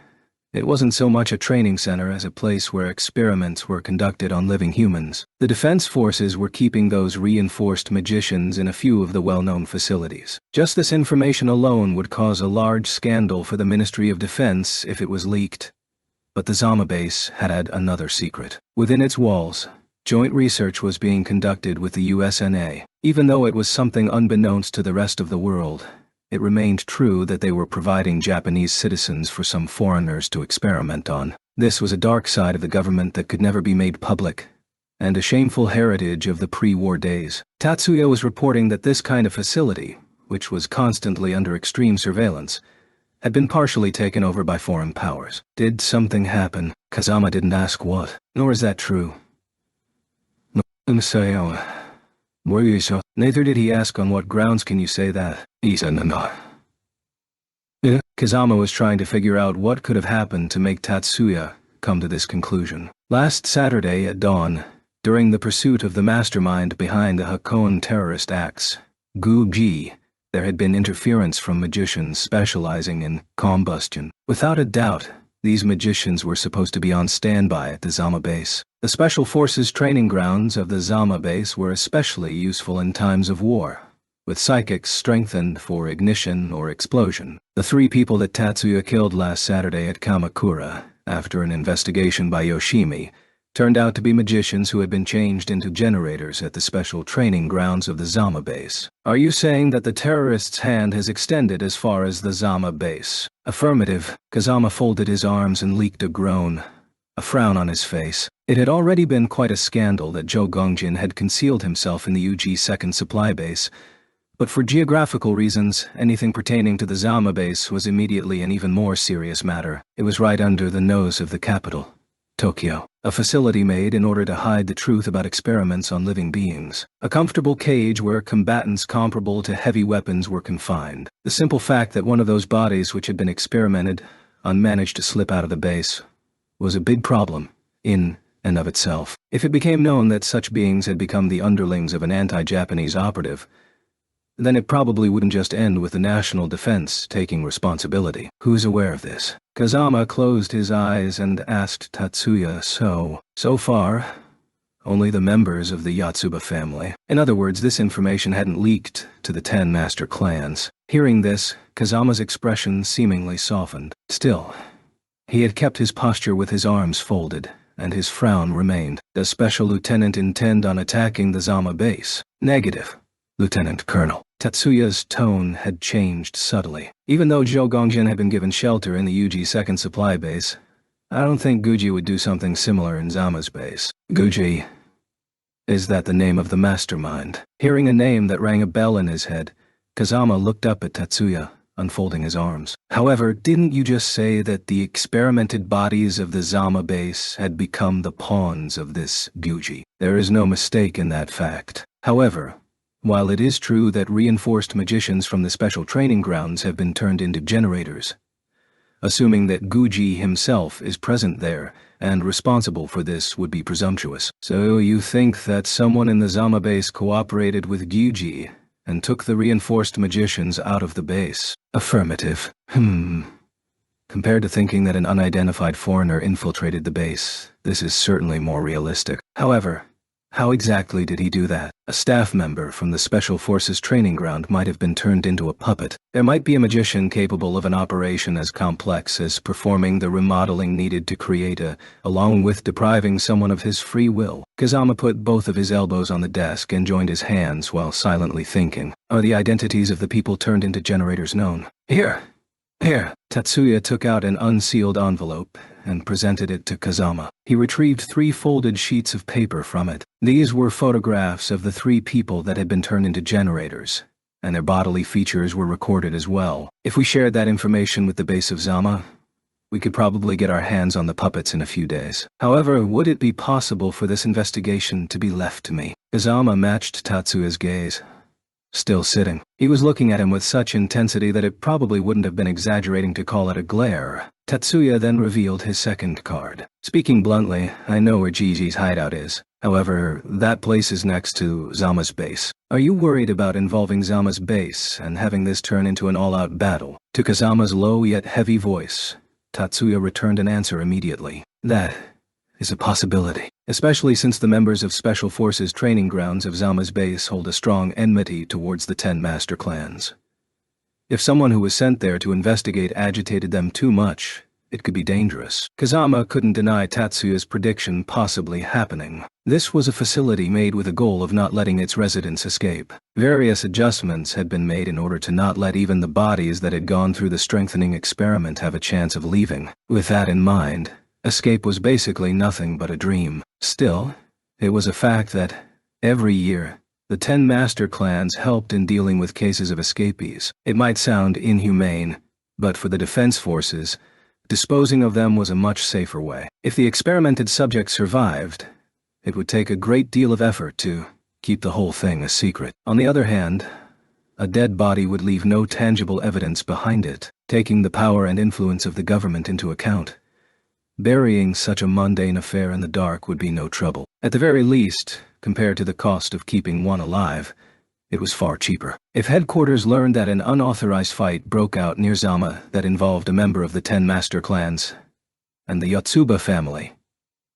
A: it wasn't so much a training center as a place where experiments were conducted on living humans. The defense forces were keeping those reinforced magicians in a few of the well-known facilities. Just this information alone would cause a large scandal for the Ministry of Defense if it was leaked. But the Zama base had another secret. Within its walls, joint research was being conducted with the USNA. Even though it was something unbeknownst to the rest of the world, it remained true that they were providing Japanese citizens for some foreigners to experiment on. This was a dark side of the government that could never be made public, and a shameful heritage of the pre-war days. Tatsuya was reporting that this kind of facility, which was constantly under extreme surveillance, had been partially taken over by foreign powers. Did something happen? Kazama didn't ask what. Nor is that true. Neither did he ask on what grounds can you say that. Kazama was trying to figure out what could have happened to make Tatsuya come to this conclusion. Last Saturday at dawn, during the pursuit of the mastermind behind the Hakone terrorist acts, Guji, there had been interference from magicians specializing in combustion. Without a doubt, these magicians were supposed to be on standby at the Zama base. The Special Forces training grounds of the Zama base were especially useful in times of war, with psychics strengthened for ignition or explosion. The 3 people that Tatsuya killed last Saturday at Kamakura, after an investigation by Yoshimi, turned out to be magicians who had been changed into generators at the special training grounds of the Zama base. Are you saying that the terrorist's hand has extended as far as the Zama base? Affirmative. Kazama folded his arms and leaked a groan, a frown on his face. It had already been quite a scandal that Zhou Gongjin had concealed himself in the UG second supply base, but for geographical reasons, anything pertaining to the Zama base was immediately an even more serious matter. It was right under the nose of the capital, Tokyo, a facility made in order to hide the truth about experiments on living beings. A comfortable cage where combatants comparable to heavy weapons were confined. The simple fact that one of those bodies which had been experimented on managed to slip out of the base was a big problem, in and of itself. If it became known that such beings had become the underlings of an anti-Japanese operative, then it probably wouldn't just end with the national defense taking responsibility. Who's aware of this? Kazama closed his eyes and asked Tatsuya. So far, only the members of the Yatsuba family. In other words, this information hadn't leaked to the 10 master clans. Hearing this, Kazama's expression seemingly softened. Still, he had kept his posture with his arms folded, and his frown remained. Does Special Lieutenant intend on attacking the Zama base? Negative, Lieutenant Colonel. Tatsuya's tone had changed subtly. Even though Zhou Gongjin had been given shelter in the UG second supply base, I don't think Guji would do something similar in Zama's base. Guji, is that the name of the mastermind? Hearing a name that rang a bell in his head, Kazama looked up at Tatsuya, unfolding his arms. However, didn't you just say that the experimented bodies of the Zama base had become the pawns of this Guji? There is no mistake in that fact. However, while it is true that reinforced magicians from the special training grounds have been turned into generators, assuming that Guji himself is present there and responsible for this would be presumptuous. So you think that someone in the Zama base cooperated with Guji and took the reinforced magicians out of the base? Affirmative. Compared to thinking that an unidentified foreigner infiltrated the base, this is certainly more realistic. However, how exactly did he do that? A staff member from the Special Forces training ground might have been turned into a puppet. There might be a magician capable of an operation as complex as performing the remodeling needed to create along with depriving someone of his free will. Kazama put both of his elbows on the desk and joined his hands while silently thinking. Are the identities of the people turned into generators known? Here. Tatsuya took out an unsealed envelope and presented it to Kazama. He retrieved 3 folded sheets of paper from it. These were photographs of the 3 people that had been turned into generators, and their bodily features were recorded as well. If we shared that information with the base of Zama, we could probably get our hands on the puppets in a few days. However, would it be possible for this investigation to be left to me? Kazama matched Tatsuya's gaze. Still sitting, he was looking at him with such intensity that it probably wouldn't have been exaggerating to call it a glare. Tatsuya then revealed his second card. Speaking bluntly, I know where Gigi's hideout is. However, that place is next to Zama's base. Are you worried about involving Zama's base and having this turn into an all-out battle? To Kazama's low yet heavy voice, Tatsuya returned an answer immediately. That is a possibility, especially since the members of Special Forces training grounds of Zama's base hold a strong enmity towards the 10 master clans. If someone who was sent there to investigate agitated them too much, it could be dangerous. Kazama couldn't deny Tatsuya's prediction possibly happening. This was a facility made with a goal of not letting its residents escape. Various adjustments had been made in order to not let even the bodies that had gone through the strengthening experiment have a chance of leaving. With that in mind, escape was basically nothing but a dream. Still, it was a fact that, every year, the 10 master clans helped in dealing with cases of escapees. It might sound inhumane, but for the defense forces, disposing of them was a much safer way. If the experimented subjects survived, it would take a great deal of effort to keep the whole thing a secret. On the other hand, a dead body would leave no tangible evidence behind it. Taking the power and influence of the government into account, burying such a mundane affair in the dark would be no trouble. At the very least, compared to the cost of keeping one alive, it was far cheaper. If headquarters learned that an unauthorized fight broke out near Zama that involved a member of the 10 master clans and the Yotsuba family,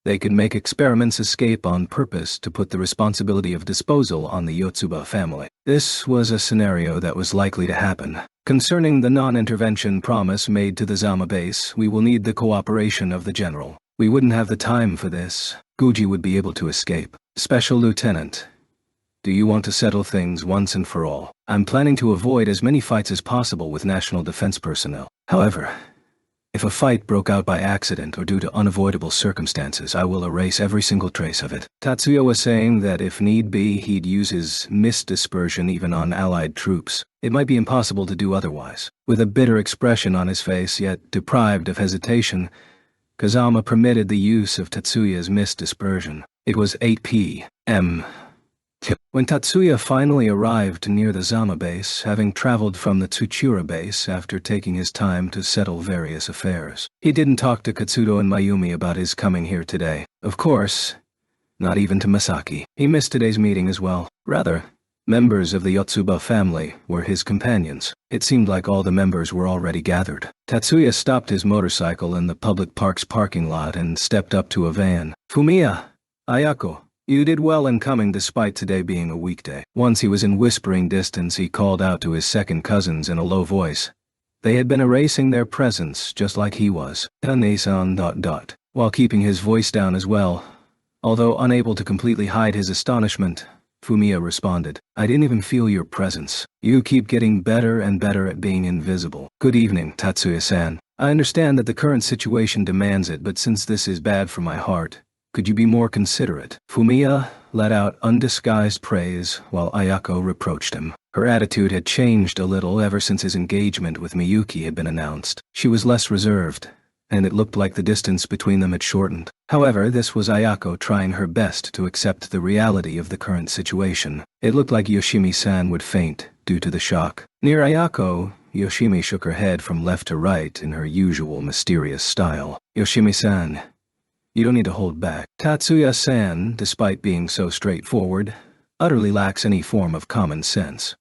A: they could make experiments escape on purpose to put the responsibility of disposal on the Yotsuba family. This was a scenario that was likely to happen. Concerning the non-intervention promise made to the Zama base, we will need the cooperation of the general. We wouldn't have the time for this. Guji would be able to escape. Special Lieutenant, do you want to settle things once and for all? I'm planning to avoid as many fights as possible with national defense personnel. However, if a fight broke out by accident or due to unavoidable circumstances, I will erase every single trace of it. Tatsuya was saying that if need be, he'd use his mist dispersion even on allied troops. It might be impossible to do otherwise. With a bitter expression on his face, yet deprived of hesitation, Kazama permitted the use of Tatsuya's mist dispersion. It was 8 p.m. When Tatsuya finally arrived near the Zama base, having traveled from the Tsuchura base after taking his time to settle various affairs, he didn't talk to Katsudo and Mayumi about his coming here today. Of course, not even to Masaki. He missed today's meeting as well. Rather, members of the Yotsuba family were his companions. It seemed like all the members were already gathered. Tatsuya stopped his motorcycle in the public park's parking lot and stepped up to a van. Fumiya, Ayako, you did well in coming despite today being a weekday. Once he was in whispering distance, he called out to his second cousins in a low voice. They had been erasing their presence just like he was. Tane-san ... while keeping his voice down as well. Although unable to completely hide his astonishment, Fumiya responded, I didn't even feel your presence. You keep getting better and better at being invisible. Good evening, Tatsuya-san. I understand that the current situation demands it, but since this is bad for my heart, could you be more considerate? Fumiya let out undisguised praise while Ayako reproached him. Her attitude had changed a little ever since his engagement with Miyuki had been announced. She was less reserved, and it looked like the distance between them had shortened. However, this was Ayako trying her best to accept the reality of the current situation. It looked like Yoshimi-san would faint due to the shock. Near Ayako, Yoshimi shook her head from left to right in her usual mysterious style. Yoshimi-san, you don't need to hold back. Tatsuya-san, despite being so straightforward, utterly lacks any form of common sense.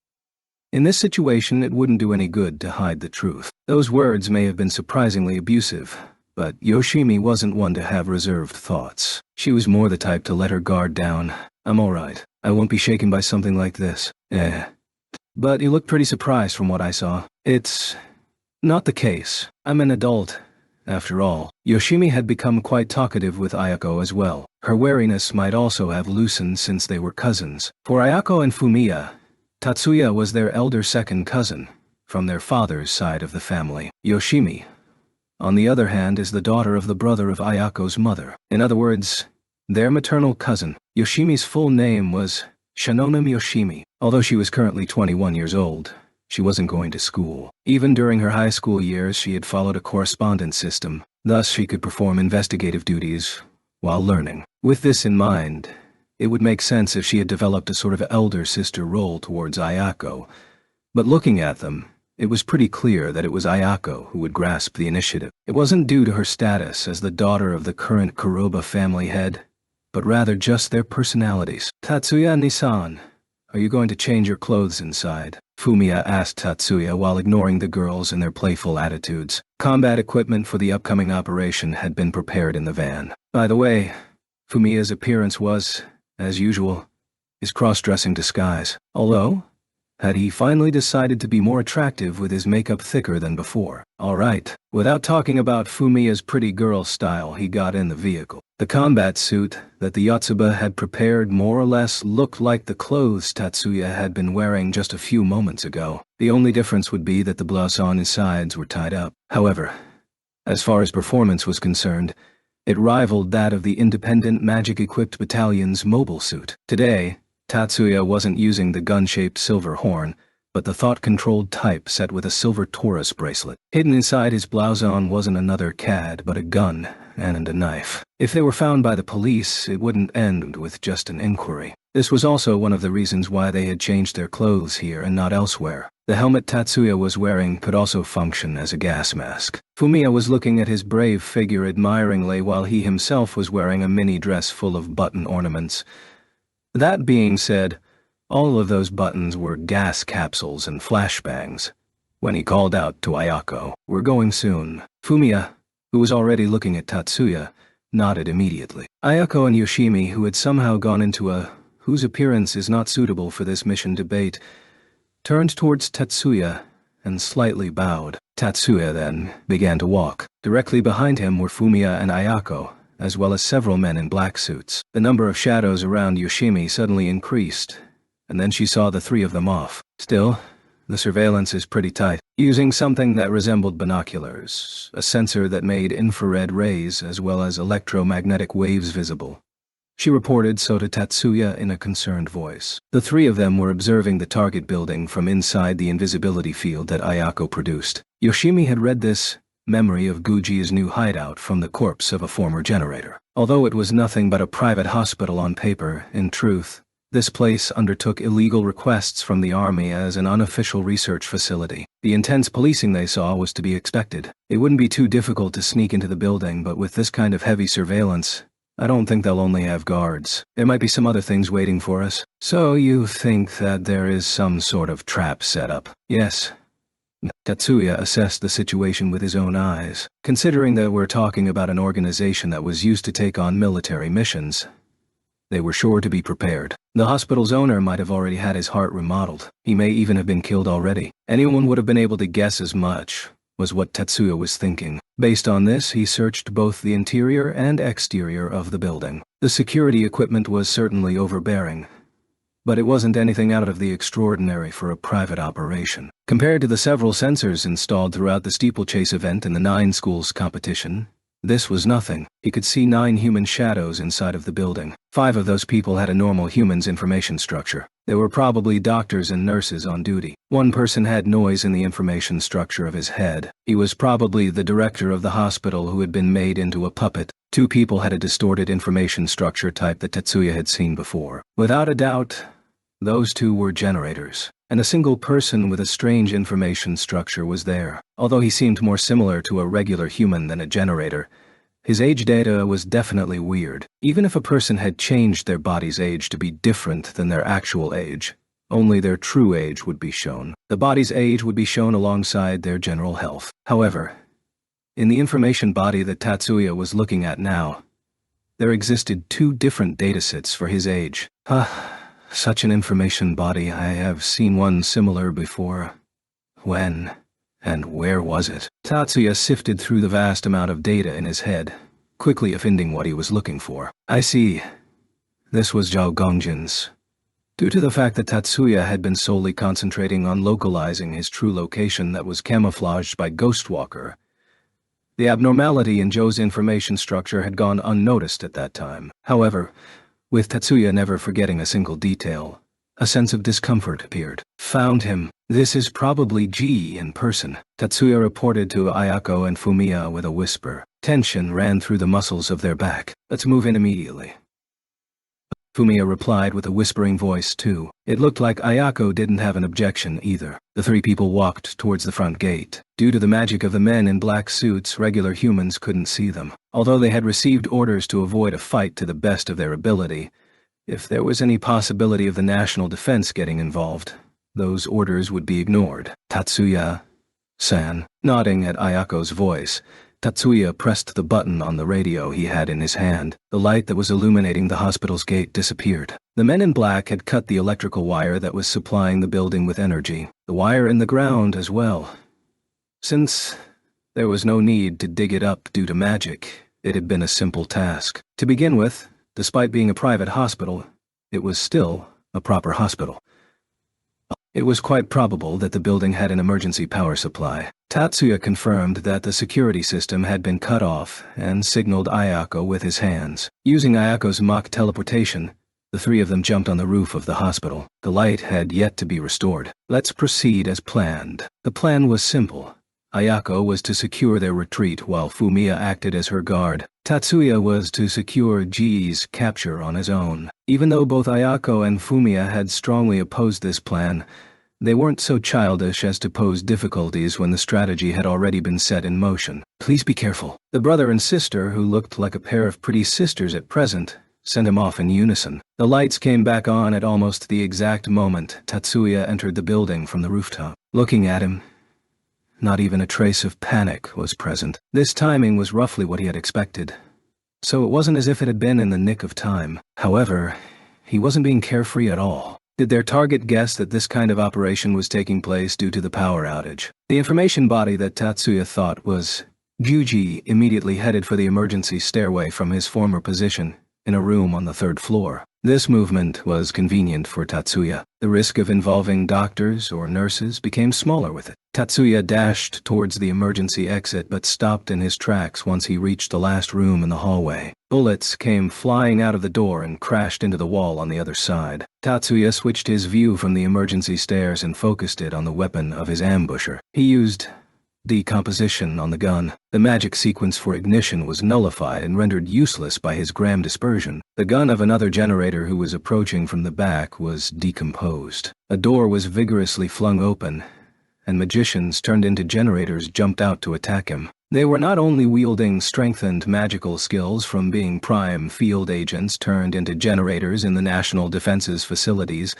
A: In this situation, it wouldn't do any good to hide the truth. Those words may have been surprisingly abusive, but Yoshimi wasn't one to have reserved thoughts. She was more the type to let her guard down. I'm alright. I won't be shaken by something like this. But you look pretty surprised from what I saw. It's not the case. I'm an adult. After all, Yoshimi had become quite talkative with Ayako as well. Her wariness might also have loosened since they were cousins. For Ayako and Fumiya, Tatsuya was their elder second cousin, from their father's side of the family. Yoshimi, on the other hand, is the daughter of the brother of Ayako's mother. In other words, their maternal cousin. Yoshimi's full name was Shinomi Yoshimi. Although she was currently 21 years old, she wasn't going to school. Even during her high school years, she had followed a correspondence system. Thus, she could perform investigative duties while learning. With this in mind, it would make sense if she had developed a sort of elder sister role towards Ayako. But looking at them, it was pretty clear that it was Ayako who would grasp the initiative. It wasn't due to her status as the daughter of the current Kuroba family head, but rather just their personalities. Tatsuya-ni-san, are you going to change your clothes inside? Fumiya asked Tatsuya while ignoring the girls and their playful attitudes. Combat equipment for the upcoming operation had been prepared in the van. By the way, Fumiya's appearance was, as usual, his cross-dressing disguise. Although, had he finally decided to be more attractive with his makeup thicker than before? Alright. Without talking about Fumiya's pretty girl style, he got in the vehicle. The combat suit that the Yotsuba had prepared more or less looked like the clothes Tatsuya had been wearing just a few moments ago. The only difference would be that the blouse on his sides were tied up. However, as far as performance was concerned, it rivaled that of the independent magic-equipped battalion's mobile suit. Today, Tatsuya wasn't using the gun-shaped silver horn, but the thought-controlled type set with a silver Taurus bracelet. Hidden inside his blouson wasn't another CAD, but a gun and a knife. If they were found by the police, it wouldn't end with just an inquiry. This was also one of the reasons why they had changed their clothes here and not elsewhere. The helmet Tatsuya was wearing could also function as a gas mask. Fumiya was looking at his brave figure admiringly while he himself was wearing a mini dress full of button ornaments. That being said, all of those buttons were gas capsules and flashbangs. When he called out to Ayako, "We're going soon," Fumiya, who was already looking at Tatsuya, nodded immediately. Ayako and Yoshimi, who had somehow gone into a whose appearance is not suitable for this mission debate, turned towards Tatsuya and slightly bowed. Tatsuya then began to walk. Directly behind him were Fumiya and Ayako, as well as several men in black suits. The number of shadows around Yoshimi suddenly increased, and then she saw the three of them off. Still, the surveillance is pretty tight. Using something that resembled binoculars, a sensor that made infrared rays as well as electromagnetic waves visible. She reported so to Tatsuya in a concerned voice. The three of them were observing the target building from inside the invisibility field that Ayako produced. Yoshimi had read this memory of Guji's new hideout from the corpse of a former generator. Although it was nothing but a private hospital on paper, in truth, this place undertook illegal requests from the army as an unofficial research facility. The intense policing they saw was to be expected. It wouldn't be too difficult to sneak into the building, but with this kind of heavy surveillance, I don't think they'll only have guards. There might be some other things waiting for us. So you think that there is some sort of trap set up? Yes. Tatsuya assessed the situation with his own eyes. Considering that we're talking about an organization that was used to take on military missions, they were sure to be prepared. The hospital's owner might have already had his heart remodeled. He may even have been killed already. Anyone would have been able to guess as much, was what Tatsuya was thinking. Based on this, he searched both the interior and exterior of the building. The security equipment was certainly overbearing, but it wasn't anything out of the extraordinary for a private operation. Compared to the several sensors installed throughout the steeplechase event and the 9 schools competition, this was nothing. He could see 9 human shadows inside of the building. 5 of those people had a normal human's information structure. They were probably doctors and nurses on duty. 1 person had noise in the information structure of his head. He was probably the director of the hospital who had been made into a puppet. 2 people had a distorted information structure type that Tetsuya had seen before. Without a doubt, those 2 were generators. And a single person with a strange information structure was there. Although he seemed more similar to a regular human than a generator, his age data was definitely weird. Even if a person had changed their body's age to be different than their actual age, only their true age would be shown. The body's age would be shown alongside their general health. However, in the information body that Tatsuya was looking at now, there existed 2 different datasets for his age. Such an information body, I have seen one similar before. When and where was it? Tatsuya sifted through the vast amount of data in his head, quickly finding what he was looking for. I see. This was Zhao Gongjin's. Due to the fact that Tatsuya had been solely concentrating on localizing his true location that was camouflaged by Ghostwalker, the abnormality in Zhou's information structure had gone unnoticed at that time. However, with Tatsuya never forgetting a single detail, a sense of discomfort appeared. Found him. This is probably G in person, Tatsuya reported to Ayako and Fumiya with a whisper. Tension ran through the muscles of their back. Let's move in immediately. Fumiya replied with a whispering voice too. It looked like Ayako didn't have an objection either. The 3 people walked towards the front gate. Due to the magic of the men in black suits, regular humans couldn't see them. Although they had received orders to avoid a fight to the best of their ability, if there was any possibility of the national defense getting involved, those orders would be ignored. Tatsuya-san. Nodding at Ayako's voice, Tatsuya pressed the button on the radio he had in his hand. The light that was illuminating the hospital's gate disappeared. The men in black had cut the electrical wire that was supplying the building with energy. The wire in the ground as well. Since there was no need to dig it up due to magic, it had been a simple task. To begin with, despite being a private hospital, it was still a proper hospital. It was quite probable that the building had an emergency power supply. Tatsuya confirmed that the security system had been cut off and signaled Ayako with his hands. Using Ayako's mock teleportation, The three of them jumped on the roof of the hospital. The light had yet to be restored. Let's proceed as planned. The plan was simple. Ayako was to secure their retreat while Fumiya acted as her guard. Tatsuya was to secure Ji's capture on his own. Even though both Ayako and Fumiya had strongly opposed this plan, they weren't so childish as to pose difficulties when the strategy had already been set in motion. Please be careful. The brother and sister, who looked like a pair of pretty sisters at present, sent him off in unison. The lights came back on at almost the exact moment Tatsuya entered the building from the rooftop. Looking at him, not even a trace of panic was present. This timing was roughly what he had expected, so it wasn't as if it had been in the nick of time. However, he wasn't being carefree at all. Did their target guess that this kind of operation was taking place due to the power outage? The information body that Tatsuya thought was Juji immediately headed for the emergency stairway from his former position in a room on the 3rd floor. This movement was convenient for Tatsuya. The risk of involving doctors or nurses became smaller with it. Tatsuya dashed towards the emergency exit but stopped in his tracks once he reached the last room in the hallway. Bullets came flying out of the door and crashed into the wall on the other side. Tatsuya switched his view from the emergency stairs and focused it on the weapon of his ambusher. He used decomposition on the gun. The magic sequence for ignition was nullified and rendered useless by his gram dispersion. The gun of another generator who was approaching from the back was decomposed. A door was vigorously flung open, and magicians turned into generators jumped out to attack him. They were not only wielding strengthened magical skills from being prime field agents turned into generators in the National Defense's facilities,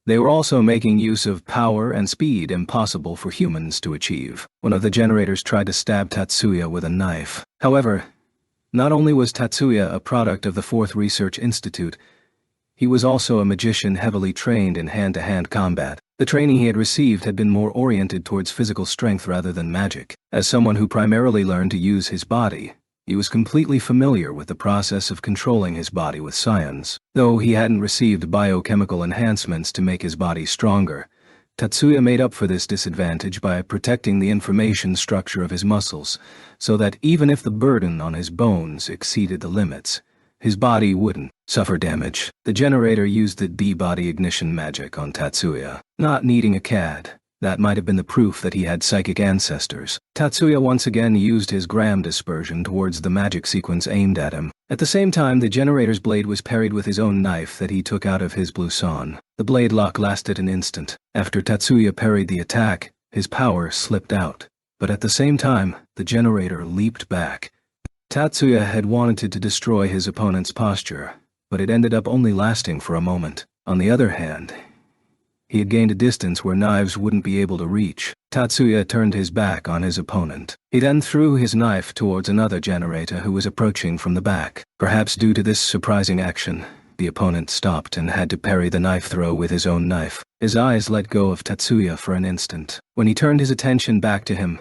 A: they were also making use of power and speed impossible for humans to achieve. One of the generators tried to stab Tatsuya with a knife. However, not only was Tatsuya a product of the 4th Research Institute, he was also a magician heavily trained in hand-to-hand combat. The training he had received had been more oriented towards physical strength rather than magic. As someone who primarily learned to use his body, he was completely familiar with the process of controlling his body with science. Though he hadn't received biochemical enhancements to make his body stronger, Tatsuya made up for this disadvantage by protecting the information structure of his muscles, so that even if the burden on his bones exceeded the limits, his body wouldn't suffer damage. The generator used the D-body ignition magic on Tatsuya. Not needing a CAD, that might have been the proof that he had psychic ancestors. Tatsuya once again used his gram dispersion towards the magic sequence aimed at him. At the same time, the generator's blade was parried with his own knife that he took out of his blouson. The blade lock lasted an instant. After Tatsuya parried the attack, his power slipped out. But at the same time, the generator leaped back. Tatsuya had wanted to destroy his opponent's posture, but it ended up only lasting for a moment. On the other hand, he had gained a distance where knives wouldn't be able to reach. Tatsuya turned his back on his opponent. He then threw his knife towards another generator who was approaching from the back. Perhaps due to this surprising action, the opponent stopped and had to parry the knife throw with his own knife. His eyes let go of Tatsuya for an instant. When he turned his attention back to him,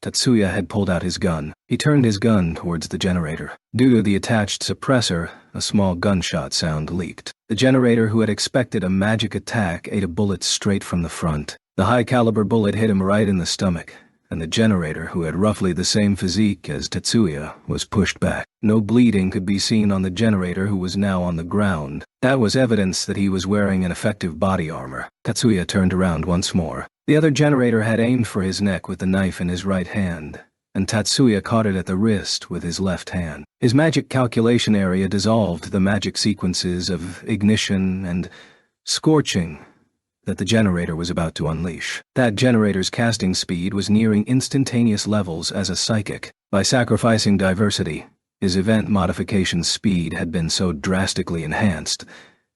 A: Tatsuya had pulled out his gun. He turned his gun towards the generator. Due to the attached suppressor, a small gunshot sound leaked. The generator who had expected a magic attack ate a bullet straight from the front. The high-caliber bullet hit him right in the stomach, and the generator, who had roughly the same physique as Tatsuya, was pushed back. No bleeding could be seen on the generator, who was now on the ground. That was evidence that he was wearing an effective body armor. Tatsuya turned around once more. The other generator had aimed for his neck with the knife in his right hand, and Tatsuya caught it at the wrist with his left hand. His magic calculation area dissolved the magic sequences of ignition and scorching that the generator was about to unleash. That generator's casting speed was nearing instantaneous levels as a psychic. By sacrificing diversity, his event modification speed had been so drastically enhanced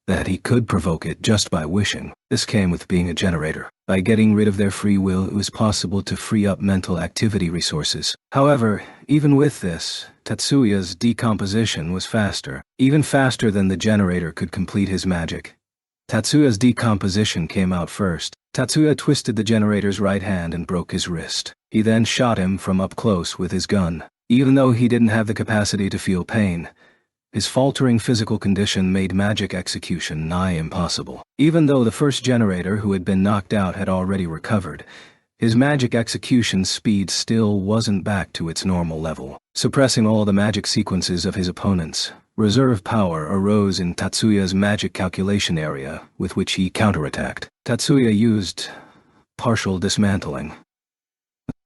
A: that he could provoke it just by wishing. This came with being a generator. By getting rid of their free will, it was possible to free up mental activity resources. However, even with this, Tatsuya's decomposition was faster, even faster than the generator could complete his magic. Tatsuya's decomposition came out first. Tatsuya twisted the generator's right hand and broke his wrist. He then shot him from up close with his gun. Even though he didn't have the capacity to feel pain, his faltering physical condition made magic execution nigh impossible. Even though the first generator who had been knocked out had already recovered, His magic execution speed still wasn't back to its normal level, suppressing all the magic sequences of his opponents. Reserve power arose in Tatsuya's magic calculation area, with which he counterattacked. Tatsuya used partial dismantling.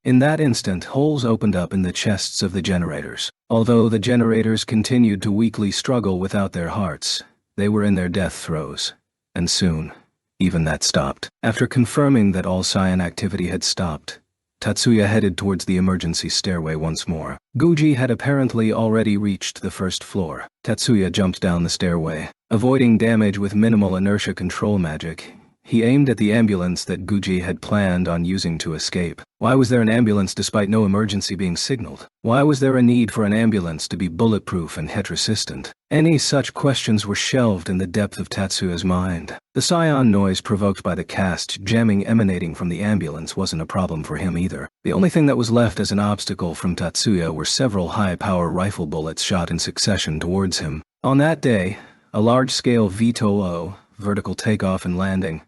A: In that instant, holes opened up in the chests of the generators. Although the generators continued to weakly struggle without their hearts, they were in their death throes. And soon, even that stopped. After confirming that all Saiyan activity had stopped, Tatsuya headed towards the emergency stairway once more. Guji had apparently already reached the first floor. Tatsuya jumped down the stairway. Avoiding damage with minimal inertia control magic, he aimed at the ambulance that Guji had planned on using to escape. Why was there an ambulance despite no emergency being signaled? Why was there a need for an ambulance to be bulletproof and hit-resistant? Any such questions were shelved in the depth of Tatsuya's mind. The Saiyan noise provoked by the cast jamming emanating from the ambulance wasn't a problem for him either. The only thing that was left as an obstacle from Tatsuya were several high-power rifle bullets shot in succession towards him. On that day, a large-scale VTOL, vertical takeoff and landing,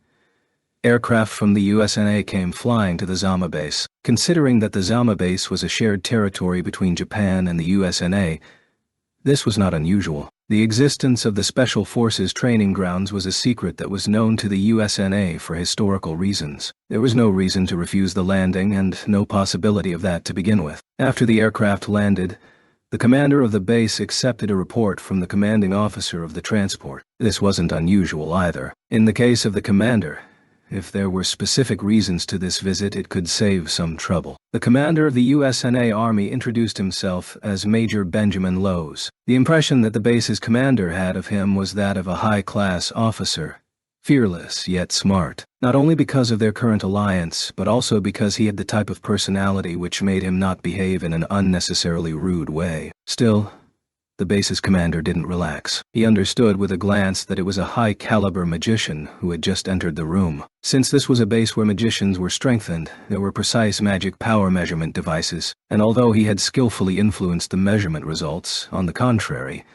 A: aircraft from the USNA came flying to the Zama base. Considering that the Zama base was a shared territory between Japan and the USNA, this was not unusual. The existence of the Special Forces training grounds was a secret that was known to the USNA for historical reasons. There was no reason to refuse the landing and no possibility of that to begin with. After the aircraft landed, the commander of the base accepted a report from the commanding officer of the transport. This wasn't unusual either. In the case of the commander, if there were specific reasons to this visit, it could save some trouble. The commander of the USNA Army introduced himself as Major Benjamin Lowes. The impression that the base's commander had of him was that of a high-class officer, fearless yet smart, not only because of their current alliance, but also because he had the type of personality which made him not behave in an unnecessarily rude way. Still, the base's commander didn't relax. He understood with a glance that it was a high-caliber magician who had just entered the room. Since this was a base where magicians were strengthened, there were precise magic power measurement devices, and although he had skillfully influenced the measurement results, on the contrary,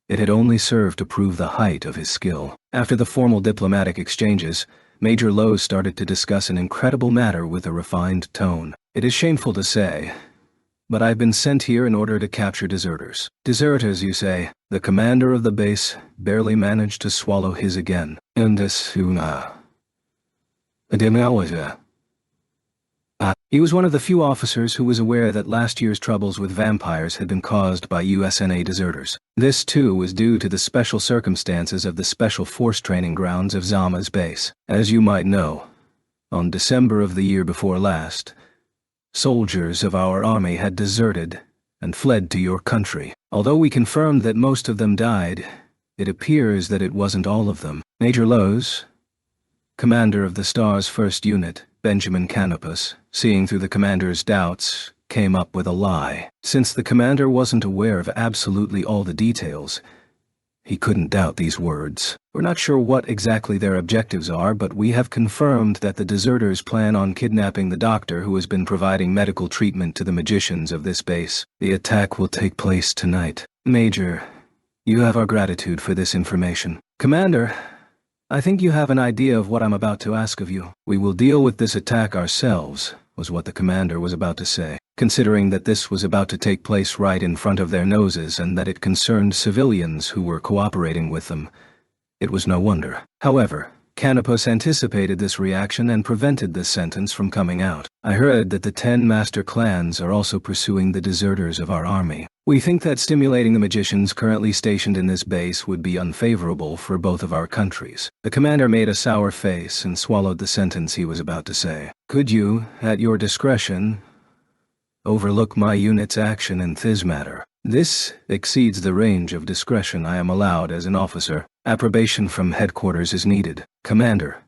A: it had only served to prove the height of his skill. After the formal diplomatic exchanges, Major Lowes started to discuss an incredible matter with a refined tone. It is shameful to say, but I've been sent here in order to capture deserters. Deserters, you say? The commander of the base barely managed to swallow his again. He was one of the few officers who was aware that last year's troubles with vampires had been caused by USNA deserters. This, too, was due to the special circumstances of the Special Force training grounds of Zama's base. As you might know, on December of the year before last, soldiers of our army had deserted and fled to your country. Although we confirmed that most of them died, it appears that it wasn't all of them. Major Lowes, commander of the Star's first unit, Benjamin Canopus, seeing through the commander's doubts, came up with a lie. Since the commander wasn't aware of absolutely all the details, he couldn't doubt these words. We're not sure what exactly their objectives are, but we have confirmed that the deserters plan on kidnapping the doctor who has been providing medical treatment to the magicians of this base. The attack will take place tonight. Major, you have our gratitude for this information. Commander, I think you have an idea of what I'm about to ask of you. We will deal with this attack ourselves, was what the commander was about to say. Considering that this was about to take place right in front of their noses and that it concerned civilians who were cooperating with them, it was no wonder. However, Canopus anticipated this reaction and prevented this sentence from coming out. I heard that the 10 master clans are also pursuing the deserters of our army. We think that stimulating the magicians currently stationed in this base would be unfavorable for both of our countries. The commander made a sour face and swallowed the sentence he was about to say. Could you, at your discretion, overlook my unit's action in this matter? This exceeds the range of discretion I am allowed as an officer. Approbation from headquarters is needed. Commander,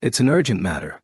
A: it's an urgent matter.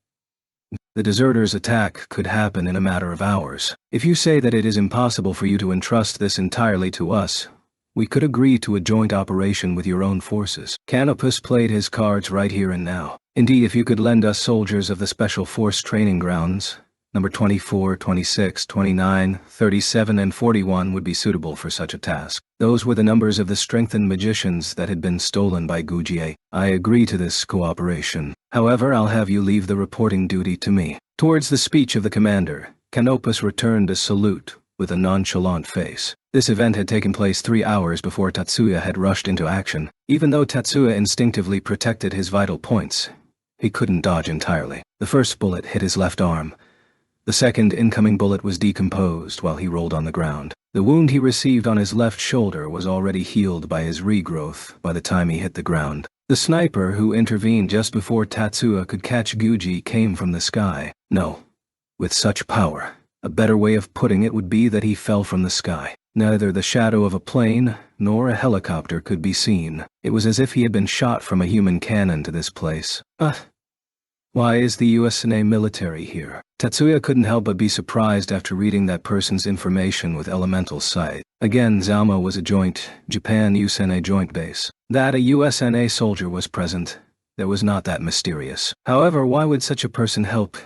A: The deserters' attack could happen in a matter of hours. If you say that it is impossible for you to entrust this entirely to us, we could agree to a joint operation with your own forces. Canopus played his cards right here and now. Indeed, if you could lend us soldiers of the Special Force training grounds, Number 24, 26, 29, 37, and 41 would be suitable for such a task. Those were the numbers of the strengthened magicians that had been stolen by Gujie. I agree to this cooperation. However, I'll have you leave the reporting duty to me. Towards the speech of the commander, Canopus returned a salute with a nonchalant face. This event had taken place 3 hours before Tatsuya had rushed into action. Even though Tatsuya instinctively protected his vital points, he couldn't dodge entirely. The first bullet hit his left arm. The second incoming bullet was decomposed while he rolled on the ground. The wound he received on his left shoulder was already healed by his regrowth by the time he hit the ground. The sniper who intervened just before Tatsuya could catch Guji came from the sky. No. With such power, a better way of putting it would be that he fell from the sky. Neither the shadow of a plane nor a helicopter could be seen. It was as if he had been shot from a human cannon to this place. Why is the USNA military here? Tatsuya couldn't help but be surprised after reading that person's information with elemental sight. Again, Zama was a joint, Japan-USNA joint base. That a USNA soldier was present, that was not that mysterious. However, why would such a person help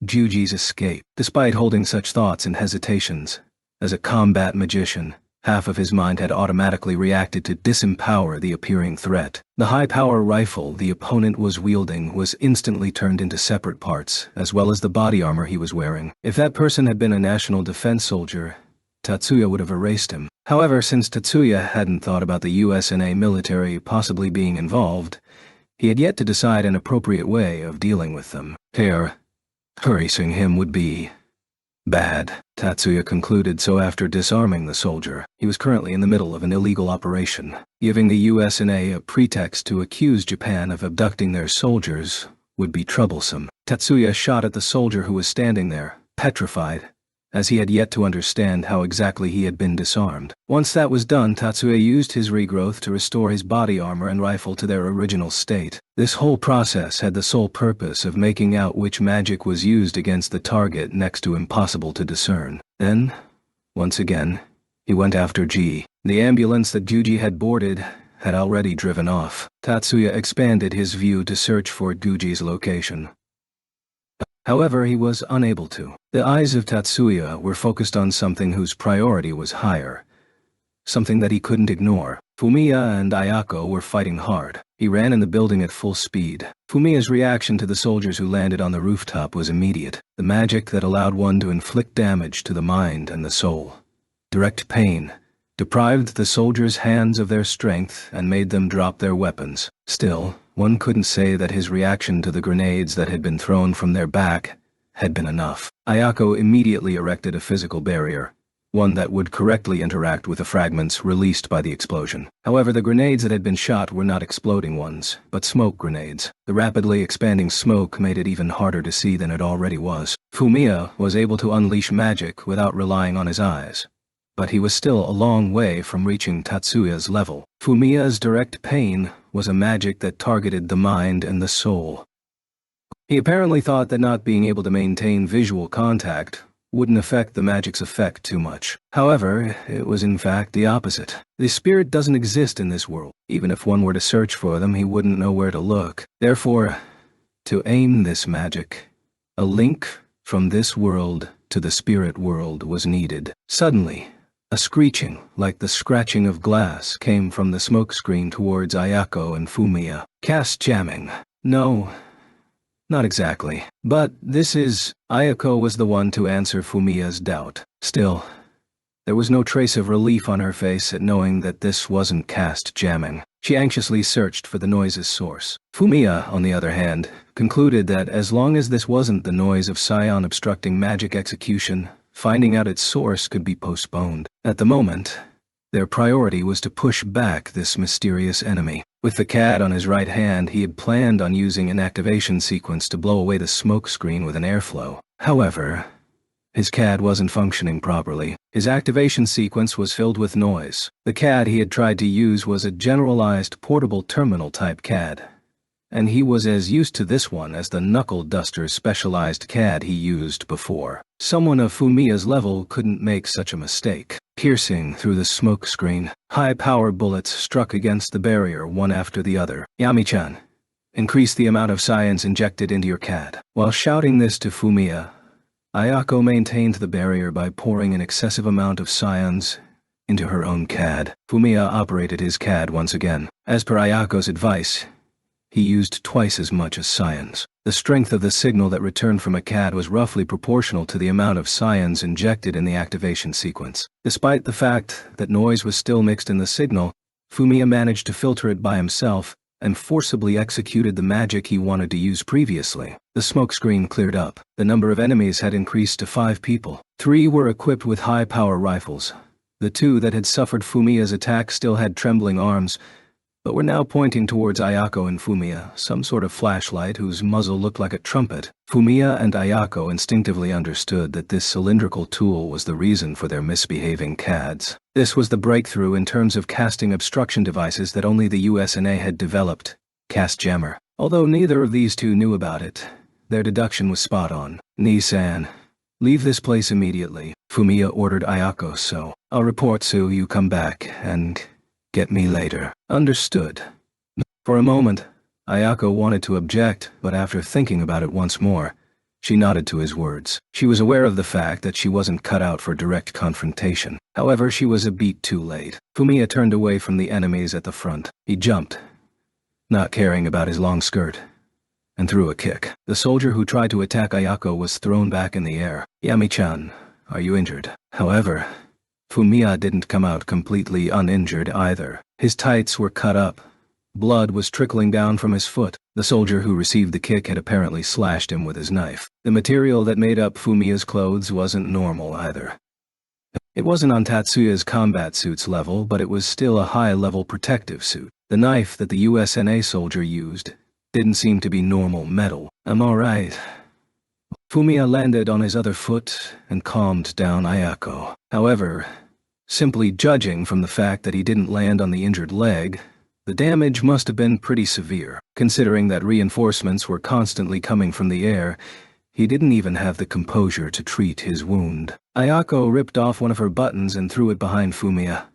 A: Juji's escape? Despite holding such thoughts and hesitations, as a combat magician, half of his mind had automatically reacted to disempower the appearing threat. The high-power rifle the opponent was wielding was instantly turned into separate parts, as well as the body armor he was wearing. If that person had been a national defense soldier, Tatsuya would have erased him. However, since Tatsuya hadn't thought about the USNA military possibly being involved, he had yet to decide an appropriate way of dealing with them. Erasing him would be bad, Tatsuya concluded, so after disarming the soldier, he was currently in the middle of an illegal operation. Giving the USNA a pretext to accuse Japan of abducting their soldiers would be troublesome. Tatsuya shot at the soldier who was standing there, petrified, as he had yet to understand how exactly he had been disarmed. Once that was done, Tatsuya used his regrowth to restore his body armor and rifle to their original state. This whole process had the sole purpose of making out which magic was used against the target next to impossible to discern. Then, once again, he went after G. The ambulance that Guji had boarded had already driven off. Tatsuya expanded his view to search for Guji's location. However, he was unable to. The eyes of Tatsuya were focused on something whose priority was higher. Something that he couldn't ignore. Fumiya and Ayako were fighting hard. He ran in the building at full speed. Fumiya's reaction to the soldiers who landed on the rooftop was immediate. The magic that allowed one to inflict damage to the mind and the soul. Direct pain deprived the soldiers' hands of their strength and made them drop their weapons. Still, one couldn't say that his reaction to the grenades that had been thrown from their back had been enough. Ayako immediately erected a physical barrier, one that would correctly interact with the fragments released by the explosion. However, the grenades that had been shot were not exploding ones, but smoke grenades. The rapidly expanding smoke made it even harder to see than it already was. Fumiya was able to unleash magic without relying on his eyes, but he was still a long way from reaching Tatsuya's level. Fumiya's direct pain was a magic that targeted the mind and the soul. He apparently thought that not being able to maintain visual contact wouldn't affect the magic's effect too much. However, it was in fact the opposite. The spirit doesn't exist in this world. Even if one were to search for them, he wouldn't know where to look. Therefore, to aim this magic, a link from this world to the spirit world was needed. Suddenly, a screeching, like the scratching of glass, came from the smokescreen towards Ayako and Fumiya. Cast jamming. No, not exactly. But this is... Ayako was the one to answer Fumiya's doubt. Still, there was no trace of relief on her face at knowing that this wasn't cast jamming. She anxiously searched for the noise's source. Fumiya, on the other hand, concluded that as long as this wasn't the noise of Scion obstructing magic execution, finding out its source could be postponed. At the moment, their priority was to push back this mysterious enemy. With the cat on his right hand, he had planned on using an activation sequence to blow away the smoke screen with an airflow. However, his CAD wasn't functioning properly. His activation sequence was filled with noise. The CAD he had tried to use was a generalized portable terminal type CAD, and he was as used to this one as the knuckle duster's specialized CAD he used before. Someone of Fumiya's level couldn't make such a mistake. Piercing through the smoke screen, high-power bullets struck against the barrier one after the other. Yami-chan, increase the amount of science injected into your CAD. While shouting this to Fumiya, Ayako maintained the barrier by pouring an excessive amount of scions into her own CAD. Fumiya operated his CAD once again. As per Ayako's advice, he used twice as much as scions. The strength of the signal that returned from a CAD was roughly proportional to the amount of scions injected in the activation sequence. Despite the fact that noise was still mixed in the signal, Fumiya managed to filter it by himself and forcibly executed the magic he wanted to use previously. The smoke screen cleared up. The number of enemies had increased to 5 people. 3 were equipped with high-power rifles. The 2 that had suffered Fumiya's attack still had trembling arms, but were now pointing towards Ayako and Fumiya, some sort of flashlight whose muzzle looked like a trumpet. Fumiya and Ayako instinctively understood that this cylindrical tool was the reason for their misbehaving CADs. This was the breakthrough in terms of casting obstruction devices that only the USNA had developed, Cast Jammer. Although neither of these two knew about it, their deduction was spot on. "Ni-san, leave this place immediately," Fumiya ordered Ayako, "so I'll report so you come back and get me later." "Understood." For a moment, Ayako wanted to object, but after thinking about it once more, she nodded to his words. She was aware of the fact that she wasn't cut out for direct confrontation. However, she was a beat too late. Fumiya turned away from the enemies at the front. He jumped, not caring about his long skirt, and threw a kick. The soldier who tried to attack Ayako was thrown back in the air. "Yami-chan, are you injured?" However, Fumiya didn't come out completely uninjured either. His tights were cut up. Blood was trickling down from his foot. The soldier who received the kick had apparently slashed him with his knife. The material that made up Fumiya's clothes wasn't normal either. It wasn't on Tatsuya's combat suit's level, but it was still a high-level protective suit. The knife that the USNA soldier used didn't seem to be normal metal. "I'm alright." Fumiya landed on his other foot and calmed down Ayako. However, simply judging from the fact that he didn't land on the injured leg, the damage must have been pretty severe. Considering that reinforcements were constantly coming from the air, he didn't even have the composure to treat his wound. Ayako ripped off one of her buttons and threw it behind Fumiya.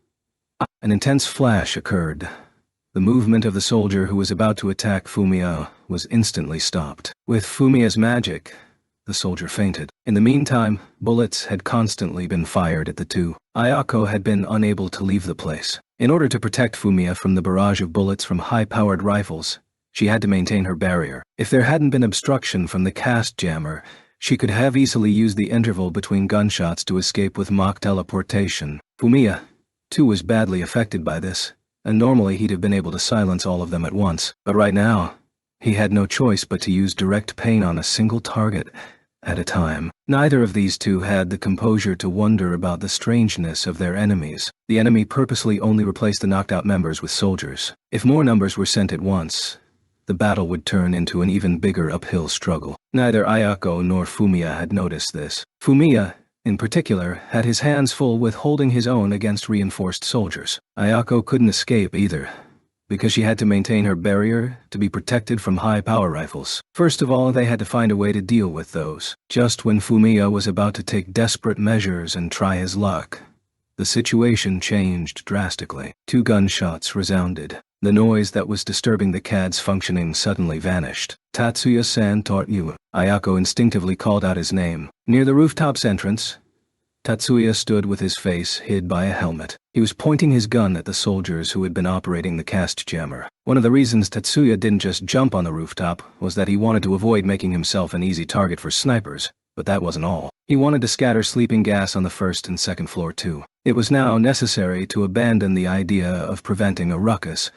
A: An intense flash occurred. The movement of the soldier who was about to attack Fumiya was instantly stopped. With Fumiya's magic, the soldier fainted. In the meantime, bullets had constantly been fired at the two. Ayako had been unable to leave the place. In order to protect Fumiya from the barrage of bullets from high-powered rifles, she had to maintain her barrier. If there hadn't been obstruction from the cast jammer, she could have easily used the interval between gunshots to escape with mock teleportation. Fumiya, too, was badly affected by this, and normally he'd have been able to silence all of them at once. But right now, he had no choice but to use direct pain on a single target at a time. Neither of these two had the composure to wonder about the strangeness of their enemies. The enemy purposely only replaced the knocked-out members with soldiers. If more numbers were sent at once, the battle would turn into an even bigger uphill struggle. Neither Ayako nor Fumiya had noticed this. Fumiya, in particular, had his hands full with holding his own against reinforced soldiers. Ayako couldn't escape either, because she had to maintain her barrier to be protected from high-power rifles. First of all, they had to find a way to deal with those. Just when Fumiya was about to take desperate measures and try his luck, the situation changed drastically. 2 gunshots resounded. The noise that was disturbing the CAD's functioning suddenly vanished. "Tatsuya-san taught you." Ayako instinctively called out his name. Near the rooftop's entrance, Tatsuya stood with his face hid by a helmet. He was pointing his gun at the soldiers who had been operating the cast jammer. One of the reasons Tatsuya didn't just jump on the rooftop was that he wanted to avoid making himself an easy target for snipers, but that wasn't all. He wanted to scatter sleeping gas on the 1st and 2nd floor too. It was now necessary to abandon the idea of preventing a ruckus,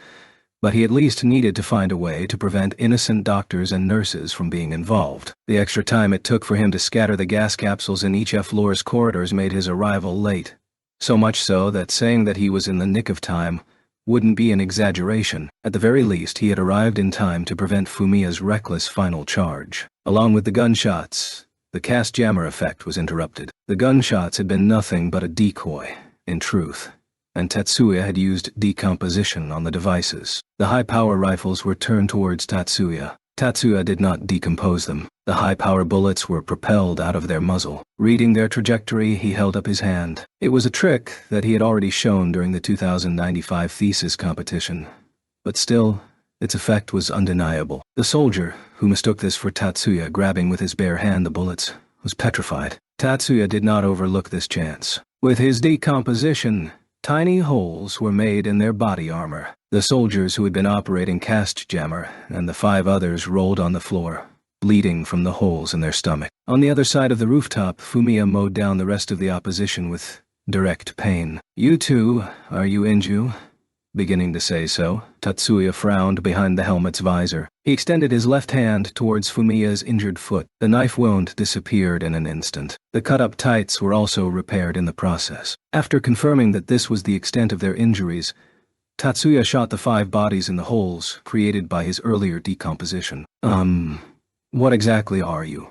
A: but he at least needed to find a way to prevent innocent doctors and nurses from being involved. The extra time it took for him to scatter the gas capsules in each floor's corridors made his arrival late. So much so that saying that he was in the nick of time wouldn't be an exaggeration. At the very least, he had arrived in time to prevent Fumiya's reckless final charge. Along with the gunshots, the cast jammer effect was interrupted. The gunshots had been nothing but a decoy, in truth, and Tatsuya had used decomposition on the devices. The high-power rifles were turned towards Tatsuya. Tatsuya did not decompose them. The high-power bullets were propelled out of their muzzle. Reading their trajectory, he held up his hand. It was a trick that he had already shown during the 2095 thesis competition, but still, its effect was undeniable. The soldier, who mistook this for Tatsuya grabbing with his bare hand the bullets, was petrified. Tatsuya did not overlook this chance. With his decomposition, tiny holes were made in their body armor. The soldiers who had been operating Cast Jammer and the 5 others rolled on the floor, bleeding from the holes in their stomach. On the other side of the rooftop, Fumiya mowed down the rest of the opposition with direct pain. "You too, are you Inju?" Beginning to say so, Tatsuya frowned behind the helmet's visor. He extended his left hand towards Fumiya's injured foot. The knife wound disappeared in an instant. The cut-up tights were also repaired in the process. After confirming that this was the extent of their injuries, Tatsuya shot the 5 bodies in the holes created by his earlier decomposition. What exactly are you?"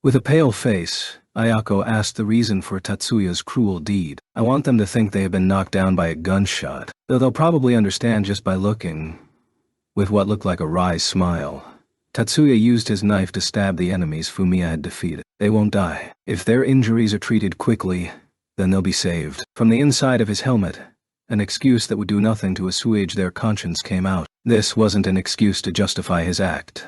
A: With a pale face, Ayako asked the reason for Tatsuya's cruel deed. "I want them to think they have been knocked down by a gunshot, though they'll probably understand just by looking." With what looked like a wry smile, Tatsuya used his knife to stab the enemies Fumiya had defeated. "They won't die. If their injuries are treated quickly, then they'll be saved." From the inside of his helmet, an excuse that would do nothing to assuage their conscience came out. This wasn't an excuse to justify his act,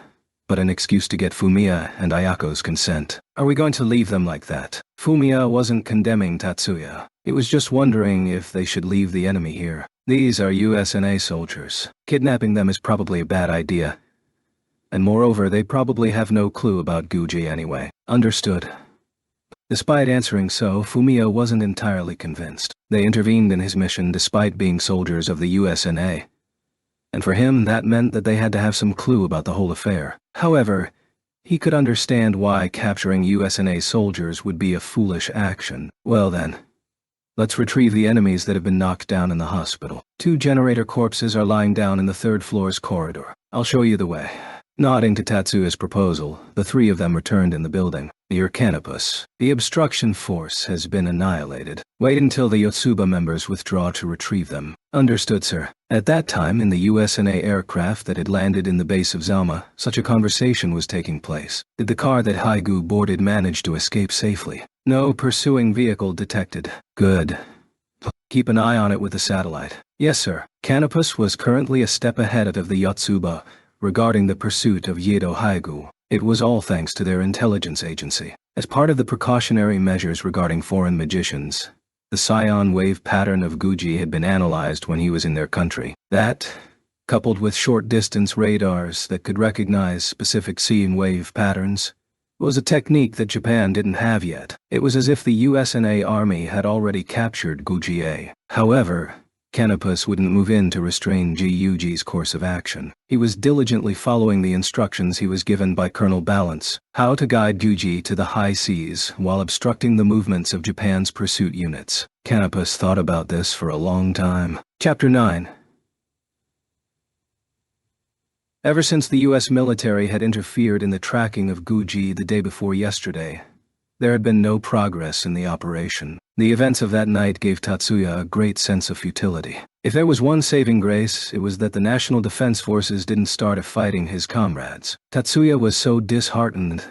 A: but an excuse to get Fumiya and Ayako's consent. "Are we going to leave them like that?" Fumiya wasn't condemning Tatsuya. He was just wondering if they should leave the enemy here. "These are USNA soldiers. Kidnapping them is probably a bad idea. And moreover, they probably have no clue about Guji anyway." "Understood." Despite answering so, Fumiya wasn't entirely convinced. They intervened in his mission despite being soldiers of the USNA. And for him, that meant that they had to have some clue about the whole affair. However, he could understand why capturing USNA soldiers would be a foolish action. "Well then, let's retrieve the enemies that have been knocked down in the hospital. 2 generator corpses are lying down in the 3rd floor's corridor. I'll show you the way." Nodding to Tatsuya's proposal, the 3 of them returned in the building. "Your Canopus. The obstruction force has been annihilated. Wait until the Yotsuba members withdraw to retrieve them." "Understood, sir." At that time, in the USNA aircraft that had landed in the base of Zama, such a conversation was taking place. Did the car that Haigu boarded manage to escape safely? "No pursuing vehicle detected." "Good. Keep an eye on it with the satellite." "Yes, sir." Canopus was currently a step ahead of the Yotsuba regarding the pursuit of Yedo Haigu. It was all thanks to their intelligence agency. As part of the precautionary measures regarding foreign magicians, the scion wave pattern of Guji had been analyzed when he was in their country. That, coupled with short-distance radars that could recognize specific sine wave patterns, was a technique that Japan didn't have yet. It was as if the USNA Army had already captured Guji. However, Canopus wouldn't move in to restrain GUG's course of action. He was diligently following the instructions he was given by Colonel Balance, how to guide Guji to the high seas while obstructing the movements of Japan's pursuit units. Canopus thought about this for a long time. Chapter 9. Ever since the U.S. military had interfered in the tracking of Guji the day before yesterday, there had been no progress in the operation. The events of that night gave Tatsuya a great sense of futility. If there was one saving grace, it was that the National Defense Forces didn't start fighting his comrades. Tatsuya was so disheartened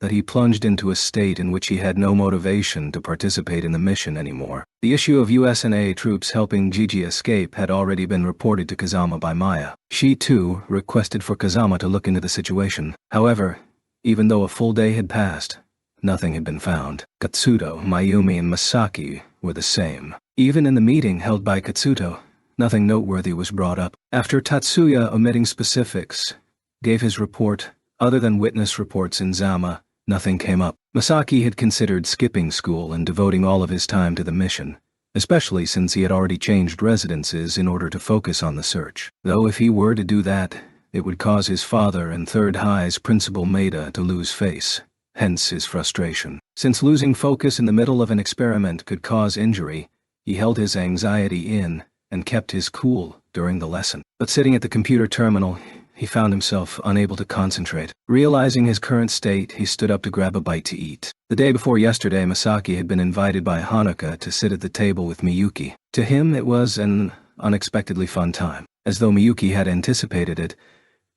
A: that he plunged into a state in which he had no motivation to participate in the mission anymore. The issue of USNA troops helping Gigi escape had already been reported to Kazama by Maya. She, too, requested for Kazama to look into the situation. However, even though a full day had passed, nothing had been found. Katsuto, Mayumi, and Masaki were the same. Even in the meeting held by Katsuto, nothing noteworthy was brought up. After Tatsuya, omitting specifics, gave his report, other than witness reports in Zama, nothing came up. Masaki had considered skipping school and devoting all of his time to the mission, especially since he had already changed residences in order to focus on the search. Though if he were to do that, it would cause his father and Third High's Principal Maida to lose face. Hence his frustration. Since losing focus in the middle of an experiment could cause injury, he held his anxiety in and kept his cool during the lesson. But sitting at the computer terminal, he found himself unable to concentrate. Realizing his current state, he stood up to grab a bite to eat. The day before yesterday, Masaki had been invited by Hanuka to sit at the table with Miyuki. To him, it was an unexpectedly fun time. As though Miyuki had anticipated it,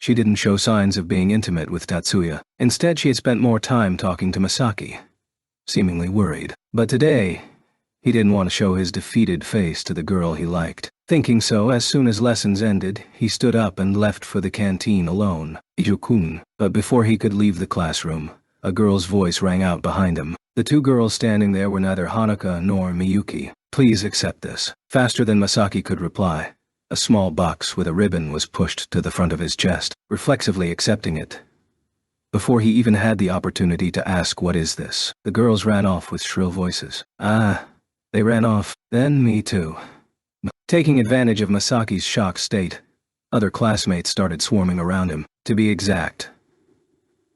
A: she didn't show signs of being intimate with Tatsuya. Instead, she had spent more time talking to Masaki, seemingly worried. But today, he didn't want to show his defeated face to the girl he liked. Thinking so, as soon as lessons ended, he stood up and left for the canteen alone. Ijukun. But before he could leave the classroom, A girl's voice rang out behind him. The two girls standing there were neither Hanuka nor Miyuki. Please accept this. Faster than Masaki could reply, a small box with a ribbon was pushed to the front of his chest, reflexively accepting it. Before he even had the opportunity to ask what is this, the girls ran off with shrill voices. They ran off. Then me too. Taking advantage of Masaki's shocked state, other classmates started swarming around him. To be exact,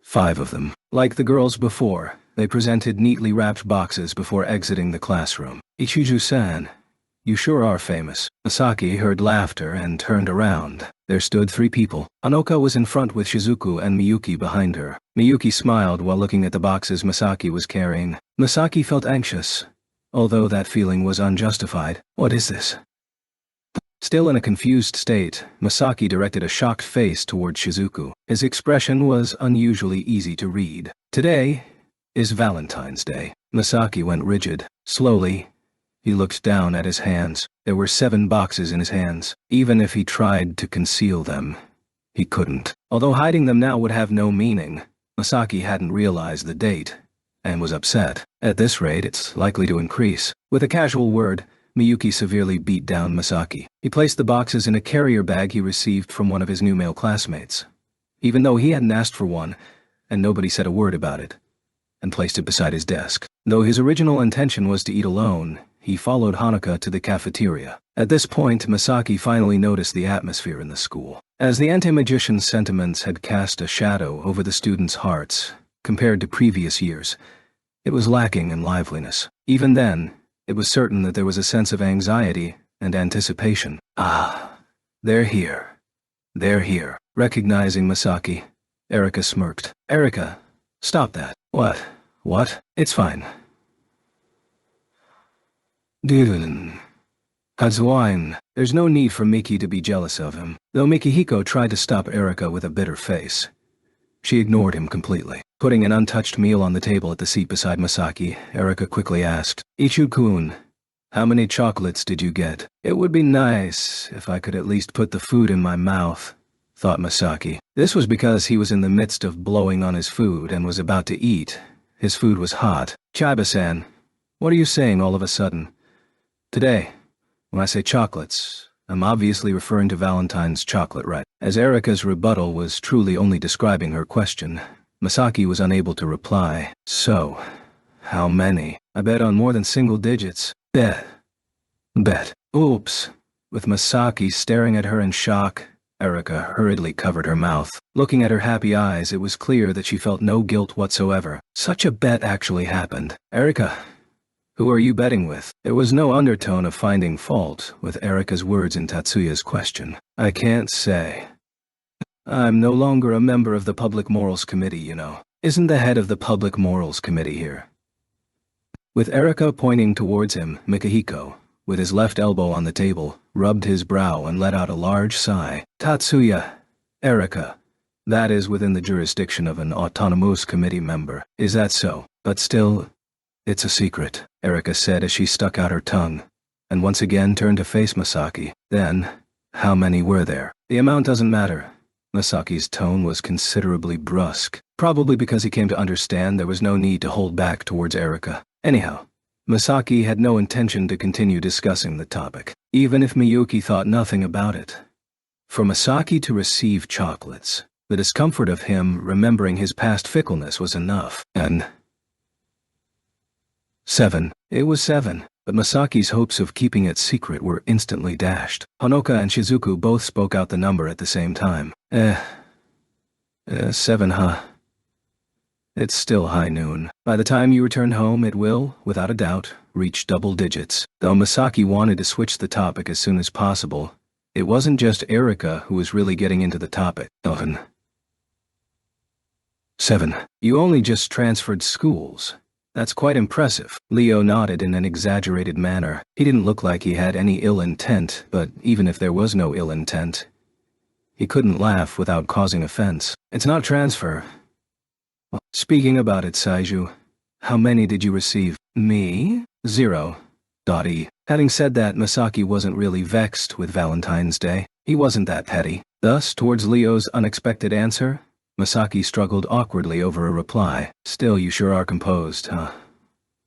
A: 5 of them. Like the girls before, they presented neatly wrapped boxes before exiting the classroom. Ichiju-san, you sure are famous. Masaki heard laughter and turned around. There stood 3 people. Hanoka was in front with Shizuku and Miyuki behind her. Miyuki smiled while looking at the boxes Masaki was carrying. Masaki felt anxious, although that feeling was unjustified. What is this? Still in a confused state, Masaki directed a shocked face toward Shizuku. His expression was unusually easy to read. Today is Valentine's Day. Masaki went rigid. Slowly, he looked down at his hands. There were 7 boxes in his hands. Even if he tried to conceal them, he couldn't. Although hiding them now would have no meaning, Masaki hadn't realized the date and was upset. At this rate, it's likely to increase. With a casual word, Miyuki severely beat down Masaki. He placed the boxes in a carrier bag he received from one of his new male classmates, even though he hadn't asked for one, and nobody said a word about it, and placed it beside his desk. Though his original intention was to eat alone, he followed Hanuka to the cafeteria. At this point, Masaki finally noticed the atmosphere in the school. As the anti-magician's sentiments had cast a shadow over the students' hearts, compared to previous years, it was lacking in liveliness. Even then, it was certain that there was a sense of anxiety and anticipation. They're here. They're here. Recognizing Masaki, Erika smirked. Erika, stop that. What? It's fine. Kazuine, there's no need for Miki to be jealous of him. Though Mikihiko tried to stop Erika with a bitter face, she ignored him completely. Putting an untouched meal on the table at the seat beside Masaki, Erika quickly asked, Ichu-kun, how many chocolates did you get? It would be nice if I could at least put the food in my mouth, thought Masaki. This was because he was in the midst of blowing on his food and was about to eat. His food was hot. Chiba-san, what are you saying all of a sudden? Today, when I say chocolates, I'm obviously referring to Valentine's chocolate, right? As Erika's rebuttal was truly only describing her question, Masaki was unable to reply. So, how many? I bet on more than single digits. Bet. Oops. With Masaki staring at her in shock, Erika hurriedly covered her mouth. Looking at her happy eyes, it was clear that she felt no guilt whatsoever. Such a bet actually happened. Erika, who are you betting with? There was no undertone of finding fault with Erika's words in Tatsuya's question. I can't say. I'm no longer a member of the Public Morals Committee, you know. Isn't the head of the Public Morals Committee here? With Erika pointing towards him, Mikihiko, with his left elbow on the table, rubbed his brow and let out a large sigh. Tatsuya, Erika, that is within the jurisdiction of an autonomous committee member. Is that so? But still, it's a secret, Erika said as she stuck out her tongue, and once again turned to face Masaki. Then, how many were there? The amount doesn't matter. Masaki's tone was considerably brusque, probably because he came to understand there was no need to hold back towards Erika. Anyhow, Masaki had no intention to continue discussing the topic, even if Miyuki thought nothing about it. For Masaki to receive chocolates, the discomfort of him remembering his past fickleness was enough. And 7. It was 7, but Masaki's hopes of keeping it secret were instantly dashed. Hanoka and Shizuku both spoke out the number at the same time. 7, huh? It's still high noon. By the time you return home, it will, without a doubt, reach double digits. Though Masaki wanted to switch the topic as soon as possible, it wasn't just Erika who was really getting into the topic. 7. You only just transferred schools. That's quite impressive. Leo nodded in an exaggerated manner. He didn't look like he had any ill intent, but even if there was no ill intent, he couldn't laugh without causing offense. It's not transfer. Speaking about it, Saiju, how many did you receive? Me? 0. Having said that, Masaki wasn't really vexed with Valentine's Day. He wasn't that petty. Thus, towards Leo's unexpected answer, Masaki struggled awkwardly over a reply. Still, you sure are composed, huh?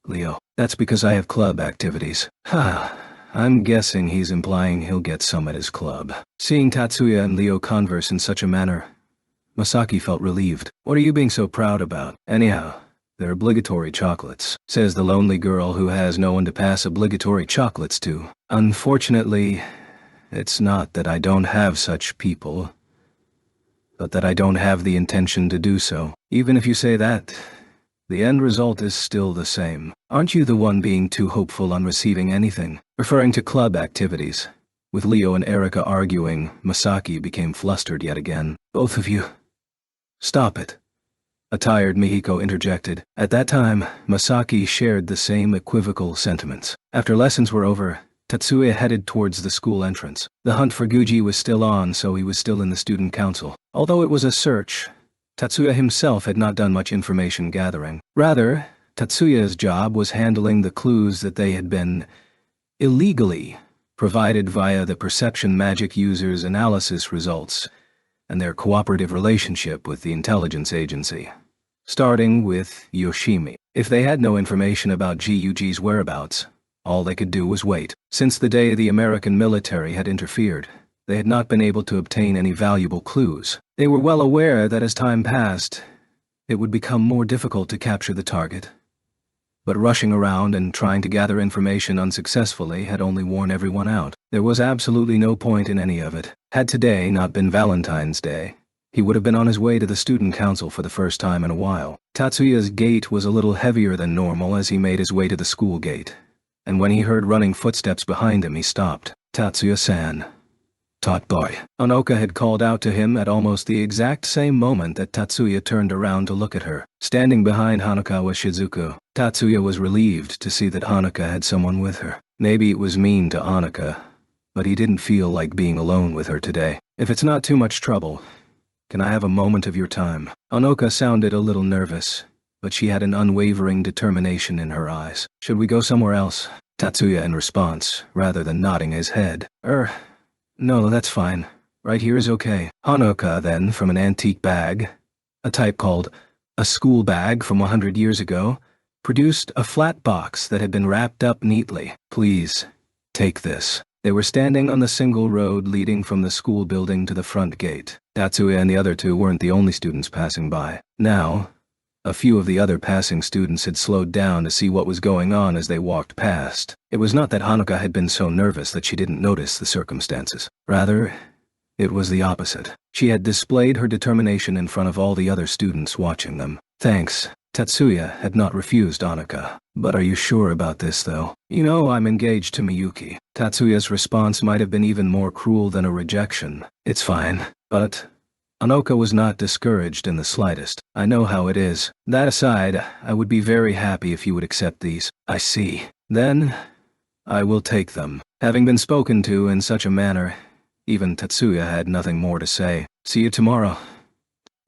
A: Leo. That's because I have club activities. Ha. I'm guessing he's implying he'll get some at his club. Seeing Tatsuya and Leo converse in such a manner, Masaki felt relieved. What are you being so proud about? Anyhow, they're obligatory chocolates, says the lonely girl who has no one to pass obligatory chocolates to. Unfortunately, it's not that I don't have such people, but that I don't have the intention to do so. Even if you say that, the end result is still the same. Aren't you the one being too hopeful on receiving anything? Referring to club activities. With Leo and Erika arguing, Masaki became flustered yet again. Both of you. Stop it. A tired Mihiko interjected. At that time, Masaki shared the same equivocal sentiments. After lessons were over, Tatsuya headed towards the school entrance. The hunt for Guji was still on, so he was still in the student council. Although it was a search, Tatsuya himself had not done much information gathering. Rather, Tatsuya's job was handling the clues that they had been illegally provided via the perception magic users' analysis results and their cooperative relationship with the intelligence agency. Starting with Yoshimi. If they had no information about GUG's whereabouts, all they could do was wait. Since the day the American military had interfered, they had not been able to obtain any valuable clues. They were well aware that as time passed, it would become more difficult to capture the target. But rushing around and trying to gather information unsuccessfully had only worn everyone out. There was absolutely no point in any of it. Had today not been Valentine's Day, he would have been on his way to the student council for the first time in a while. Tatsuya's gait was a little heavier than normal as he made his way to the school gate, and when he heard running footsteps behind him, he stopped. Tatsuya-san. Tot boy. Onoka had called out to him at almost the exact same moment that Tatsuya turned around to look at her. Standing behind Hanaka was Shizuku. Tatsuya was relieved to see that Hanaka had someone with her. Maybe it was mean to Hanaka, but he didn't feel like being alone with her today. If it's not too much trouble, can I have a moment of your time? Onoka sounded a little nervous, but she had an unwavering determination in her eyes. Should we go somewhere else? Tatsuya in response, rather than nodding his head. No, that's fine. Right here is okay. Hanaka then, from an antique bag, a type called a school bag from 100 years ago, produced a flat box that had been wrapped up neatly. Please, take this. They were standing on the single road leading from the school building to the front gate. Tatsuya and the other two weren't the only students passing by. Now, a few of the other passing students had slowed down to see what was going on as they walked past. It was not that Hanaka had been so nervous that she didn't notice the circumstances. Rather, it was the opposite. She had displayed her determination in front of all the other students watching them. Thanks. Tatsuya had not refused Hanaka. But are you sure about this, though? You know, I'm engaged to Miyuki. Tatsuya's response might have been even more cruel than a rejection. It's fine, but Onoka was not discouraged in the slightest. I know how it is. That aside, I would be very happy if you would accept these. I see. Then, I will take them. Having been spoken to in such a manner, even Tatsuya had nothing more to say. See you tomorrow.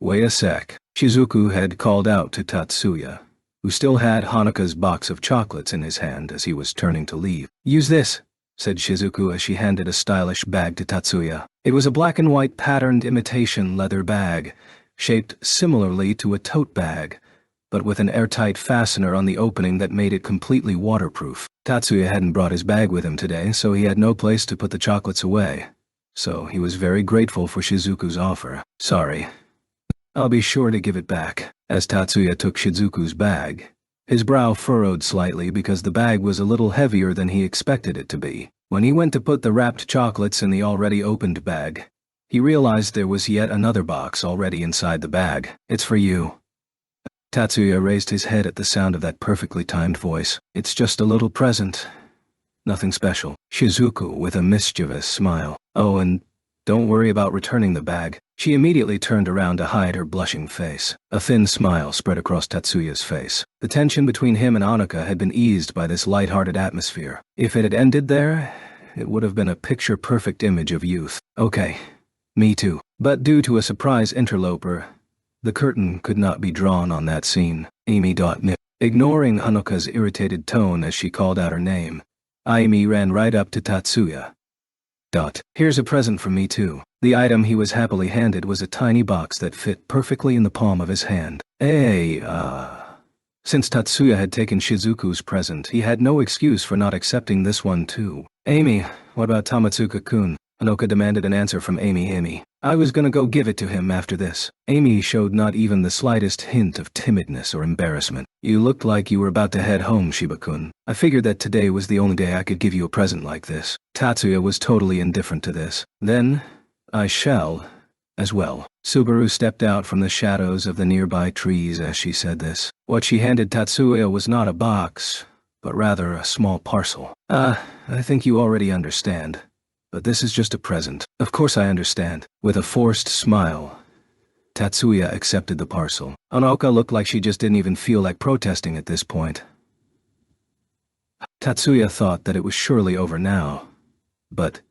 A: Wait a sec. Shizuku had called out to Tatsuya, who still had Hanaka's box of chocolates in his hand as he was turning to leave. Use this, said Shizuku as she handed a stylish bag to Tatsuya. It was a black and white patterned imitation leather bag, shaped similarly to a tote bag, but with an airtight fastener on the opening that made it completely waterproof. Tatsuya hadn't brought his bag with him today, so he had no place to put the chocolates away. So he was very grateful for Shizuku's offer. Sorry. I'll be sure to give it back. As Tatsuya took Shizuku's bag, his brow furrowed slightly because the bag was a little heavier than he expected it to be. When he went to put the wrapped chocolates in the already opened bag, he realized there was yet another box already inside the bag. It's for you. Tatsuya raised his head at the sound of that perfectly timed voice. It's just a little present. Nothing special. Shizuku with a mischievous smile. Oh, and don't worry about returning the bag. She immediately turned around to hide her blushing face. A thin smile spread across Tatsuya's face. The tension between him and Annika had been eased by this light-hearted atmosphere. If it had ended there, it would have been a picture-perfect image of youth. Okay, me too. But due to a surprise interloper, the curtain could not be drawn on that scene. Amy.nip. Ignoring Hanuka's irritated tone as she called out her name, Aimi ran right up to Tatsuya. Here's a present from me too. The item he was happily handed was a tiny box that fit perfectly in the palm of his hand. Since Tatsuya had taken Shizuku's present, he had no excuse for not accepting this one too. Amy, what about Tamatsuka-kun? Hanoka demanded an answer from Amy. I was gonna go give it to him after this. Amy showed not even the slightest hint of timidness or embarrassment. You looked like you were about to head home, Shiba-kun. I figured that today was the only day I could give you a present like this. Tatsuya was totally indifferent to this. Then, I shall, as well. Subaru stepped out from the shadows of the nearby trees as she said this. What she handed Tatsuya was not a box, but rather a small parcel. I think you already understand. But this is just a present. Of course I understand. With a forced smile, Tatsuya accepted the parcel. Hanoka looked like she just didn't even feel like protesting at this point. Tatsuya thought that it was surely over now. But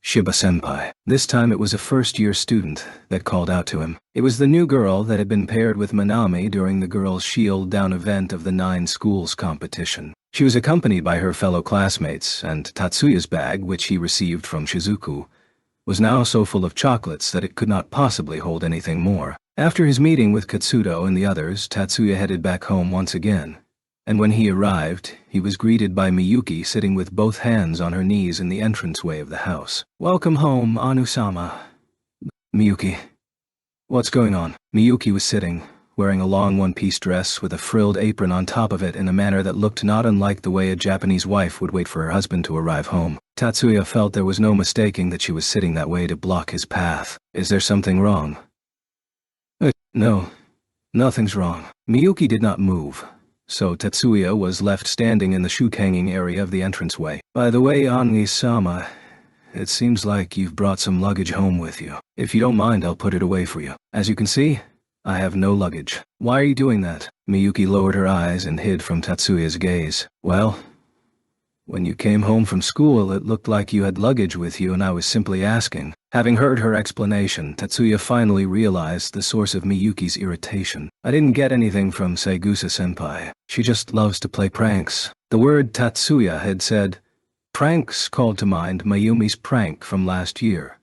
A: Shiba-senpai. This time it was a first-year student that called out to him. It was the new girl that had been paired with Minami during the Girls' Shield Down event of the 9 schools competition. She was accompanied by her fellow classmates, and Tatsuya's bag, which he received from Shizuku, was now so full of chocolates that it could not possibly hold anything more. After his meeting with Katsudo and the others, Tatsuya headed back home once again. And when he arrived, he was greeted by Miyuki sitting with both hands on her knees in the entranceway of the house. Welcome home, Anu-sama. Miyuki. What's going on? Miyuki was sitting, wearing a long one-piece dress with a frilled apron on top of it in a manner that looked not unlike the way a Japanese wife would wait for her husband to arrive home. Tatsuya felt there was no mistaking that she was sitting that way to block his path. Is there something wrong? No. Nothing's wrong. Miyuki did not move. So Tatsuya was left standing in the shoe-hanging area of the entranceway. By the way, Ani-sama, it seems like you've brought some luggage home with you. If you don't mind, I'll put it away for you. As you can see, I have no luggage. Why are you doing that? Miyuki lowered her eyes and hid from Tatsuya's gaze. Well, when you came home from school, it looked like you had luggage with you and I was simply asking. Having heard her explanation, Tatsuya finally realized the source of Miyuki's irritation. I didn't get anything from Saigusa-senpai. She just loves to play pranks. The word Tatsuya had said, pranks called to mind Mayumi's prank from last year.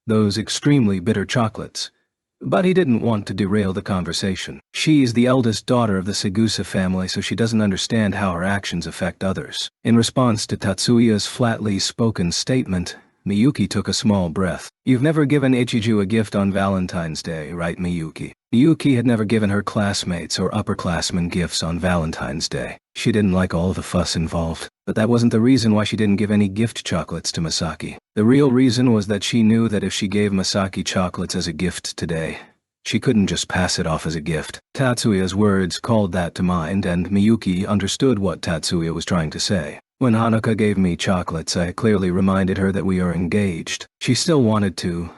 A: Those extremely bitter chocolates. But he didn't want to derail the conversation. She's the eldest daughter of the Saigusa family, so she doesn't understand how her actions affect others. In response to Tatsuya's flatly spoken statement, Miyuki took a small breath. You've never given Ichiju a gift on Valentine's Day, right, Miyuki? Miyuki had never given her classmates or upperclassmen gifts on Valentine's Day. She didn't like all the fuss involved. But that wasn't the reason why she didn't give any gift chocolates to Masaki. The real reason was that she knew that if she gave Masaki chocolates as a gift today, she couldn't just pass it off as a gift. Tatsuya's words called that to mind, and Miyuki understood what Tatsuya was trying to say. When Hanuka gave me chocolates, I clearly reminded her that we are engaged. She still wanted to,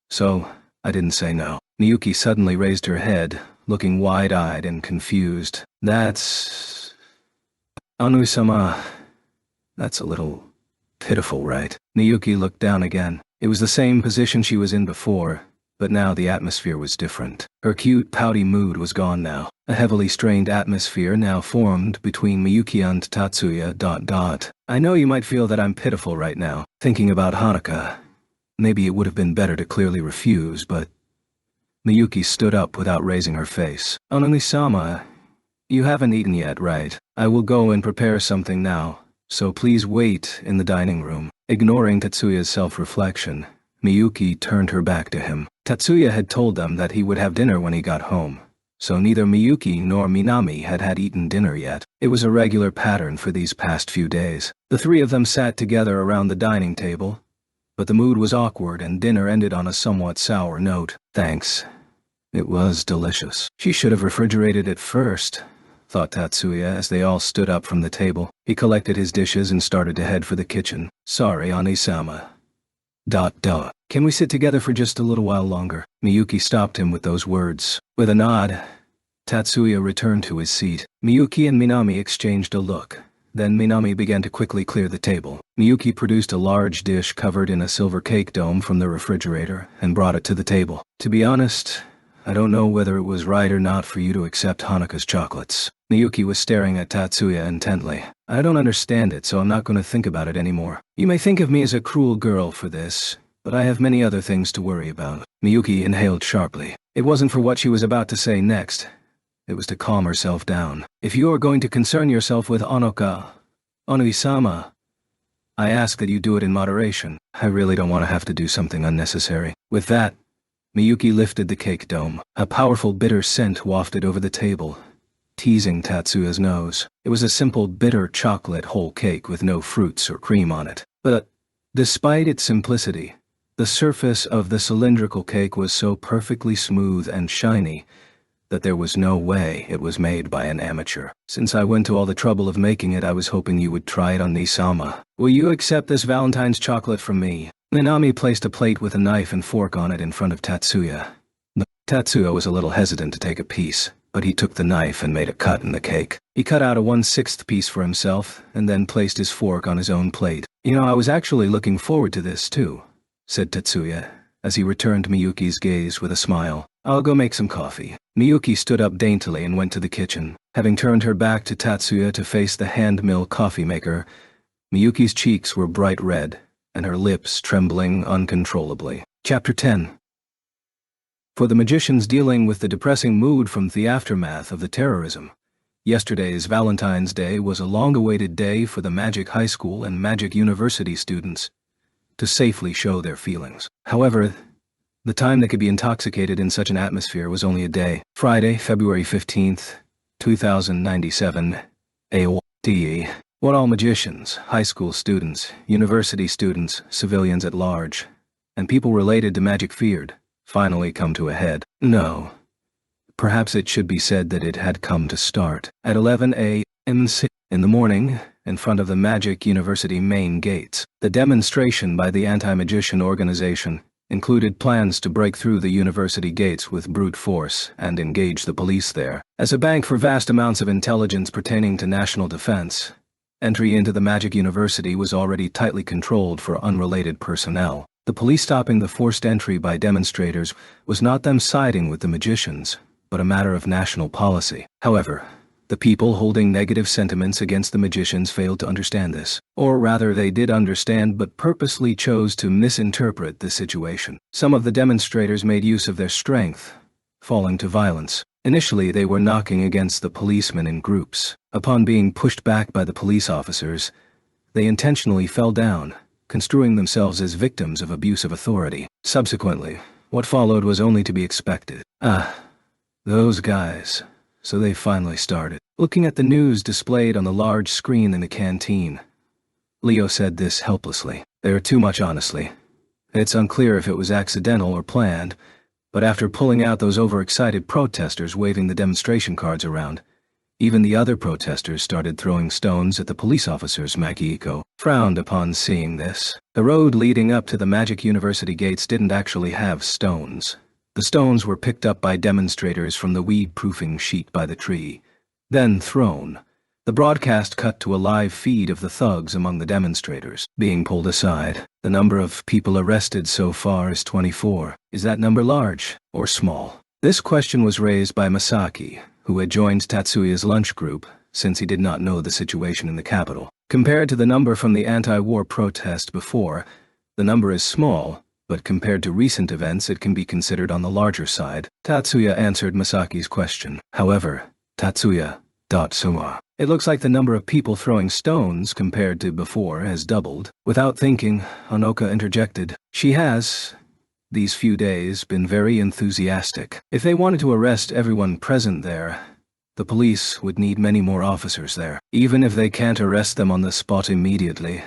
A: so I didn't say no. Miyuki suddenly raised her head, looking wide-eyed and confused. That's... Anu-sama... That's a little pitiful, right? Miyuki looked down again. It was the same position she was in before, but now the atmosphere was different. Her cute, pouty mood was gone now. A heavily strained atmosphere now formed between Miyuki and Tatsuya... I know you might feel that I'm pitiful right now, thinking about Hanuka. Maybe it would have been better to clearly refuse, but... Miyuki stood up without raising her face. Onani-sama, you haven't eaten yet, right? I will go and prepare something now. So please wait in the dining room. Ignoring Tatsuya's self-reflection, Miyuki turned her back to him. Tatsuya had told them that he would have dinner when he got home, so neither Miyuki nor Minami had eaten dinner yet. It was a regular pattern for these past few days. The three of them sat together around the dining table, but the mood was awkward and dinner ended on a somewhat sour note. Thanks. It was delicious. She should have refrigerated it first, thought Tatsuya as they all stood up from the table. He collected his dishes and started to head for the kitchen. Sorry, Ani-sama. Can we sit together for just a little while longer? Miyuki stopped him with those words. With a nod, Tatsuya returned to his seat. Miyuki and Minami exchanged a look. Then Minami began to quickly clear the table. Miyuki produced a large dish covered in a silver cake dome from the refrigerator and brought it to the table. To be honest, I don't know whether it was right or not for you to accept Hanuka's chocolates. Miyuki was staring at Tatsuya intently. I don't understand it, so I'm not going to think about it anymore. You may think of me as a cruel girl for this, but I have many other things to worry about. Miyuki inhaled sharply. It wasn't for what she was about to say next. It was to calm herself down. If you are going to concern yourself with Onui-sama, I ask that you do it in moderation. I really don't want to have to do something unnecessary. With that, Miyuki lifted the cake dome. A powerful bitter scent wafted over the table, teasing Tatsuya's nose. It was a simple bitter chocolate whole cake with no fruits or cream on it. But, despite its simplicity, the surface of the cylindrical cake was so perfectly smooth and shiny that there was no way it was made by an amateur. Since I went to all the trouble of making it, I was hoping you would try it on Nisama. Will you accept this Valentine's chocolate from me? Minami placed a plate with a knife and fork on it in front of Tatsuya. Tatsuya was a little hesitant to take a piece, but he took the knife and made a cut in the cake. He cut out a 1/6 piece for himself, and then placed his fork on his own plate. You know, I was actually looking forward to this too, said Tatsuya, as he returned Miyuki's gaze with a smile. I'll go make some coffee. Miyuki stood up daintily and went to the kitchen. Having turned her back to Tatsuya to face the hand-mill coffee maker, Miyuki's cheeks were bright red, and her lips trembling uncontrollably. Chapter 10. For the magicians dealing with the depressing mood from the aftermath of the terrorism, yesterday's Valentine's Day was a long-awaited day for the Magic High School and Magic University students to safely show their feelings. However, the time they could be intoxicated in such an atmosphere was only a day. Friday, February 15th, 2097, AOTE. What all magicians, high school students, university students, civilians at large, and people related to magic feared, finally come to a head. No. Perhaps it should be said that it had come to start. At 11 a.m. in the morning, in front of the Magic University main gates, the demonstration by the anti-magician organization included plans to break through the university gates with brute force and engage the police there. As a bank for vast amounts of intelligence pertaining to national defense, entry into the Magic University was already tightly controlled for unrelated personnel. The police stopping the forced entry by demonstrators was not them siding with the magicians, but a matter of national policy. However, the people holding negative sentiments against the magicians failed to understand this. Or rather, they did understand but purposely chose to misinterpret the situation. Some of the demonstrators made use of their strength, falling to violence. Initially, they were knocking against the policemen in groups. Upon being pushed back by the police officers, they intentionally fell down, construing themselves as victims of abuse of authority. Subsequently, what followed was only to be expected. Those guys. So they finally started. Looking at the news displayed on the large screen in the canteen, Leo said this helplessly. They're too much, honestly. It's unclear if it was accidental or planned, but after pulling out those overexcited protesters waving the demonstration cards around, even the other protesters started throwing stones at the police officers. Makiko frowned upon seeing this. The road leading up to the Magic University gates didn't actually have stones. The stones were picked up by demonstrators from the weed-proofing sheet by the tree, then thrown. The broadcast cut to a live feed of the thugs among the demonstrators being pulled aside. The number of people arrested so far is 24. Is that number large or small? This question was raised by Masaki, who had joined Tatsuya's lunch group since he did not know the situation in the capital. Compared to the number from the anti-war protest before, the number is small, but compared to recent events it can be considered on the larger side. Tatsuya answered Masaki's question. However, Tatsuya.Suma. It looks like the number of people throwing stones compared to before has doubled. Without thinking, Honoka interjected. She has, these few days, been very enthusiastic. If they wanted to arrest everyone present there, the police would need many more officers there. Even if they can't arrest them on the spot immediately,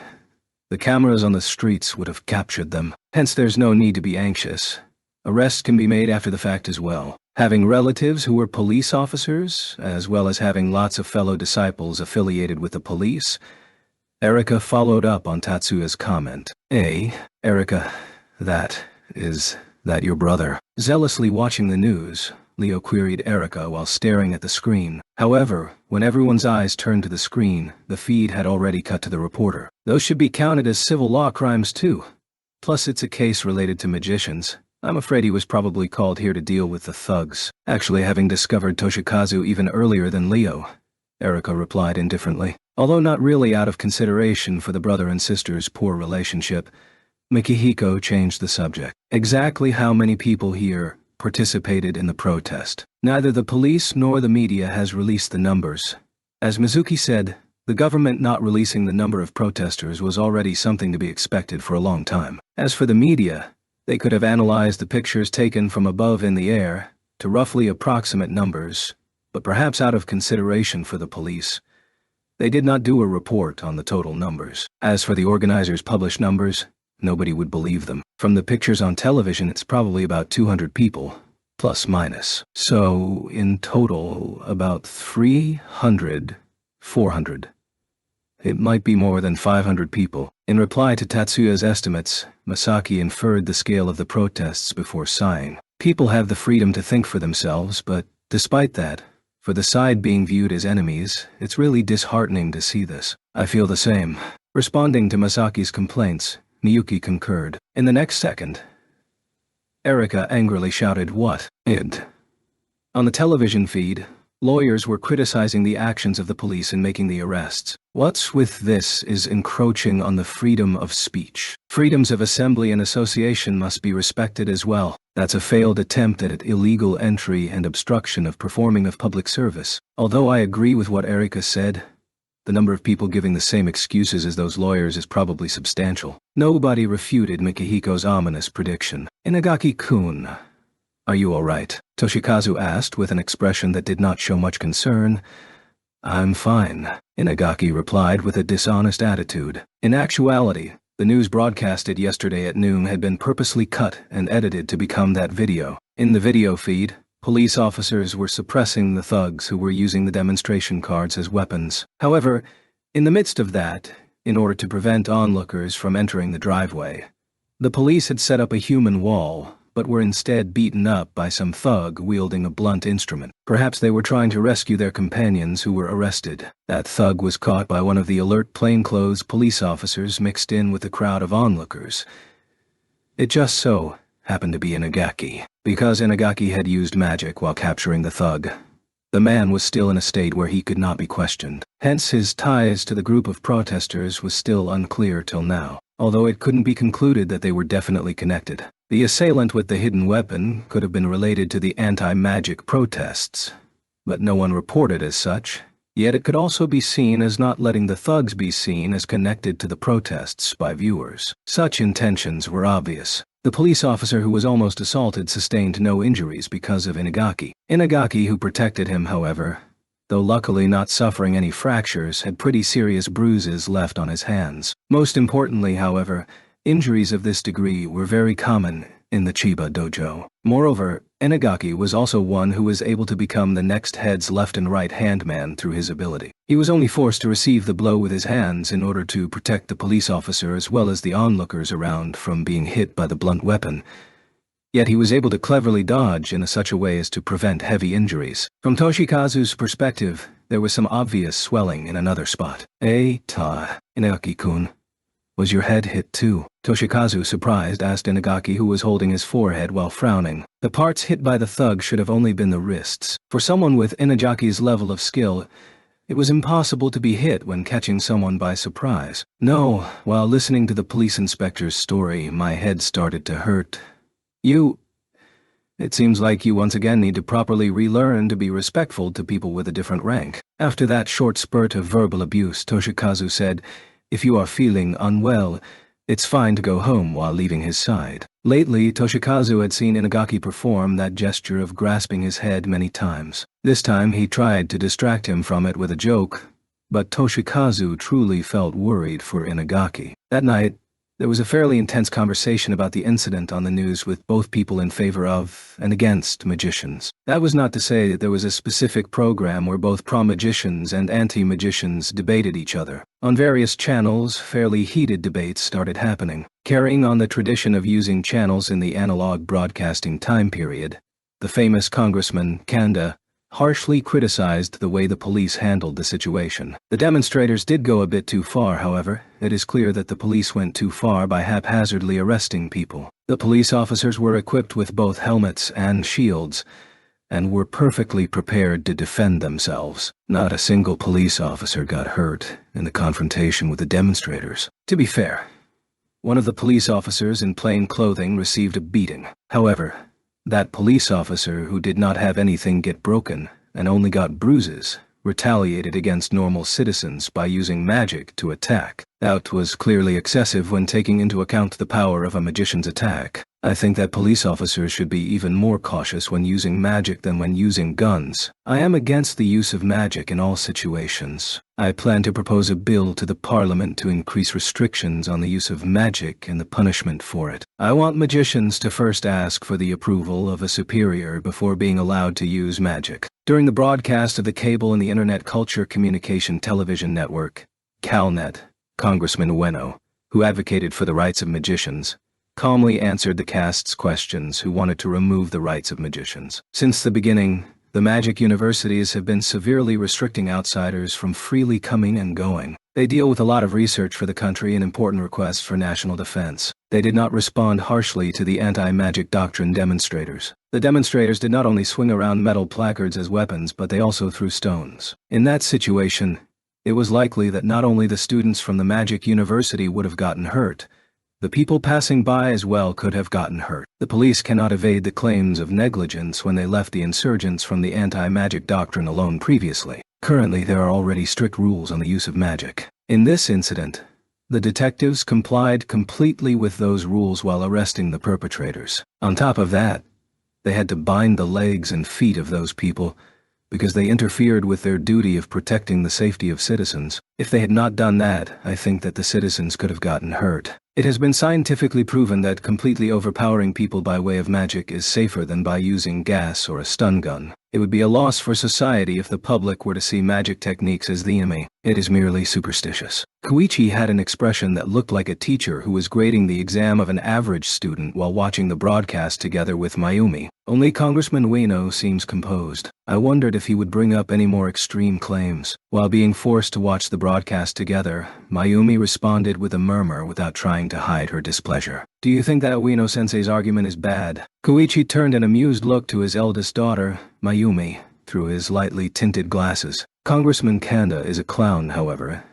A: the cameras on the streets would have captured them. Hence there's no need to be anxious. Arrests can be made after the fact as well. Having relatives who were police officers, as well as having lots of fellow disciples affiliated with the police, Erika followed up on Tatsuya's comment. Erika, is that your brother? Zealously watching the news, Leo queried Erika while staring at the screen. However, when everyone's eyes turned to the screen, the feed had already cut to the reporter. Those should be counted as civil law crimes too. Plus it's a case related to magicians. I'm afraid he was probably called here to deal with the thugs. Actually, having discovered Toshikazu even earlier than Leo, Erika replied indifferently. Although not really out of consideration for the brother and sister's poor relationship, Mikihiko changed the subject. Exactly how many people here participated in the protest? Neither the police nor the media has released the numbers. As Mizuki said, the government not releasing the number of protesters was already something to be expected for a long time. As for the media, they could have analyzed the pictures taken from above in the air to roughly approximate numbers, but perhaps out of consideration for the police, they did not do a report on the total numbers. As for the organizers' published numbers, nobody would believe them. From the pictures on television, it's probably about 200 people, plus minus. So, in total, about 300, 400. It might be more than 500 people. In reply to Tatsuya's estimates, Masaki inferred the scale of the protests before sighing. People have the freedom to think for themselves, but despite that, for the side being viewed as enemies, it's really disheartening to see this. I feel the same. Responding to Masaki's complaints, Miyuki concurred. In the next second, Erika angrily shouted, "What? Id?" On the television feed, lawyers were criticizing the actions of the police in making the arrests. What's with this is encroaching on the freedom of speech. Freedoms of assembly and association must be respected as well. That's a failed attempt at illegal entry and obstruction of performing of public service. Although I agree with what Erika said, the number of people giving the same excuses as those lawyers is probably substantial. Nobody refuted Mikihiko's ominous prediction. "Inagaki-kun, are you all right?" Toshikazu asked with an expression that did not show much concern. "I'm fine," Inagaki replied with a dishonest attitude. In actuality, the news broadcasted yesterday at noon had been purposely cut and edited to become that video. In the video feed, police officers were suppressing the thugs who were using the demonstration cards as weapons. However, in the midst of that, in order to prevent onlookers from entering the driveway, the police had set up a human wall, but were instead beaten up by some thug wielding a blunt instrument. Perhaps they were trying to rescue their companions who were arrested. That thug was caught by one of the alert plainclothes police officers mixed in with the crowd of onlookers. It just so happened to be Inagaki. Because Inagaki had used magic while capturing the thug, the man was still in a state where he could not be questioned. Hence his ties to the group of protesters was still unclear till now, although it couldn't be concluded that they were definitely connected. The assailant with the hidden weapon could have been related to the anti-magic protests, but no one reported as such, yet it could also be seen as not letting the thugs be seen as connected to the protests by viewers. Such intentions were obvious. The police officer who was almost assaulted sustained no injuries because of Inagaki. Inagaki, who protected him, however, though luckily not suffering any fractures, had pretty serious bruises left on his hands. Most importantly, however, injuries of this degree were very common in the Chiba dojo. Moreover, Inagaki was also one who was able to become the next head's left and right hand man through his ability. He was only forced to receive the blow with his hands in order to protect the police officer as well as the onlookers around from being hit by the blunt weapon. Yet he was able to cleverly dodge in such a way as to prevent heavy injuries. From Toshikazu's perspective, there was some obvious swelling in another spot. Inagaki-kun, was your head hit too?" Toshikazu, surprised, asked Inagaki, who was holding his forehead while frowning. The parts hit by the thug should have only been the wrists. For someone with Inagaki's level of skill, it was impossible to be hit when catching someone by surprise. "No, while listening to the police inspector's story, my head started to hurt. It seems like you once again need to properly relearn to be respectful to people with a different rank." After that short spurt of verbal abuse, Toshikazu said, "If you are feeling unwell, it's fine to go home," while leaving his side. Lately, Toshikazu had seen Inagaki perform that gesture of grasping his head many times. This time he tried to distract him from it with a joke, but Toshikazu truly felt worried for Inagaki. That night, there was a fairly intense conversation about the incident on the news with both people in favor of and against magicians. That was not to say that there was a specific program where both pro-magicians and anti-magicians debated each other. On various channels, fairly heated debates started happening. Carrying on the tradition of using channels in the analog broadcasting time period, the famous Congressman Kanda harshly criticized the way the police handled the situation. The demonstrators did go a bit too far, however. It is clear that the police went too far by haphazardly arresting people. The police officers were equipped with both helmets and shields, and were perfectly prepared to defend themselves. Not a single police officer got hurt in the confrontation with the demonstrators. To be fair, One of the police officers in plain clothing received a beating. However, that police officer who did not have anything get broken and only got bruises retaliated against normal citizens by using magic to attack. That was clearly excessive when taking into account the power of a magician's attack. I think that police officers should be even more cautious when using magic than when using guns. I am against the use of magic in all situations. I plan to propose a bill to the Parliament to increase restrictions on the use of magic and the punishment for it. I want magicians to first ask for the approval of a superior before being allowed to use magic. During the broadcast of the Cable and the Internet Culture Communication Television Network, CalNet, Congressman Ueno, who advocated for the rights of magicians, calmly answered the cast's questions who wanted to remove the rights of magicians. Since the beginning, the magic universities have been severely restricting outsiders from freely coming and going. They deal with a lot of research for the country and important requests for national defense. They did not respond harshly to the anti-magic doctrine demonstrators. The demonstrators did not only swing around metal placards as weapons, but they also threw stones. In that situation, it was likely that not only the students from the magic university would have gotten hurt, the people passing by as well could have gotten hurt. The police cannot evade the claims of negligence when they left the insurgents from the anti-magic doctrine alone previously. Currently, there are already strict rules on the use of magic. In this incident, the detectives complied completely with those rules while arresting the perpetrators. On top of that, they had to bind the legs and feet of those people because they interfered with their duty of protecting the safety of citizens. If they had not done that, I think that the citizens could have gotten hurt. It has been scientifically proven that completely overpowering people by way of magic is safer than by using gas or a stun gun. It would be a loss for society if the public were to see magic techniques as the enemy. It is merely superstitious. Koichi had an expression that looked like a teacher who was grading the exam of an average student while watching the broadcast together with Mayumi. Only Congressman Ueno seems composed. I wondered if he would bring up any more extreme claims. While being forced to watch the broadcast together, Mayumi responded with a murmur without trying to hide her displeasure. Do you think that Ueno-sensei's argument is bad? Koichi turned an amused look to his eldest daughter, Mayumi, through his lightly tinted glasses. Congressman Kanda is a clown, however.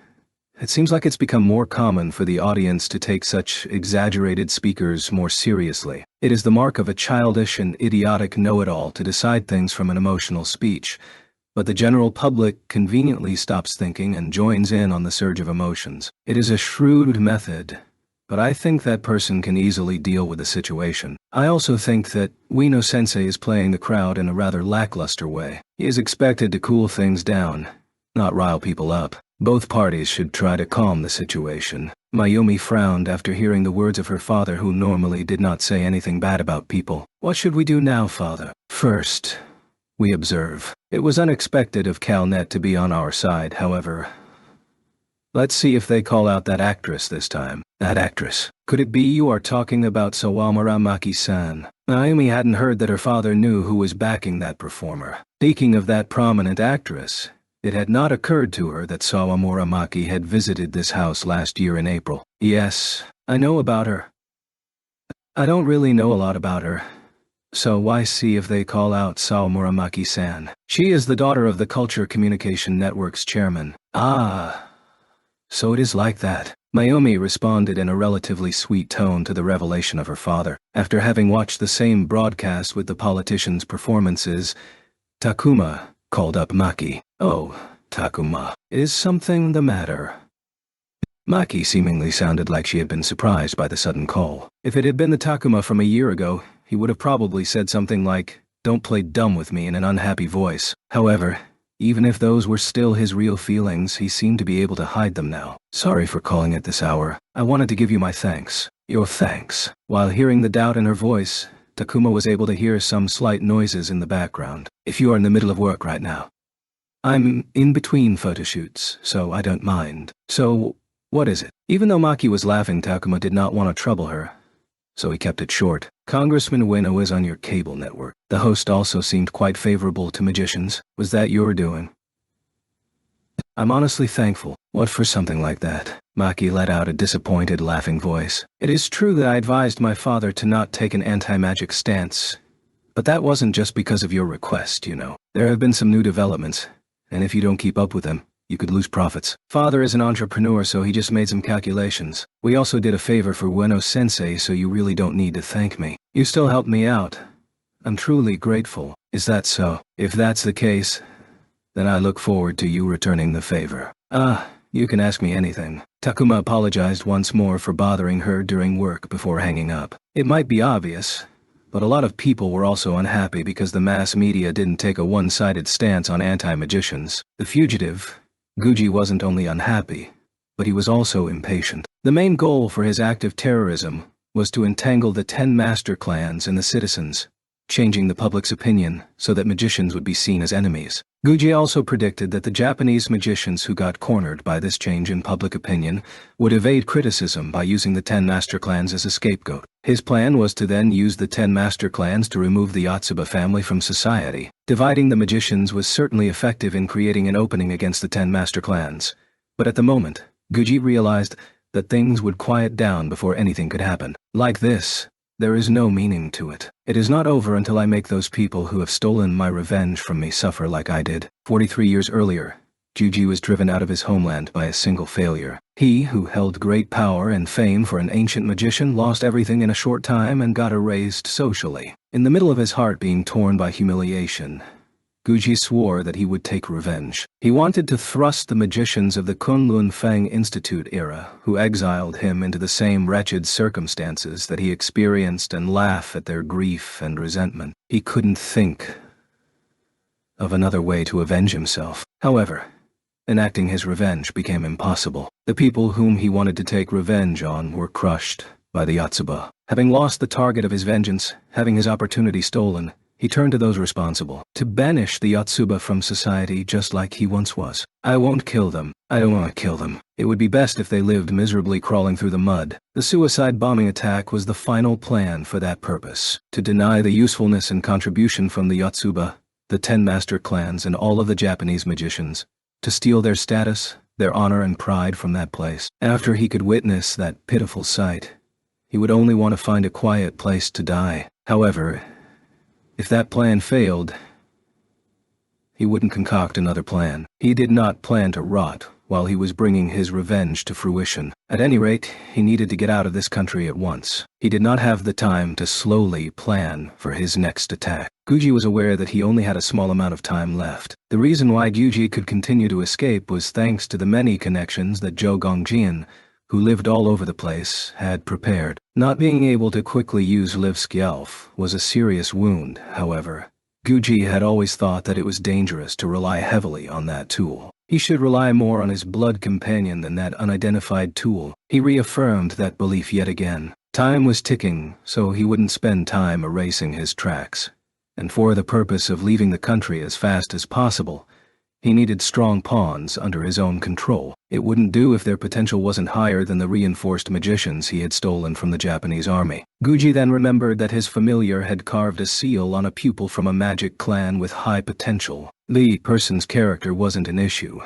A: It seems like it's become more common for the audience to take such exaggerated speakers more seriously. It is the mark of a childish and idiotic know-it-all to decide things from an emotional speech, but the general public conveniently stops thinking and joins in on the surge of emotions. It is a shrewd method, but I think that person can easily deal with the situation. I also think that Ueno-sensei is playing the crowd in a rather lackluster way. He is expected to cool things down, not rile people up. Both parties should try to calm the situation. Mayumi frowned after hearing the words of her father, who normally did not say anything bad about people. What should we do now, father? First, we observe. It was unexpected of CalNet to be on our side, however. Let's see if they call out that actress this time. That actress. Could it be you are talking about Sawamura Maki-san? Mayumi hadn't heard that her father knew who was backing that performer. Speaking of that prominent actress, it had not occurred to her that Sawamura Maki had visited this house last year in April. Yes, I know about her. I don't really know a lot about her. So why see if they call out Sawamura Maki-san? She is the daughter of the Culture Communication Network's chairman. Ah, so it is like that. Mayumi responded in a relatively sweet tone to the revelation of her father. After having watched the same broadcast with the politicians' performances, Takuma called up Maki. Oh, Takuma, is something the matter? Maki seemingly sounded like she had been surprised by the sudden call. If it had been the Takuma from a year ago, he would have probably said something like, "Don't play dumb with me," in an unhappy voice. However, even if those were still his real feelings, he seemed to be able to hide them now. Sorry for calling at this hour. I wanted to give you my thanks. Your thanks. While hearing the doubt in her voice, Takuma was able to hear some slight noises in the background. If you are in the middle of work right now. I'm in between photoshoots, so I don't mind. So, what is it? Even though Maki was laughing, Takuma did not want to trouble her, so he kept it short. Congressman Ueno is on your cable network. The host also seemed quite favorable to magicians. Was that your doing? I'm honestly thankful. What for something like that? Maki let out a disappointed, laughing voice. It is true that I advised my father to not take an anti-magic stance, but that wasn't just because of your request, you know. There have been some new developments, and if you don't keep up with them, you could lose profits. Father is an entrepreneur, so he just made some calculations. We also did a favor for Ueno-sensei, so you really don't need to thank me. You still helped me out. I'm truly grateful. Is that so? If that's the case, then I look forward to you returning the favor. You can ask me anything. Takuma apologized once more for bothering her during work before hanging up. It might be obvious, but a lot of people were also unhappy because the mass media didn't take a one-sided stance on anti-magicians. The fugitive, Guji, wasn't only unhappy, but he was also impatient. The main goal for his act of terrorism was to entangle the 10 master clans and the citizens, changing the public's opinion so that magicians would be seen as enemies. Guji also predicted that the Japanese magicians who got cornered by this change in public opinion would evade criticism by using the 10 master clans as a scapegoat. His plan was to then use the 10 master clans to remove the Yotsuba family from society. Dividing the magicians was certainly effective in creating an opening against the 10 master clans. But at the moment, Guji realized that things would quiet down before anything could happen. Like this, there is no meaning to it. It is not over until I make those people who have stolen my revenge from me suffer like I did. 43 years earlier, Guji was driven out of his homeland by a single failure. He, who held great power and fame for an ancient magician, lost everything in a short time and got erased socially. In the middle of his heart being torn by humiliation, Guji swore that he would take revenge. He wanted to thrust the magicians of the Kunlun Fang Institute era, who exiled him, into the same wretched circumstances that he experienced and laugh at their grief and resentment. He couldn't think of another way to avenge himself. However, enacting his revenge became impossible. The people whom he wanted to take revenge on were crushed by the Yotsuba. Having lost the target of his vengeance, having his opportunity stolen, he turned to those responsible to banish the Yotsuba from society just like he once was. I won't kill them. I don't want to kill them. It would be best if they lived miserably crawling through the mud. The suicide bombing attack was the final plan for that purpose. To deny the usefulness and contribution from the Yotsuba, the 10 master clans, and all of the Japanese magicians. To steal their status, their honor and pride from that place. After he could witness that pitiful sight, he would only want to find a quiet place to die. However, if that plan failed, he wouldn't concoct another plan. He did not plan to rot while he was bringing his revenge to fruition. At any rate, he needed to get out of this country at once. He did not have the time to slowly plan for his next attack. Guji was aware that he only had a small amount of time left. The reason why Guji could continue to escape was thanks to the many connections that Zhou Gongjian, who lived all over the place, had prepared. Not being able to quickly use Livskjalf was a serious wound, however. Guji had always thought that it was dangerous to rely heavily on that tool. He should rely more on his blood companion than that unidentified tool. He reaffirmed that belief yet again. Time was ticking, so he wouldn't spend time erasing his tracks. And for the purpose of leaving the country as fast as possible, he needed strong pawns under his own control. It wouldn't do if their potential wasn't higher than the reinforced magicians he had stolen from the Japanese army. Guji then remembered that his familiar had carved a seal on a pupil from a magic clan with high potential. The person's character wasn't an issue,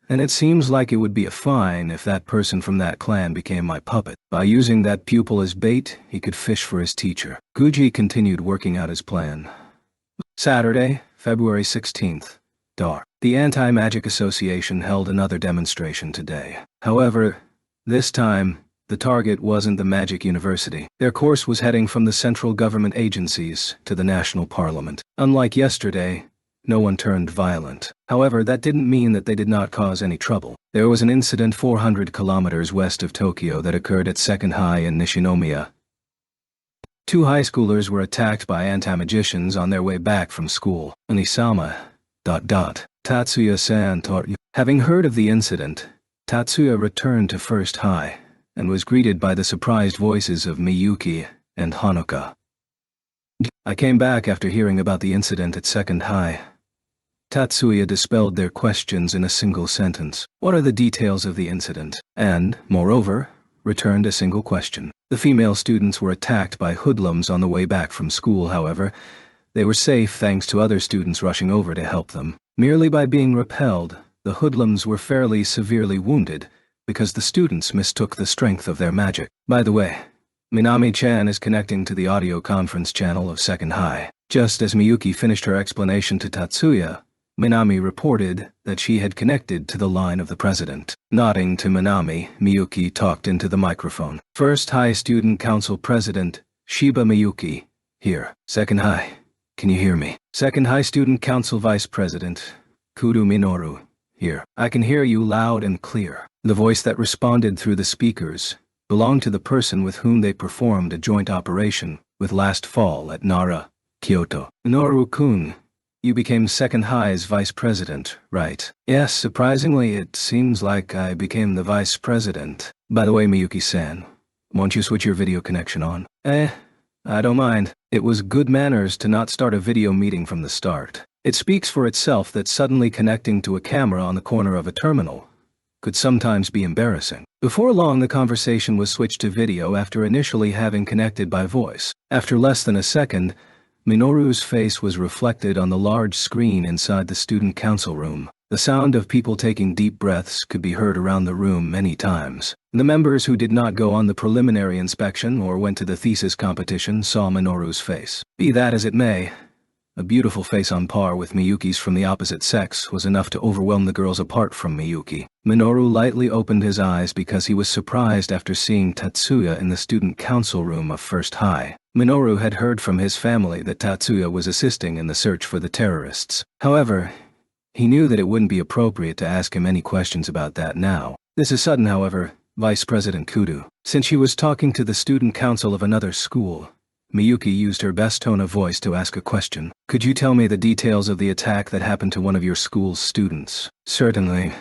A: and it seems like it would be a fine if that person from that clan became my puppet. By using that pupil as bait, he could fish for his teacher. Guji continued working out his plan. Saturday, February 16th. Dark. The Anti-Magic Association held another demonstration today. However, this time, the target wasn't the Magic University. Their course was heading from the central government agencies to the national parliament. Unlike yesterday, no one turned violent. However, that didn't mean that they did not cause any trouble. There was an incident 400 kilometers west of Tokyo that occurred at 2nd High in Nishinomiya. 2 high schoolers were attacked by anti-magicians on their way back from school. Anisama. Tatsuya-san taught you. Having heard of the incident, Tatsuya returned to 1st High and was greeted by the surprised voices of Miyuki and Hanuka. I came back after hearing about the incident at 2nd High. Tatsuya dispelled their questions in a single sentence. What are the details of the incident? And, moreover, returned a single question. The female students were attacked by hoodlums on the way back from school. However, they were safe thanks to other students rushing over to help them. Merely by being repelled, the hoodlums were fairly severely wounded because the students mistook the strength of their magic. By the way, Minami-chan is connecting to the audio conference channel of 2nd High. Just as Miyuki finished her explanation to Tatsuya, Minami reported that she had connected to the line of the president. Nodding to Minami, Miyuki talked into the microphone. First High Student Council President, Shiba Miyuki, here. Second High, can you hear me? Second High Student Council Vice President, Kudo Minoru, here. I can hear you loud and clear. The voice that responded through the speakers belonged to the person with whom they performed a joint operation with last fall at Nara, Kyoto. Minoru-kun, you became Second High's vice president, right? Yes, surprisingly, it seems like I became the vice president. By the way, Miyuki-san, won't you switch your video connection on? I don't mind. It was good manners to not start a video meeting from the start. It speaks for itself that suddenly connecting to a camera on the corner of a terminal could sometimes be embarrassing. Before long, the conversation was switched to video after initially having connected by voice. After less than a second, Minoru's face was reflected on the large screen inside the student council room. The sound of people taking deep breaths could be heard around the room many times. The members who did not go on the preliminary inspection or went to the thesis competition saw Minoru's face. Be that as it may, a beautiful face on par with Miyuki's from the opposite sex was enough to overwhelm the girls apart from Miyuki. Minoru lightly opened his eyes because he was surprised after seeing Tatsuya in the student council room of First High. Minoru had heard from his family that Tatsuya was assisting in the search for the terrorists. However, he knew that it wouldn't be appropriate to ask him any questions about that now. This is sudden, however, Vice President Kudo. Since she was talking to the student council of another school, Miyuki used her best tone of voice to ask a question. Could you tell me the details of the attack that happened to one of your school's students? Certainly,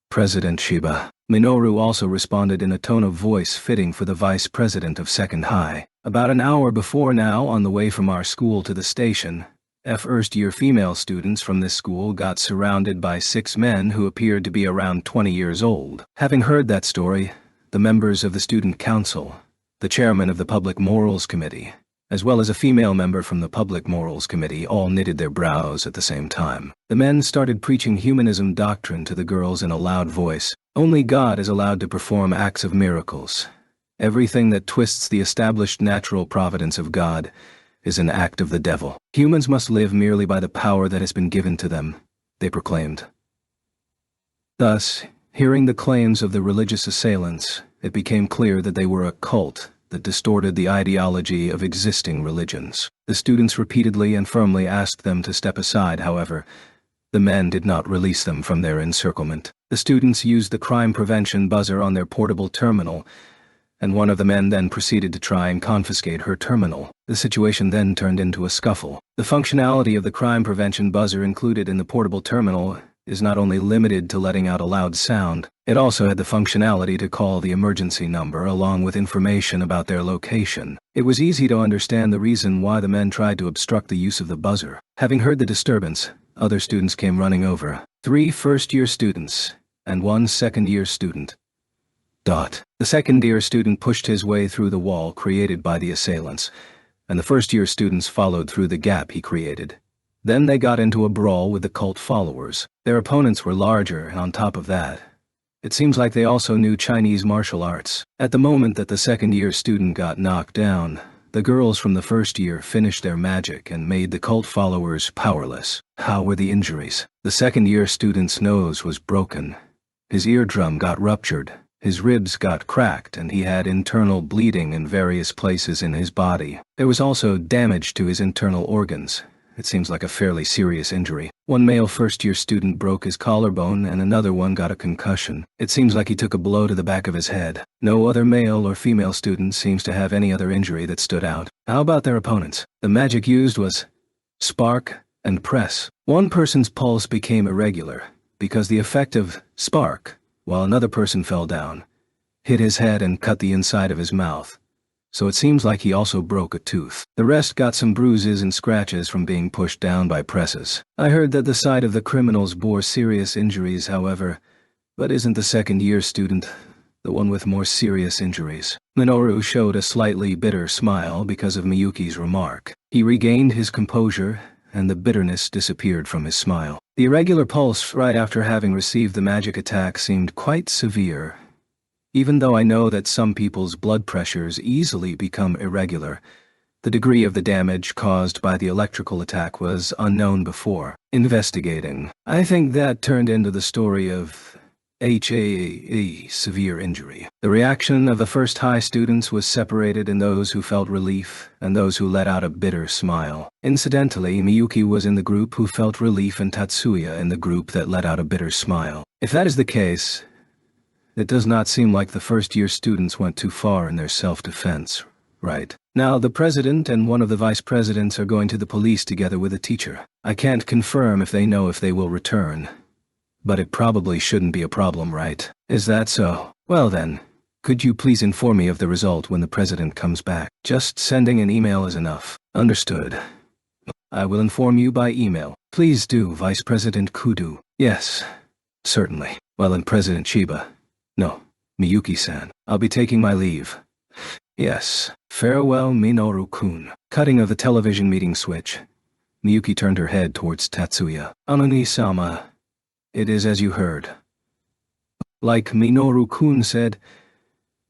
A: President Shiba. Minoru also responded in a tone of voice fitting for the vice president of Second High. About an hour before now, on the way from our school to the station, first-year female students from this school got surrounded by 6 men who appeared to be around 20 years old. Having heard that story, the members of the student council, the chairman of the Public Morals Committee, as well as a female member from the Public Morals Committee, all knitted their brows at the same time. The men started preaching humanism doctrine to the girls in a loud voice. Only God is allowed to perform acts of miracles. Everything that twists the established natural providence of God is an act of the devil. Humans must live merely by the power that has been given to them, they proclaimed. Thus, hearing the claims of the religious assailants, it became clear that they were a cult that distorted the ideology of existing religions. The students repeatedly and firmly asked them to step aside. However, the men did not release them from their encirclement. The students used the crime prevention buzzer on their portable terminal, and one of the men then proceeded to try and confiscate her terminal. The situation then turned into a scuffle. The functionality of the crime prevention buzzer included in the portable terminal is not only limited to letting out a loud sound, it also had the functionality to call the emergency number along with information about their location. It was easy to understand the reason why the men tried to obstruct the use of the buzzer. Having heard the disturbance, other students came running over. 3 first-year students and 1 second-year student. The second-year student pushed his way through the wall created by the assailants, and the first-year students followed through the gap he created. Then they got into a brawl with the cult followers. Their opponents were larger, and on top of that, it seems like they also knew Chinese martial arts. At the moment that the second-year student got knocked down, the girls from the first year finished their magic and made the cult followers powerless. How were the injuries? The second-year student's nose was broken. His eardrum got ruptured. His ribs got cracked, and he had internal bleeding in various places in his body. There was also damage to his internal organs. It seems like a fairly serious injury. One male first-year student broke his collarbone and another one got a concussion. It seems like he took a blow to the back of his head. No other male or female student seems to have any other injury that stood out. How about their opponents? The magic used was spark and press. One person's pulse became irregular because the effect of spark, while another person fell down, hit his head and cut the inside of his mouth. So it seems like he also broke a tooth. The rest got some bruises and scratches from being pushed down by presses. I heard that the side of the criminals bore serious injuries, however, but isn't the second-year student the one with more serious injuries? Minoru showed a slightly bitter smile because of Miyuki's remark. He regained his composure, and the bitterness disappeared from his smile. The irregular pulse right after having received the magic attack seemed quite severe. Even though I know that some people's blood pressures easily become irregular, The degree of the damage caused by the electrical attack was unknown before. Investigating, I think that turned into the story of HAE, severe injury. The reaction of the first high students was separated in those who felt relief and those who let out a bitter smile. Incidentally, Miyuki was in the group who felt relief and Tatsuya in the group that let out a bitter smile. If that is the case, it does not seem like the first-year students went too far in their self-defense, right? Now, the president and one of the vice presidents are going to the police together with a teacher. I can't confirm if they know if they will return, but it probably shouldn't be a problem, right? Is that so? Well then, could you please inform me of the result when the president comes back? Just sending an email is enough. Understood. I will inform you by email. Please do, Vice President Kudo. Yes, certainly. Well, and President Chiba. No, Miyuki-san. I'll be taking my leave. Yes. Farewell, Minoru-kun. Cutting of the television meeting switch. Miyuki turned her head towards Tatsuya. Anani-sama. It is as you heard. Like Minoru-kun said,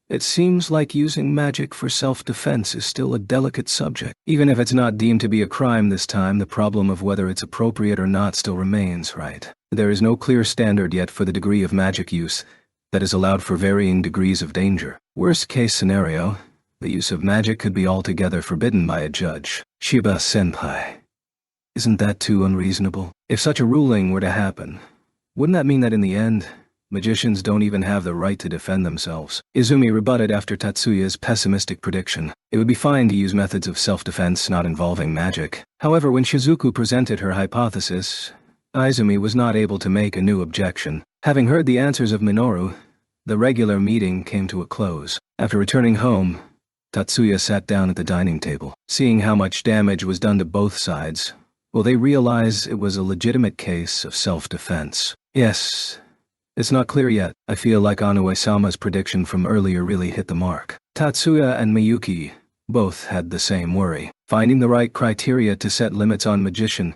A: it seems like using magic for self-defense is still a delicate subject. Even if it's not deemed to be a crime this time, the problem of whether it's appropriate or not still remains, right? There is no clear standard yet for the degree of magic use that is allowed for varying degrees of danger. Worst-case scenario, the use of magic could be altogether forbidden by a judge. Chiba-senpai. Isn't that too unreasonable? If such a ruling were to happen, wouldn't that mean that in the end, magicians don't even have the right to defend themselves? Izumi rebutted after Tatsuya's pessimistic prediction. It would be fine to use methods of self-defense not involving magic. However, when Shizuku presented her hypothesis, Izumi was not able to make a new objection. Having heard the answers of Minoru, the regular meeting came to a close. After returning home, Tatsuya sat down at the dining table. Seeing how much damage was done to both sides, well, they realized it was a legitimate case of self-defense. Yes, it's not clear yet. I feel like Anue-sama's prediction from earlier really hit the mark. Tatsuya and Miyuki both had the same worry. Finding the right criteria to set limits on magician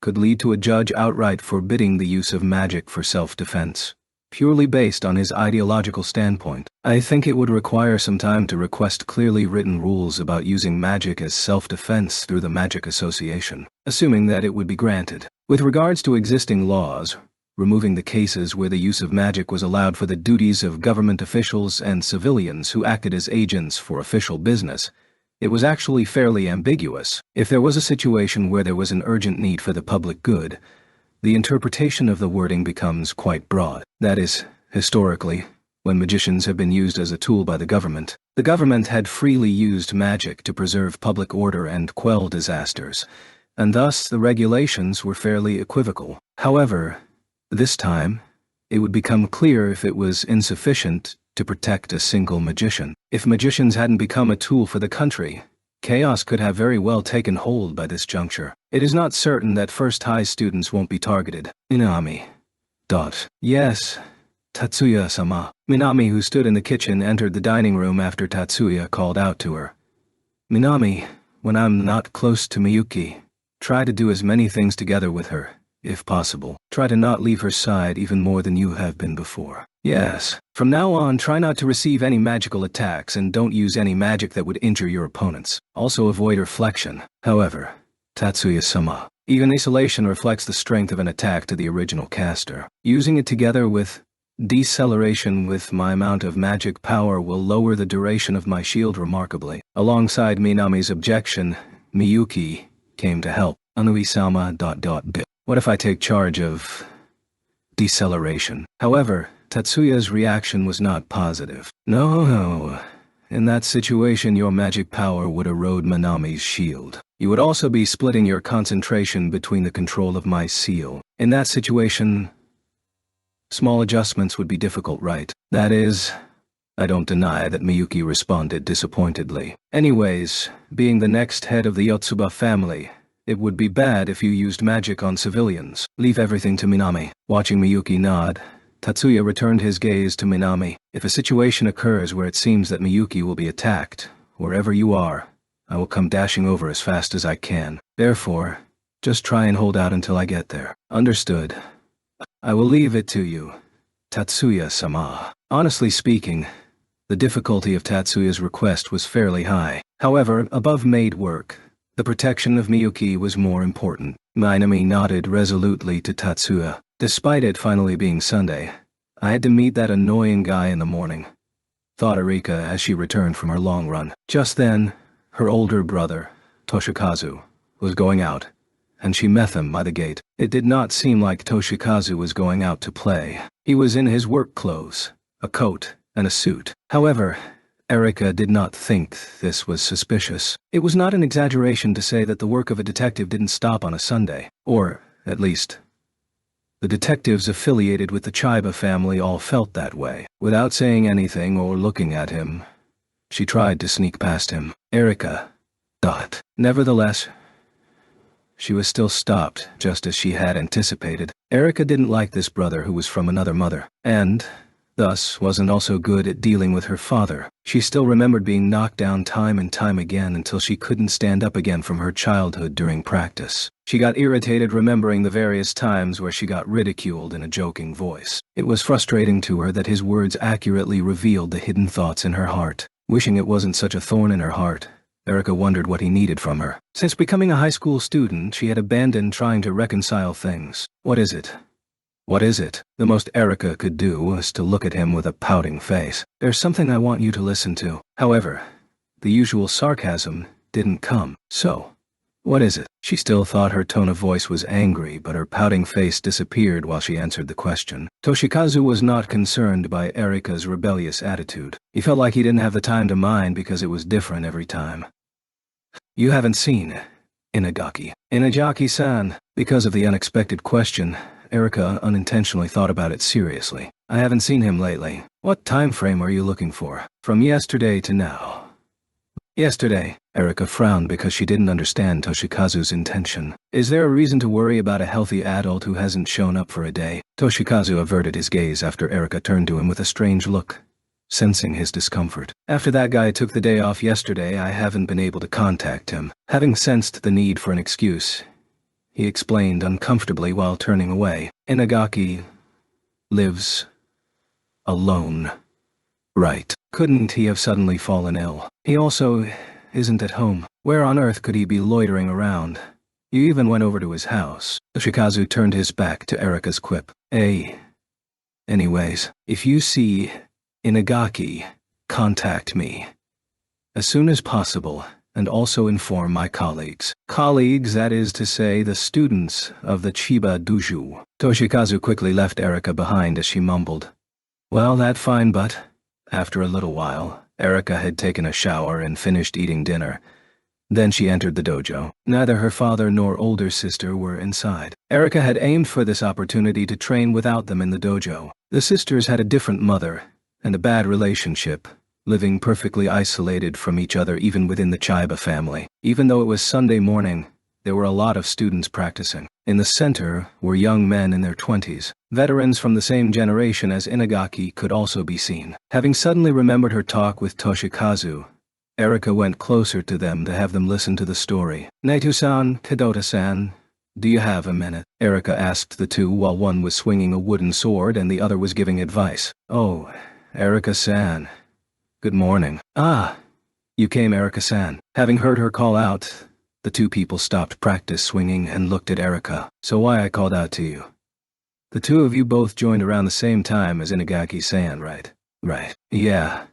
A: could lead to a judge outright forbidding the use of magic for self-defense, purely based on his ideological standpoint. I think it would require some time to request clearly written rules about using magic as self-defense through the Magic Association, assuming that it would be granted. With regards to existing laws, removing the cases where the use of magic was allowed for the duties of government officials and civilians who acted as agents for official business, it was actually fairly ambiguous. If there was a situation where there was an urgent need for the public good, the interpretation of the wording becomes quite broad. That is, historically, when magicians have been used as a tool by the government had freely used magic to preserve public order and quell disasters, and thus the regulations were fairly equivocal. However, this time, it would become clear if it was insufficient to protect a single magician. If magicians hadn't become a tool for the country, chaos could have very well taken hold by this juncture. It is not certain that first high students won't be targeted. Minami. Yes, Tatsuya-sama. Minami, who stood in the kitchen, entered the dining room after Tatsuya called out to her. Minami, when I'm not close to Miyuki, try to do as many things together with her, if possible. Try to not leave her side even more than you have been before. Yes. From now on, try not to receive any magical attacks and don't use any magic that would injure your opponents. Also avoid reflection. However, Tatsuya-sama, even isolation reflects the strength of an attack to the original caster. Using it together with deceleration with my amount of magic power will lower the duration of my shield remarkably. Alongside Minami's objection, Miyuki came to help. Anui-sama ... What if I take charge of deceleration? However, Tatsuya's reaction was not positive. No. In that situation, your magic power would erode Minami's shield. You would also be splitting your concentration between the control of my seal. In that situation, small adjustments would be difficult, right? That is, I don't deny that Miyuki responded disappointedly. Anyways, being the next head of the Yotsuba family, it would be bad if you used magic on civilians. Leave everything to Minami. Watching Miyuki nod, Tatsuya returned his gaze to Minami. If a situation occurs where it seems that Miyuki will be attacked, wherever you are, I will come dashing over as fast as I can. Therefore, just try and hold out until I get there. Understood. I will leave it to you, Tatsuya-sama. Honestly speaking, The difficulty of Tatsuya's request was fairly high. However, above maid work, the protection of Miyuki was more important. Minami nodded resolutely to Tatsuya. Despite it finally being Sunday, I had to meet that annoying guy in the morning, thought Erika as she returned from her long run. Just then, her older brother, Toshikazu, was going out, and she met him by the gate. It did not seem like Toshikazu was going out to play. He was in his work clothes, a coat and a suit. However, Erika did not think this was suspicious. It was not an exaggeration to say that the work of a detective didn't stop on a Sunday, or, at least, the detectives affiliated with the Chiba family all felt that way. Without saying anything or looking at him, she tried to sneak past him. Erika. Nevertheless, she was still stopped, just as she had anticipated. Erika didn't like this brother who was from another mother, and thus wasn't also good at dealing with her father. She still remembered being knocked down time and time again until she couldn't stand up again from her childhood during practice. She got irritated remembering the various times where she got ridiculed in a joking voice. It was frustrating to her that his words accurately revealed the hidden thoughts in her heart. Wishing it wasn't such a thorn in her heart, Erika wondered what he needed from her. Since becoming a high school student, she had abandoned trying to reconcile things. What is it? What is it? The most Erika could do was to look at him with a pouting face. There's something I want you to listen to. However, the usual sarcasm didn't come. So, what is it? She still thought her tone of voice was angry, but her pouting face disappeared while she answered the question. Toshikazu was not concerned by Erika's rebellious attitude. He felt like he didn't have the time to mind because it was different every time. You haven't seen Inagaki. Inagaki-san. Because of the unexpected question, Erika unintentionally thought about it seriously. I haven't seen him lately. What time frame are you looking for? From yesterday to now. Yesterday. Erika frowned because she didn't understand Toshikazu's intention. Is there a reason to worry about a healthy adult who hasn't shown up for a day? Toshikazu averted his gaze after Erika turned to him with a strange look, sensing his discomfort. After that guy took the day off yesterday, I haven't been able to contact him. Having sensed the need for an excuse, he explained uncomfortably while turning away. Inagaki lives alone. Right. Couldn't he have suddenly fallen ill? He also isn't at home. Where on earth could he be loitering around? You even went over to his house. Toshikazu turned his back to Erika's quip. Anyways, if you see Inagaki, contact me as soon as possible, and also inform my colleagues. Colleagues, that is to say, the students of the Chiba Dojo. Toshikazu quickly left Erika behind as she mumbled, well, that fine, but... After a little while, Erika had taken a shower and finished eating dinner. Then she entered the dojo. Neither her father nor older sister were inside. Erika had aimed for this opportunity to train without them in the dojo. The sisters had a different mother, and a bad relationship, living perfectly isolated from each other even within the Chiba family. Even though it was Sunday morning, there were a lot of students practicing. In the center were young men in their 20s. Veterans from the same generation as Inagaki could also be seen. Having suddenly remembered her talk with Toshikazu, Erika went closer to them to have them listen to the story. Naito-san, Kadota-san, do you have a minute? Erika asked the two while one was swinging a wooden sword and the other was giving advice. Oh, Erika-san. Good morning. Ah, you came, Erika-san. Having heard her call out, the two people stopped practice swinging and looked at Erika. So why I called out to you? The two of you both joined around the same time as Inagaki-san, right? Right. Yeah.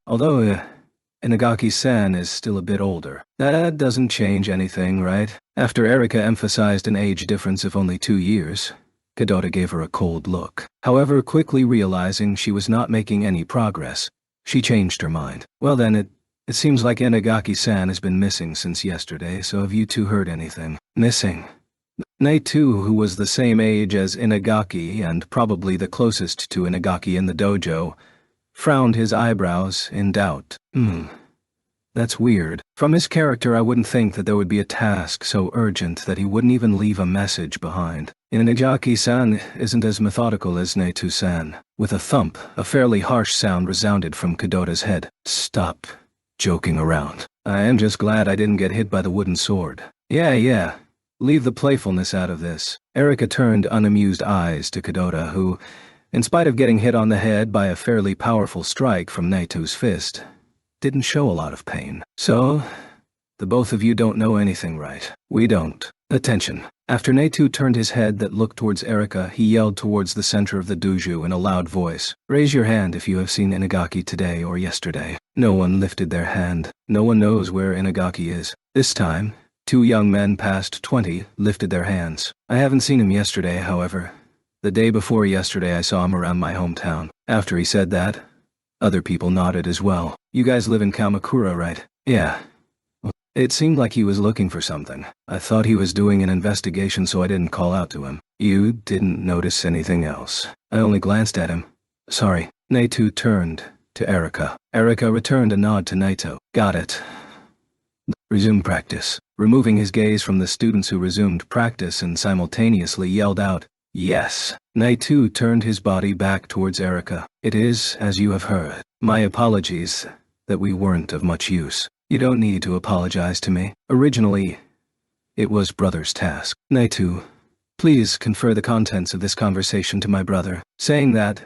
A: Although, Inagaki-san is still a bit older. That doesn't change anything, right? After Erika emphasized an age difference of only 2 years, Kadota gave her a cold look. However, quickly realizing she was not making any progress, she changed her mind. Well then, it seems like Inagaki-san has been missing since yesterday, so have you two heard anything? Missing? Naito, who was the same age as Inagaki and probably the closest to Inagaki in the dojo, frowned his eyebrows in doubt. That's weird. From his character, I wouldn't think that there would be a task so urgent that he wouldn't even leave a message behind. Inagaki-san isn't as methodical as Naito-san. With a thump, a fairly harsh sound resounded from Kadota's head. Stop joking around. I am just glad I didn't get hit by the wooden sword. Yeah. Leave the playfulness out of this. Erika turned unamused eyes to Kadota, who, in spite of getting hit on the head by a fairly powerful strike from Naito's fist, didn't show a lot of pain. So, the both of you don't know anything, right? We don't. Attention. After Naito turned his head that looked towards Erika, he yelled towards the center of the dojo in a loud voice. Raise your hand if you have seen Inagaki today or yesterday. No one lifted their hand. No one knows where Inagaki is. This time, 2 young men past 20 lifted their hands. I haven't seen him yesterday, however. The day before yesterday I saw him around my hometown. After he said that, other people nodded as well. You guys live in Kamakura, right? Yeah. It seemed like he was looking for something. I thought he was doing an investigation, so I didn't call out to him. You didn't notice anything else? I only glanced at him. Sorry. Naito turned to Erika. Erika returned a nod to Naito. Got it. Resume practice. Removing his gaze from the students who resumed practice and simultaneously yelled out, yes. Naito turned his body back towards Erika. It is, as you have heard. My apologies that we weren't of much use. You don't need to apologize to me. Originally, it was brother's task. Naito, please confer the contents of this conversation to my brother. Saying that,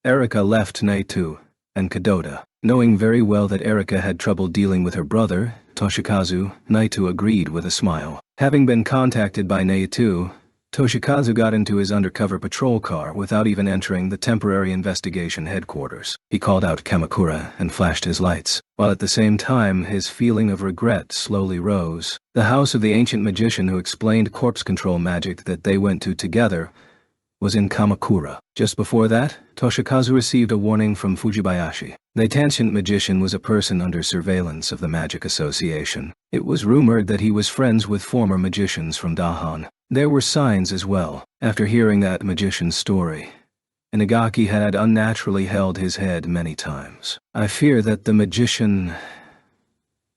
A: Erika left Naito and Kadota. Knowing very well that Erika had trouble dealing with her brother, Toshikazu, Naito agreed with a smile. Having been contacted by Naito, Toshikazu got into his undercover patrol car without even entering the temporary investigation headquarters. He called out Kamakura and flashed his lights, while at the same time his feeling of regret slowly rose. The house of the ancient magician who explained corpse control magic that they went to together was in Kamakura. Just before that, Toshikazu received a warning from Fujibayashi. The ancient magician was a person under surveillance of the Magic Association. It was rumored that he was friends with former magicians from Dahan. There were signs as well. After hearing that magician's story, Inagaki had unnaturally held his head many times. I fear that the magician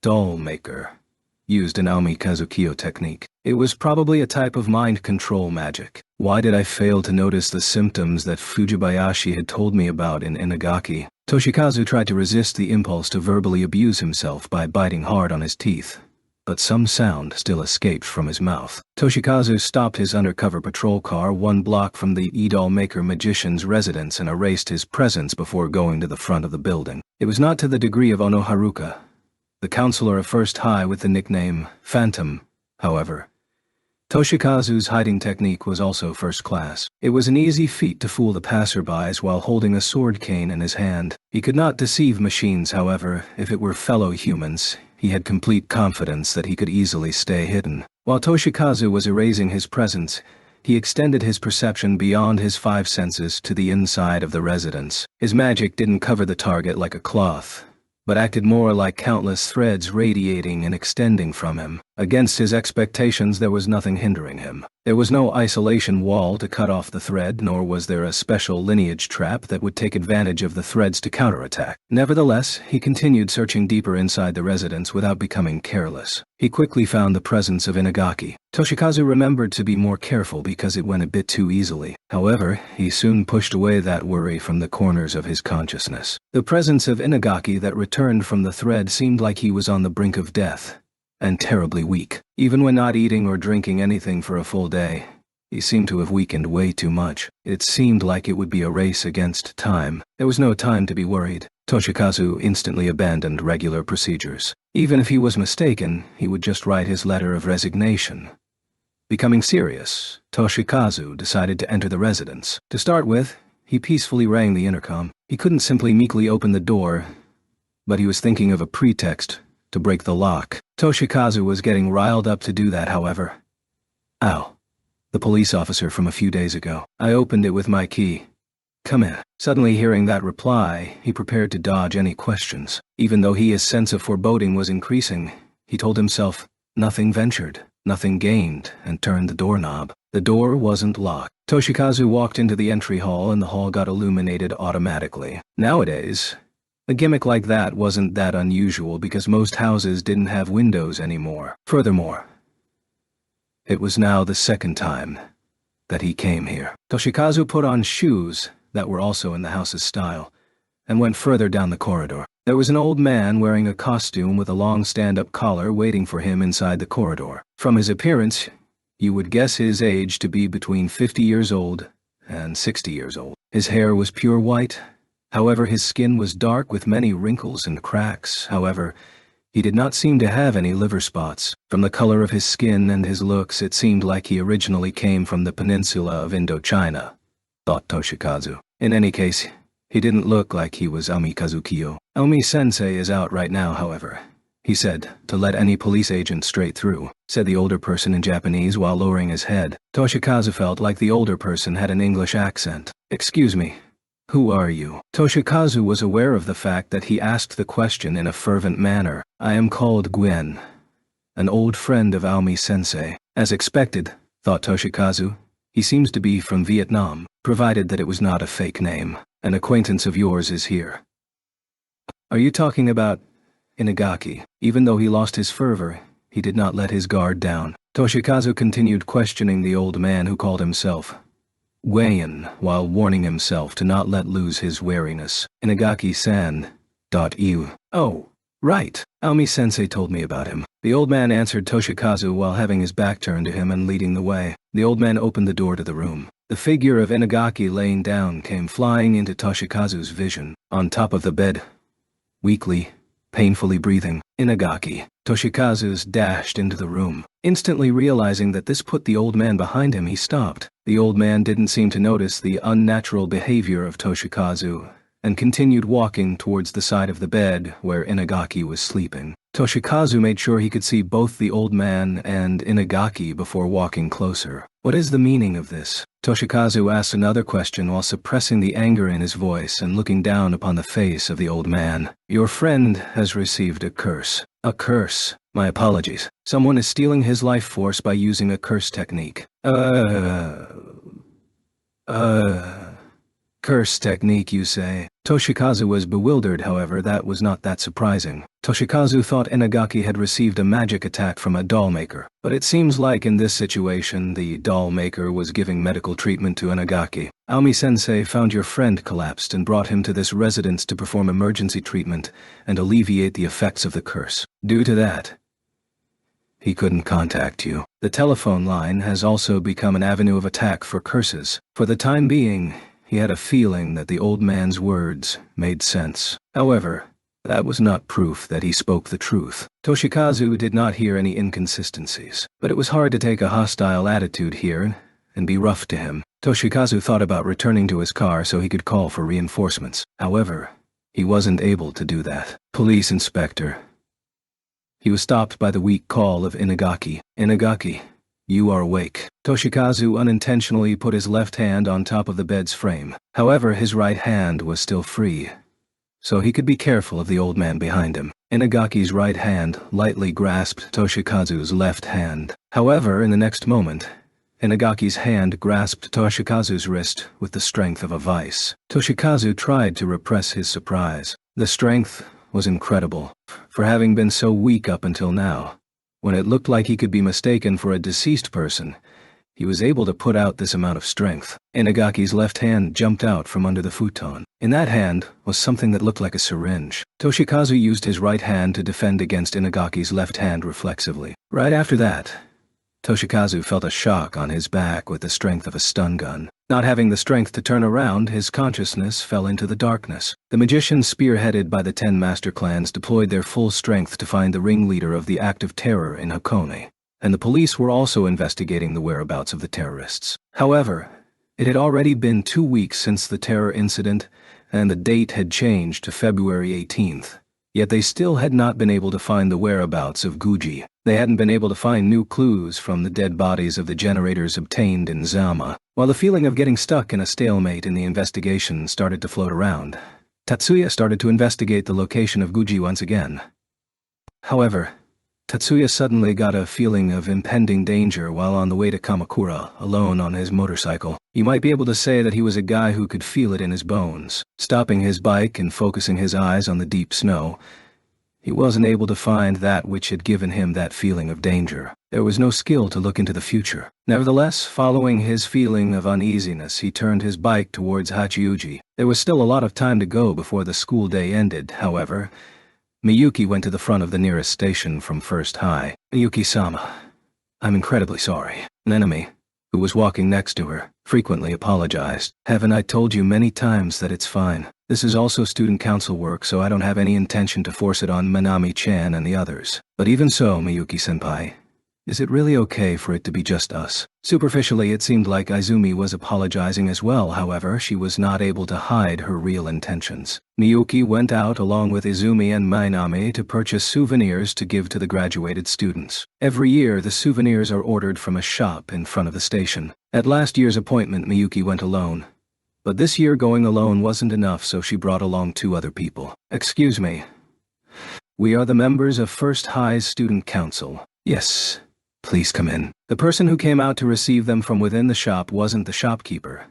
A: doll maker used an Aomi Kazukyo technique. It was probably a type of mind control magic. Why did I fail to notice the symptoms that Fujibayashi had told me about in Inagaki? Toshikazu tried to resist the impulse to verbally abuse himself by biting hard on his teeth, but some sound still escaped from his mouth. Toshikazu stopped his undercover patrol car 1 block from the e-doll maker magician's residence and erased his presence before going to the front of the building. It was not to the degree of Onoharuka, the counselor of First High with the nickname Phantom, however. Toshikazu's hiding technique was also first class. It was an easy feat to fool the passerbys while holding a sword cane in his hand. He could not deceive machines, however. If it were fellow humans, he had complete confidence that he could easily stay hidden. While Toshikazu was erasing his presence, he extended his perception beyond his 5 senses to the inside of the residence. His magic didn't cover the target like a cloth, but acted more like countless threads radiating and extending from him. Against his expectations, there was nothing hindering him. There was no isolation wall to cut off the thread, nor was there a special lineage trap that would take advantage of the threads to counterattack. Nevertheless, he continued searching deeper inside the residence without becoming careless. He quickly found the presence of Inagaki. Toshikazu remembered to be more careful because it went a bit too easily. However, he soon pushed away that worry from the corners of his consciousness. The presence of Inagaki that returned from the thread seemed like he was on the brink of death, and terribly weak. Even when not eating or drinking anything for a full day, he seemed to have weakened way too much. It seemed like it would be a race against time. There was no time to be worried. Toshikazu instantly abandoned regular procedures. Even if he was mistaken, he would just write his letter of resignation. Becoming serious, Toshikazu decided to enter the residence. To start with, he peacefully rang the intercom. He couldn't simply meekly open the door, but he was thinking of a pretext to break the lock. Toshikazu was getting riled up to do that, however. Ow. The police officer from a few days ago. I opened it with my key. Come in. Suddenly hearing that reply, he prepared to dodge any questions. Even though his sense of foreboding was increasing, he told himself, nothing ventured, nothing gained, and turned the doorknob. The door wasn't locked. Toshikazu walked into the entry hall and the hall got illuminated automatically. Nowadays, a gimmick like that wasn't that unusual because most houses didn't have windows anymore. Furthermore, it was now the 2nd time that he came here. Toshikazu put on shoes that were also in the house's style and went further down the corridor. There was an old man wearing a costume with a long stand-up collar waiting for him inside the corridor. From his appearance, you would guess his age to be between 50 years old and 60 years old. His hair was pure white. However, his skin was dark with many wrinkles and cracks. However, he did not seem to have any liver spots. From the color of his skin and his looks, it seemed like he originally came from the peninsula of Indochina, thought Toshikazu. In any case, he didn't look like he was Ami Kazukiyo. Omi-sensei is out right now, however, he said, to let any police agent straight through, said the older person in Japanese while lowering his head. Toshikazu felt like the older person had an English accent. Excuse me, who are you? Toshikazu was aware of the fact that he asked the question in a fervent manner. I am called Gwen, an old friend of Aomi-sensei. As expected, thought Toshikazu, he seems to be from Vietnam, provided that it was not a fake name. An acquaintance of yours is here. Are you talking about Inagaki? Even though he lost his fervor, he did not let his guard down. Toshikazu continued questioning the old man who called himself Wayan while warning himself to not let loose his wariness. Inagaki-san. You. Oh, right. Aomi-sensei told me about him. The old man answered Toshikazu while having his back turned to him and leading the way. The old man opened the door to the room. The figure of Inagaki laying down came flying into Toshikazu's vision. On top of the bed, weakly, painfully breathing, Inagaki. Toshikazu dashed into the room. Instantly realizing that this put the old man behind him, he stopped. The old man didn't seem to notice the unnatural behavior of Toshikazu and continued walking towards the side of the bed where Inagaki was sleeping. Toshikazu made sure he could see both the old man and Inagaki before walking closer. What is the meaning of this? Toshikazu asked another question while suppressing the anger in his voice and looking down upon the face of the old man. Your friend has received a curse. A curse. My apologies. Someone is stealing his life force by using a curse technique. Curse technique, you say? Toshikazu was bewildered. However, that was not that surprising. Toshikazu thought Inagaki had received a magic attack from a doll maker, but it seems like in this situation the doll maker was giving medical treatment to Inagaki. Aomi-sensei found your friend collapsed and brought him to this residence to perform emergency treatment and alleviate the effects of the curse. Due to that, he couldn't contact you. The telephone line has also become an avenue of attack for curses. For the time being, he had a feeling that the old man's words made sense. However, that was not proof that he spoke the truth. Toshikazu did not hear any inconsistencies, but it was hard to take a hostile attitude here and be rough to him. Toshikazu thought about returning to his car so he could call for reinforcements. However, he wasn't able to do that. Police inspector. He was stopped by the weak call of Inagaki. Inagaki, you are awake. Toshikazu unintentionally put his left hand on top of the bed's frame. However, his right hand was still free, so he could be careful of the old man behind him. Inagaki's right hand lightly grasped Toshikazu's left hand. However, in the next moment, Inagaki's hand grasped Toshikazu's wrist with the strength of a vice. Toshikazu tried to repress his surprise. The strength was incredible, for having been so weak up until now. When it looked like he could be mistaken for a deceased person, he was able to put out this amount of strength. Inagaki's left hand jumped out from under the futon. In that hand was something that looked like a syringe. Toshikazu used his right hand to defend against Inagaki's left hand reflexively. Right after that, Toshikazu felt a shock on his back with the strength of a stun gun. Not having the strength to turn around, his consciousness fell into the darkness. The magicians spearheaded by the 10 master clans deployed their full strength to find the ringleader of the act of terror in Hakone, and the police were also investigating the whereabouts of the terrorists. However, it had already been 2 weeks since the terror incident, and the date had changed to February 18th. Yet they still had not been able to find the whereabouts of Guji. They hadn't been able to find new clues from the dead bodies of the generators obtained in Zama. While the feeling of getting stuck in a stalemate in the investigation started to float around, Tatsuya started to investigate the location of Guji once again. However, Tatsuya suddenly got a feeling of impending danger while on the way to Kamakura, alone on his motorcycle. You might be able to say that he was a guy who could feel it in his bones. Stopping his bike and focusing his eyes on the deep snow, he wasn't able to find that which had given him that feeling of danger. There was no skill to look into the future. Nevertheless, following his feeling of uneasiness, he turned his bike towards Hachiuji. There was still a lot of time to go before the school day ended, however. Miyuki went to the front of the nearest station from First High. Miyuki-sama, I'm incredibly sorry. An enemy, who was walking next to her, frequently apologized. Haven't I told you many times that it's fine? This is also student council work, so I don't have any intention to force it on Minami-chan and the others. But even so, Miyuki-senpai, is it really okay for it to be just us? Superficially, it seemed like Izumi was apologizing as well. However, she was not able to hide her real intentions. Miyuki went out along with Izumi and Minami to purchase souvenirs to give to the graduated students. Every year, the souvenirs are ordered from a shop in front of the station. At last year's appointment, Miyuki went alone. But this year going alone wasn't enough, so she brought along 2 other people. Excuse me. We are the members of First High's Student Council. Yes. Please come in. The person who came out to receive them from within the shop wasn't the shopkeeper,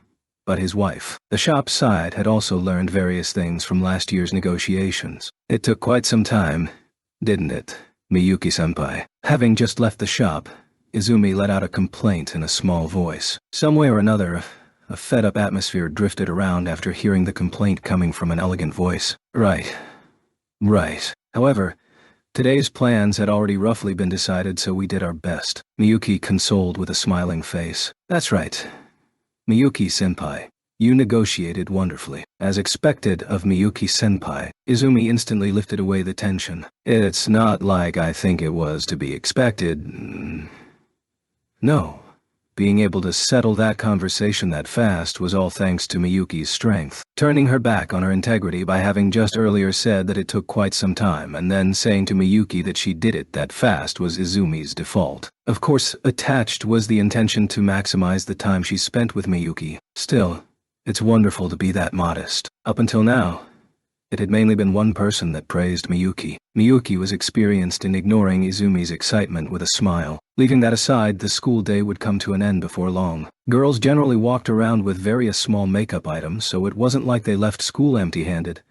A: but his wife. The shop side had also learned various things from last year's negotiations. It took quite some time, didn't it, Miyuki-senpai? Having just left the shop, Izumi let out a complaint in a small voice. Some way or another, a fed-up atmosphere drifted around after hearing the complaint coming from an elegant voice. Right. However, today's plans had already roughly been decided, so we did our best. Miyuki consoled with a smiling face. That's right. Miyuki-senpai, you negotiated wonderfully. As expected of Miyuki-senpai, Izumi instantly lifted away the tension. It's not like I think it was to be expected. No. Being able to settle that conversation that fast was all thanks to Miyuki's strength. Turning her back on her integrity by having just earlier said that it took quite some time and then saying to Miyuki that she did it that fast was Izumi's default. Of course, attached was the intention to maximize the time she spent with Miyuki. Still, it's wonderful to be that modest. Up until now, it had mainly been one person that praised Miyuki. Miyuki was experienced in ignoring Izumi's excitement with a smile. Leaving that aside, the school day would come to an end before long. Girls generally walked around with various small makeup items, so it wasn't like they left school empty-handed.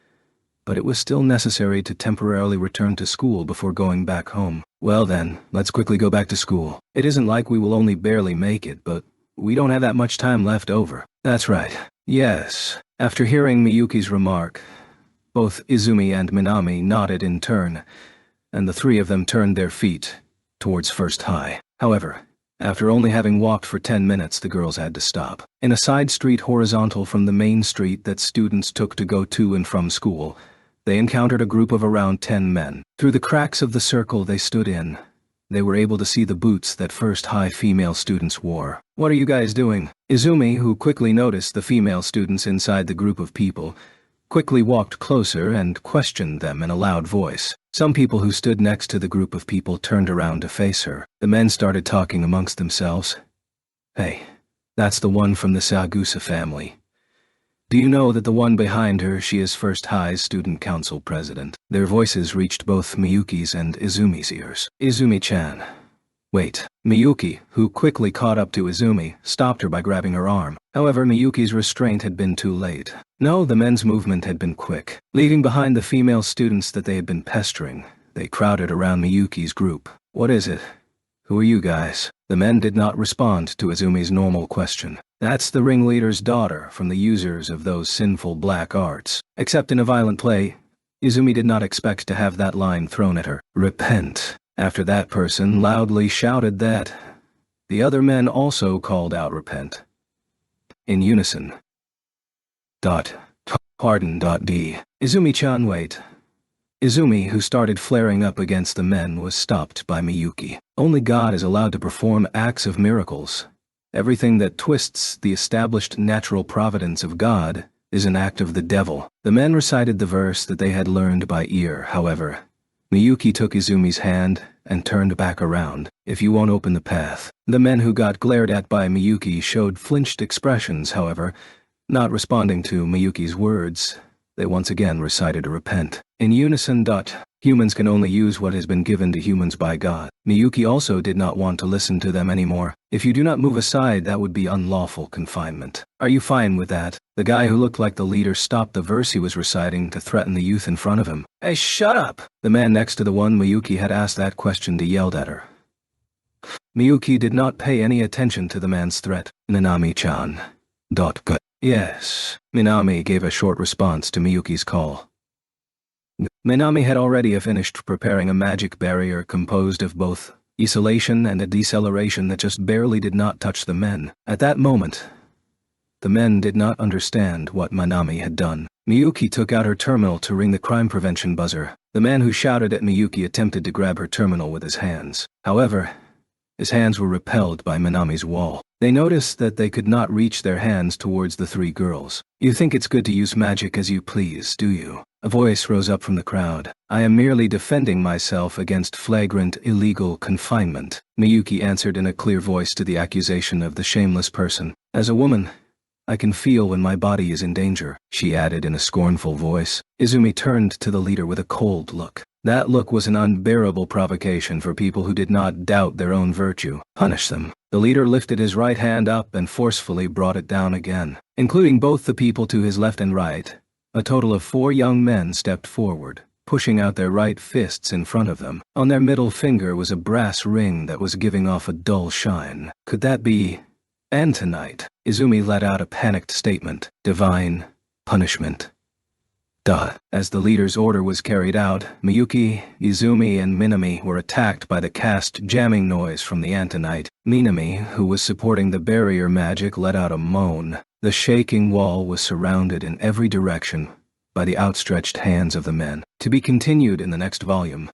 A: But it was still necessary to temporarily return to school before going back home. Well then, let's quickly go back to school. It isn't like we will only barely make it, but we don't have that much time left over. That's right. Yes. After hearing Miyuki's remark, both Izumi and Minami nodded in turn, and the 3 of them turned their feet towards First High. However, after only having walked for 10 minutes, the girls had to stop. In a side street horizontal from the main street that students took to go to and from school, they encountered a group of around 10 men. Through the cracks of the circle they stood in, they were able to see the boots that First High female students wore. What are you guys doing? Izumi, who quickly noticed the female students inside the group of people, quickly walked closer and questioned them in a loud voice. Some people who stood next to the group of people turned around to face her. The men started talking amongst themselves. Hey, that's the one from the Sagusa family. Do you know that the one behind her, she is First High's student council president? Their voices reached both Miyuki's and Izumi's ears. Izumi-chan. Wait. Miyuki, who quickly caught up to Izumi, stopped her by grabbing her arm. However, Miyuki's restraint had been too late. No, the men's movement had been quick. Leaving behind the female students that they had been pestering, they crowded around Miyuki's group. What is it? Who are you guys? The men did not respond to Izumi's normal question. That's the ringleader's daughter from the users of those sinful black arts. Except in a violent play, Izumi did not expect to have that line thrown at her. Repent. After that person loudly shouted that, the other men also called out repent. In unison. Pardon. D. Izumi-chan, wait. Izumi, who started flaring up against the men, was stopped by Miyuki. Only God is allowed to perform acts of miracles. Everything that twists the established natural providence of God is an act of the devil. The men recited the verse that they had learned by ear. However, Miyuki took Izumi's hand and turned back around. If you won't open the path. The men who got glared at by Miyuki showed flinched expressions. However, not responding to Miyuki's words, they once again recited a repent. In unison. Humans can only use what has been given to humans by God. Miyuki also did not want to listen to them anymore. If you do not move aside, that would be unlawful confinement. Are you fine with that? The guy who looked like the leader stopped the verse he was reciting to threaten the youth in front of him. Hey, shut up! The man next to the one Miyuki had asked that question to yelled at her. Miyuki did not pay any attention to the man's threat. Minami-chan. Good. Yes. Minami gave a short response to Miyuki's call. Minami had already finished preparing a magic barrier composed of both isolation and a deceleration that just barely did not touch the men. At that moment, the men did not understand what Minami had done. Miyuki took out her terminal to ring the crime prevention buzzer. The man who shouted at Miyuki attempted to grab her terminal with his hands. However, his hands were repelled by Minami's wall. They noticed that they could not reach their hands towards the three girls. "You think it's good to use magic as you please, do you?" A voice rose up from the crowd. "I am merely defending myself against flagrant illegal confinement," Miyuki answered in a clear voice to the accusation of the shameless person. "As a woman, I can feel when my body is in danger," she added in a scornful voice. Izumi turned to the leader with a cold look. That look was an unbearable provocation for people who did not doubt their own virtue. "Punish them." The leader lifted his right hand up and forcefully brought it down again. Including both the people to his left and right, a total of 4 young men stepped forward, pushing out their right fists in front of them. On their middle finger was a brass ring that was giving off a dull shine. Could that be... And tonight, Izumi let out a panicked statement. "Divine punishment." As the leader's order was carried out, Miyuki, Izumi, and Minami were attacked by the cast jamming noise from the Antonite. Minami, who was supporting the barrier magic, let out a moan. The shaking wall was surrounded in every direction by the outstretched hands of the men. To be continued in the next volume.